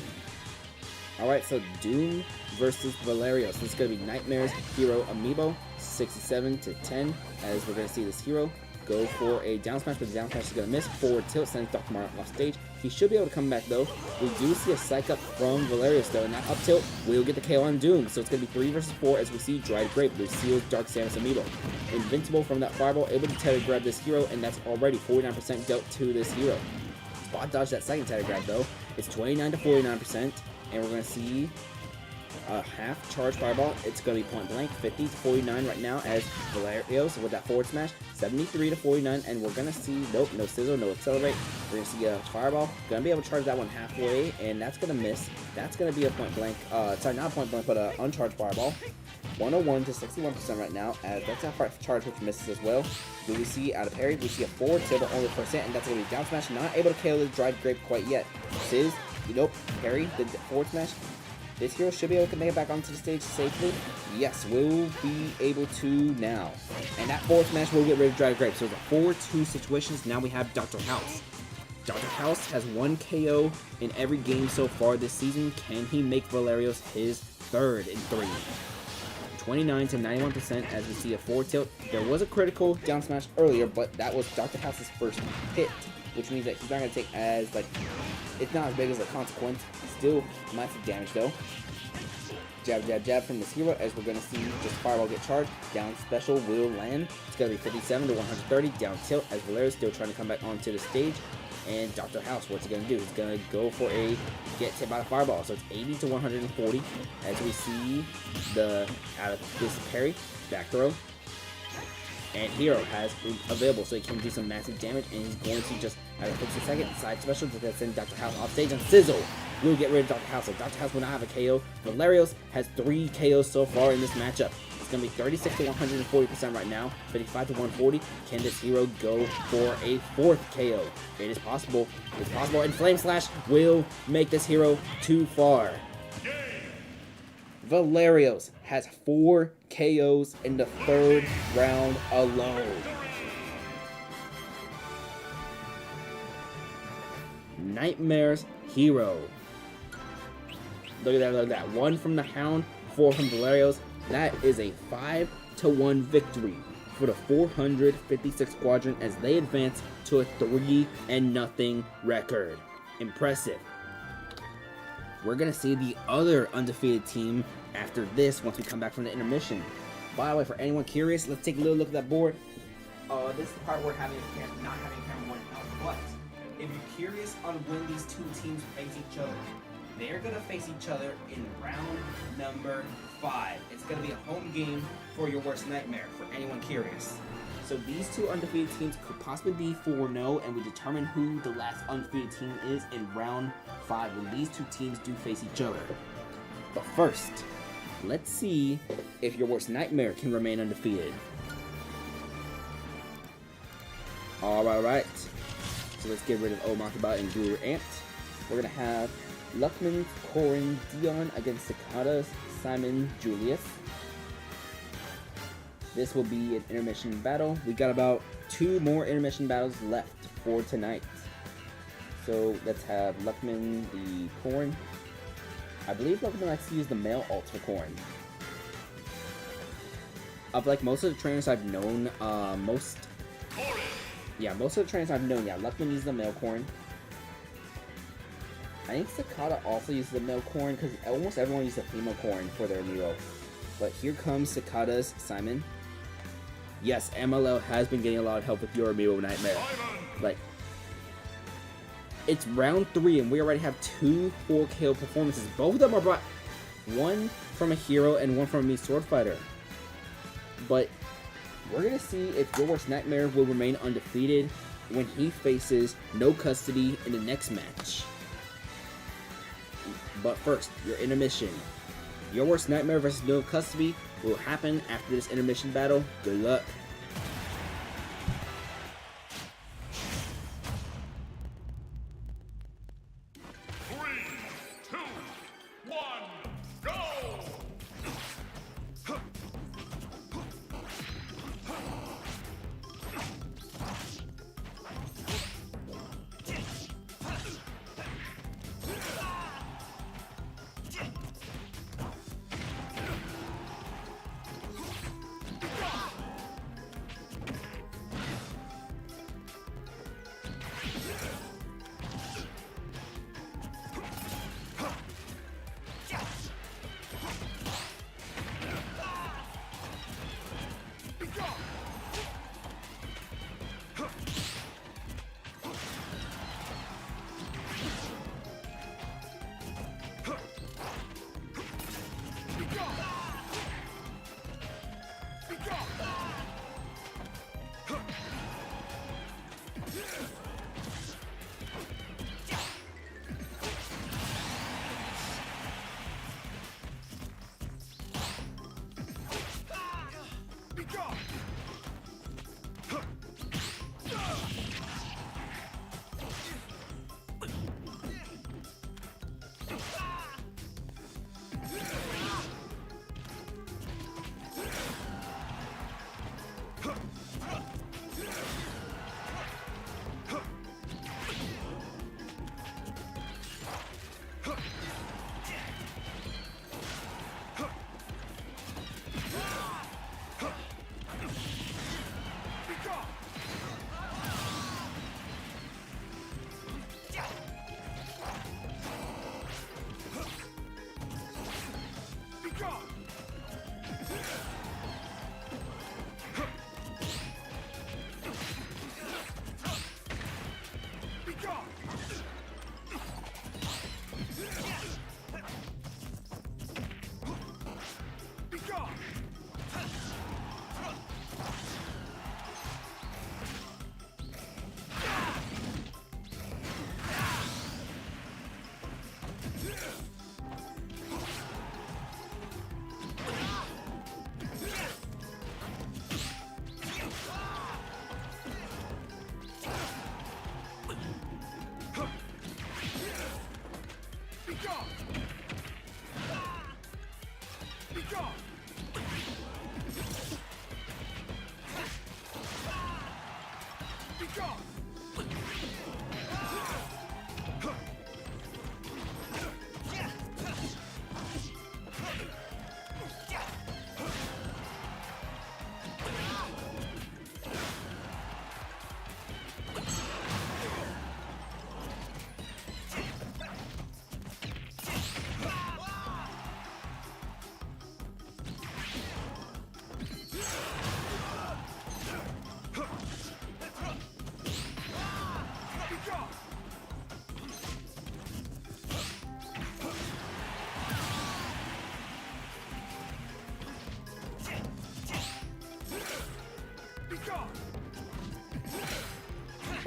Alright, so Doom versus Valerios. This is gonna be Nightmares Hero Amiibo, 67-10, as we're gonna see this hero go for a down smash, but the down smash is going to miss. Forward tilt sends Dr. Mario off stage. He should be able to come back though. We do see a psych up from Valerius though, and that up tilt will get the KO on Doom. So it's going to be 3 versus 4 as we see Dried Grape, Lucille's Dark Samus Amiibo. Invincible from that fireball, able to tether grab this hero, and that's already 49% dealt to this hero. Spot dodge that second tether grab though. It's 29-49%, and we're going to see a half charge fireball. It's going to be point blank, 50-49 right now as Valerios with that forward smash, 73-49, and we're going to see, nope, no sizzle, no accelerate. We're going to see a fireball, going to be able to charge that one halfway, and that's going to miss. That's going to be a point blank, sorry, not a point blank, but an uncharged fireball. 101 to 61% right now, as that's a charge which misses as well. Do we see out of parry? We see a forward tilt, but only %, and that's going to be down smash, not able to KO the Dried Grape quite yet. Sizz, nope, parry, the forward smash. This hero should be able to make it back onto the stage safely. Yes, we'll be able to now. And that forward smash will get rid of Dried Grape. So it's a 4-2 situations. Now we have Dr. House. Dr. House has 1 KO in every game so far this season. Can he make Valerios his 3rd in 3? 29-91% as we see a forward tilt. There was a critical down smash earlier, but that was Dr. House's first hit, which means that he's not going to take as, like, it's not as big as a consequence. Still massive damage though. Jab, jab, jab from this hero as we're going to see just fireball get charged. Down special will land. It's going to be 57-130. Down tilt as Valerius still trying to come back onto the stage. And Dr. House, what's he going to do? He's going to go for a get hit by the fireball. So it's 80-140 as we see the out of this parry, back throw. And hero has available, so he can do some massive damage, and he's going to just out of 50 seconds side special to send Dr. House off stage, and Sizzle will get rid of Dr. House. So Dr. House will not have a KO. Valerios has 3 KOs so far in this matchup. It's going to be 36-140% right now, 55-140. Can this hero go for a 4th KO? It is possible. It's possible, and Flame Slash will make this hero too far. Valerios has 4 KOs in the 3rd round alone. Nightmares hero. Look at that, look at that. 1 from the Hound, 4 from Valerios. That is a 5-1 victory for the 456 Squadron as they advance to a 3-0 record. Impressive. We're going to see the other undefeated team after this once we come back from the intermission. By the way, for anyone curious, let's take a little look at that board. This is the part where not having camera 1 out. But if you're curious on when these two teams face each other, they're gonna face each other in round number 5. It's gonna be a home game for your worst nightmare, for anyone curious. So these two undefeated teams could possibly be 4-0, and we determine who the last undefeated team is in round 5 when these two teams do face each other. But first, let's see if your worst nightmare can remain undefeated. Alright. So let's get rid of Omakaba and Brewer Ant. We're gonna have Luckman, Corin, Dion against Cicadas, Simon, Julius. This will be an intermission battle. We got about 2 more intermission battles left for tonight. So let's have Luckman the Corin. I believe Luckman likes to use the male alt for Corin. Of like most of the trainers I've known, most of the trainers I've known, Luckman uses the male Corin. I think Cicada also uses the male Corin because almost everyone uses the female Corin for their Amiibo. But here comes Cicada's Simon. Yes, MLL has been getting a lot of help with your Amiibo Nightmare. Like, it's round 3 and we already have 2 4KO performances. Both of them are brought, one from a hero and one from a Mii Sword Fighter. But we're gonna see if your worst nightmare will remain undefeated when he faces No Custody in the next match. But first, your intermission. Your worst nightmare versus No Custody will happen after this intermission battle. Good luck.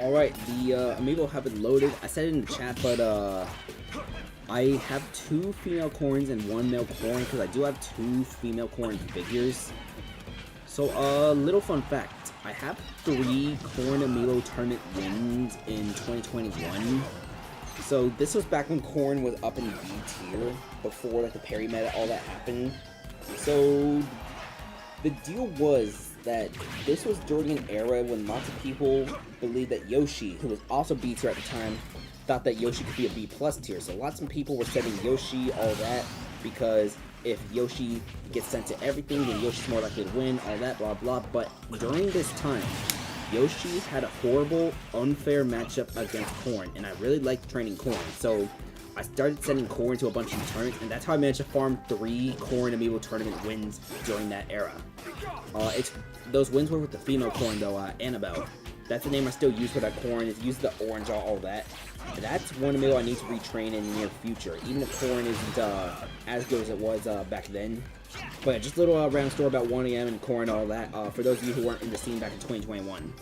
Alright, the Amiibo have been loaded. I said it in the chat, but I have 2 female corns and 1 male corn because I do have 2 female corn figures. So, little fun fact. I have 3 corn Amiibo tournament wins in 2021. So, this was back when corn was up in B tier, before like the parry meta, all that happened. So, the deal was that this was during an era when lots of people believed that Yoshi, who was also B tier at the time, thought that Yoshi could be a B plus tier. So lots of people were setting Yoshi, all that, because if Yoshi gets sent to everything, then Yoshi's more likely to win, all that, blah blah. But during this time, Yoshi had a horrible, unfair matchup against Corn, and I really liked training Corn. So I started sending Corn to a bunch of tournaments, and that's how I managed to farm 3 Corn Amiibo tournament wins during that era. Those wins were with the female Corn though, Annabelle. That's the name I still use for that Corn. It uses the orange, all that. That's one Amiibo I need to retrain in the near future. Even if Corn isn't as good as it was back then. But just a little random story about 1AM and Corn, all that. For those of you who weren't in the scene back in 2021.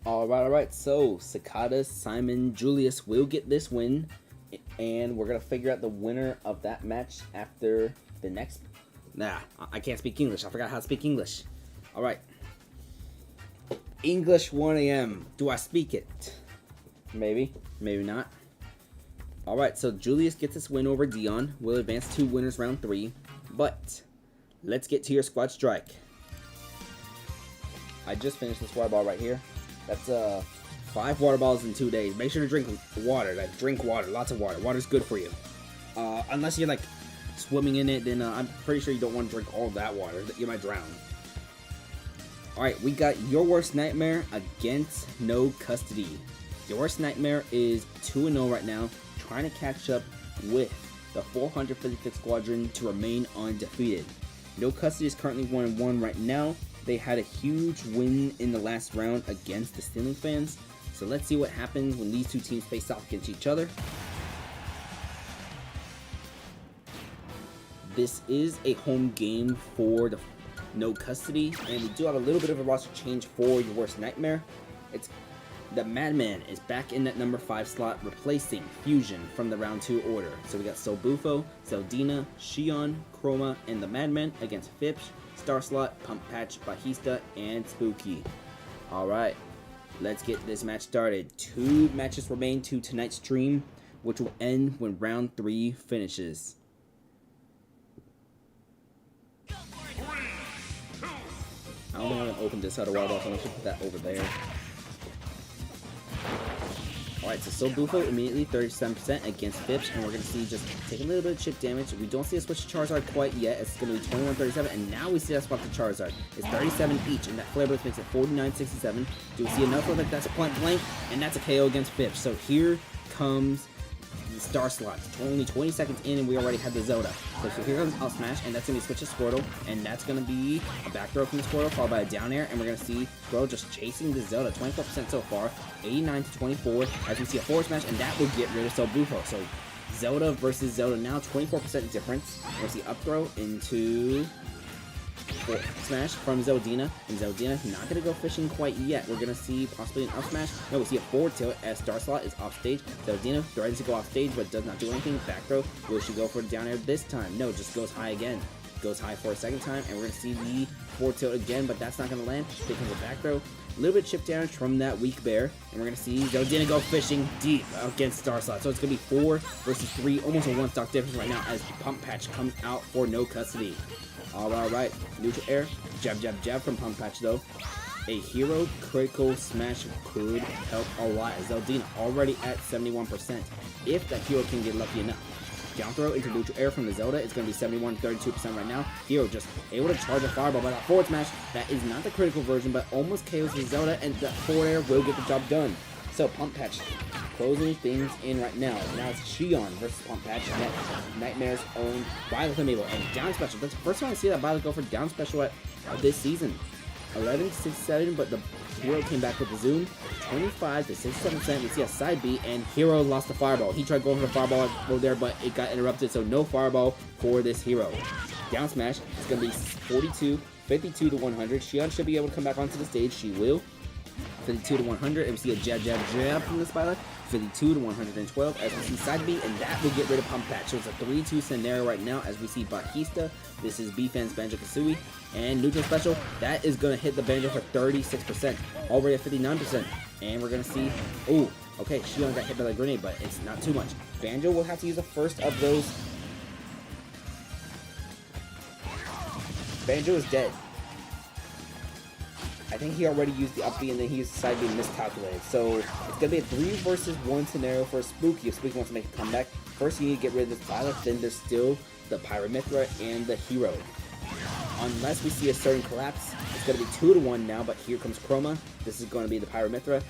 Alright, so Cicada, Simon, Julius will get this win, and we're gonna figure out the winner of that match after the next... Nah, I can't speak English, I forgot how to speak English. Alright. English 1AM, do I speak it? Maybe, maybe not. Alright, so Julius gets this win over Dion, will advance to winners round 3, but let's get to your squad strike. I just finished this water ball right here. That's 5 water balls in 2 days. Make sure to drink water. Like, drink water. Lots of water. Water's good for you. Unless you're like swimming in it, then I'm pretty sure you don't want to drink all that water. You might drown. Alright, we got Your Worst Nightmare against No Custody. Your Worst Nightmare is 2-0 right now, trying to catch up with the 456th Squadron to remain undefeated. No Custody is currently 1-1 right now. They had a huge win in the last round against the Stealing Fans. So let's see what happens when these two teams face off against each other. This is a home game for the No Custody, and we do have a little bit of a roster change for Your Worst Nightmare. It's the Madman is back in that number 5 slot, replacing Fusion from the round 2 order. So we got Sobufo, Zeldina, Shion, Chroma, and the Madman against Fips, Star Slot, Pump Patch, Bajista, and Spooky. Alright, let's get this match started. 2 matches remain to tonight's stream, which will end when round 3 finishes. I don't think I'm going to open this out of water ball, so I'm going to put that over there. Alright, so Sobufo immediately 37% against Fips, and we're going to see just take a little bit of chip damage. We don't see a switch to Charizard quite yet. It's going to be 21-37, and now we see that swap to Charizard. It's 37 each, and that Flare Blitz makes it 49-67. Do we see enough of it? That's a point blank, and that's a KO against Fips. So here comes the Star Slot. Only 20 seconds in, and we already had the Zelda. So here comes Up Smash, and that's going to be switch to Squirtle, and that's going to be a back throw from the Squirtle, followed by a down air, and we're going to see Squirtle just chasing the Zelda. 24% so far, 89-24, as we see a forward smash, and that will get rid of Sobufo. So Zelda versus Zelda now, 24% difference. We're going to see up throw into smash from Zeldina, and Zeldina's not going to go fishing quite yet. We're going to see possibly an up smash. No, we see a forward tilt as Star Slot is off stage. Zeldina threatens to go off stage, but does not do anything. Back throw. Will she go for the down air this time? No, just goes high again. Goes high for a second time, and we're going to see the forward tilt again, but that's not going to land. Here comes a back throw. A little bit of chip damage from that weak bear, and we're going to see Zeldina go fishing deep against Star Slot. So it's going to be 4 versus 3, almost a 1 stock difference right now as Pump Patch comes out for No Custody. Alright, neutral air, jab, jab, jab from Pump Patch though. A hero critical smash could help a lot. Zeldina already at 71%. If that hero can get lucky enough. Down throw into neutral air from the Zelda. It's going to be 71, 32% right now. Hero just able to charge a fireball by that forward smash. That is not the critical version, but almost KOs the Zelda, and the forward air will get the job done. So Pump Patch closing things in right now. Now it's Shion versus Pump Patch. Nightmare's own Violet Amiibo. And down special. That's the first time I see that Violet go for down special at this season. 11-67, but the Hero came back with the zoom. 25 to 67%. We see a side B, and Hero lost the fireball. He tried going for the fireball over there, but it got interrupted, so no fireball for this Hero. Down smash. It's going to be 42, 52 to 100. Shion should be able to come back onto the stage. She will. 52 to 100, and we see a jab, jab, jab from this Violet. 52 to 112 as we see side B, and that will get rid of Pump Patch. So it's a 3-2 scenario right now as we see Batista. This is B-Fan's Banjo-Kazooie. And neutral special, that is going to hit the Banjo for 36%. Already at 59%. And we're going to see, oh, okay, Shion got hit by the grenade, but it's not too much. Banjo will have to use the first of those. Banjo is dead. I think he already used the up B and then he used the side B miscalculated. So it's going to be a 3 versus 1 scenario for Spooky. If Spooky wants to make a comeback, first you need to get rid of this Violet, then there's still the Pyramithra and the Hero. Unless we see a certain collapse, it's going to be 2 to 1 now, but here comes Chroma. This is going to be the Pyramithra.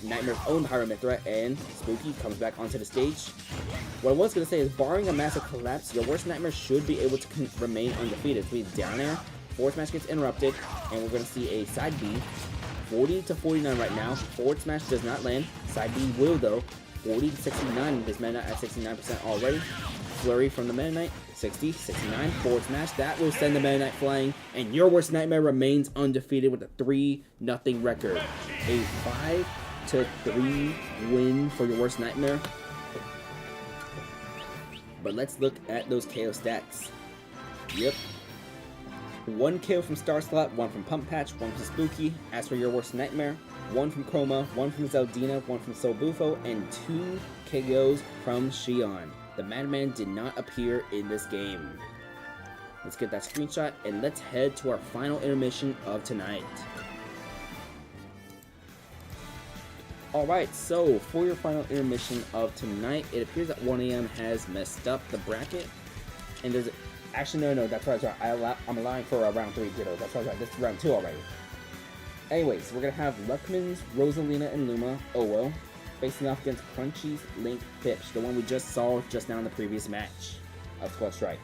Nightmare's own Pyramithra, and Spooky comes back onto the stage. What I was going to say is, barring a massive collapse, your worst Nightmare should be able to remain undefeated. It's means down air, forward smash gets interrupted, and we're going to see a side B. 40 to 49 right now. Forward smash does not land. Side B will though. 40 to 69. His Meta Knight at 69% already. Flurry from the Meta Knight. 60, 69. Forward smash. That will send the Meta Knight flying. And your worst Nightmare remains undefeated with a 3-0 record. A 5 to 3 win for your worst Nightmare. But let's look at those KO stats. Yep. 1 KO from Star Slot, 1 from Pump Patch, 1 from Spooky. As for your worst Nightmare, 1 from Chroma, 1 from Zeldina, 1 from Soul Bufo, and 2 KOs from Shion. The Madman did not appear in this game. Let's get that screenshot and let's head to our final intermission of tonight. Alright, so for your final intermission of tonight, it appears that 1 AM has messed up the bracket. And there's actually, no, that's right. I'm allowing for a round 3 ditto. That's right. This is round 2 already. Anyways, we're going to have Luckman's, Rosalina, and Luma, Owo, facing off against Crunchy's Link Pitch, the one we just saw just now in the previous match of Squad Strike.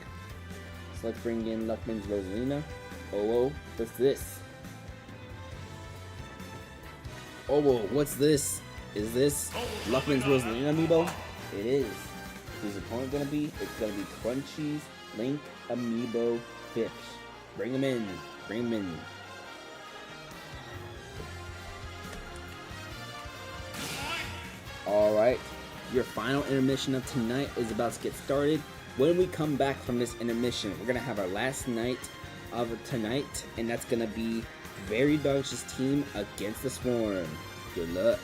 So let's bring in Luckman's, Rosalina, Owo. What's this? Owo, what's this? Is this Luckman's Rosalina Amiibo? It is. Who's opponent going to be? It's going to be Crunchy's Link Amiibo Fish. Bring him in. Bring him in. Alright. Your final intermission of tonight is about to get started. When we come back from this intermission, we're going to have our last night of tonight. And that's going to be Very Dodge's team against the Swarm. Good luck.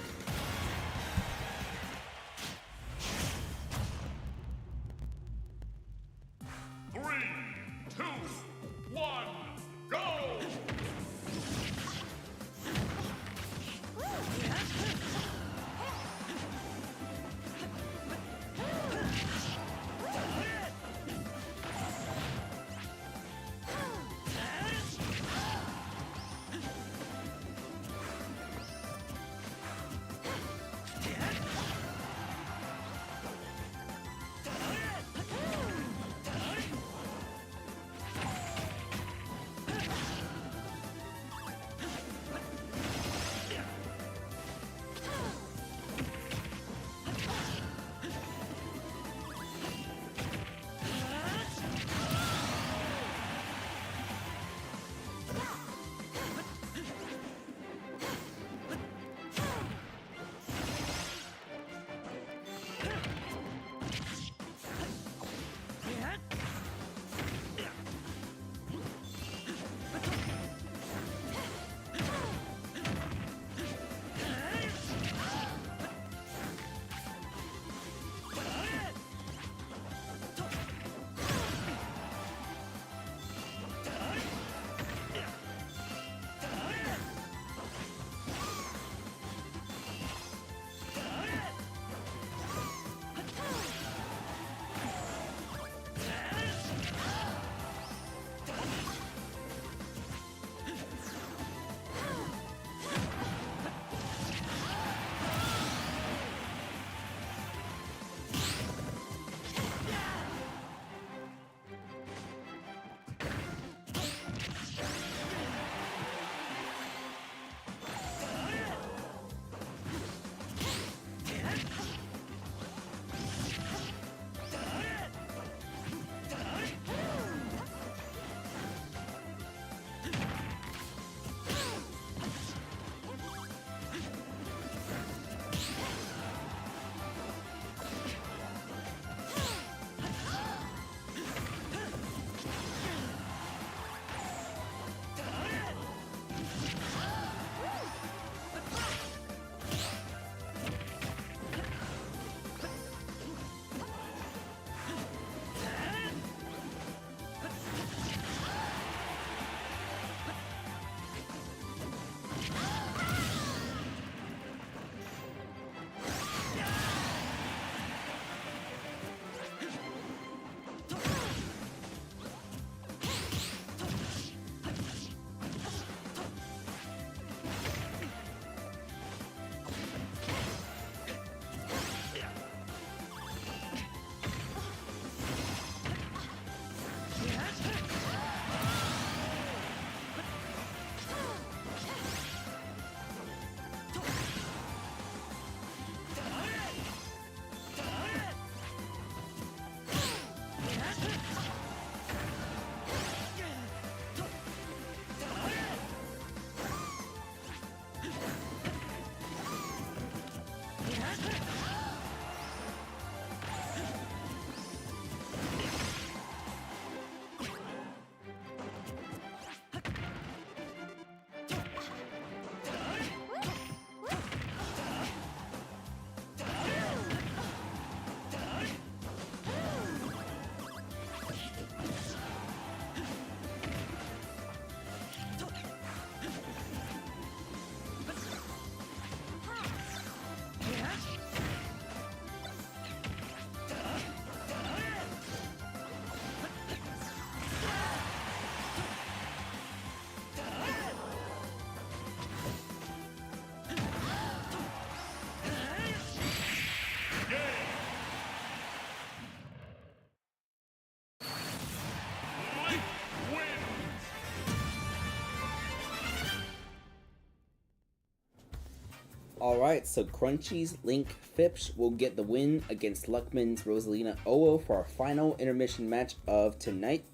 Alright, so Crunchy's Link Phipps will get the win against Luckman's Rosalina Oo for our final intermission match of tonight.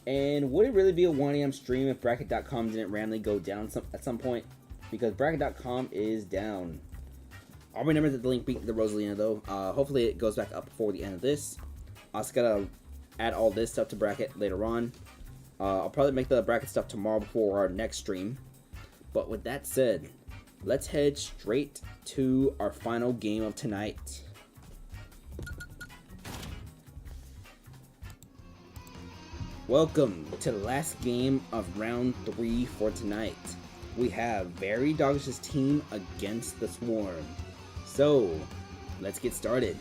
And would it really be a 1 AM stream if Bracket.com didn't randomly go down at some point? Because Bracket.com is down. I'll remember that the Link beat the Rosalina though. Hopefully it goes back up before the end of this. I also gotta add all this stuff to Bracket later on. I'll probably make the Bracket stuff tomorrow before our next stream. But with that said, let's head straight to our final game of tonight. Welcome to the last game of round 3 for tonight. We have Very Doggish's team against the Swarm. So, let's get started.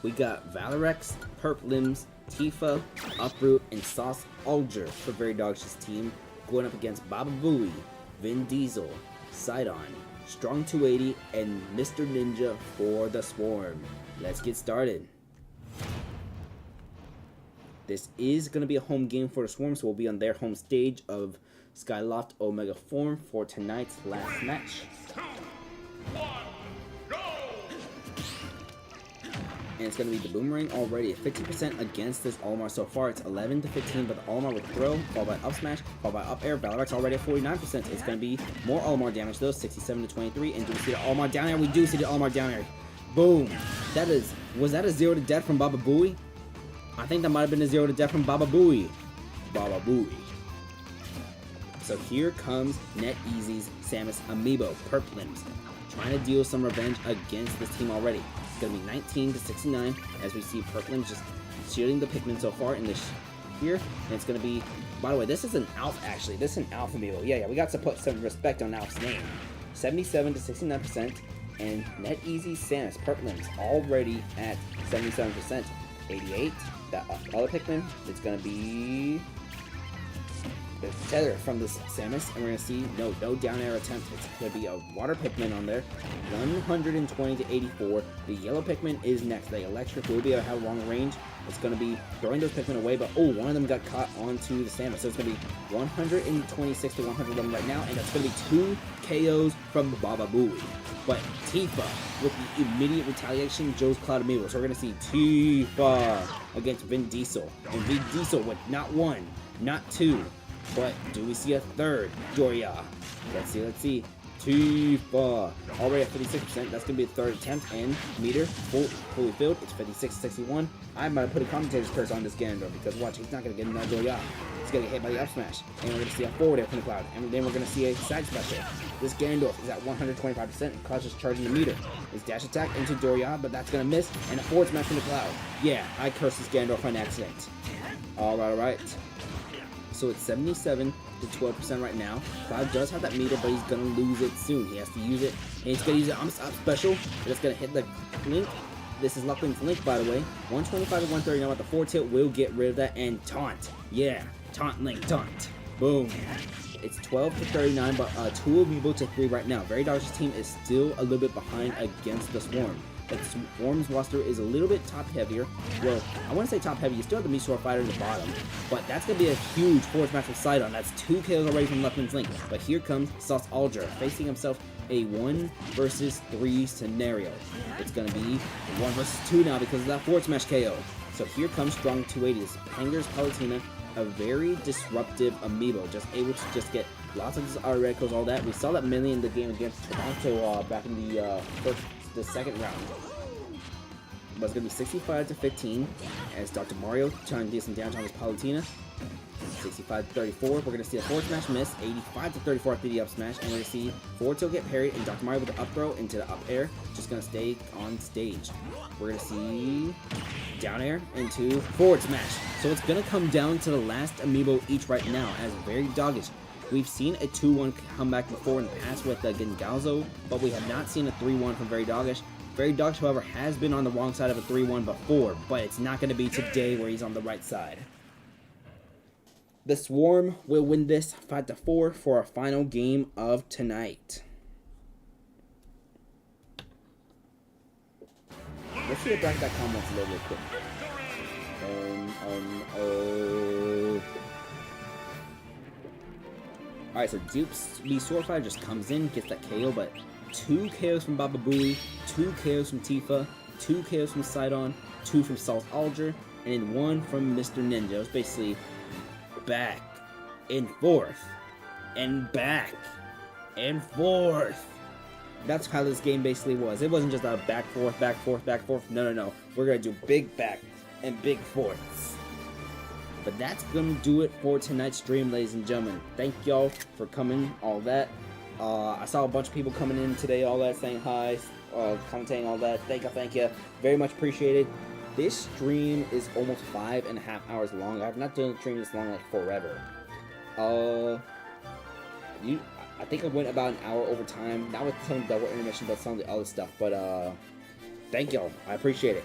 We got Valorex, Perplims, Tifa, Uproot, and Sauce Alger for Very Doggish's team, going up against Baba Booey, Vin Diesel, Sidon, Strong 280, and Mr. Ninja for the Swarm. Let's get started. This is going to be a home game for the Swarm, so we'll be on their home stage of Skyloft Omega Form for tonight's last match. 2, 1, go! And it's going to be the Boomerang already at 50% against this Olimar so far. It's 11 to 15, but the Olimar with throw, followed by up smash, followed by up air. Valorex already at 49%. It's going to be more Olimar damage though, 67 to 23. And do we see the Olimar down air? We do see the Olimar down air. Boom. Was that a 0 to death from Baba Booey? I think that might have been a 0 to death from Baba Booey. Baba Booey. So here comes NetEasy's Samus Amiibo, Perplims, trying to deal some revenge against this team already. It's going to be 19 to 69 as we see Perplims just shielding the Pikmin so far in this here. And it's going to be, by the way, this is an Alph actually. This is an Alph Amiibo. Yeah, we got to put some respect on Alph's name. 77 to 69%. And NetEasy's Samus Perplims already at 77%. 88. That other Pikmin, it's going to be the Tether from this Samus, and we're going to see no down air attempt. It's going to be a water Pikmin on there, 120 to 84. The yellow Pikmin is next. The electric will be able to have long range. It's going to be throwing those Pikmin away, but oh, one of them got caught onto the Samus, so it's going to be 126 to 111 right now, and that's going to be 2 KOs from the Baba Booey. But Tifa with the immediate retaliation, Joe's Cloud Amiibo. So we're going to see Tifa against Vin Diesel. And Vin Diesel with not 1, not 2, but do we see a third Doria? Let's see. Tifa already at 56%. That's going to be the third attempt. And meter fully filled. It's 56 to 61. I might have put a commentator's curse on this Ganondorf because watch, he's not going to get another Doria. He's going to get hit by the up smash. And we're going to see a forward air from the Cloud. And then we're going to see a side special. This Ganondorf is at 125%. Cloud's just charging the meter. His dash attack into Doria, but that's going to miss. And a forward smash from the Cloud. Yeah, I cursed this Ganondorf on accident. Alright. So it's 77 to 12% right now. Cloud does have that meter, but he's going to lose it soon. He has to use it. And he's going to use it up special. But it's going to hit the Link. This is Luckman's Link, by the way. 125 to 139 with the 4 tilt will get rid of that. And taunt. Yeah, taunt Link, taunt. Boom. It's 12 to 39, but 2 Amiibo to 3 right now. Very Doggish's team is still a little bit behind against the Swarm. But the Swarm's roster is a little bit top heavier. Well, I want to say top heavy. You still have the Meteor Fighter in the bottom. But that's going to be a huge force match with Sidon. That's 2 kills already from Luckman's Link. But here comes Sauce Alger facing himself a 1 versus 3 scenario. It's going to be 1 versus 2 now because of that forward smash KO. So here comes Strong 280. This Panger's Palutena, a very disruptive Amiibo, just able to just get lots of reticles, all that. We saw that mainly in the game against Toronto back in the second round. But it's going to be 65 to 15 as Dr. Mario trying to do some damage on his Palutena. 65 to 34. We're going to see a forward smash miss. 85 to 34 after the up smash. And we're going to see forward tilt get parried. And Dr. Mario with the up throw into the up air. Just going to stay on stage. We're going to see down air into forward smash. So it's going to come down to the last Amiibo each right now as Very Doggish. We've seen a 2-1 comeback before in the past with Gengalzo, but we have not seen a 3-1 from Very Doggish. Very Doggish, however, has been on the wrong side of a 3-1 before, but it's not going to be today where he's on the right side. The Swarm will win this 5-4 for our final game of tonight. Let's see if Bracket.com wants to load real quick. Alright, so Dupes B Swordfighter just comes in, gets that KO, but 2 KOs from Baba Booey, 2 KOs from Tifa, 2 KOs from Sidon, 2 from Salt Alger, and then 1 from Mr. Ninja. It was basically back and forth and back and forth. That's how this game basically was. It wasn't just a back, forth, back, forth, back, forth. No. We're going to do big back and big forths. But that's going to do it for tonight's stream, ladies and gentlemen. Thank y'all for coming, all that. I saw a bunch of people coming in today, all that, saying hi, commentating, all that. Thank you. Very much appreciated. This stream is almost 5.5 hours long. I've not done a stream this long, like, forever. I think I went about an hour over time, not with some double intermission, but some of the other stuff. But thank y'all, I appreciate it.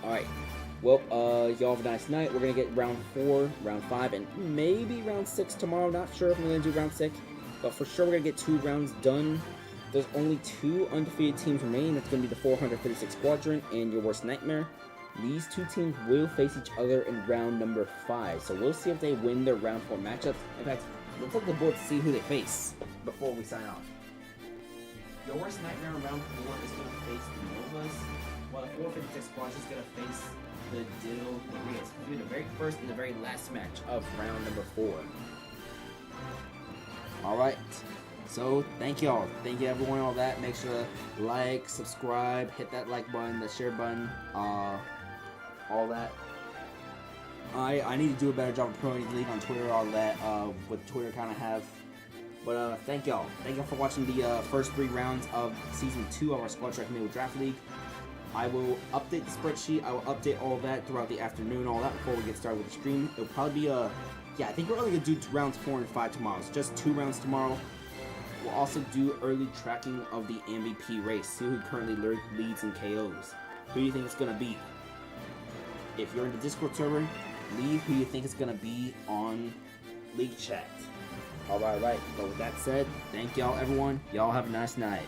Alright, well, y'all have a nice night. We're gonna get round 4, round 5, and maybe round 6 tomorrow. Not sure if I'm gonna do round 6, but for sure we're gonna get 2 rounds done. There's only 2 undefeated teams remaining. That's gonna be the 456 Squadron and Your Worst Nightmare. These 2 teams will face each other in round number 5, so we'll see if they win their round 4 matchups. In fact, let's look at the board to see who they face before we sign off. Your Worst Nightmare in round 4 is going to face the Novas, while the 456 Squad is going to face the Dill Marias. It's going to be the very first and the very last match of round number 4. Alright, so thank y'all. Thank you everyone, all that. Make sure to like, subscribe, hit that like button, the share button, all that. I need to do a better job of promoting the league on Twitter, all that, with Twitter kind of have. But thank y'all. Thank y'all for watching the first 3 rounds of Season 2 of our Squad Track Amiibo Draft League. I will update the spreadsheet. I will update all that throughout the afternoon, all that, before we get started with the stream. It'll probably be yeah, I think we're only going to do rounds 4 and 5 tomorrow. So just 2 rounds tomorrow. We'll also do early tracking of the MVP race. See who currently leads in KOs. Who do you think it's going to be? If you're in the Discord server, leave who you think is going to be on League Chat. Alright. But with that said, thank y'all everyone. Y'all have a nice night.